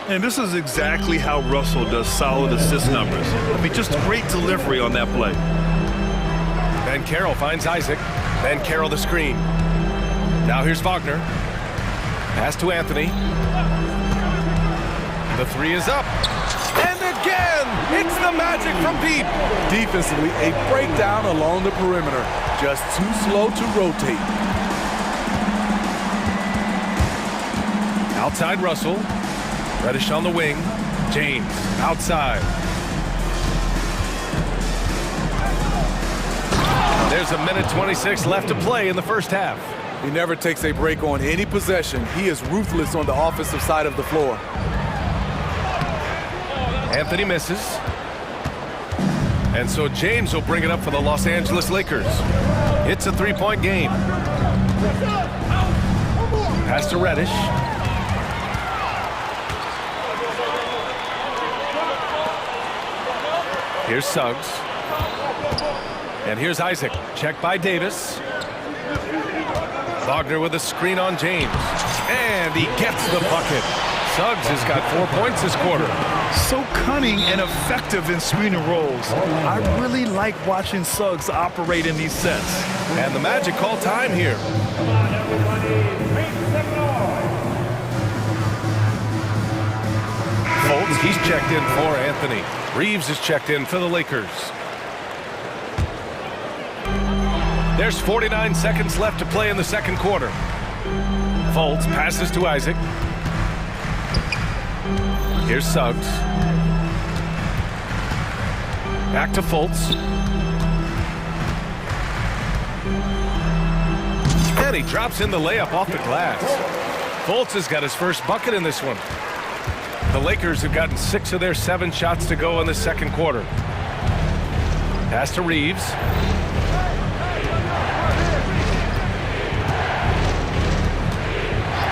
And this is exactly how Russell does solid assist numbers. I mean, just great delivery on that play. Banchero finds Isaac. Banchero the screen. Now here's Wagner. Pass to Anthony. The 3 is up. And again, it's the magic from deep. Defensively, a breakdown along the perimeter. Just too slow to rotate. Outside Russell. Reddish on the wing. James outside. There's a minute 26 left to play in the first half. He never takes a break on any possession. He is ruthless on the offensive side of the floor. Anthony misses. And so James will bring it up for the Los Angeles Lakers. It's a 3-point game. Pass to Reddish. Here's Suggs. And here's Isaac. Checked by Davis. Wagner with a screen on James. And he gets the bucket. Suggs has got 4 points this quarter. So cunning and effective in screening rolls. I really like watching Suggs operate in these sets. And the Magic call time here. Come on, everybody, make some noise. Fultz, he's checked in for Anthony. Reeves is checked in for the Lakers. There's 49 seconds left to play in the second quarter. Fultz passes to Isaac. Here's Suggs. Back to Fultz. And he drops in the layup off the glass. Fultz has got his first bucket in this one. The Lakers have gotten 6 of their 7 shots to go in the second quarter. Pass to Reeves.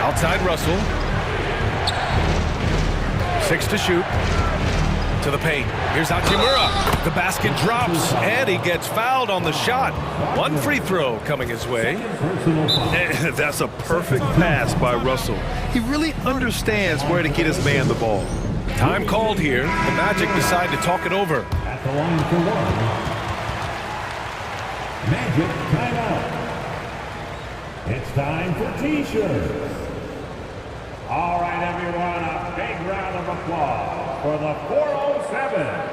Outside Russell. 6 to shoot. To the paint. Here's Hachimura. The basket drops, and he gets fouled on the shot. 1 free throw coming his way. And that's a perfect pass by Russell. He really understands where to get his man the ball. Time called here. The Magic decide to talk it over. At the line for 1. Magic timeout. It's time for T-shirts. All right, everyone, a big round of applause for the 407.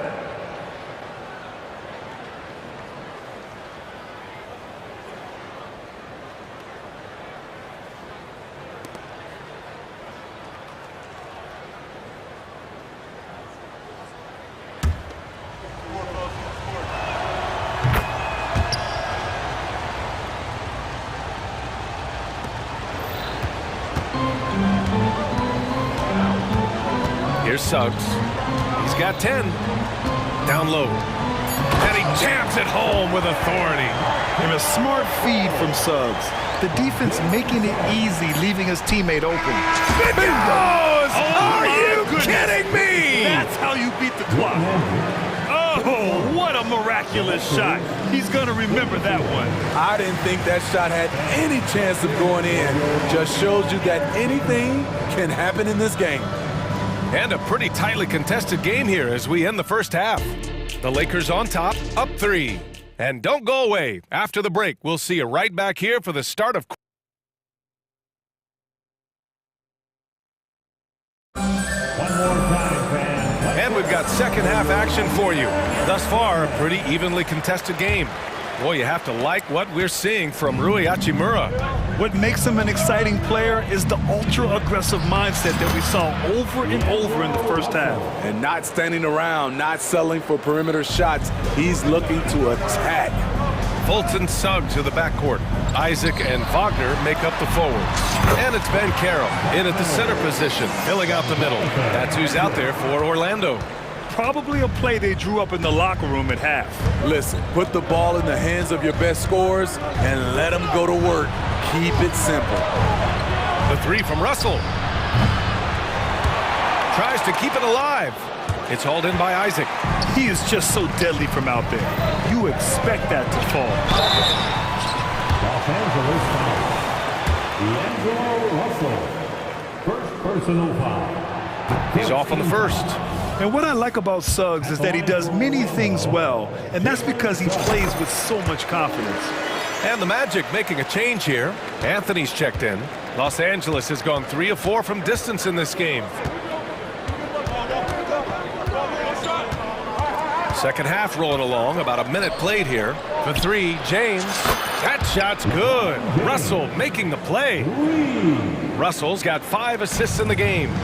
Here's Suggs. He's got 10. Down low. And he jams it home with authority. And a smart feed from Suggs. The defense making it easy, leaving his teammate open. It goes! Are you kidding me? That's how you beat the clock. Oh, what a miraculous shot. He's going to remember that one. I didn't think that shot had any chance of going in. Just shows you that anything can happen in this game. And a pretty tightly contested game here as we end the first half. The Lakers on top, up 3. And don't go away. After the break, we'll see you right back here for the start of... One more time, fans. And we've got second half action for you. Thus far, a pretty evenly contested game. Boy, you have to like what we're seeing from Rui Hachimura. What makes him an exciting player is the ultra-aggressive mindset that we saw over and over in the first half. And not standing around, not settling for perimeter shots. He's looking to attack. Fulton Suggs to the backcourt. Isaac and Wagner make up the forwards. And it's Ben Carroll in at the center position, filling out the middle. That's who's out there for Orlando. Probably a play they drew up in the locker room at half. Listen, put the ball in the hands of your best scorers and let them go to work. Keep it simple. The 3 from Russell. Tries to keep it alive. It's hauled in by Isaac. He is just so deadly from out there. You expect that to fall. Los Angeles foul. D'Angelo Russell. First personal foul. He's off on the first. And what I like about Suggs is that he does many things well, and that's because he plays with so much confidence. And the Magic making a change here. Anthony's checked in. Los Angeles has gone 3 of 4 from distance in this game. Second half rolling along, about a minute played here. For 3, James. That shot's good. Russell making the play. Russell's got 5 assists in the game.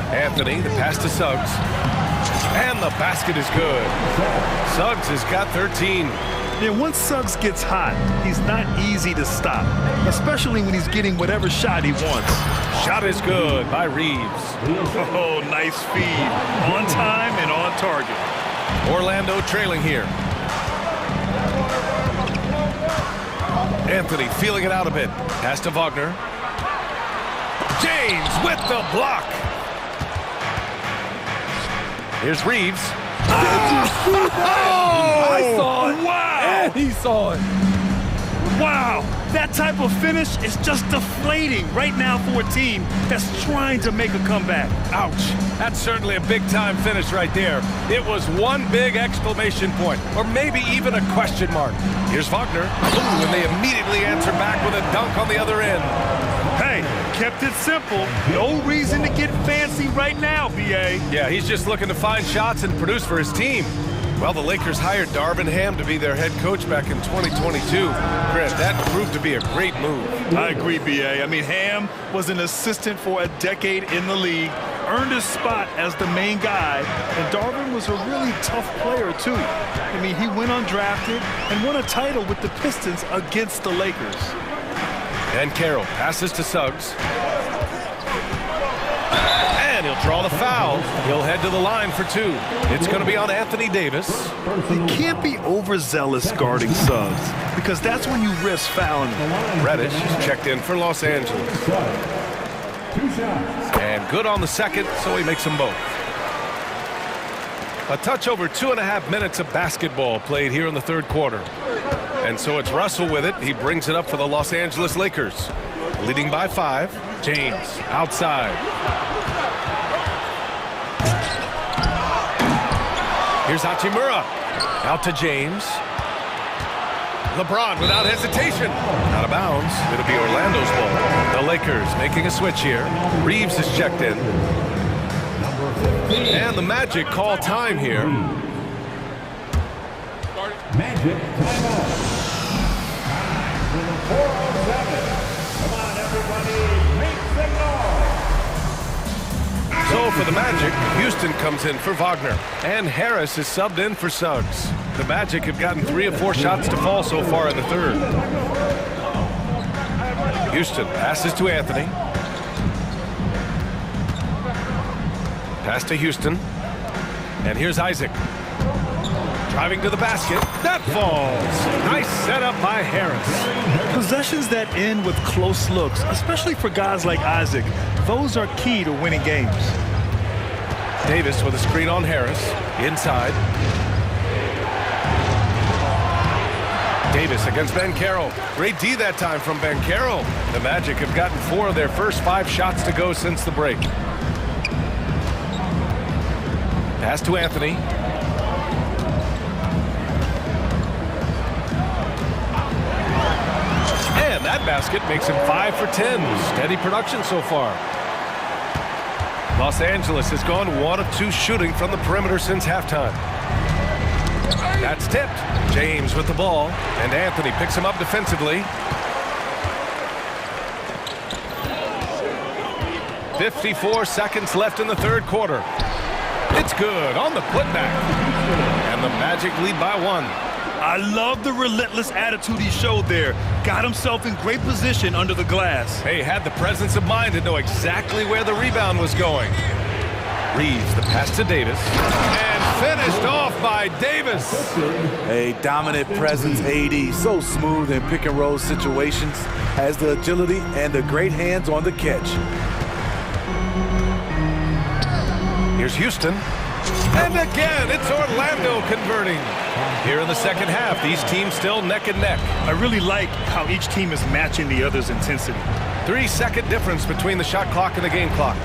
Anthony, the pass to Suggs. And the basket is good. Suggs has got 13. And once Suggs gets hot, he's not easy to stop, especially when he's getting whatever shot he wants. Shot is good by Reeves. Oh, nice feed. On time and on target. Orlando trailing here. Anthony feeling it out a bit. Pass to Wagner. James with the block. Here's Reeves. I saw it. Wow. And he saw it. Wow. That type of finish is just deflating right now for a team that's trying to make a comeback. Ouch. That's certainly a big-time finish right there. It was one big exclamation point, or maybe even a question mark. Here's Wagner. Ooh, and they immediately answer back with a dunk on the other end. Hey, kept it simple. No reason to get fancy right now, BA. Yeah, he's just looking to find shots and produce for his team. Well, the Lakers hired Darvin Ham to be their head coach back in 2022. Chris, that proved to be a great move. I agree, BA. I mean, Ham was an assistant for a decade in the league, earned his spot as the main guy, and Darvin was a really tough player, too. I mean, he went undrafted and won a title with the Pistons against the Lakers. And Carroll passes to Suggs. And he'll draw the foul. He'll head to the line for 2. It's going to be on Anthony Davis. You can't be overzealous guarding Suggs, because that's when you risk fouling him. Reddish is checked in for Los Angeles. And good on the second, so he makes them both. A touch over 2.5 minutes of basketball played here in the third quarter. And so it's Russell with it. He brings it up for the Los Angeles Lakers. Leading by 5. James outside. Here's Hachimura. Out to James. LeBron without hesitation. Out of bounds. It'll be Orlando's ball. The Lakers making a switch here. Reeves is checked in. And the Magic call time here. Magic timeout. 4:07. Come on, everybody, make some noise. So for the Magic, Houston comes in for Wagner. And Harris is subbed in for Suggs. The Magic have gotten 3 of 4 shots to fall so far in the third. Houston passes to Anthony. Pass to Houston. And here's Isaac. Driving to the basket. That falls. Nice setup by Harris. Possessions that end with close looks, especially for guys like Isaac, those are key to winning games. Davis with a screen on Harris. Inside. Davis against Banchero. Great D that time from Banchero. The Magic have gotten 4 of their first 5 shots to go since the break. Pass to Anthony. And that basket makes him 5 for 10. Steady production so far. Los Angeles has gone 1 of 2 shooting from the perimeter since halftime. That's tipped. James with the ball, and Anthony picks him up defensively. 54 seconds left in the third quarter. It's good on the putback. And the Magic lead by 1. I love the relentless attitude he showed there. Got himself in great position under the glass. He had the presence of mind to know exactly where the rebound was going. Reeves the pass to Davis. And finished off by Davis. A dominant presence, AD. So smooth in pick and roll situations. Has the agility and the great hands on the catch. Here's Houston. And again, it's Orlando converting. Here in the second half, these teams still neck and neck. I really like how each team is matching the other's intensity. 3-second difference between the shot clock and the game clock.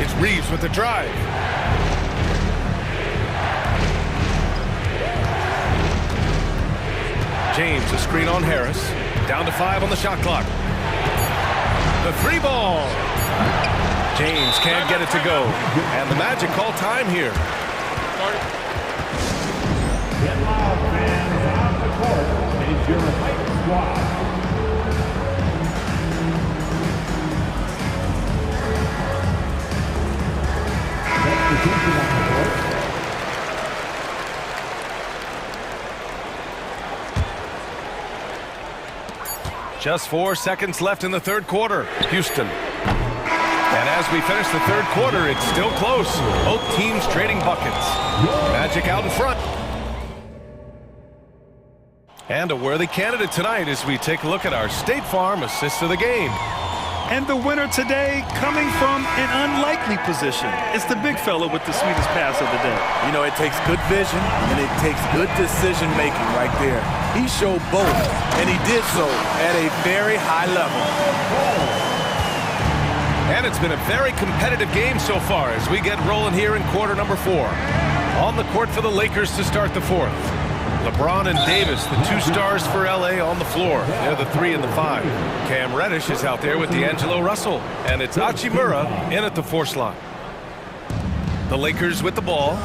It's Reeves with the drive. James, a screen on Harris. Down to 5 on the shot clock. The 3 ball. James can't get it to go. And the Magic call time here. Get loud, fans. On the court is your fight squad. Just 4 seconds left in the third quarter. Houston. And as we finish the third quarter, it's still close. Both teams trading buckets. Magic out in front. And a worthy candidate tonight as we take a look at our State Farm assist of the game. And the winner today coming from an unlikely position. It's the big fella with the sweetest pass of the day. You know, it takes good vision and it takes good decision making right there. He showed both, and he did so at a very high level. And it's been a very competitive game so far as we get rolling here in quarter number 4. On the court for the Lakers to start the 4th. LeBron and Davis, the 2 stars for LA, on the floor. They're the 3 and the 5. Cam Reddish is out there with D'Angelo Russell. And it's Hachimura in at the 4 slot. The Lakers with the ball.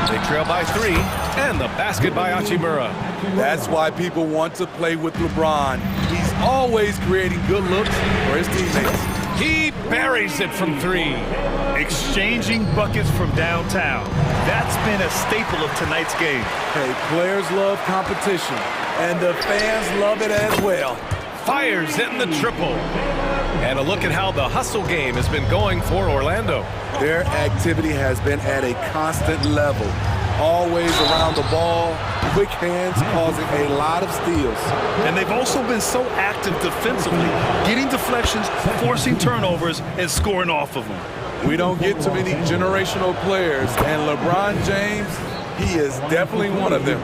They trail by 3. And the basket by Hachimura. That's why people want to play with LeBron. He's always creating good looks for his teammates. He buries it from 3. Exchanging buckets from downtown. That's been a staple of tonight's game. Hey, players love competition, and the fans love it as well. Fires in the triple. And a look at how the hustle game has been going for Orlando. Their activity has been at a constant level. Always around the ball, quick hands causing a lot of steals. And they've also been so active defensively, getting deflections, forcing turnovers, and scoring off of them. We don't get too many generational players, and LeBron James, he is definitely one of them.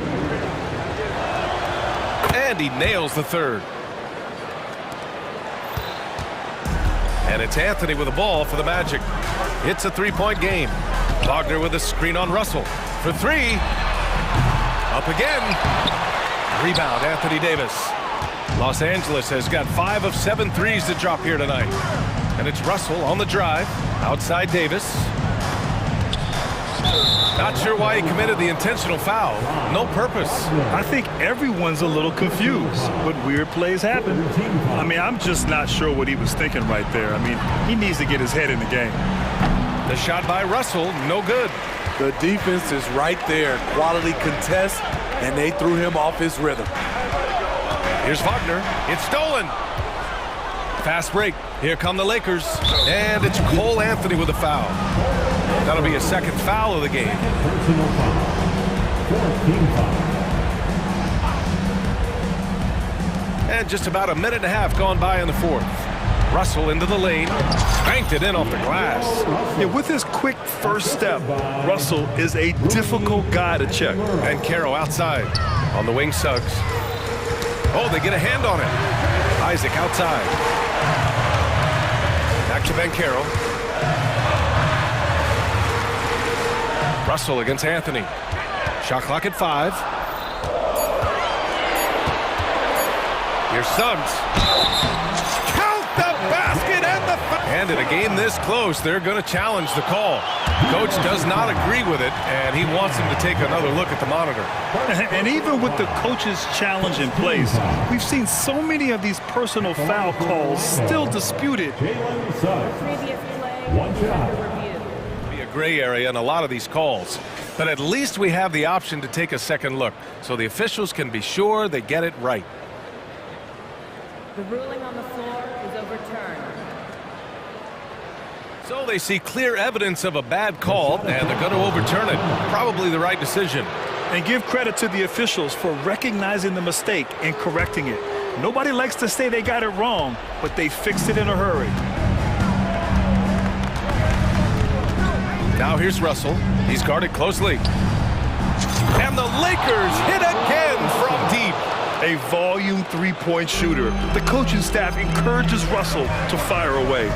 And he nails the 3rd. And it's Anthony with the ball for the Magic. It's a 3-point game. Wagner with a screen on Russell. For 3. Up again. Rebound, Anthony Davis. Los Angeles has got 5 of 7 threes to drop here tonight. And it's Russell on the drive. Outside Davis. Not sure why he committed the intentional foul. No purpose. I think everyone's a little confused. What weird plays happen? I mean, I'm just not sure what he was thinking right there. I mean, he needs to get his head in the game. The shot by Russell, no good. The defense is right there. Quality contest, and they threw him off his rhythm. Here's Wagner. It's stolen. Fast break. Here come the Lakers. And it's Cole Anthony with a foul. That'll be a second foul of the game. Personal foul. 14 foul. And just about a minute and a half gone by in the fourth. Russell into the lane, banked it in off the glass. Yeah, with his quick first step, Russell is a difficult guy to check. And Caro outside on the wing, Suggs. Oh, they get a hand on it. Isaac outside. Back to Bankero. Russell against Anthony. Shot clock at 5. Here's Suggs. Count the basket and the foul. And in a game this close, they're going to challenge the call. Coach does not agree with it, and he wants him to take another look at the monitor. And even with the coach's challenge in place, we've seen so many of these personal foul calls still disputed. Previous play. One shot. Review. Be a gray area in a lot of these calls, but at least we have the option to take a second look, so the officials can be sure they get it right. The ruling on the floor is overturned. So they see clear evidence of a bad call, and they're going to overturn it. Probably the right decision. And give credit to the officials for recognizing the mistake and correcting it. Nobody likes to say they got it wrong, but they fixed it in a hurry. Now here's Russell. He's guarded closely. And the Lakers hit again from deep. A volume three-point shooter. The coaching staff encourages Russell to fire away.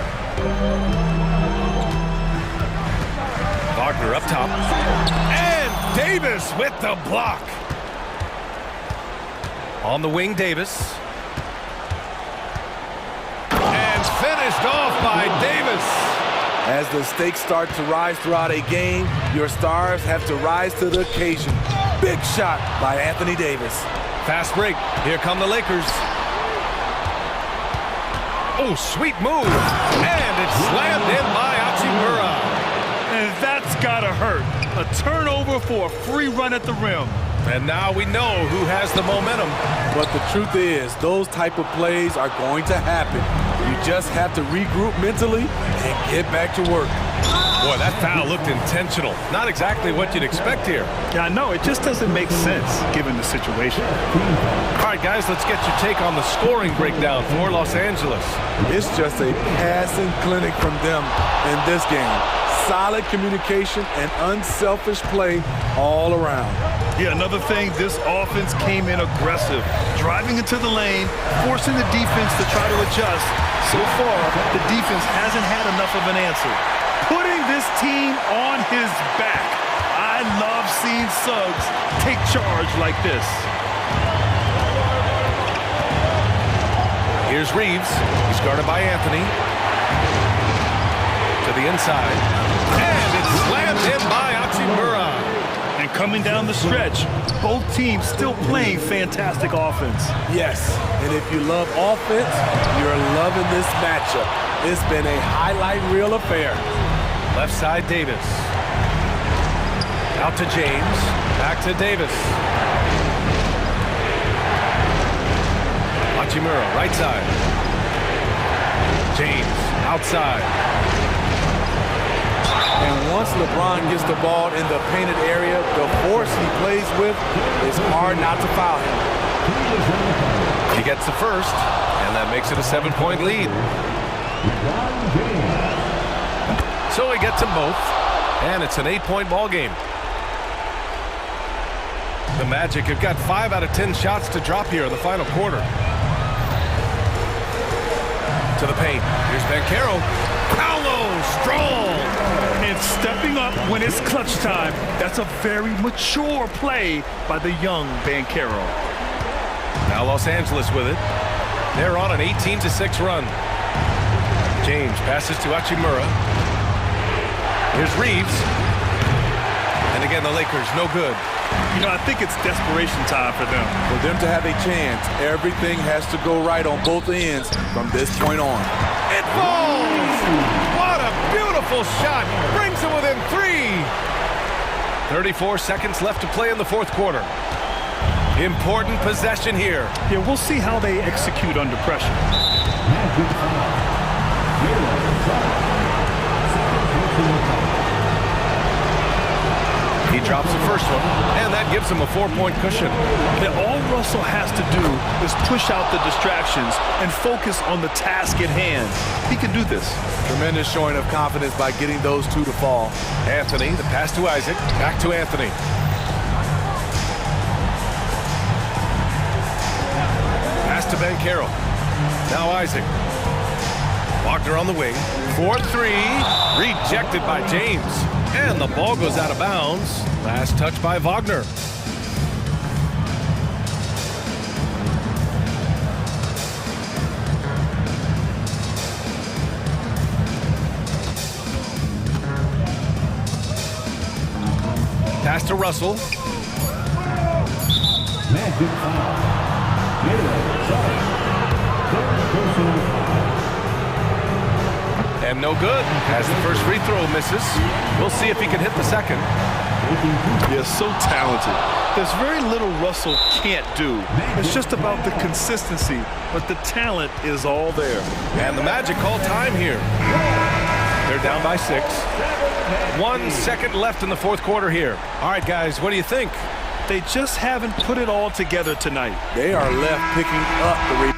Wagner up top. And Davis with the block. On the wing, Davis. And finished off by Davis. As the stakes start to rise throughout a game, your stars have to rise to the occasion. Big shot by Anthony Davis. Fast break. Here come the Lakers. Oh, sweet move. And it's slammed in by Hachimura. And that's gotta hurt. A turnover for a free run at the rim. And now we know who has the momentum. But the truth is, those type of plays are going to happen. You just have to regroup mentally and get back to work. Boy, that foul looked intentional. Not exactly what you'd expect here. Yeah, I know. It just doesn't make sense given the situation. All right, guys, let's get your take on the scoring breakdown for Los Angeles. It's just a passing clinic from them in this game. Solid communication and unselfish play all around. Yeah, another thing, this offense came in aggressive, driving into the lane, forcing the defense to try to adjust. So far, the defense hasn't had enough of an answer. Putting this team on his back. I love seeing Suggs take charge like this. Here's Reeves. He's guarded by Anthony. To the inside. And it's slammed in by Hachimura. And coming down the stretch, both teams still playing fantastic offense. Yes, and if you love offense, you're loving this matchup. It's been a highlight reel affair. Left side, Davis. Out to James. Back to Davis. Hachimura, right side. James, outside. And once LeBron gets the ball in the painted area, the force he plays with, it's hard not to foul him. He gets the first, and that makes it a 7-point lead. So he gets them both, and it's an 8-point ball game. The Magic have got 5 out of 10 shots to drop here in the final quarter. To the paint. Here's Bankero. Paolo, strong. And stepping up when it's clutch time. That's a very mature play by the young Bankero. Now Los Angeles with it. They're on an 18-6 run. James passes to Hachimura. Here's Reeves. And again, the Lakers, no good. You know, I think it's desperation time for them. For them to have a chance, everything has to go right on both ends from this point on. It falls! What a beautiful shot! Brings them within 3. 34 seconds left to play in the fourth quarter. Important possession here. Yeah, we'll see how they execute under pressure. He drops the first one, and that gives him a 4-point cushion. And all Russell has to do is push out the distractions and focus on the task at hand. He can do this. Tremendous showing of confidence by getting those two to fall. Anthony, the pass to Isaac, back to Anthony. Pass to Ben Carroll. Now Isaac. Wagner on the wing. 4-3. Rejected by James. And the ball goes out of bounds. Last touch by Wagner. Pass to Russell. Magic foul. And no good, as the first free throw misses. We'll see if he can hit the second. He is so talented. There's very little Russell can't do. It's just about the consistency, but the talent is all there. And the Magic call time here. They're down by 6. 1 second left in the fourth quarter here. All right, guys, what do you think? They just haven't put it all together tonight. They are left picking up the rebound.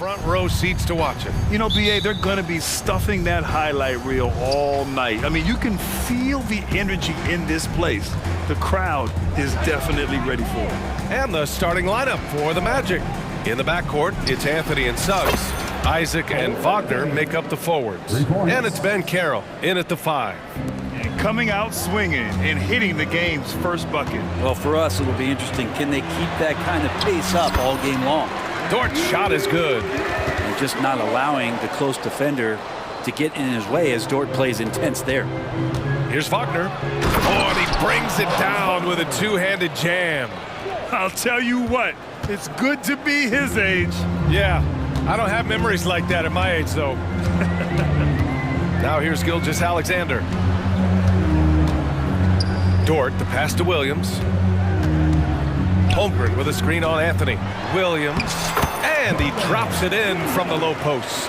front row seats to watch it. You know, BA, they're going to be stuffing that highlight reel all night. I mean, you can feel the energy in this place. The crowd is definitely ready for it. And the starting lineup for the Magic. In the backcourt, it's Anthony and Suggs. Isaac and Wagner make up the forwards. And it's Ben Carroll in at the 5. And coming out swinging and hitting the game's first bucket. Well, for us, it'll be interesting. Can they keep that kind of pace up all game long? Dort's shot is good. And just not allowing the close defender to get in his way as Dort plays intense there. Here's Wagner. Oh, and he brings it down with a two-handed jam. I'll tell you what, it's good to be his age. Yeah, I don't have memories like that at my age, though. Now here's Gilgeous-Alexander. Dort, the pass to Williams. Holmgren with a screen on Anthony. Williams, and he drops it in from the low post.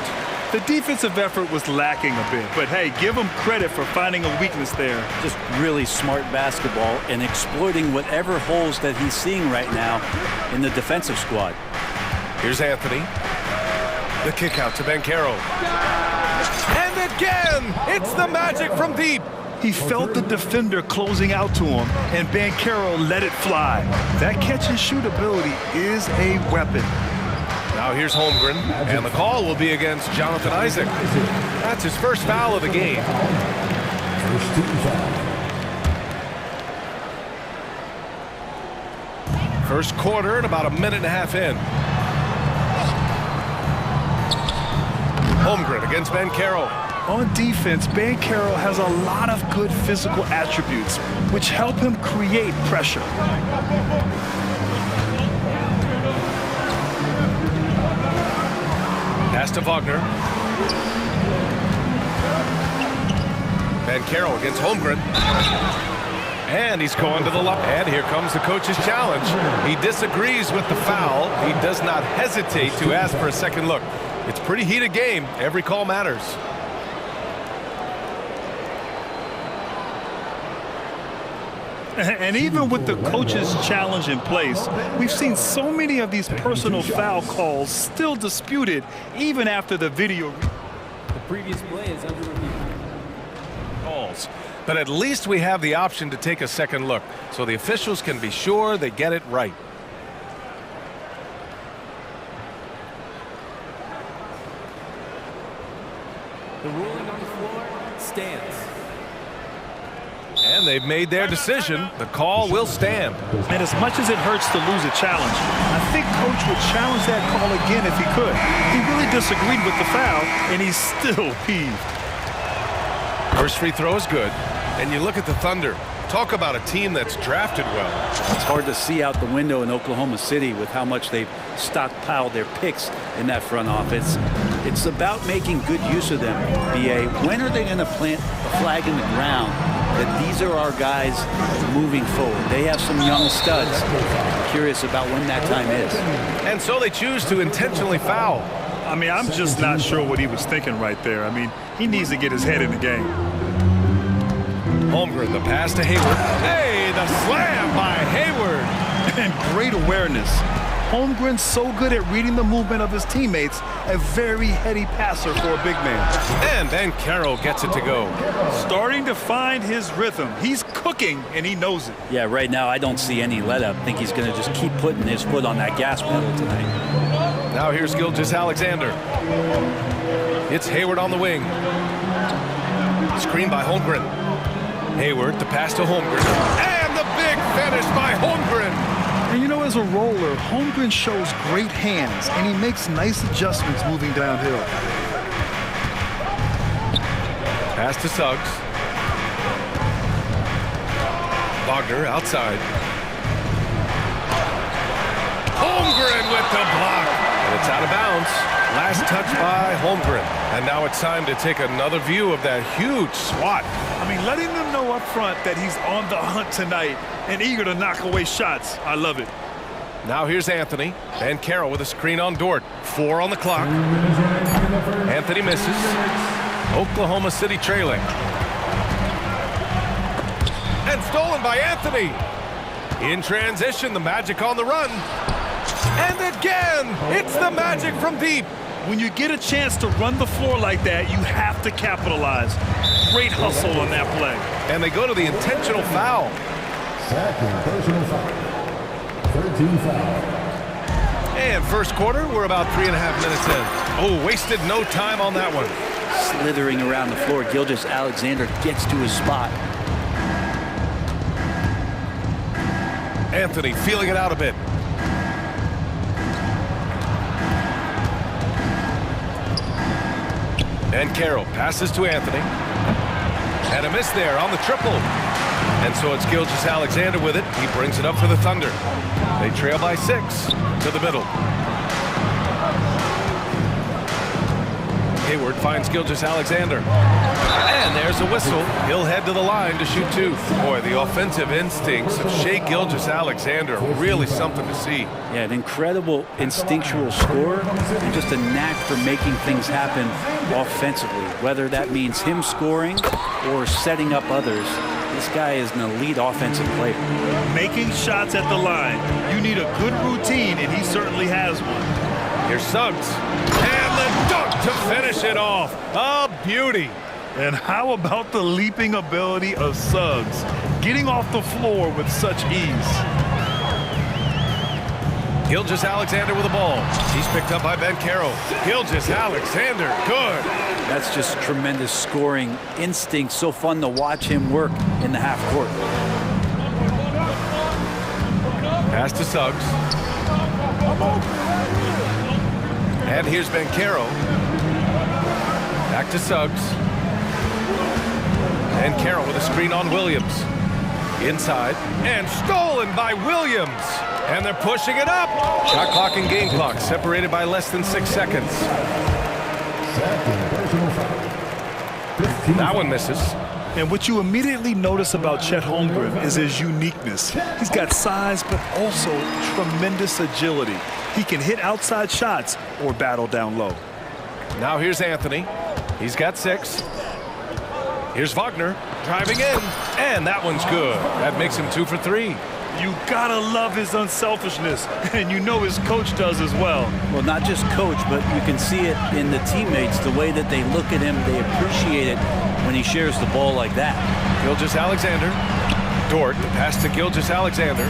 The defensive effort was lacking a bit, but hey, give him credit for finding a weakness there. Just really smart basketball and exploiting whatever holes that he's seeing right now in the defensive squad. Here's Anthony. The kick out to Ben Carroll. And again, it's the Magic from deep. He felt the defender closing out to him, and Ben Carroll let it fly. That catch and shoot ability is a weapon. Now here's Holmgren, and the call will be against Jonathan Isaac. That's his first foul of the game. First quarter and about a minute and a half in. Holmgren against Ben Carroll. On defense, Ben Carroll has a lot of good physical attributes, which help him create pressure. Pass to Wagner. Ben Carroll against Holmgren. And he's going to the left. And here comes the coach's challenge. He disagrees with the foul. He does not hesitate to ask for a second look. It's a pretty heated game. Every call matters. And even with the coach's challenge in place, we've seen so many of these personal foul calls still disputed even after the video. The previous play is under review. Calls. But at least we have the option to take a second look, so the officials can be sure they get it right. The ruling on the floor stands. And they've made their decision. The call will stand. And as much as it hurts to lose a challenge, I think Coach would challenge that call again if he could. He really disagreed with the foul, and he's still peeved. First free throw is good. And you look at the Thunder. Talk about a team that's drafted well. It's hard to see out the window in Oklahoma City with how much they've stockpiled their picks in that front office. It's about making good use of them, BA. When are they going to plant a flag in the ground that these are our guys moving forward? They have some young studs. I'm curious about when that time is. And so they choose to intentionally foul. I mean, I'm just not sure what he was thinking right there. I mean, he needs to get his head in the game. Holmgren, the pass to Hayward. Hey, the slam by Hayward. And great awareness. Holmgren's so good at reading the movement of his teammates, a very heady passer for a big man. And Ben Carroll gets it to go. Starting to find his rhythm. He's cooking, and he knows it. Yeah, right now I don't see any let-up. I think he's going to just keep putting his foot on that gas pedal tonight. Now here's Gilgeous-Alexander. It's Hayward on the wing. Screen by Holmgren. Hayward, the pass to Holmgren. And the big finish by Holmgren. And you know, as a roller, Holmgren shows great hands, and he makes nice adjustments moving downhill. Pass to Suggs. Wagner outside. Holmgren with the block. And it's out of bounds. Last touch by Holmgren. And now it's time to take another view of that huge swat. I mean, letting them know up front that he's on the hunt tonight and eager to knock away shots. I love it. Now here's Anthony. Ben Carroll with a screen on Dort. 4 on the clock. Anthony misses. Oklahoma City trailing. And stolen by Anthony. In transition, the Magic on the run. And again, it's the Magic from deep. When you get a chance to run the floor like that, you have to capitalize. Great hustle on that play. And they go to the intentional foul. Second personal foul. 13 foul. And first quarter, we're about 3.5 minutes in. Oh, wasted no time on that one. Slithering around the floor, Gilgeous-Alexander gets to his spot. Anthony feeling it out a bit. And Carroll passes to Anthony. And a miss there on the triple. And so it's Gilgeous-Alexander with it. He brings it up for the Thunder. They trail by 6 to the middle. Hayward finds Gilgeous-Alexander. And there's a whistle. He'll head to the line to shoot 2. Boy, the offensive instincts of Shai Gilgeous-Alexander are really something to see. Yeah, an incredible instinctual scorer and just a knack for making things happen offensively, whether that means him scoring or setting up others. This guy is an elite offensive player. Making shots at the line. You need a good routine, and he certainly has one. Here's Suggs. And the dunk to finish it off. A beauty. And how about the leaping ability of Suggs? Getting off the floor with such ease. Gilgeous-Alexander with the ball. He's picked up by Ben Carroll. Gilgeous-Alexander, good. That's just tremendous scoring instinct. So fun to watch him work in the half court. Pass to Suggs. And here's Ben Carroll. Back to Suggs. And Carroll with a screen on Williams. Inside. And stolen by Williams. And they're pushing it up. Shot clock and game clock separated by less than 6 seconds. That one misses. And what you immediately notice about Chet Holmgren is his uniqueness. He's got size, but also tremendous agility. He can hit outside shots or battle down low. Now here's Anthony. He's got 6. Here's Wagner driving in. And that one's good. That makes him 2 for 3. You gotta love his unselfishness, and you know his coach does as well. Well, not just coach, but you can see it in the teammates, the way that they look at him. They appreciate it when he shares the ball like that. Gilgeous-Alexander. Dort, the pass to Gilgeous-Alexander.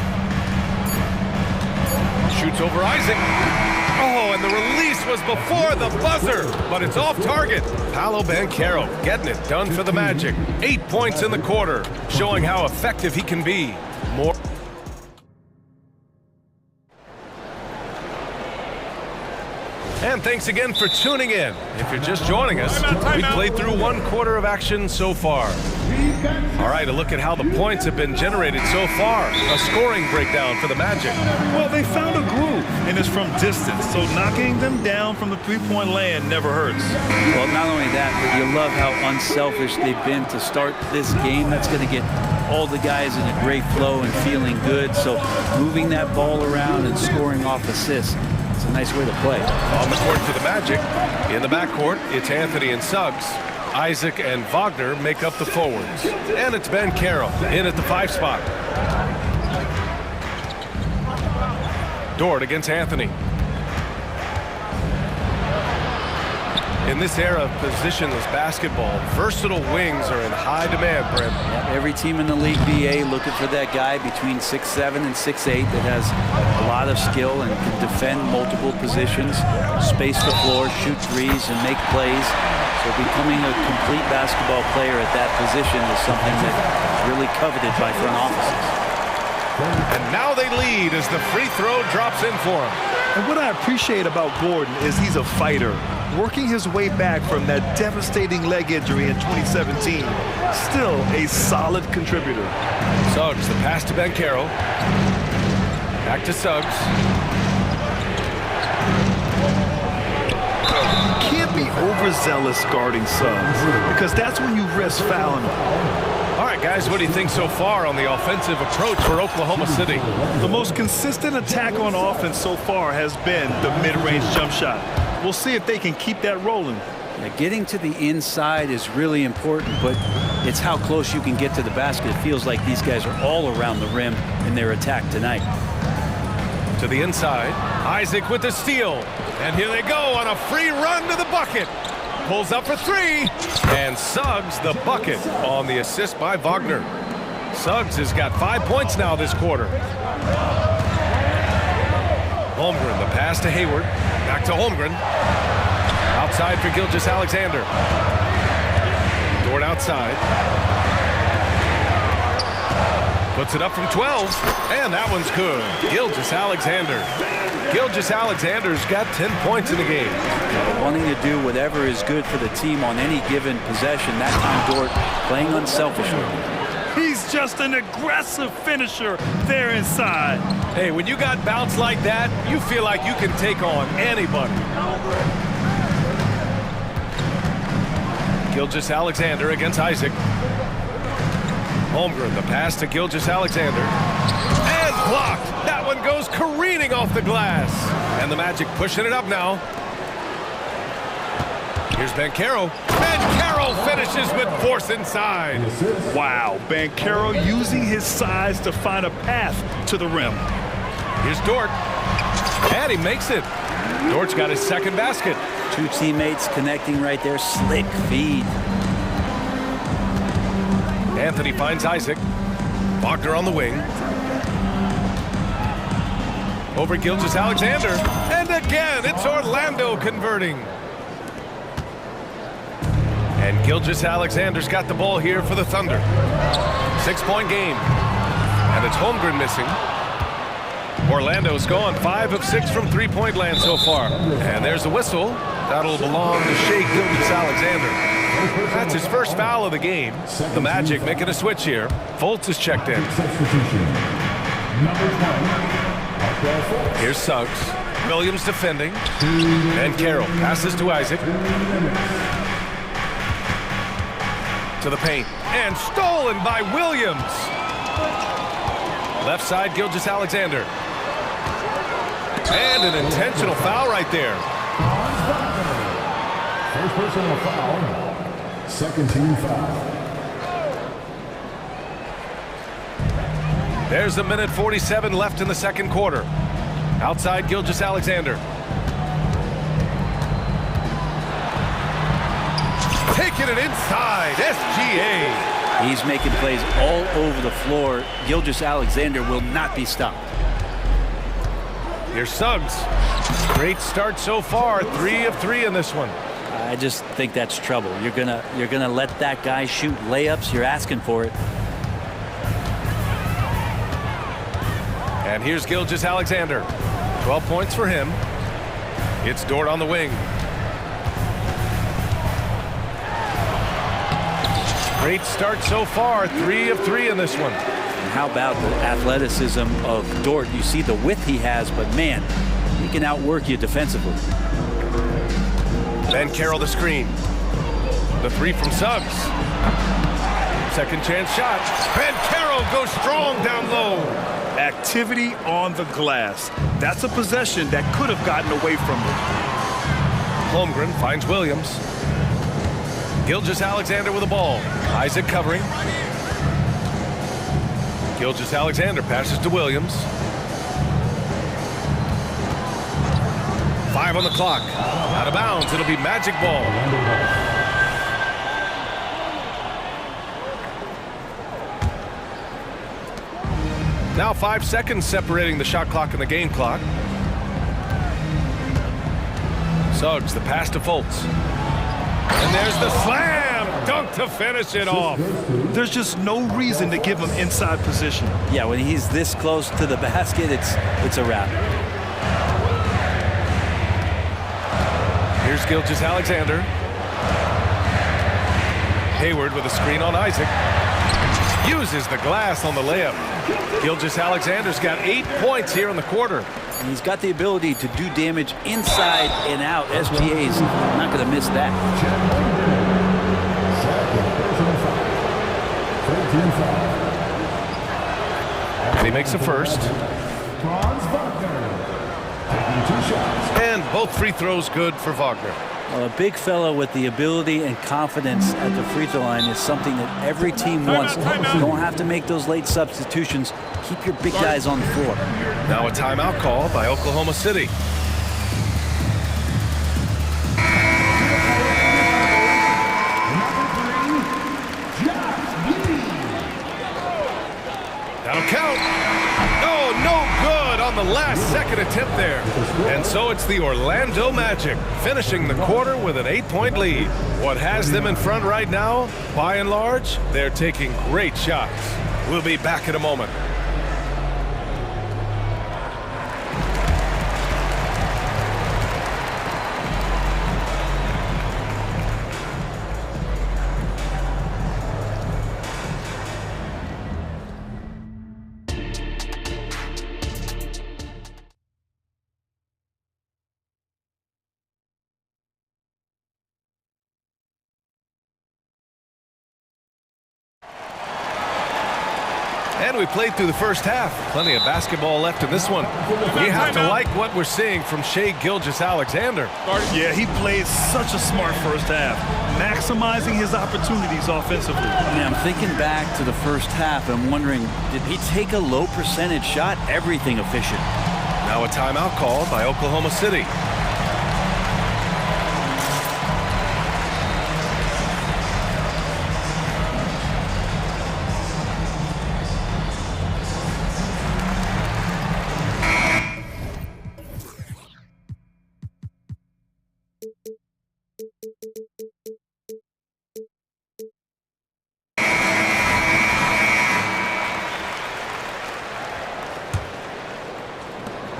Shoots over Isaac. Oh, and the release was before the buzzer, but it's off target. Paolo Banchero getting it done for the Magic. 8 points in the quarter, showing how effective he can be. More. And thanks again for tuning in. If you're just joining us, we played through 1 quarter of action so far. All right, a look at how the points have been generated so far. A scoring breakdown for the Magic. Well, they found a groove, and it's from distance, so knocking them down from the three-point land never hurts. Well, not only that, but you love how unselfish they've been to start this game. That's going to get all the guys in a great flow and feeling good. So moving that ball around and scoring off assists, it's a nice way to play. On the court for the Magic. In the backcourt, it's Anthony and Suggs. Isaac and Wagner make up the forwards. And it's Ben Carroll in at the 5 spot. Dort against Anthony. In this era of positionless basketball, versatile wings are in high demand, Brent. Every team in the league, BA, looking for that guy between 6'7" and 6'8" that has a lot of skill and can defend multiple positions, space the floor, shoot threes, and make plays. So becoming a complete basketball player at that position is something that is really coveted by front offices. And now they lead as the free throw drops in for him. And what I appreciate about Gordon is he's a fighter, working his way back from that devastating leg injury in 2017. Still a solid contributor. Suggs, the pass to Ben Carroll. Back to Suggs. Can't be overzealous guarding Suggs, because that's when you risk fouling him. All right, guys, what do you think so far on the offensive approach for Oklahoma City? The most consistent attack on offense so far has been the mid-range jump shot. We'll see if they can keep that rolling. Yeah, getting to the inside is really important, but it's how close you can get to the basket. It feels like these guys are all around the rim in their attack tonight. To the inside, Isaac with the steal. And here they go on a free run to the bucket. Pulls up for three, and Suggs the bucket on the assist by Wagner. Suggs has got 5 points now this quarter. Holmgren, the pass to Hayward. Back to Holmgren. Outside for Gilgeous-Alexander. Dort outside. Puts it up from 12, and that one's good. Gilgeous-Alexander. Gilgeous-Alexander's got 10 points in the game. Wanting to do whatever is good for the team on any given possession. That time Dort playing unselfishly. He's just an aggressive finisher there inside. Hey, when you got bounce like that, you feel like you can take on anybody. Gilgeous-Alexander against Isaac. Holmgren, the pass to Gilgeous-Alexander. And blocked. That one goes careening off the glass. And the Magic pushing it up now. Here's Banchero. Banchero finishes with force inside. Wow, Banchero using his size to find a path to the rim. Here's Dort. And he makes it. Dort's got his second basket. Two teammates connecting right there. Slick feed. Anthony finds Isaac. Wagner on the wing. Over Gilgeous-Alexander. And again, it's Orlando converting. And Gilgeous-Alexander's got the ball here for the Thunder. 6-point game. And it's Holmgren missing. Orlando's gone 5 of 6 from three-point land so far. And there's the whistle. That'll belong to Shai Gilgeous-Alexander. That's his first foul of the game. The Magic making a switch here. Fultz is checked in. Here's Suggs. Williams defending. And Carroll passes to Isaac. To the paint. And stolen by Williams. Left side, Gilgeous-Alexander. And an intentional foul right there. First personal foul. Second team foul. There's a minute 47 left in the second quarter. Outside Gilgeous-Alexander. Taking it inside, SGA. He's making plays all over the floor. Gilgeous-Alexander will not be stopped. Here's Suggs. Great start so far. 3 of 3 in this one. I just think that's trouble. You're gonna let that guy shoot layups. You're asking for it. And here's Gilgeous-Alexander. 12 points for him. It's Dort on the wing. Great start so far. 3 of 3 in this one. And how about the athleticism of Dort? You see the width he has, but man, he can outwork you defensively. Banchero the screen. The 3 from Suggs. Second chance shot. Banchero goes strong down low. Activity on the glass. That's a possession that could have gotten away from him. Holmgren finds Williams. Gilgeous-Alexander with the ball. Isaac covering. Gilgeous-Alexander passes to Williams. 5 on the clock. Out of bounds. It'll be Magic ball. Now 5 seconds separating the shot clock and the game clock. Suggs, the pass to Fultz. And there's the slam dunk to finish it off. There's just no reason to give him inside position. Yeah, when he's this close to the basket, it's a wrap. Here's Gilgeous-Alexander. Hayward with a screen on Isaac. Uses the glass on the layup. Gilgeous-Alexander's got 8 points here in the quarter. And he's got the ability to do damage inside and out. SGA's not going to miss that. And he makes the first. And both free throws good for Wagner. Well, a big fellow with the ability and confidence at the free throw line is something that every team wants. You don't have to make those late substitutions. Keep your big guys on the floor. Now a timeout call by Oklahoma City. last-second attempt there. And so it's the Orlando Magic finishing the quarter with an 8-point lead. What has them in front right now, by and large, they're taking great shots. We'll be back in a moment. And we played through the first half. Plenty of basketball left in this one. You have to like what we're seeing from Shai Gilgeous-Alexander. Yeah, he played such a smart first half, maximizing his opportunities offensively. Yeah, I'm thinking back to the first half and wondering, did he take a low percentage shot? Everything efficient. Now a timeout called by Oklahoma City.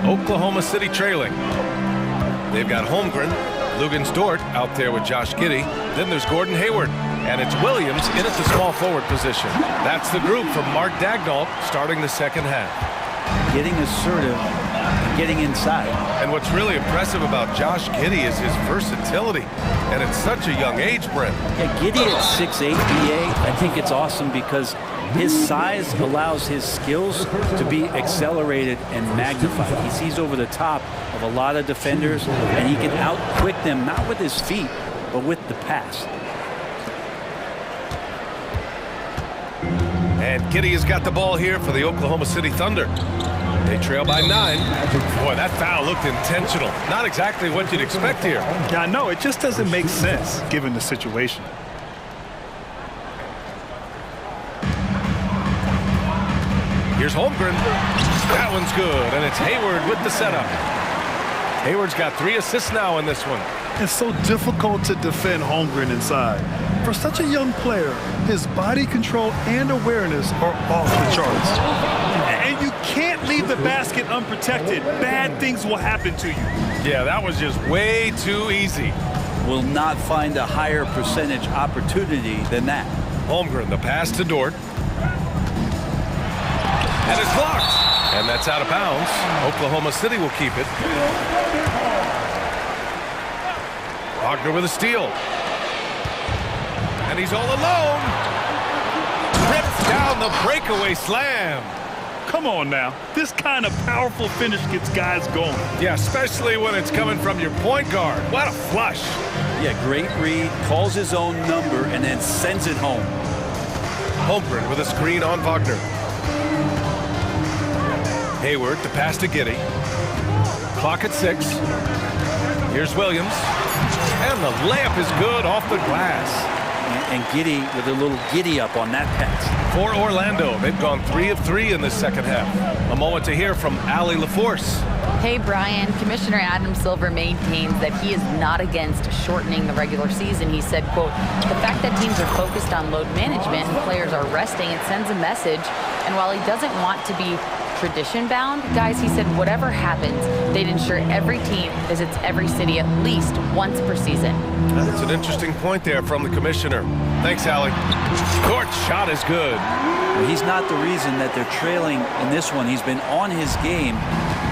Oklahoma City trailing. They've got Holmgren, Lugans-Dort out there with Josh Giddey. Then there's Gordon Hayward, and it's Williams in at the small forward position. That's the group from Mark Daigneault starting the second half. Getting assertive, getting inside. And what's really impressive about Josh Giddey is his versatility, and at such a young age, Brent. Yeah, Giddey at 6'8", BA, I think it's awesome because his size allows his skills to be accelerated and magnified. He sees over the top of a lot of defenders, and he can out-quick them, not with his feet, but with the pass. And Giddey has got the ball here for the Oklahoma City Thunder. They trail by 9. Boy, that foul looked intentional. Not exactly what you'd expect here. Yeah, I know. It just doesn't make sense given the situation. Here's Holmgren. That one's good, and it's Hayward with the setup. Hayward's got 3 assists now in this one. It's so difficult to defend Holmgren inside. For such a young player, his body control and awareness are off the charts. And you can't leave the basket unprotected. Bad things will happen to you. Yeah, that was just way too easy. Will not find a higher percentage opportunity than that. Holmgren, the pass to Dort. And it's blocked. And that's out of bounds. Oklahoma City will keep it. Wagner with a steal. And he's all alone. Rips down the breakaway slam. Come on now. This kind of powerful finish gets guys going. Yeah, especially when it's coming from your point guard. What a flush. Yeah, great read. Calls his own number and then sends it home. Holmgren with a screen on Wagner. Hayward to pass to Giddey. Clock at 6. Here's Williams. And the layup is good off the glass. And Giddey with a little giddy up on that pass. For Orlando, they've gone 3 of 3 in this second half. A moment to hear from Allie LaForce. Hey, Brian. Commissioner Adam Silver maintains that he is not against shortening the regular season. He said, quote, the fact that teams are focused on load management and players are resting, it sends a message. And while he doesn't want to be tradition-bound, guys, he said whatever happens, they'd ensure every team visits every city at least once per season. That's an interesting point there from the commissioner. Thanks, Allie. Dort's shot is good. Well, he's not the reason that they're trailing in this one. He's been on his game.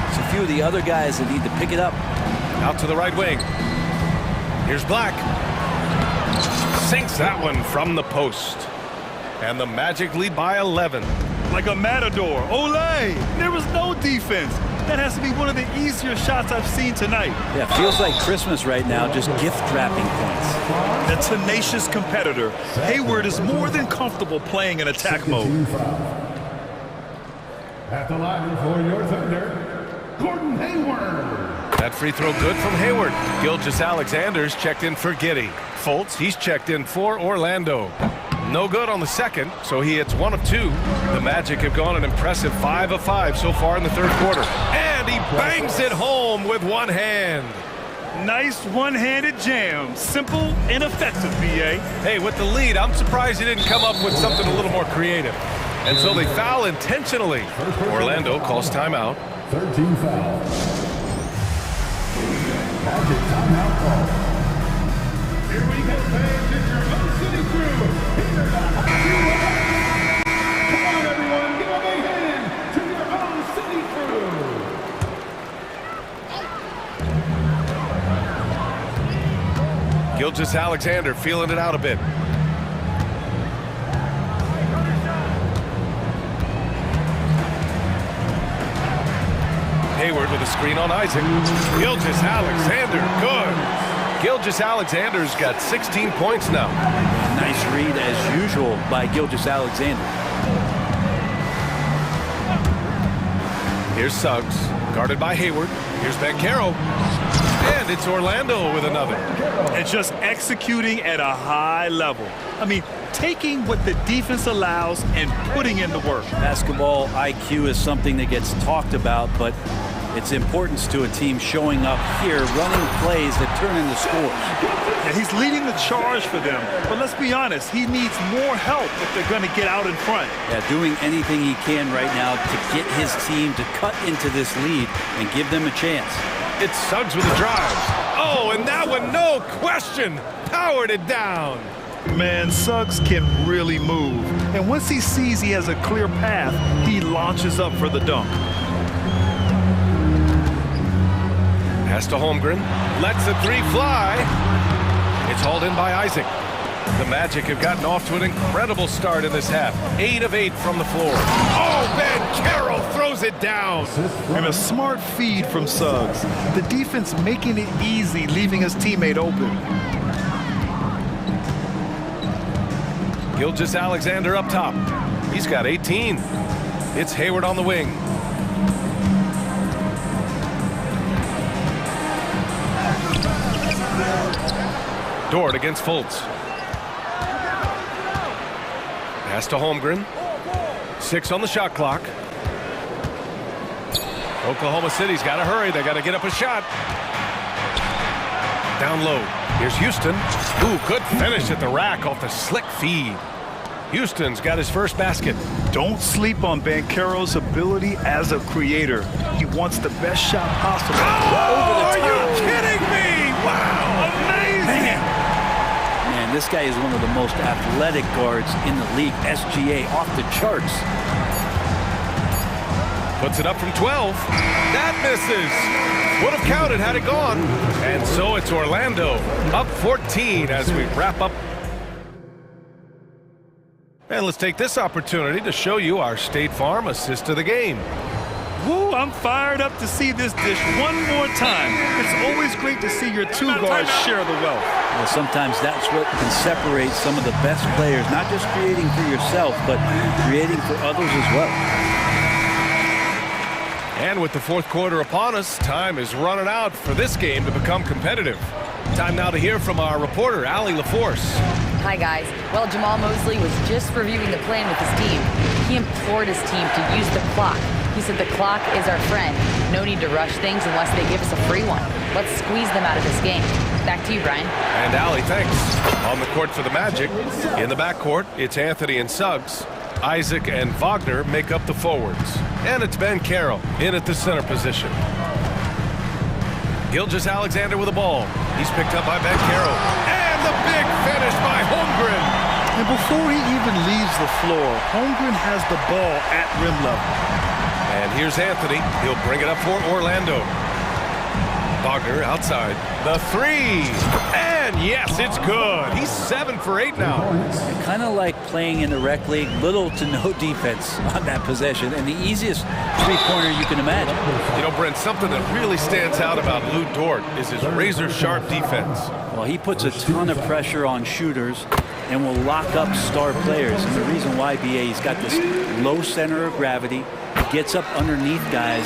It's a few of the other guys that need to pick it up. Out to the right wing. Here's Black. Sinks that one from the post. And the Magic lead by 11. Like a matador. Olay! There was no defense. That has to be one of the easier shots I've seen tonight. Yeah, feels like Christmas right now, just gift-wrapping points. The tenacious competitor. Hayward is more than comfortable playing in attack mode. At the line for your Thunder, Gordon Hayward. That free throw good from Hayward. Gilgeous-Alexander's checked in for Giddey. Fultz, he's checked in for Orlando. No good on the second, so he hits 1 of 2. The Magic have gone an impressive 5 of 5 so far in the third quarter. And he bangs it home with one hand. Nice one-handed jam. Simple and effective, B.A. Hey, with the lead, I'm surprised he didn't come up with something a little more creative. And so they foul intentionally. Orlando calls timeout. 13 fouls. Magic timeout call. Here we go, fans. It's your own city crew. Here the hockey West. Come on, everyone. Give a big hand to your own city crew. Gilgeous-Alexander feeling it out a bit. Hayward with a screen on Isaac. Gilgeous-Alexander, good. Gilgeous-Alexander's got 16 points now. Nice read as usual by Gilgeous-Alexander. Here's Suggs, guarded by Hayward. Here's Banchero. And it's Orlando with another. And just executing at a high level. I mean, taking what the defense allows and putting in the work. Basketball IQ is something that gets talked about, but its importance to a team showing up here, running plays that turn into scores. And he's leading the charge for them. But let's be honest, he needs more help if they're going to get out in front. Yeah, doing anything he can right now to get his team to cut into this lead and give them a chance. It's Suggs with the drive. Oh, and that one, no question, powered it down. Man, Suggs can really move. And once he sees he has a clear path, he launches up for the dunk. Pass to Holmgren, lets the three fly. It's hauled in by Isaac. The Magic have gotten off to an incredible start in this half. 8 of 8 from the floor. Oh, Banchero throws it down. And a smart feed from Suggs. The defense making it easy, leaving his teammate open. Gilgeous-Alexander up top. He's got 18. It's Hayward on the wing. Dort against Fultz. Pass to Holmgren. 6 on the shot clock. Oklahoma City's got to hurry. They got to get up a shot. Down low. Here's Houston. Ooh, good finish at the rack off the slick feed. Houston's got his first basket. Don't sleep on Banchero's ability as a creator. He wants the best shot possible. Oh, are you kidding me? Wow, amazing. Man, this guy is one of the most athletic guards in the league. SGA off the charts. Puts it up from 12. That misses. Would have counted had it gone. And so it's Orlando up 14 as we wrap up. And let's take this opportunity to show you our State Farm assist of the game. Woo, I'm fired up to see this dish one more time. It's always great to see your two guards share the wealth. Well, sometimes that's what can separate some of the best players, not just creating for yourself, but creating for others as well. And with the fourth quarter upon us, time is running out for this game to become competitive. Time now to hear from our reporter, Allie LaForce. Hi, guys. Well, Jamal Mosley was just reviewing the plan with his team. He implored his team to use the clock. He said the clock is our friend. No need to rush things unless they give us a free one. Let's squeeze them out of this game. Back to you, Brian. And Allie, thanks. On the court for the Magic. In the backcourt, it's Anthony and Suggs. Isaac and Wagner make up the forwards. And it's Banchero in at the center position. Gilgeous-Alexander with the ball. He's picked up by Banchero. And the big finish by Holmgren. And before he even leaves the floor, Holmgren has the ball at rim level. And here's Anthony. He'll bring it up for Orlando. Wagner outside. The three. And yes, it's good. He's 7 for 8 now. Kind of like playing in the rec league, little to no defense on that possession, and the easiest three-pointer you can imagine. You know, Brent, something that really stands out about Lou Dort is his razor-sharp defense. Well, he puts a ton of pressure on shooters and will lock up star players. And the reason why, BA, he's got this low center of gravity. He gets up underneath guys,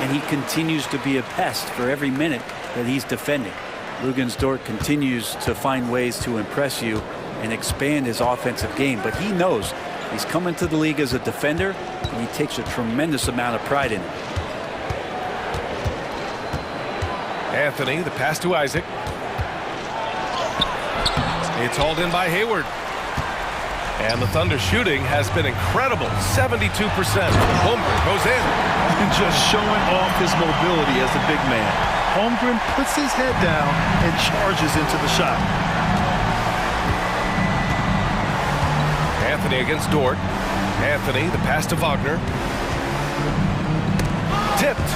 and he continues to be a pest for every minute that he's defending. Dort continues to find ways to impress you and expand his offensive game, but he knows he's coming to the league as a defender, and he takes a tremendous amount of pride in it. Anthony, the pass to Isaac. It's hauled in by Hayward. And the Thunder shooting has been incredible, 72%. Holmgren goes in. And just showing off his mobility as a big man. Holmgren puts his head down and charges into the shot. Anthony against Dort. Anthony, the pass to Wagner. Tipped.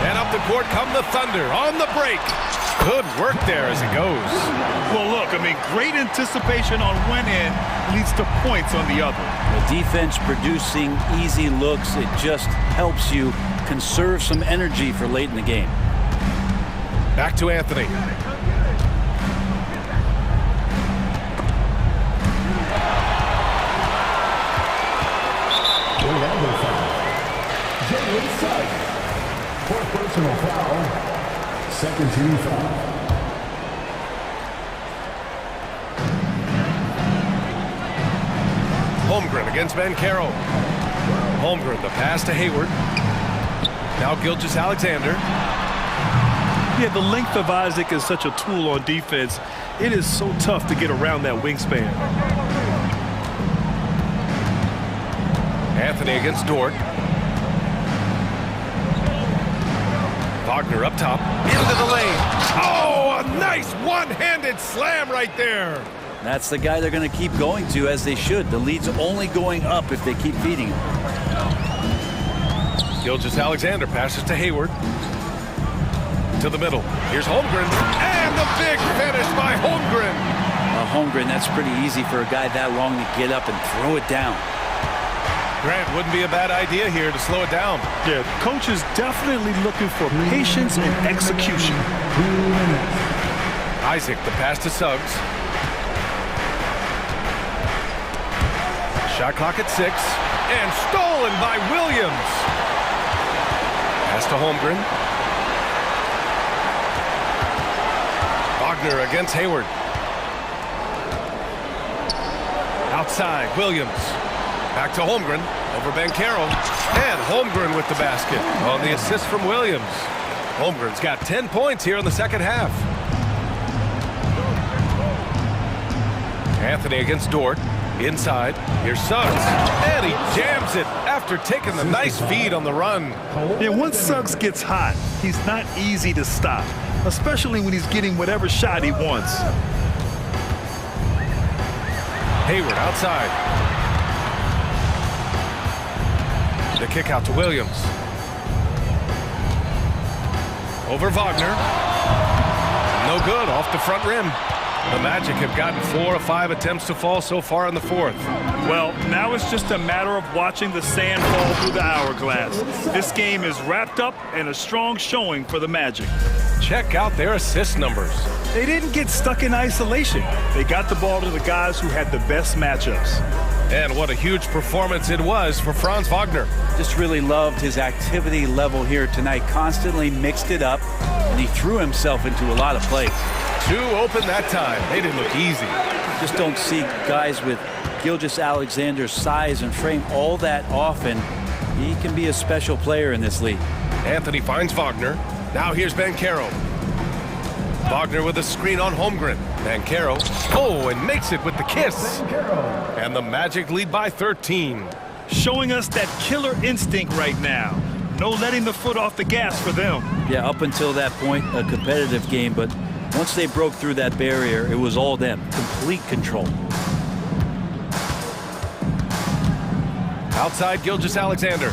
And up the court come the Thunder on the break. Good work there as it goes. Well, look, I mean, great anticipation on one end leads to points on the other. The defense producing easy looks. It just helps you conserve some energy for late in the game. Back to Anthony. Fourth personal foul. Second team foul. Holmgren against Bancaro. Holmgren, the pass to Hayward. Now Gilgeous-Alexander. Yeah, the length of Isaac is such a tool on defense. It is so tough to get around that wingspan. Anthony against Dort. Wagner up top, into the lane. Oh, a nice one-handed slam right there. That's the guy they're going to keep going to, as they should. The lead's only going up if they keep feeding him. Gilgeous-Alexander passes to Hayward. To the middle. Here's Holmgren. And the big finish by Holmgren. Holmgren, that's pretty easy for a guy that long to get up and throw it down. Grant, wouldn't be a bad idea here to slow it down. Yeah, coach is definitely looking for patience and execution. Isaac, the pass to Suggs. Shot clock at 6. And stolen by Williams. Pass to Holmgren. Wagner against Hayward. Outside, Williams. Back to Holmgren, over Bancaro, and Holmgren with the basket on the assist from Williams. Holmgren's got 10 points here in the second half. Anthony against Dort, inside, here's Suggs, and he jams it after taking the nice feed on the run. Yeah, once Suggs gets hot, he's not easy to stop, especially when he's getting whatever shot he wants. Hayward outside. The kick out to Williams. Over Wagner. No good, off the front rim. The Magic have gotten 4 of 5 attempts to fall so far in the fourth. Well, now it's just a matter of watching the sand fall through the hourglass. This game is wrapped up and a strong showing for the Magic. Check out their assist numbers. They didn't get stuck in isolation. They got the ball to the guys who had the best matchups. And what a huge performance it was for Franz Wagner. Just really loved his activity level here tonight. Constantly mixed it up, and he threw himself into a lot of plays. 2 open that time. They didn't look easy. Just don't see guys with Gilgeous-Alexander's size and frame all that often. He can be a special player in this league. Anthony finds Wagner. Now here's Bancaro. Wagner with a screen on Holmgren. Bancaro, oh, and makes it with the kiss. And the Magic lead by 13. Showing us that killer instinct right now. No letting the foot off the gas for them. Yeah, up until that point, a competitive game, but once they broke through that barrier, it was all them. Complete control. Outside, Gilgeous-Alexander.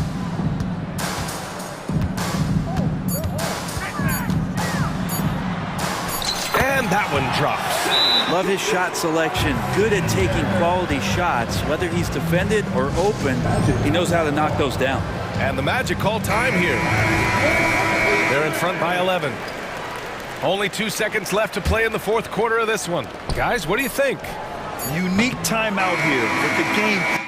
And that one drops. Love his shot selection. Good at taking quality shots. Whether he's defended or open, he knows how to knock those down. And the Magic call time here. They're in front by 11. Only 2 seconds left to play in the fourth quarter of this one. Guys, what do you think? Unique timeout here with the game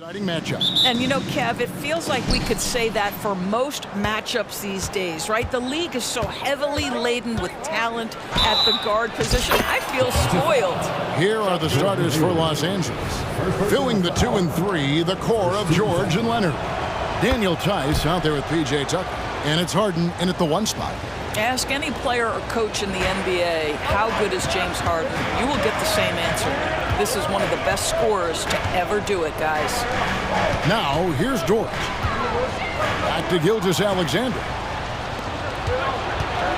Exciting matchup. And you know, Kev, it feels like we could say that for most matchups these days, right? The league is so heavily laden with talent at the guard position. I feel spoiled. Here are the starters for Los Angeles. Filling the 2 and 3, the core of George and Leonard. Daniel Tice out there with P.J. Tucker. And it's Harden in at the 1 spot. Ask any player or coach in the NBA, how good is James Harden? You will get the same answer. This is one of the best scorers to ever do it, guys. Now, here's George. Back to Gilgeous-Alexander.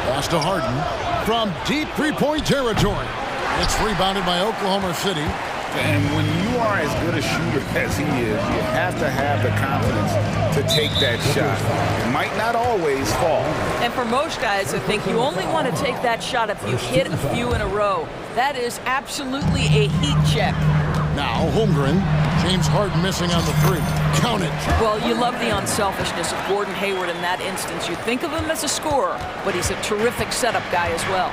Pass to Harden from deep three-point territory. It's rebounded by Oklahoma City. And when you are as good a shooter as he is, you have to have the confidence to take that shot. It might not always fall. And for most guys, I think you only want to take that shot if you hit a few in a row. That is absolutely a heat check. Now, Holmgren. James Harden missing on the 3. Count it. Well, you love the unselfishness of Gordon Hayward in that instance. You think of him as a scorer, but he's a terrific setup guy as well.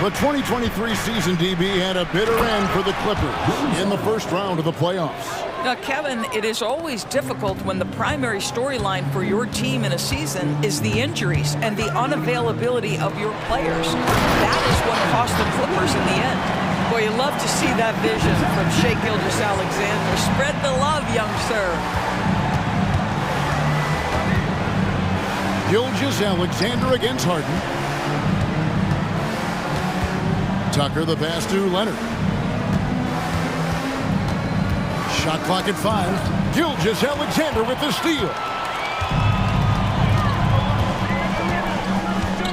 The 2023 season, DB, had a bitter end for the Clippers in the first round of the playoffs. Now, Kevin, it is always difficult when the primary storyline for your team in a season is the injuries and the unavailability of your players. That is what cost the Clippers in the end. Boy, you love to see that vision from Shai Gilgeous-Alexander. Spread the love, young sir. Gilgeous-Alexander against Harden. Tucker the pass to Leonard. Shot clock at 5. Gilgeous-Alexander with the steal.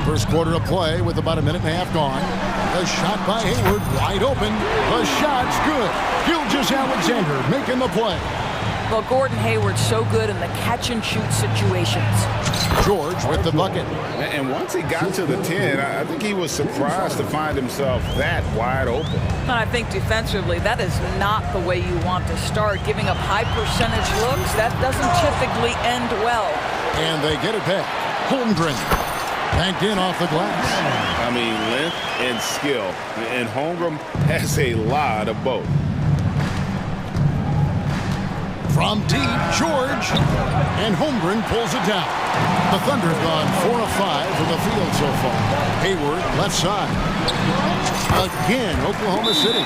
First quarter of play with about a minute and a half gone. A shot by Hayward, wide open. The shot's good. Gilgeous-Alexander making the play. Well, Gordon Hayward's so good in the catch-and-shoot situations. George with the bucket. And once he got to the 10, I think he was surprised to find himself that wide open. And I think defensively, that is not the way you want to start. Giving up high percentage looks, that doesn't typically end well. And they get it back. Holmgren. Banked in off the glass. I mean, length and skill. And Holmgren has a lot of both. From deep, George. And Holmgren pulls it down. The Thunder have gone 4 of 5 from the field so far. Hayward, left side. Again, Oklahoma City.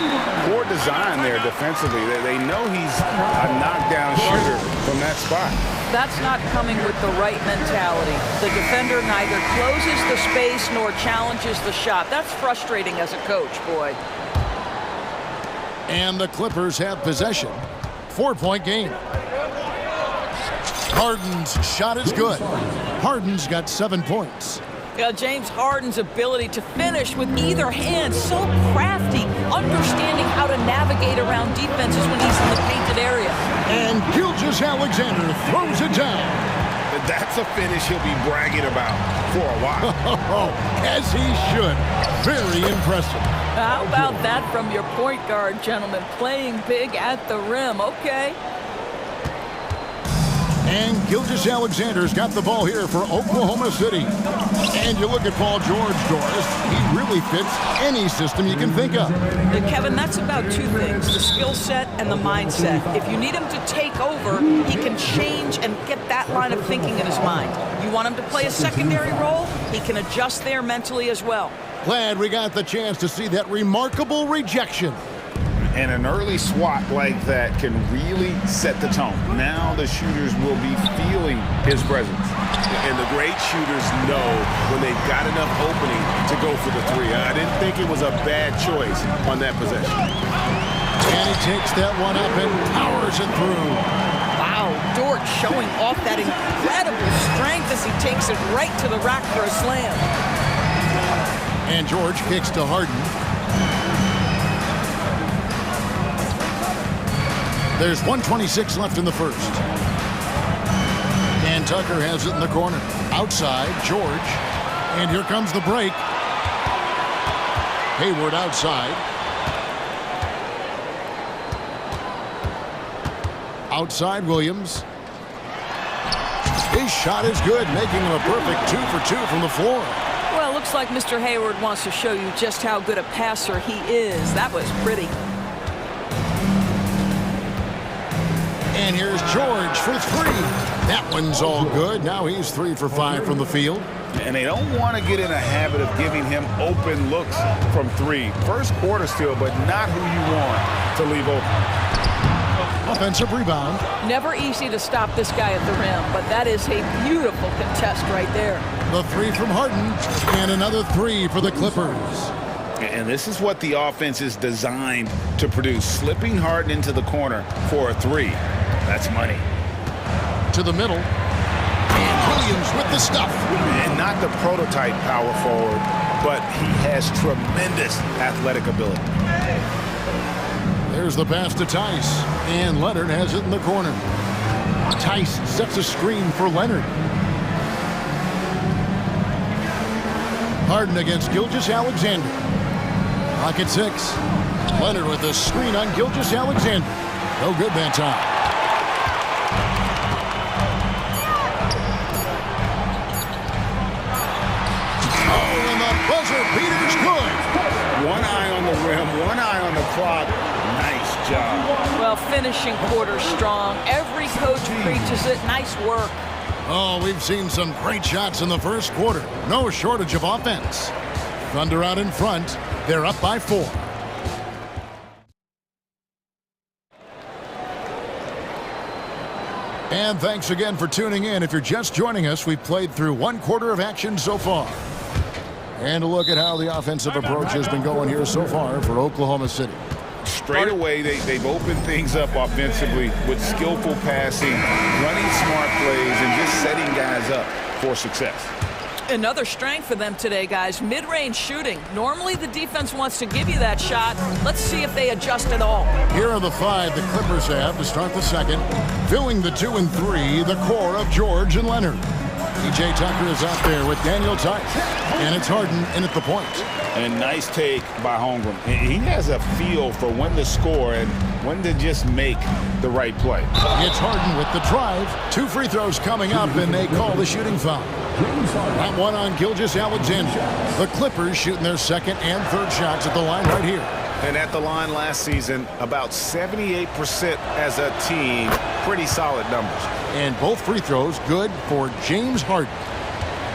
Poor design there defensively. They know he's a knockdown shooter from that spot. That's not coming with the right mentality. The defender neither closes the space nor challenges the shot. That's frustrating as a coach, boy. And the Clippers have possession. 4-point game. Harden's shot is good. Harden's got 7 points. Yeah, James Harden's ability to finish with either hand, so crafty, understanding how to navigate around defenses when he's in the painted area. And Gilgeous-Alexander throws it down. That's a finish he'll be bragging about for a while. As he should. Very impressive. How about that from your point guard, gentlemen? Playing big at the rim. Okay. And Gilgeous-Alexander's got the ball here for Oklahoma City. And you look at Paul George, Doris. He really fits any system you can think of. And Kevin, that's about 2 things, the skill set and the mindset. If you need him to take over, he can change and get that line of thinking in his mind. You want him to play a secondary role, he can adjust there mentally as well. Glad we got the chance to see that remarkable rejection. And an early swat like that can really set the tone. Now the shooters will be feeling his presence. And the great shooters know when they've got enough opening to go for the 3. I didn't think it was a bad choice on that possession. And he takes that one up and powers it through. Wow, Dort showing off that incredible strength as he takes it right to the rack for a slam. And George kicks to Harden. There's 1:26 left in the first. And Tucker has it in the corner. Outside, George. And here comes the break. Hayward outside. Outside, Williams. His shot is good, making him a perfect 2 for 2 from the floor. Well, looks like Mr. Hayward wants to show you just how good a passer he is. That was pretty. And here's George for three. That one's all good. Now he's 3 for 5 from the field. And they don't want to get in a habit of giving him open looks from three. First quarter still, but not who you want to leave open. Offensive rebound. Never easy to stop this guy at the rim, but that is a beautiful contest right there. The three from Harden, and another 3 for the Clippers. And this is what the offense is designed to produce. Slipping Harden into the corner for a 3. That's money. To the middle. And Williams with the stuff. And not the prototype power forward, but he has tremendous athletic ability. There's the pass to Tice. And Leonard has it in the corner. Tice sets a screen for Leonard. Harden against Gilgeous-Alexander. Clock at 6. Leonard with the screen on Gilgeous-Alexander. No good that time. Oh, and the buzzer beater's good. One eye on the rim, one eye on the clock. Nice job. Well, finishing quarter strong. Every coach preaches it. Nice work. Oh, we've seen some great shots in the first quarter. No shortage of offense. Thunder out in front. They're up by 4. And thanks again for tuning in. If you're just joining us, we've played through 1 quarter of action so far. And a look at how the offensive approach has been going here so far for Oklahoma City. Straight away, they've opened things up offensively with skillful passing, running smart plays, and just setting guys up for success. Another strength for them today, guys, mid-range shooting. Normally the defense wants to give you that shot. Let's see if they adjust at all. Here are the 5 the Clippers have to start the second. Filling the 2 and 3, the core of George and Leonard. P.J. Tucker is out there with Daniel Tice. And it's Harden in at the point. And nice take by Holmgren. He has a feel for when to score and when to just make the right play. It's Harden with the drive. 2 free throws coming up, and they call the shooting foul. That one on Gilgeous-Alexander. The Clippers shooting their second and third shots at the line right here. And at the line last season, about 78% as a team. Pretty solid numbers. And both free throws good for James Harden.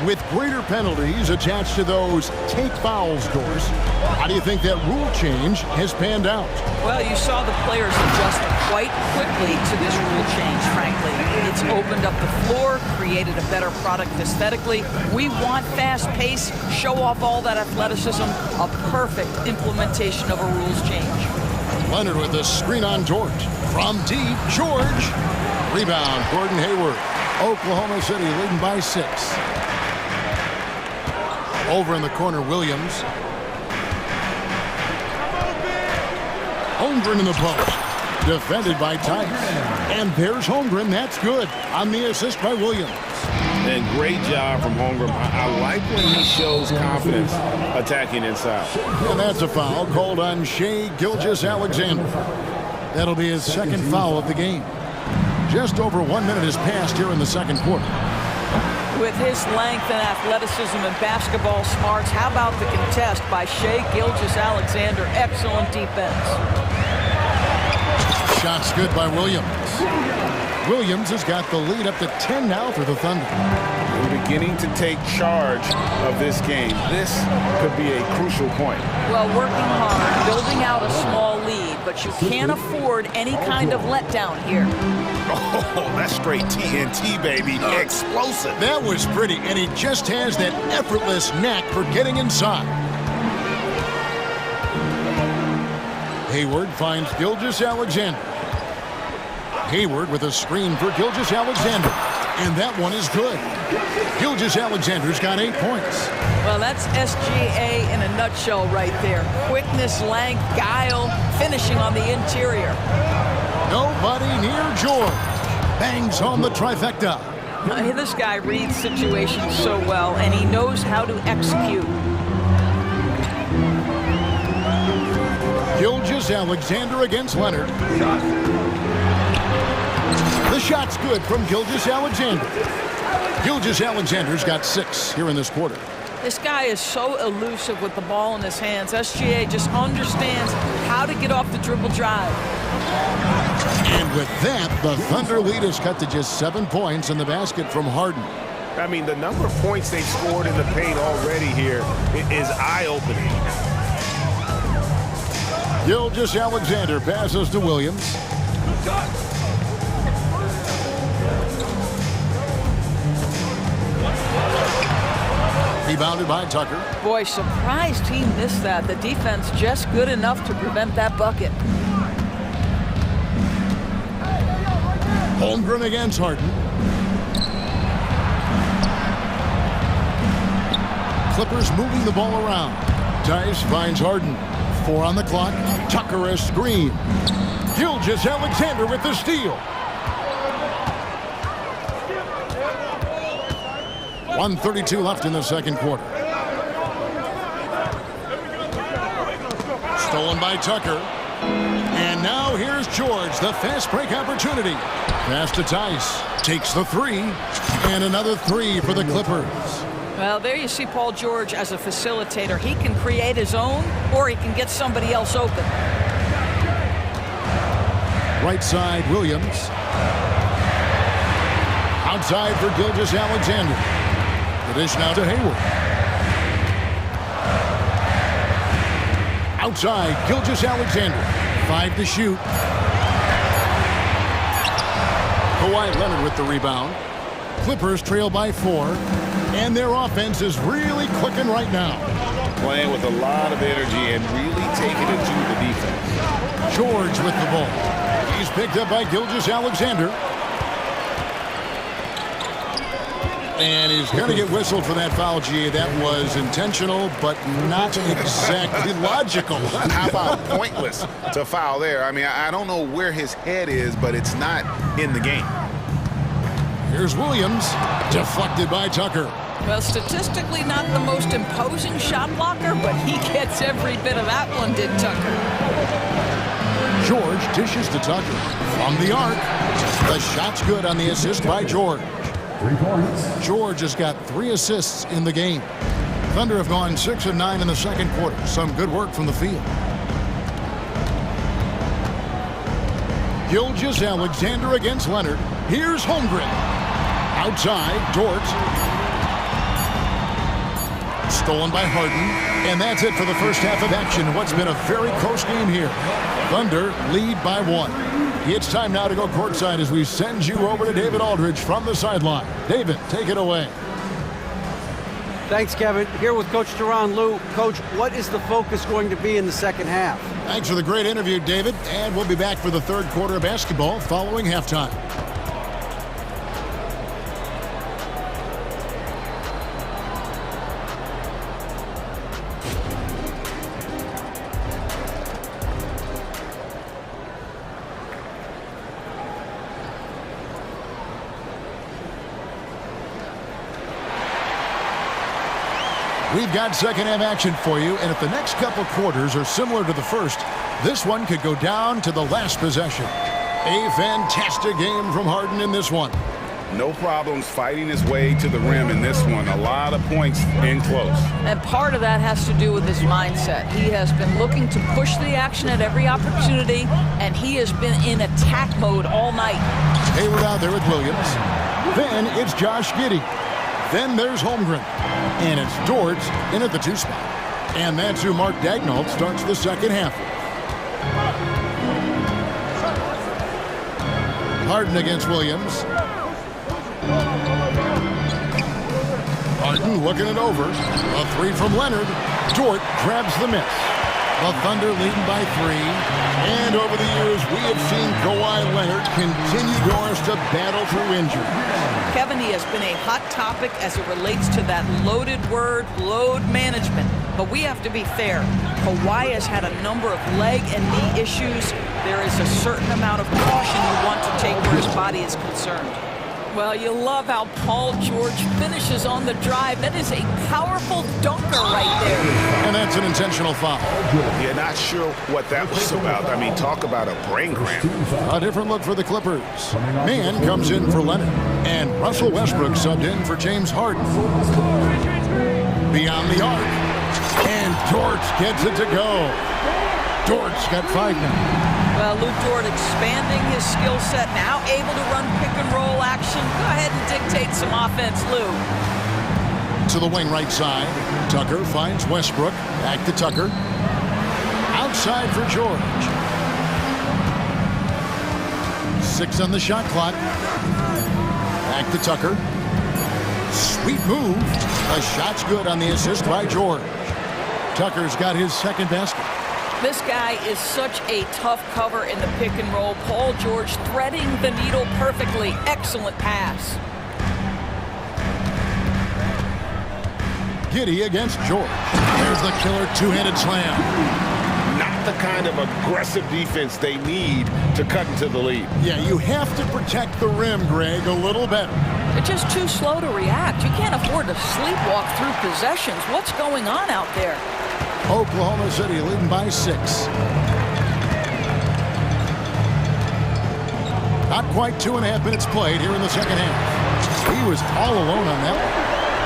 With greater penalties attached to those take fouls scores, how do you think that rule change has panned out? Well, you saw the players adjust quite quickly to this rule change, frankly. It's opened up the floor, created a better product aesthetically. We want fast pace, show off all that athleticism, a perfect implementation of a rules change. Leonard with the screen on George. From deep, George. Rebound, Gordon Hayward. Oklahoma City leading by 6. Over in the corner, Williams. Holmgren in the post. Defended by Tice. And there's Holmgren. That's good on the assist by Williams. And great job from Holmgren. I like when he shows confidence attacking inside. And that's a foul called on Shai Gilgeous-Alexander. That'll be his second foul of the game. Just over 1 minute has passed here in the second quarter. With his length and athleticism and basketball smarts, how about the contest by Shai Gilgeous-Alexander? Excellent defense. Shot's good by Williams. Williams has got the lead up to 10 now for the Thunder. We're beginning to take charge of this game. This could be a crucial point. Well, working hard, building out a small lead, but you can't afford any kind of letdown here. Oh, that's straight TNT, baby. Explosive. That was pretty, and he just has that effortless knack for getting inside. Hayward finds Gilgeous-Alexander. Hayward with a screen for Gilgeous-Alexander. And that one is good. Gilgeous-Alexander's got 8 points. Well, that's SGA in a nutshell right there. Quickness, length, guile, finishing on the interior. Nobody near George. Bangs home the trifecta. This guy reads situations so well, and he knows how to execute. Gilgeous-Alexander against Leonard. The shot's good from Gilgeous-Alexander. Gilgeous-Alexander's got 6 here in this quarter. This guy is so elusive with the ball in his hands. SGA just understands how to get off the dribble drive. And with that, the Thunder lead is cut to just 7 points in the basket from Harden. I mean, the number of points they've scored in the paint already here is eye-opening. Gilgeous-Alexander passes to Williams. Rebounded by Tucker. Boy, surprised he missed that. The defense just good enough to prevent that bucket. Holmgren against Harden. Clippers moving the ball around. Tice finds Harden. 4 on the clock. Tucker a screen. Gilgeous-Alexander with the steal. 1:32 left in the second quarter. Stolen by Tucker. And now here's George, the fast break opportunity. Pass to Tice. Takes the 3. And another 3 for the Clippers. Well, there you see Paul George as a facilitator. He can create his own, or he can get somebody else open. Right side, Williams. Outside for Gilgeous-Alexander. The dish now to Hayward. Outside, Gilgeous-Alexander. 5 to shoot. Kawhi Leonard with the rebound. Clippers trail by 4. And their offense is really clicking right now. Playing with a lot of energy and really taking it to the defense. George with the ball. He's picked up by Gilgeous-Alexander. And he's going to get whistled for that foul, G. That was intentional, but not exactly logical. How about pointless to foul there? I mean, I don't know where his head is, but it's not in the game. Here's Williams, deflected by Tucker. Well, statistically not the most imposing shot blocker, but he gets every bit of that one, did Tucker. George dishes to Tucker. From the arc, the shot's good on the assist by George. 3 points. George has got 3 assists in the game. Thunder have gone 6 of 9 in the second quarter. Some good work from the field. Gilgeous-Alexander against Leonard. Here's Holmgren. Outside, Dort. Stolen by Harden. And that's it for the first half of action. What's been a very close game here. Thunder lead by 1. It's time now to go courtside as we send you over to David Aldridge from the sideline. David, take it away. Thanks, Kevin. Here with Coach Teron Lou. Coach, what is the focus going to be in the second half? Thanks for the great interview, David. And we'll be back for the third quarter of basketball following halftime. We've got second half action for you, and if the next couple quarters are similar to the first, this one could go down to the last possession. A fantastic game from Harden in this one. No problems fighting his way to the rim in this one. A lot of points in close. And part of that has to do with his mindset. He has been looking to push the action at every opportunity, and he has been in attack mode all night. Hayward out there with Williams. Then it's Josh Giddey. Then there's Holmgren. And it's Dort in at the 2 spot. And that's who Mark Daigneault starts the second half with. Harden against Williams. Harden looking it over. A 3 from Leonard. Dort grabs the miss. The Thunder leading by 3. And over the years, we have seen Kawhi Leonard continue doors to battle through injury. Kevin, he has been a hot topic as it relates to that loaded word, load management. But we have to be fair. Kawhi has had a number of leg and knee issues. There is a certain amount of caution you want to take where his body is concerned. Well, you love how Paul George finishes on the drive. That is a powerful dunker right there. And that's an intentional foul. Yeah, not sure what that was about. I mean, talk about a brain cramp. A different look for the Clippers. Mann comes in for Leonard. And Russell Westbrook subbed in for James Harden. Beyond the arc. And Dort gets it to go. Dort's got 5 now. Well, Luke Dort expanding his skill set, now able to run pick and roll action. Go ahead and dictate some offense, Lou. To the wing right side. Tucker finds Westbrook. Back to Tucker. Outside for George. 6 on the shot clock. Back to Tucker. Sweet move. The shot's good on the assist by George. Tucker's got his second basket. This guy is such a tough cover in the pick and roll. Paul George threading the needle perfectly. Excellent pass. Giddey against George. There's the killer two-handed slam. Not the kind of aggressive defense they need to cut into the lead. Yeah, you have to protect the rim, Greg, a little better. They're just too slow to react. You can't afford to sleepwalk through possessions. What's going on out there? Oklahoma City leading by 6. Not quite 2.5 minutes played here in the second half. He was all alone on that one.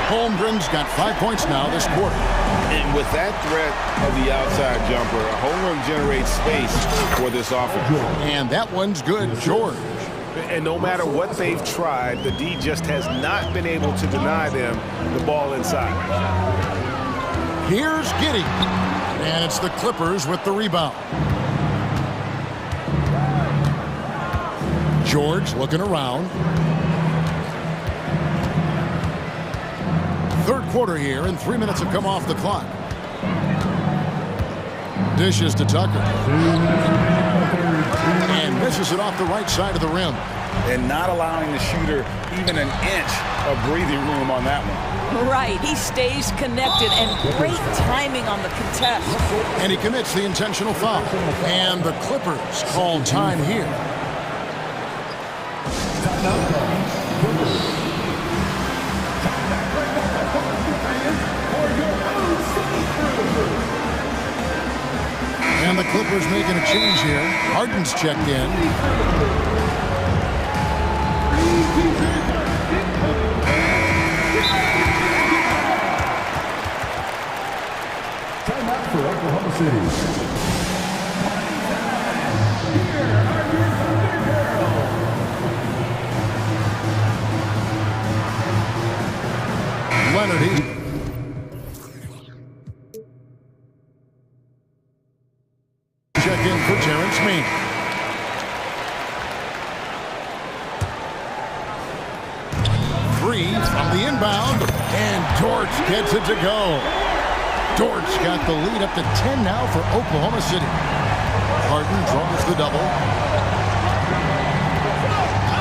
Holmgren's got 5 points now this quarter. And with that threat of the outside jumper, Holmgren generates space for this offense. And that one's good, George. And no matter what they've tried, the D just has not been able to deny them the ball inside. Here's Giddey. And it's the Clippers with the rebound. George looking around. Third quarter here, and 3 minutes have come off the clock. Dishes to Tucker. And misses it off the right side of the rim. And not allowing the shooter even an inch of breathing room on that one. Right, he stays connected, and great timing on the contest. And he commits the intentional foul. And the Clippers call time here. And the Clippers making a change here. Harden's checked in. Timeout for Oklahoma City. Leonard. Check in for Terrence Mean. Three from the inbound, and Dort gets it to go. Dort's got the lead up to 10 now for Oklahoma City. Harden draws the double.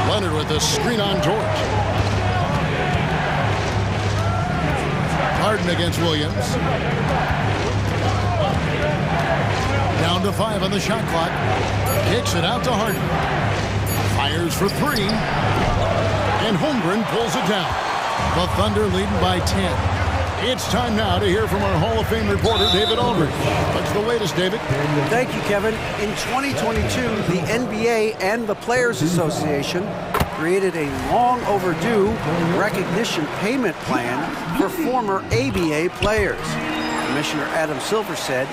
Leonard with a screen on Dort. Harden against Williams. Down to 5 on the shot clock. Kicks it out to Harden. Fires for 3. And Holmgren pulls it down. The Thunder leading by 10. It's time now to hear from our Hall of Fame reporter, David Aldridge. What's the latest, David? Thank you, Kevin. In 2022, the NBA and the Players Association created a long overdue recognition payment plan for former ABA players. Commissioner Adam Silver said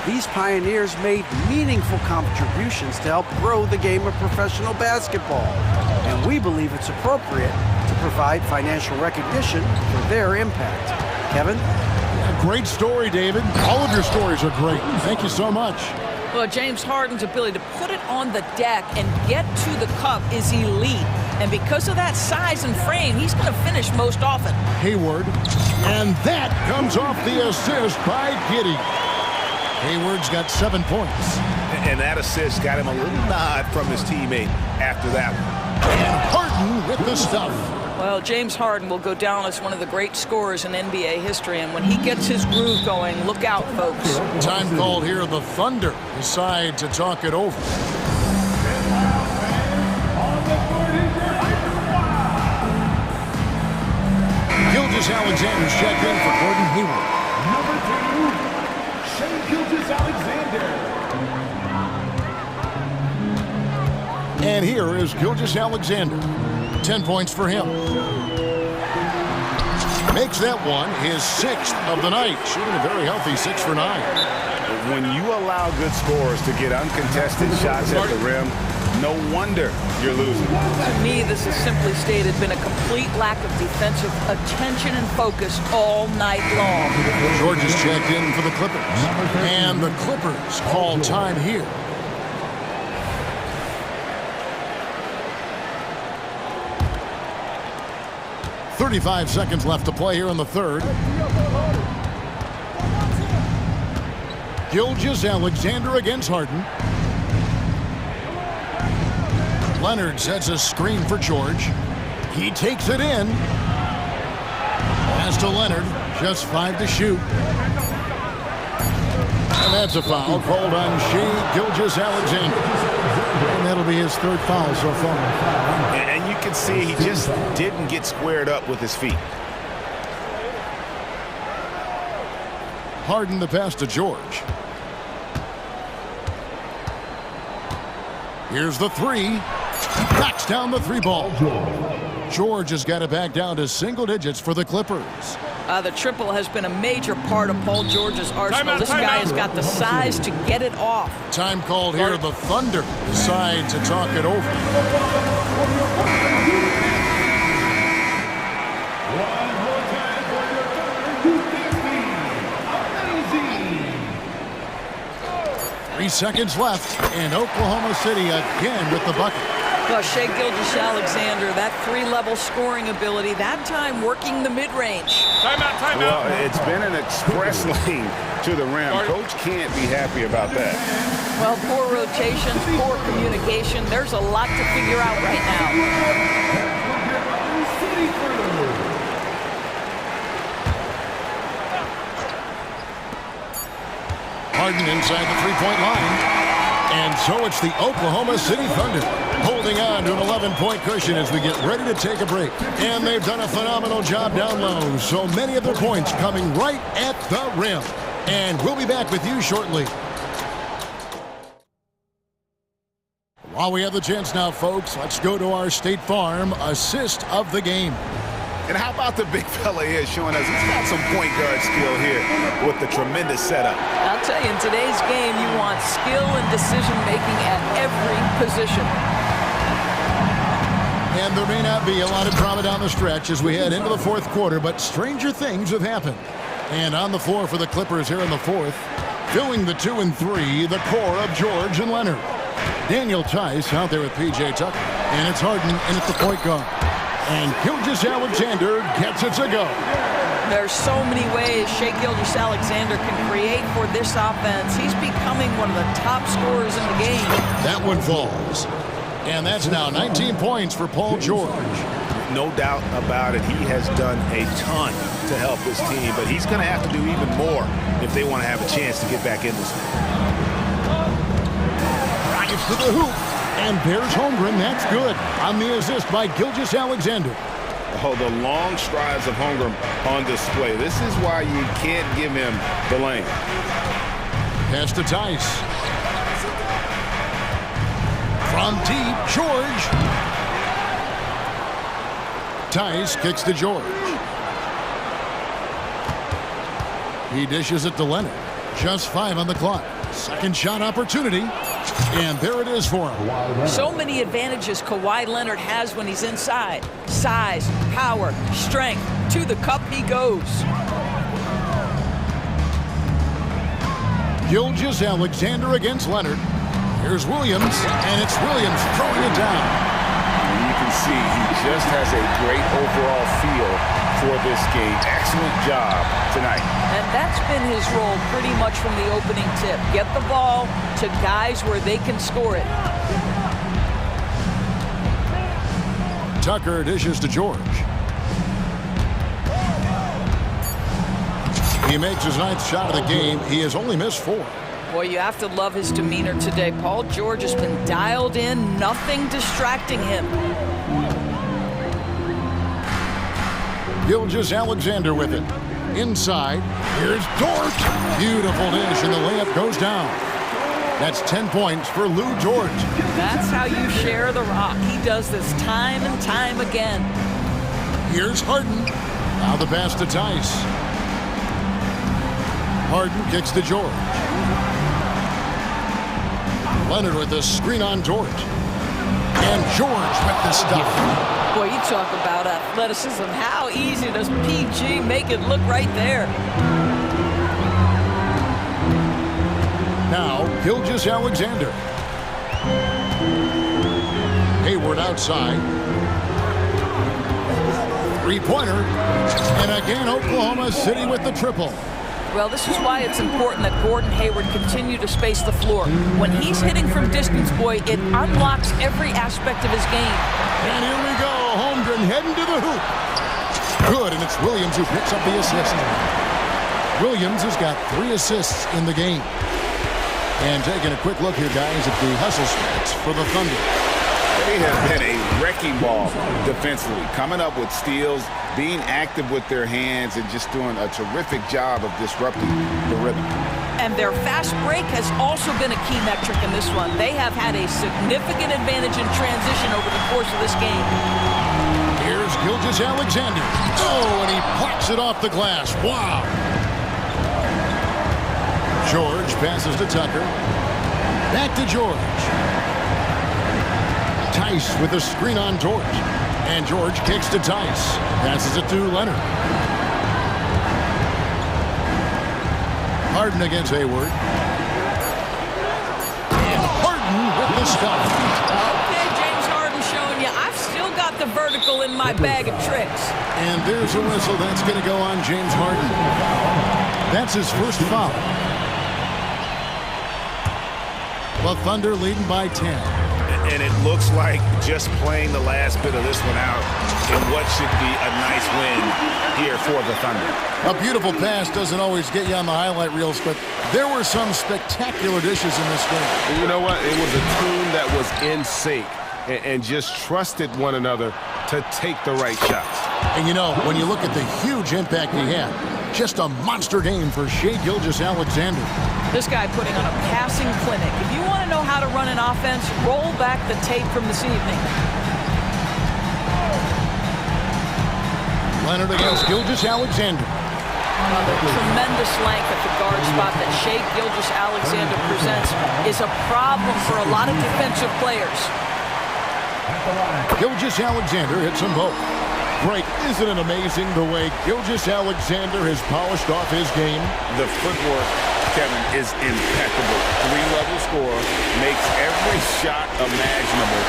these pioneers made meaningful contributions to help grow the game of professional basketball, and we believe it's appropriate to provide financial recognition for their impact. Kevin? Great story, David. All of your stories are great. Thank you so much. Well, James Harden's ability to put it on the deck and get to the cup is elite. And because of that size and frame, he's going to finish most often. Hayward. And that comes off the assist by Giddey. Hayward's got 7 points. And that assist got him a little nod from his teammate after that one. And Harden with the stuff. Well, James Harden will go down as one of the great scorers in NBA history, and when he gets his groove going, look out, folks. Time called here. The Thunder decide to talk it over. Gilgeous-Alexander's checked in for Gordon Hayward. Number 2, Shai Gilgeous-Alexander. And here is Gilgeous-Alexander. 10 points for him. Makes that one his 6th of the night, shooting a very healthy 6 for 9. When you allow good scorers to get uncontested shots at the rim, no wonder you're losing. To me, this has simply stated been a complete lack of defensive attention and focus all night long. George is checked in for the Clippers. And the Clippers call time here. .35 seconds left to play here in the third. Gilgeous-Alexander against Harden. Leonard sets a screen for George. He takes it in. Pass to Leonard. Just 5 to shoot. And that's a foul called on Shai Gilgeous-Alexander. And that'll be his 3rd foul so far. And you can see he just didn't get squared up with his feet. Harden the pass to George. Here's the 3. Knocks down the 3 ball. George has got it back down to single digits for the Clippers. The triple has been a major part of Paul George's arsenal. This guy has got the size to get it off. Time called here. The Thunder decide to talk it over. 3 seconds left, and Oklahoma City again with the bucket. Well, Shai Gilgeous-Alexander, that 3-level scoring ability, that time working the mid-range. Timeout. Well, it's been an express lane to the rim. Coach can't be happy about that. Well, poor rotations, poor communication. There's a lot to figure out right now. Harden inside the 3-point line. And so it's the Oklahoma City Thunder holding on to an 11-point cushion as we get ready to take a break. And they've done a phenomenal job down low. So many of their points coming right at the rim. And we'll be back with you shortly. While we have the chance now, folks, let's go to our State Farm assist of the game. And how about the big fella here showing us he's got some point guard skill here with the tremendous setup. I'll tell you, in today's game, you want skill and decision-making at every position. And there may not be a lot of drama down the stretch as we head into the 4th quarter, but stranger things have happened. And on the floor for the Clippers here in the 4th, filling the 2 and 3, the core of George and Leonard. Daniel Tice out there with P.J. Tucker, and it's Harden in at the point guard. And Gilgeous-Alexander gets it to go. There's so many ways Shai Gilgeous-Alexander can create for this offense. He's becoming one of the top scorers in the game. That one falls. And that's now 19 points for Paul George. No doubt about it. He has done a ton to help this team, but he's going to have to do even more if they want to have a chance to get back in this one. Drives to the hoop. And there's Holmgren. That's good. On the assist by Gilgeous-Alexander. Oh, the long strides of Holmgren on display. This is why you can't give him the lane. Pass to Tice. From deep, George. Tice kicks to George. He dishes it to Leonard. Just 5 on the clock. Second shot opportunity. And there it is for him. So many advantages Kawhi Leonard has when he's inside. Size, power, strength. To the cup he goes. Gilgeous-Alexander against Leonard. Here's Williams, and it's Williams throwing it down. And you can see he just has a great overall feel for this game. Excellent job tonight. And that's been his role pretty much from the opening tip. Get the ball to guys where they can score it. Tucker dishes to George. He makes his 9th shot of the game. He has only missed 4. Boy, you have to love his demeanor today. Paul George has been dialed in, nothing distracting him. Gilgeous-Alexander with it. Inside, here's Dort. Beautiful dish, and the layup goes down. That's 10 points for Lou George. That's how you share the rock. He does this time and time again. Here's Harden. Now the pass to Tice. Harden kicks to George. Leonard with the screen on Dort. And George with the stuff. Boy, you talk about athleticism. How easy does PG make it look right there? Now, Gilgeous-Alexander. Hayward outside. Three-pointer. And again, Oklahoma City with the triple. Well, this is why it's important that Gordon Hayward continue to space the floor. When he's hitting from distance, boy, it unlocks every aspect of his game. And here we go. Holmgren heading to the hoop. Good, and it's Williams who picks up the assist. Williams has got 3 assists in the game. And taking a quick look here, guys, at the hustle stats for the Thunder. They have been a wrecking ball defensively, coming up with steals, being active with their hands, and just doing a terrific job of disrupting the rhythm. And their fast break has also been a key metric in this one. They have had a significant advantage in transition over the course of this game. Here's Gilgeous-Alexander. Oh, and he pops it off the glass. Wow. George passes to Tucker. Back to George. Tice with a screen on Dort. And George kicks to Tice. Passes it to Leonard. Harden against Hayward. And Harden with the stuff. Okay, James Harden showing you I've still got the vertical in my bag of tricks. And there's a whistle. That's going to go on James Harden. That's his first foul. The Thunder leading by 10. And it looks like just playing the last bit of this one out in what should be a nice win here for the Thunder. A beautiful pass doesn't always get you on the highlight reels, but there were some spectacular dishes in this game. And you know what? It was a team that was in sync and just trusted one another to take the right shots. And you know, when you look at the huge impact he had, just a monster game for Shai Gilgeous-Alexander. This guy putting on a passing clinic. If you want to know how to run an offense, roll back the tape from this evening. Leonard against Gilgeous-Alexander. The tremendous length at the guard spot that Shai Gilgeous-Alexander presents is a problem for a lot of defensive players. Gilgeous-Alexander hits them both. Great. Isn't it amazing the way Gilgeous-Alexander has polished off his game? The footwork, Kevin, is impeccable. 3-level scorer, makes every shot imaginable.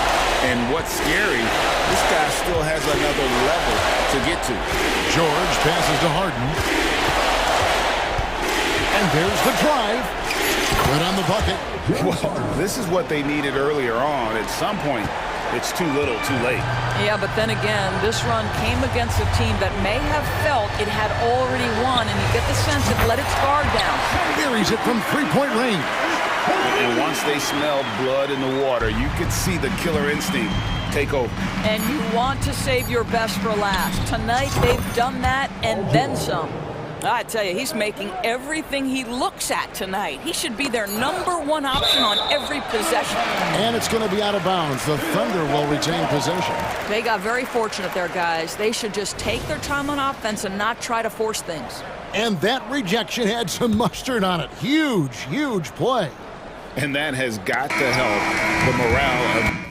And what's scary, this guy still has another level to get to. George passes to Harden. And there's the drive. Good on the bucket. Well, this is what they needed earlier on. At some point, it's too little, too late. Yeah, but then again, this run came against a team that may have felt it had already won, and you get the sense it let its guard down. Buries it from three-point range. And once they smelled blood in the water, you could see the killer instinct take over. And you want to save your best for last. Tonight, they've done that and then some. I tell you, he's making everything he looks at tonight. He should be their #1 option on every possession. And it's going to be out of bounds. The Thunder will retain possession. They got very fortunate there, guys. They should just take their time on offense and not try to force things. And that rejection had some mustard on it. Huge, huge play. And that has got to help the morale of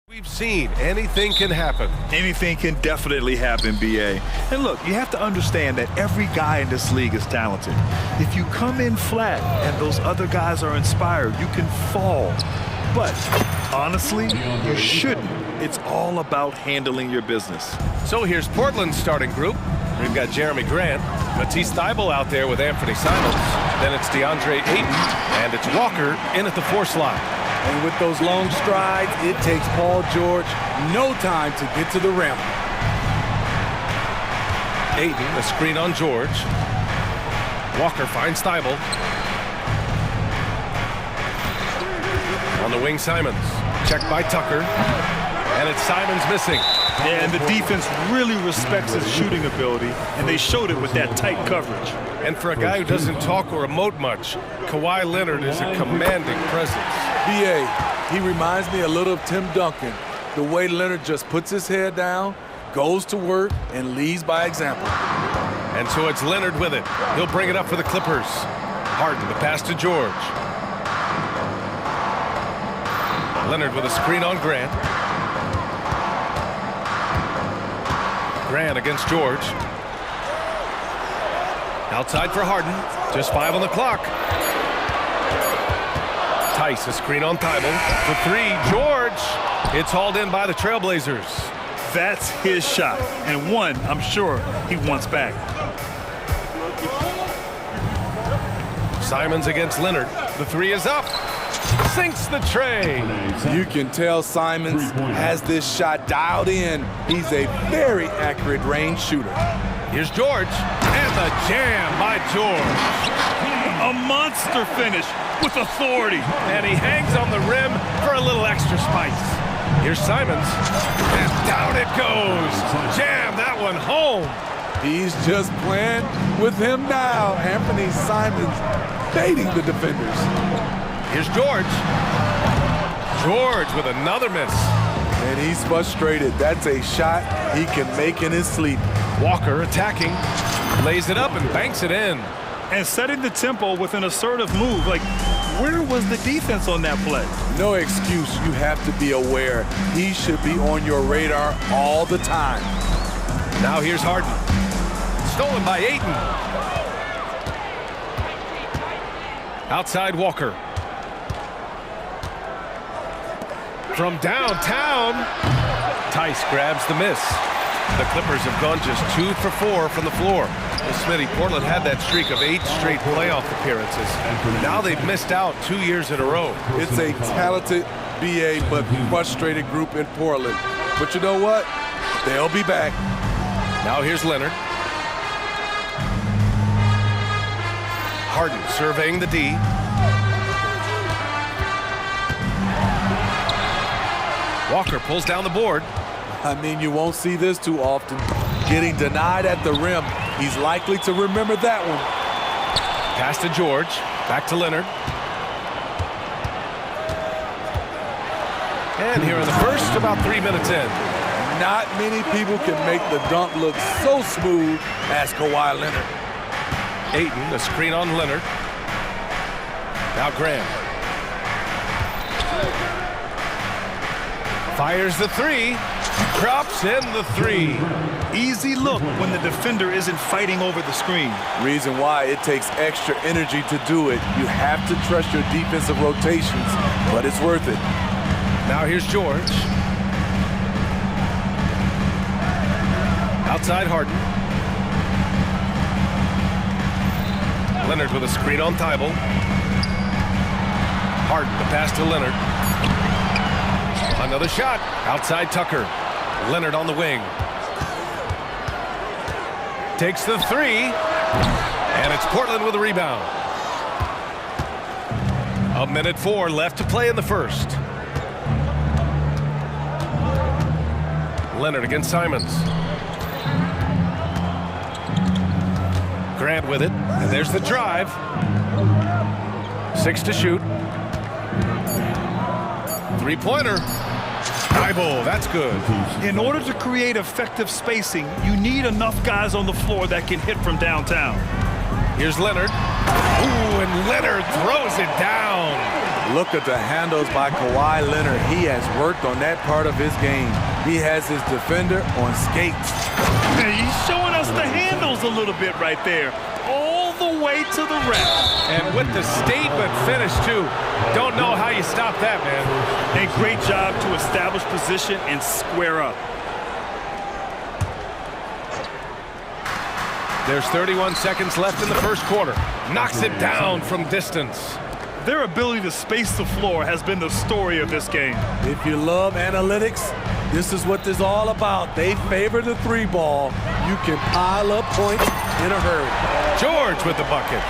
We've seen anything can happen. Anything can definitely happen, BA. And look, you have to understand that every guy in this league is talented. If you come in flat and those other guys are inspired, you can fall. But honestly, you shouldn't. It's all about handling your business. So here's Portland's starting group. We've got Jeremy Grant, Matisse Thybulle out there with Anthony Simons. Then it's DeAndre Ayton, and it's Walker in at the 4 slot. And with those long strides, it takes Paul George no time to get to the rim. Ayton, a screen on George. Walker finds Thybulle. On the wing, Simons. Checked by Tucker. And it's Simons missing. Yeah, and the defense really respects his shooting ability, and they showed it with that tight coverage. And for a guy who doesn't talk or emote much, Kawhi Leonard is a commanding presence. BA, he reminds me a little of Tim Duncan. The way Leonard just puts his head down, goes to work, and leads by example. And so it's Leonard with it. He'll bring it up for the Clippers. Harden, the pass to George. Leonard with a screen on Grant. Grant against George. Outside for Harden. Just 5 on the clock. Tice, a screen on Thybulle. For 3, George. It's hauled in by the Trailblazers. That's his shot, and one I'm sure he wants back. Simons against Leonard. The 3 is up. Sinks the tray. You can tell Simons has this shot dialed in. He's a very accurate range shooter. Here's George, and the jam by George. A monster finish with authority. And he hangs on the rim for a little extra spice. Here's Simons, and down it goes. Jam that one home. He's just playing with him now. Anthony Simons baiting the defenders. Here's George. George with another miss. And he's frustrated. That's a shot he can make in his sleep. Walker attacking, lays it up and banks it in. And setting the tempo with an assertive move. Like, where was the defense on that play? No excuse. You have to be aware. He should be on your radar all the time. Now here's Harden. Stolen by Ayton. Outside Walker. From downtown, Tice grabs the miss. The Clippers have gone just 2 for 4 from the floor. Well, Smitty, Portland had that streak of 8 straight playoff appearances. Now they've missed out 2 years in a row. It's a talented BA but frustrated group in Portland. But you know what? They'll be back. Now here's Leonard. Harden surveying the D. Walker pulls down the board. I mean, you won't see this too often. Getting denied at the rim. He's likely to remember that one. Pass to George. Back to Leonard. And here in the first, about 3 minutes in. Not many people can make the dunk look so smooth as Kawhi Leonard. Ayton, the screen on Leonard. Now Graham. Fires the 3. Drops in the 3. Easy look when the defender isn't fighting over the screen. Reason why it takes extra energy to do it. You have to trust your defensive rotations, but it's worth it. Now here's George. Outside Harden. Leonard with a screen on Thybulle. Harden, the pass to Leonard. Another shot. Outside Tucker. Leonard on the wing. Takes the 3. And it's Portland with a rebound. 1:04 left to play in the first. Leonard against Simons. Grant with it. And there's the drive. 6 to shoot. 3-pointer. Thybulle, that's good. In order to create effective spacing, you need enough guys on the floor that can hit from downtown. Here's Leonard. Ooh, and Leonard throws it down. Look at the handles by Kawhi Leonard. He has worked on that part of his game. He has his defender on skates. And he's showing us the handles a little bit right there. All the way to the rim. And with the statement finish, too. Don't know how you stop that, man. A great job to establish position and square up. There's 31 seconds left in the first quarter. Knocks it down from distance. Their ability to space the floor has been the story of this game. If you love analytics, this is what this is all about. They favor the three ball. You can pile up points in a hurry. George with the bucket.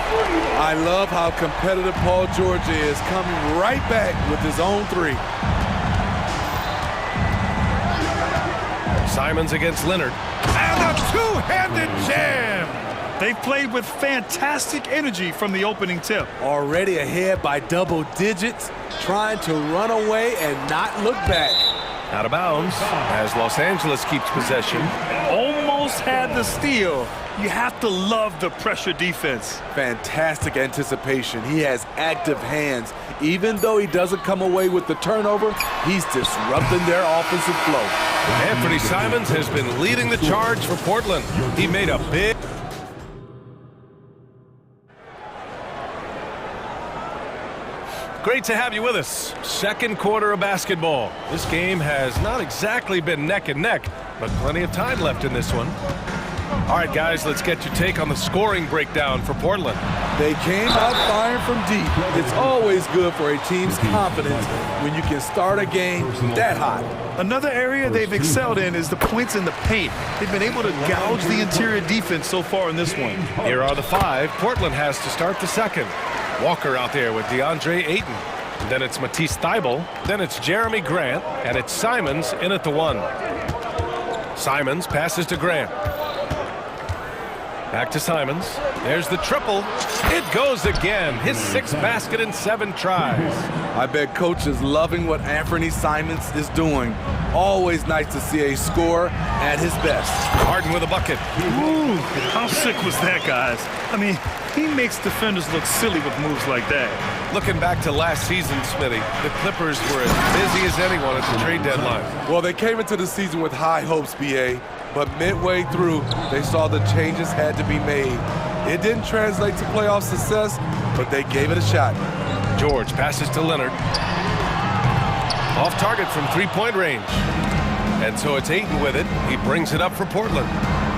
I love how competitive Paul George is, coming right back with his own three. Simons against Leonard. And a two-handed jam. They've played with fantastic energy from the opening tip. Already ahead by double digits, trying to run away and not look back. Out of bounds as Los Angeles keeps possession. Almost had the steal. You have to love the pressure defense. Fantastic anticipation. He has active hands. Even though he doesn't come away with the turnover, he's disrupting their offensive flow. Anthony Simons has been leading the charge for Portland. He made a big... Great to have you with us. Second quarter of basketball. This game has not exactly been neck and neck, but plenty of time left in this one. All right, guys, let's get your take on the scoring breakdown for Portland. They came out firing from deep. It's always good for a team's confidence when you can start a game that hot. Another area they've excelled in is the points in the paint. They've been able to gouge the interior defense so far in this one. Here are the five. Portland has to start the second. Walker out there with DeAndre Ayton. Then it's Matisse Thybulle. Then it's Jeremy Grant. And it's Simons in at the one. Simons passes to Grant. Back to Simons. There's the triple. It goes again. His sixth basket in 7 tries. I bet coach is loving what Anthony Simons is doing. Always nice to see a scorer at his best. Harden with a bucket. Ooh, how sick was that, guys? I mean, he makes defenders look silly with moves like that. Looking back to last season, Smitty, the Clippers were as busy as anyone at the trade deadline. Well, they came into the season with high hopes, B.A., but midway through, they saw the changes had to be made. It didn't translate to playoff success, but they gave it a shot. George passes to Leonard. Off target from three-point range. And so it's Ayton with it. He brings it up for Portland.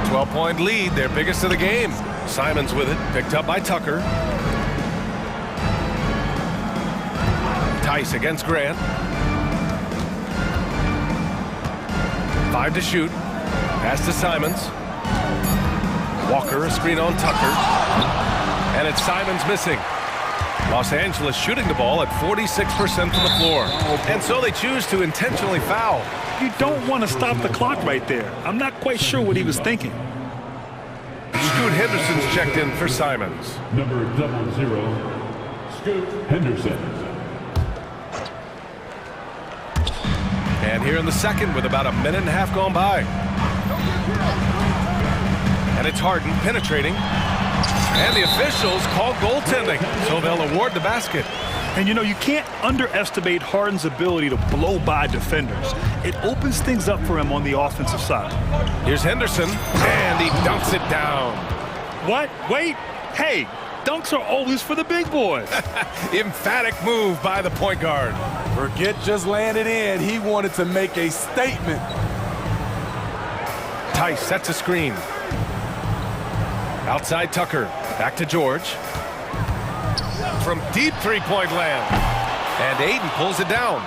12-point lead, their biggest of the game. Simons with it, picked up by Tucker. Tice against Grant. 5 to shoot. Pass to Simons. Walker, a screen on Tucker. And it's Simons missing. Los Angeles shooting the ball at 46% from the floor. And so they choose to intentionally foul. You don't want to stop the clock right there. I'm not quite sure what he was thinking. Scoot Henderson's checked in for Simons. Number 00, Scoot Henderson. And here in the second with about a minute and a half gone by. And it's Harden penetrating. And the officials call goaltending, so they'll award the basket. And you know, you can't underestimate Harden's ability to blow by defenders. It opens things up for him on the offensive side. Here's Henderson, and he dunks it down. What? Wait. Hey, dunks are always for the big boys. Emphatic move by the point guard. Forget just laying it in. He wanted to make a statement. Tice sets a screen. Outside Tucker. Back to George. From deep three-point land. And Ayton pulls it down.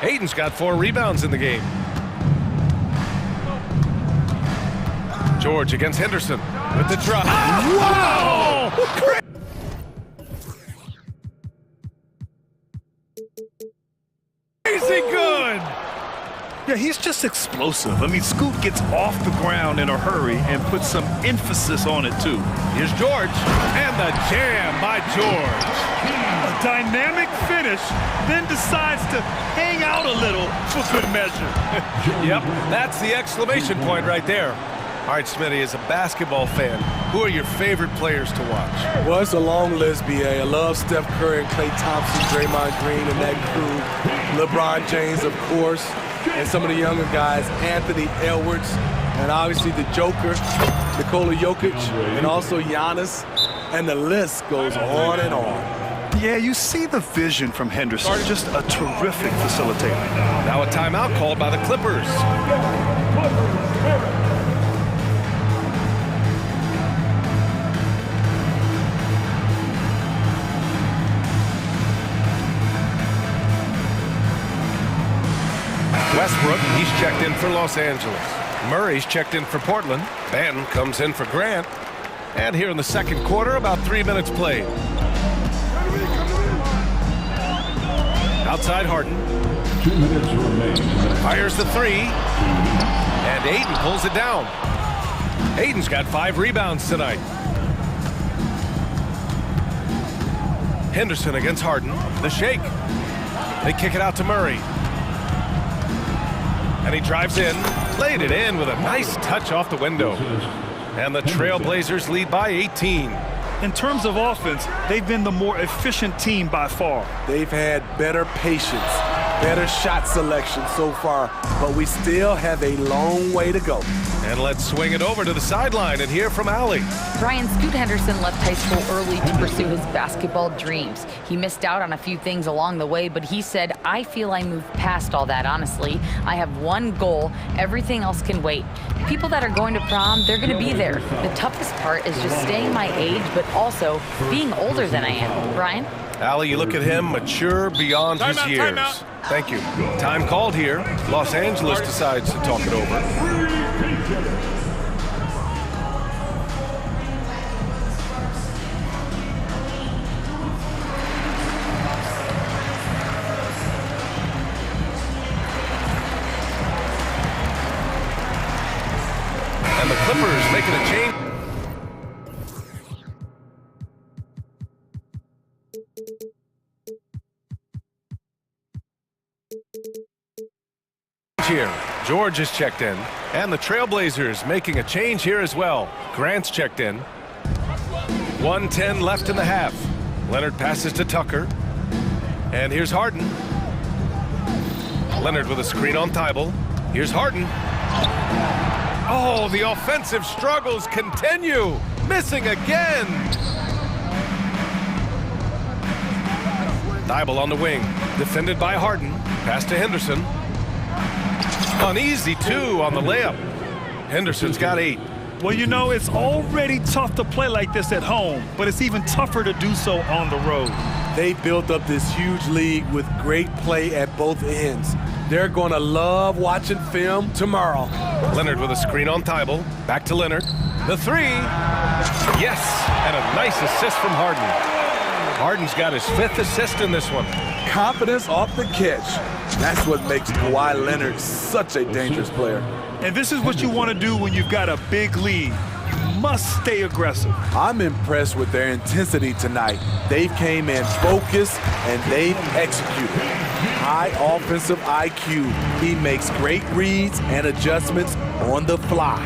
Ayton's got 4 rebounds in the game. George against Henderson with the drop. Wow! Crazy good! Yeah, he's just explosive. I mean, Scoot gets off the ground in a hurry and puts some emphasis on it, too. Here's George, and the jam by George. A dynamic finish, then decides to hang out a little for good measure. Yep, that's the exclamation point right there. All right, Smitty, as a basketball fan, who are your favorite players to watch? Well, it's a long list, B.A. I love Steph Curry and Klay Thompson, Draymond Green and that crew. LeBron James, of course, and some of the younger guys, Anthony Edwards, and obviously the Joker, Nikola Jokic, and also Giannis, and the list goes on and on. Yeah, you see the vision from Henderson. Just a terrific facilitator. Now a timeout called by the Clippers. Westbrook, he's checked in for Los Angeles. Murray's checked in for Portland. Ben comes in for Grant. And here in the second quarter, about 3 minutes played. Outside Harden. 2 minutes remaining. Fires the three. And Ayton pulls it down. Ayton's got 5 rebounds tonight. Henderson against Harden. The shake. They kick it out to Murray. And he drives in. Played it in with a nice touch off the window. And the Trailblazers lead by 18. In terms of offense, they've been the more efficient team by far. They've had better patience, better shot selection so far, but we still have a long way to go. And let's swing it over to the sideline and hear from Allie. Brian, Scoot Henderson left high school early to pursue his basketball dreams. He missed out on a few things along the way, but he said, I feel I moved past all that, honestly. I have one goal. Everything else can wait. People that are going to prom, they're going to be there. The toughest part is just staying my age, but also being older than I am. Brian? Allie, you look at him, mature beyond his years. Thank you. Time called here. Los Angeles decides to talk it over. And the Clippers making a change. Here, George is checked in, and the Trailblazers making a change here as well. Grant's checked in. 1:10 left in the half. Leonard passes to Tucker, and here's Harden. Leonard with a screen on Thibault. Here's Harden. Oh, the offensive struggles continue. Missing again. Thibault on the wing, defended by Harden. Pass to Henderson. Uneasy, too, on the layup. Henderson's got 8. Well, you know, it's already tough to play like this at home, but it's even tougher to do so on the road. They built up this huge lead with great play at both ends. They're going to love watching film tomorrow. Leonard with a screen on Thibault. Back to Leonard. The three. Yes, and a nice assist from Harden. Harden's got his 5th assist in this one. Confidence off the catch. That's what makes Kawhi Leonard such a dangerous player. And this is what you want to do when you've got a big lead. You must stay aggressive. I'm impressed with their intensity tonight. They came in focused and they've executed. High offensive IQ. He makes great reads and adjustments on the fly.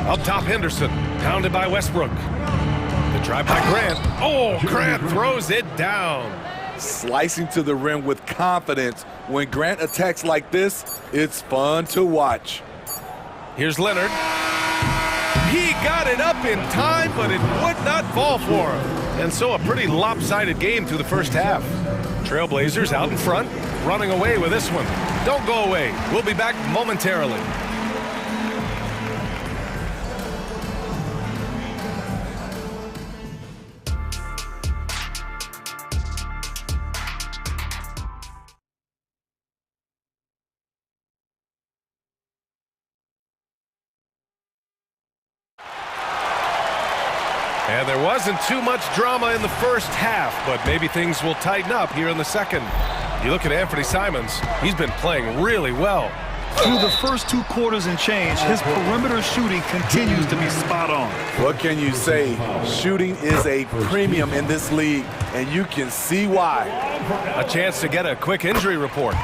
Up top, Henderson, pounded by Westbrook. The drive by Grant. Oh, Grant throws it down. Slicing to the rim with confidence. When Grant attacks like this, it's fun to watch. Here's Leonard. He got it up in time, but it would not fall for him. And so a pretty lopsided game through the first half. Trailblazers out in front, running away with this one. Don't go away. We'll be back momentarily. And there wasn't too much drama in the first half, but maybe things will tighten up here in the second. You look at Anthony Simons, he's been playing really well. Through the first 2 quarters and change, his perimeter shooting continues to be spot on. What can you say? Shooting is a premium in this league, and you can see why. A chance to get a quick injury report.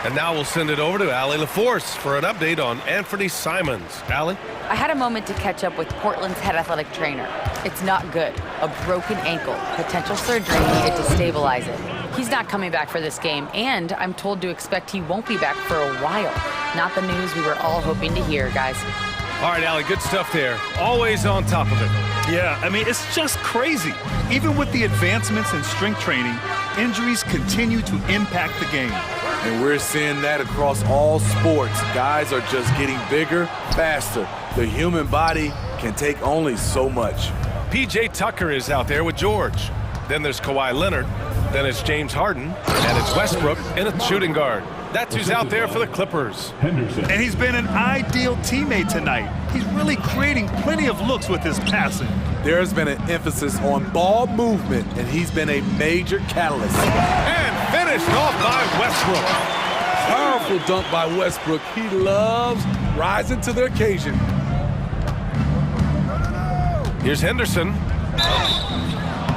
And now we'll send it over to Allie LaForce for an update on Anthony Simons. Allie? I had a moment to catch up with Portland's head athletic trainer. It's not good. A broken ankle, potential surgery needed to stabilize it. He's not coming back for this game, and I'm told to expect he won't be back for a while. Not the news we were all hoping to hear, guys. All right, Allie, good stuff there. Always on top of it. Yeah, I mean, it's just crazy. Even with the advancements in strength training, injuries continue to impact the game. And we're seeing that across all sports. Guys are just getting bigger, faster. The human body can take only so much. P.J. Tucker is out there with George. Then there's Kawhi Leonard. Then it's James Harden. And it's Westbrook in a shooting guard. That's who's out there for the Clippers. And he's been an ideal teammate tonight. He's really creating plenty of looks with his passing. There's been an emphasis on ball movement, and he's been a major catalyst. And finished off by Westbrook. Powerful dunk by Westbrook. He loves rising to the occasion. Here's Henderson.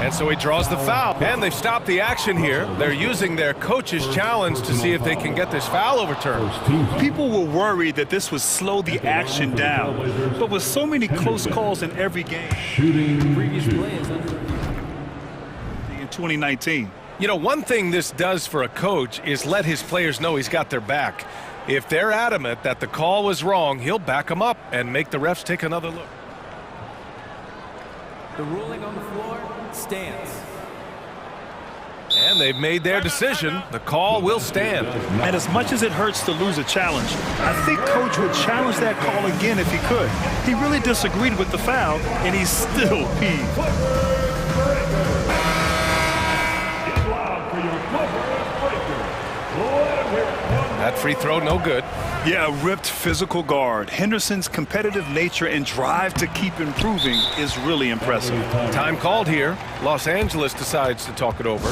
And so he draws the foul. And they've stopped the action here. They're using their coach's challenge to see if they can get this foul overturned. People were worried that this would slow the action down. But with so many close calls in every game in 2019. You know, one thing this does for a coach is let his players know he's got their back. If they're adamant that the call was wrong, he'll back them up and make the refs take another look. The ruling on the floor stands. And they've made their decision. The call will stand. And as much as it hurts to lose a challenge, I think Coach would challenge that call again if he could. He really disagreed with the foul, and he's still peeved. That free throw, no good. Yeah, a ripped physical guard. Henderson's competitive nature and drive to keep improving is really impressive. Time called here. Los Angeles decides to talk it over.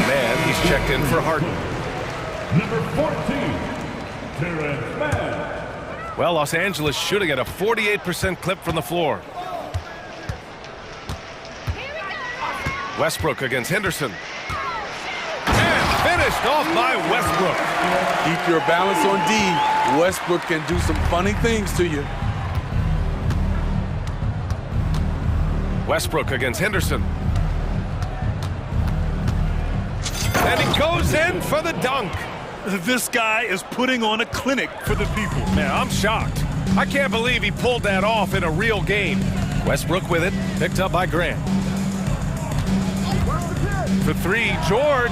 Man, he's checked in for Harden. Number 14, Terrence Mann. Well, Los Angeles shooting at a 48% clip from the floor. Westbrook against Henderson. And finished off by Westbrook. Keep your balance on D. Westbrook can do some funny things to you. Westbrook against Henderson. And he goes in for the dunk. This guy is putting on a clinic for the people. Man, I'm shocked. I can't believe he pulled that off in a real game. Westbrook with it, picked up by Grant. For three, George.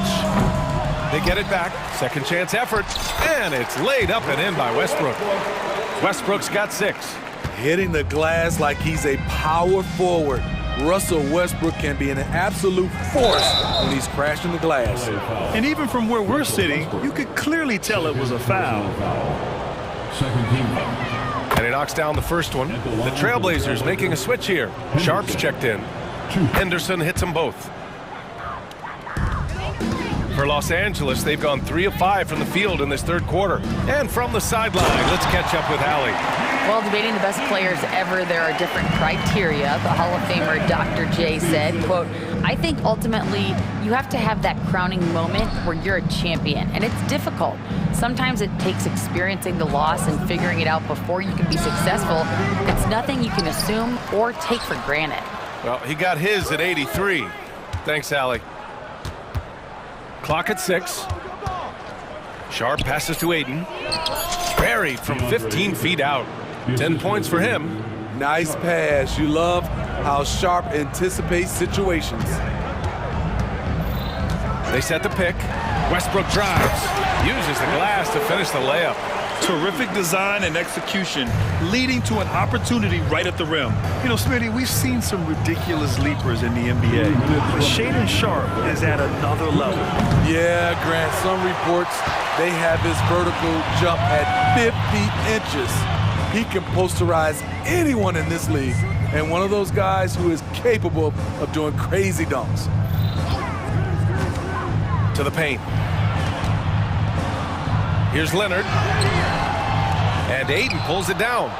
They get it back. Second chance effort. And it's laid up and in by Westbrook. Westbrook's got 6. Hitting the glass like he's a power forward. Russell Westbrook can be an absolute force when he's crashing the glass. And even from where we're sitting, you could clearly tell it was a foul. And he knocks down the first one. The Trailblazers making a switch here. Sharp's checked in. Henderson hits them both. For Los Angeles, they've gone 3 of 5 from the field in this third quarter. And from the sideline, let's catch up with Allie. While debating the best players ever, there are different criteria. The Hall of Famer Dr. J said, quote, I think ultimately you have to have that crowning moment where you're a champion, and it's difficult. Sometimes it takes experiencing the loss and figuring it out before you can be successful. It's nothing you can assume or take for granted. Well, he got his at 83. Thanks, Allie. Clock at 6. Sharp passes to Aiden. Buried from 15 feet out. 10 points for him. Nice pass. You love how Sharp anticipates situations. They set the pick. Westbrook drives. Uses the glass to finish the layup. Terrific design and execution, leading to an opportunity right at the rim. You know, Smitty, we've seen some ridiculous leapers in the NBA, but Shaedon Sharp is at another level. Yeah, Grant, some reports, they have his vertical jump at 50 inches. He can posterize anyone in this league, and one of those guys who is capable of doing crazy dunks. To the paint. Here's Leonard. And Aiden pulls it down.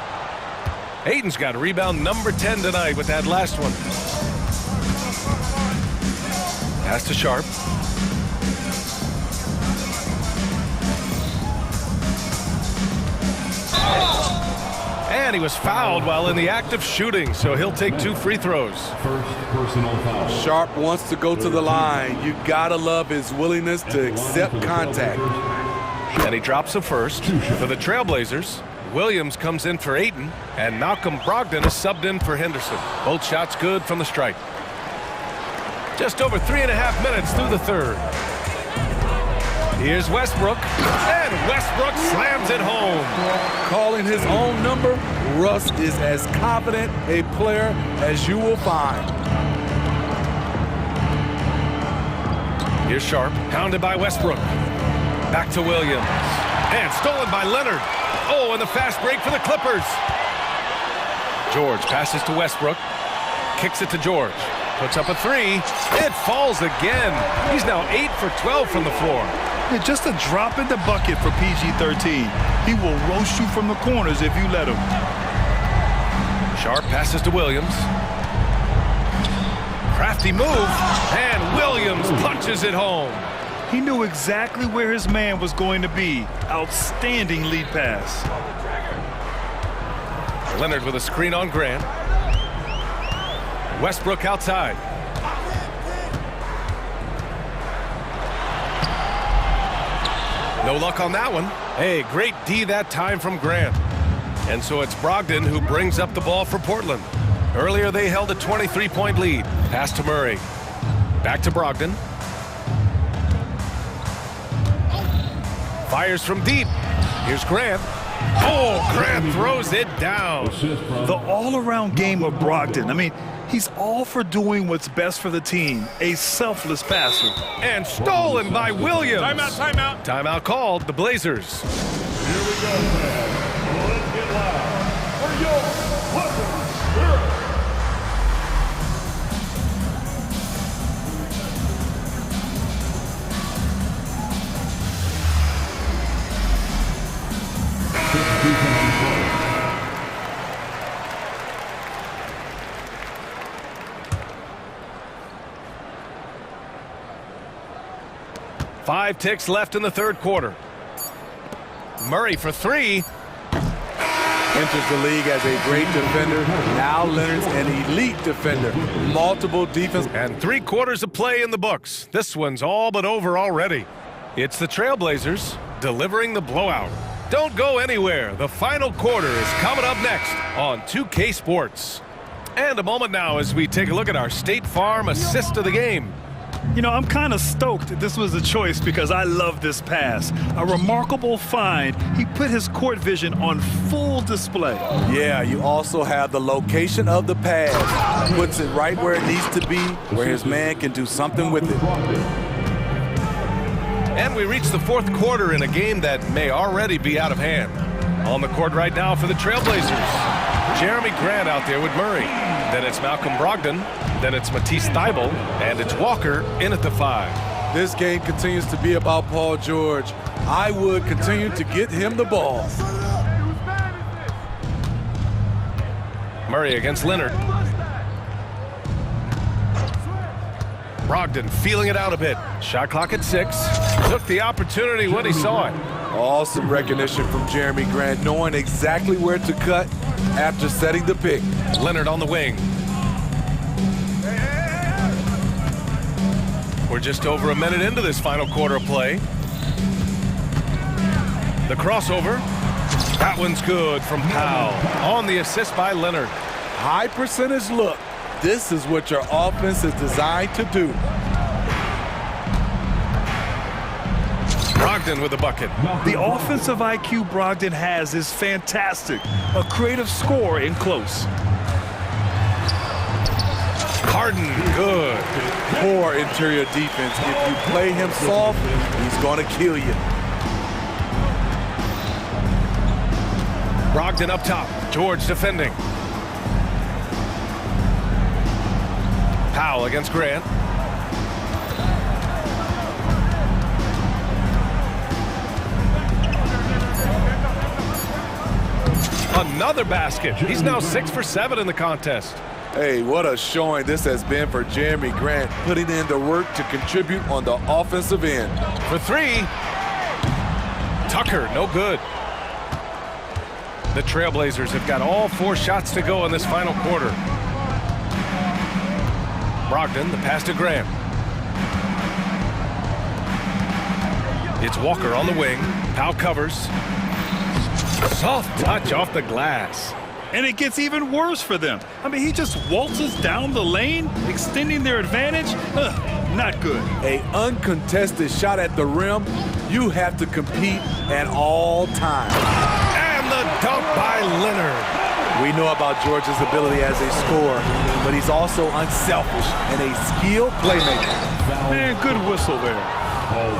Aiton's got rebound number 10 tonight with that last one. Pass to Sharp. And he was fouled while in the act of shooting, so he'll take 2 free throws. First personal foul. Sharp wants to go to the line. You gotta love his willingness to accept contact. And he drops a first. For the Trailblazers, Williams comes in for Aiton, and Malcolm Brogdon is subbed in for Henderson. Both shots good from the stripe. Just over 3.5 minutes through the third. Here's Westbrook, and Westbrook slams it home. Calling his own number, Russ is as confident a player as you will find. Here's Sharp, pounded by Westbrook. Back to Williams, and stolen by Leonard. Oh, and the fast break for the Clippers. George passes to Westbrook, kicks it to George, puts up a 3. It falls again. He's now 8 for 12 from the floor. Yeah, just a drop in the bucket for PG-13. He will roast you from the corners if you let him. Sharp passes to Williams. Crafty move, and Williams punches it home. He knew exactly where his man was going to be. Outstanding lead pass. Leonard with a screen on Grant. Westbrook outside. No luck on that one. Hey, great D that time from Grant. And so it's Brogdon who brings up the ball for Portland. Earlier they held a 23-point lead. Pass to Murray. Back to Brogdon. Fires from deep. Here's Grant. Oh, Grant throws it down. The all-around game of Brogdon. I mean, he's all for doing what's best for the team. A selfless passer. And stolen by Williams. Timeout, timeout. Timeout called, the Blazers. Here we go, man. Let's get loud for your Blazers. Five ticks left in the third quarter. Murray for 3. Enters the league as a great defender. Now Leonard's an elite defender. Multiple defense. And 3 quarters of play in the books. This one's all but over already. It's the Trailblazers delivering the blowout. Don't go anywhere. The final quarter is coming up next on 2K Sports. And a moment now as we take a look at our State Farm assist of the game. You know, I'm kind of stoked this was a choice because I love this pass. A remarkable find. He put his court vision on full display. Yeah, you also have the location of the pass. Puts it right where it needs to be, where his man can do something with it. And we reach the fourth quarter in a game that may already be out of hand. On the court right now for the Trailblazers. Jeremy Grant out there with Murray. Then it's Malcolm Brogdon. Then it's Matisse Thybulle. And it's Walker in at the 5. This game continues to be about Paul George. I would continue to get him the ball. Murray against Leonard. Brogdon feeling it out a bit. Shot clock at 6. Took the opportunity when he saw it. Awesome recognition from Jeremy Grant, knowing exactly where to cut after setting the pick. Leonard on the wing. We're just over a minute into this final quarter of play. The crossover. That one's good from Powell. On the assist by Leonard. High percentage look. This is what your offense is designed to do. Brogdon with the bucket. The offensive IQ Brogdon has is fantastic. A creative scorer in close. Harden, good. Poor interior defense. If you play him soft, he's going to kill you. Brogdon up top. George defending. Powell against Grant. Another basket. He's now 6 for 7 in the contest. Hey, what a showing this has been for Jeremy Grant, putting in the work to contribute on the offensive end. For 3. Tucker, no good. The Trailblazers have got all 4 shots to go in this final quarter. Brogdon, the pass to Grant. It's Walker on the wing. Powell covers. Soft touch off the glass. And it gets even worse for them. I mean, he just waltzes down the lane, extending their advantage. Not good. An uncontested shot at the rim, you have to compete at all times. And the dunk by Leonard. We know about George's ability as a scorer, but he's also unselfish and a skilled playmaker. Man, good whistle there.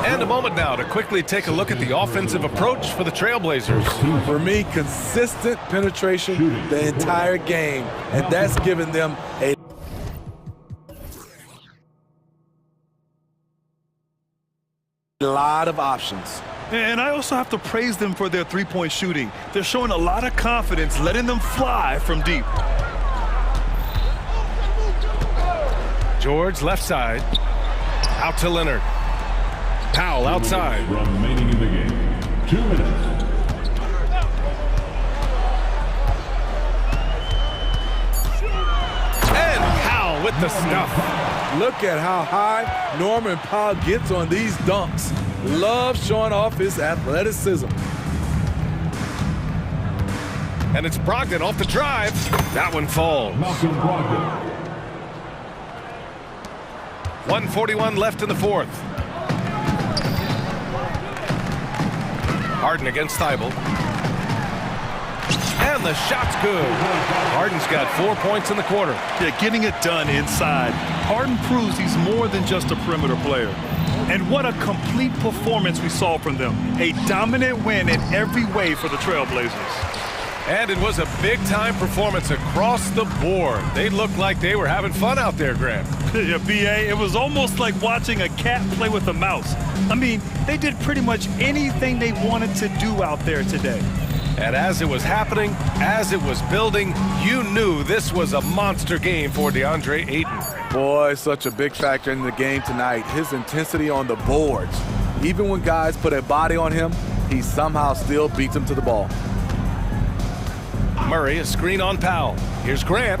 And a moment now to quickly take a look at the offensive approach for the Trailblazers. For me, consistent penetration the entire game, and that's given them a lot of options. And I also have to praise them for their three-point shooting. They're showing a lot of confidence, letting them fly from deep. George left side. Out to Leonard. Powell outside. Remaining in the game, 2 minutes. And Powell with the stuff. Look at how high Norman Powell gets on these dunks. Loves showing off his athleticism. And it's Brogdon off the drive. That one falls. Malcolm Brogdon. 1:41 left in the fourth. Harden against Thibault. And the shot's good. Harden's got 4 points in the quarter. Yeah, getting it done inside. Harden proves he's more than just a perimeter player. And what a complete performance we saw from them. A dominant win in every way for the Trailblazers. And it was a big-time performance across the board. They looked like they were having fun out there, Grant. Yeah, B.A., it was almost like watching a cat play with a mouse. I mean, they did pretty much anything they wanted to do out there today. And as it was happening, as it was building, you knew this was a monster game for DeAndre Ayton. Boy, such a big factor in the game tonight. His intensity on the boards. Even when guys put a body on him, he somehow still beats them to the ball. Murray, a screen on Powell. Here's Grant.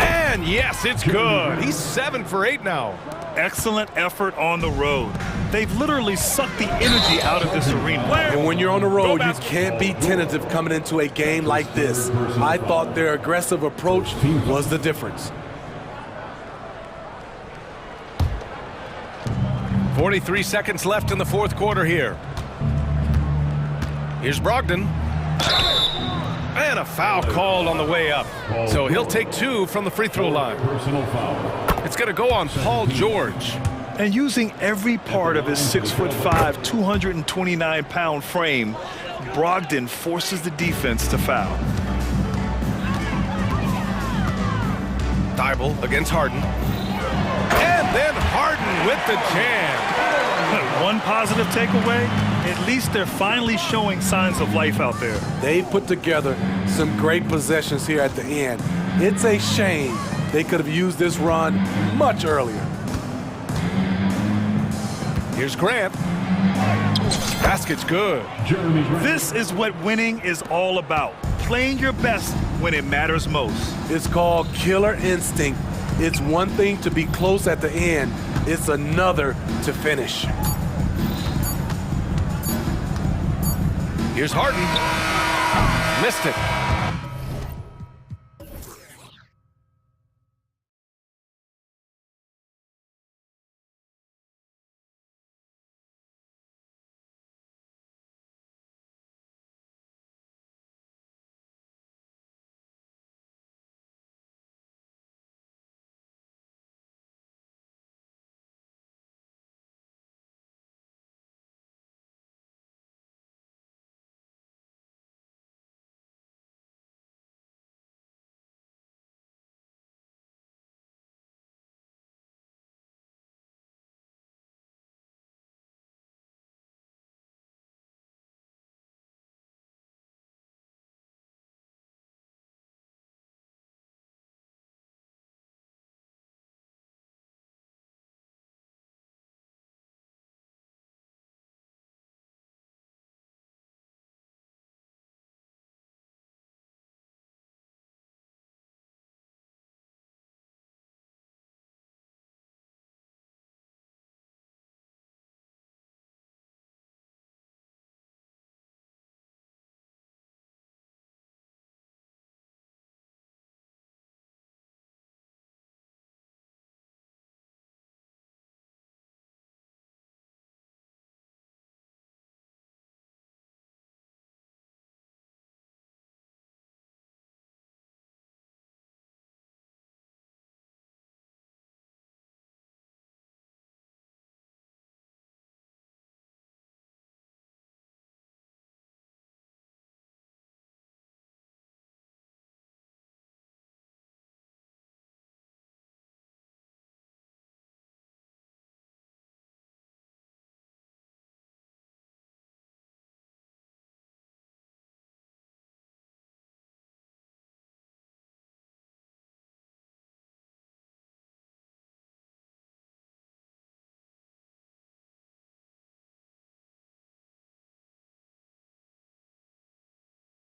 And yes, it's good. He's 7 for 8 now. Excellent effort on the road. They've literally sucked the energy out of this arena. And when you're on the road, you can't be tentative coming into a game like this. I thought their aggressive approach was the difference. 43 seconds left in the fourth quarter here. Here's Brogdon. And a foul called on the way up. So he'll take 2 from the free throw line. Personal foul. It's going to go on Paul George. And using every part of his 6'5", 229-pound frame, Brogdon forces the defense to foul. Thibault against Harden. And then Harden with the jam. One positive takeaway, at least they're finally showing signs of life out there. They put together some great possessions here at the end. It's a shame they could have used this run much earlier. Here's Grant. Basket's good. This is what winning is all about. Playing your best when it matters most. It's called killer instinct. It's one thing to be close at the end. It's another to finish. Here's Harden. Missed it.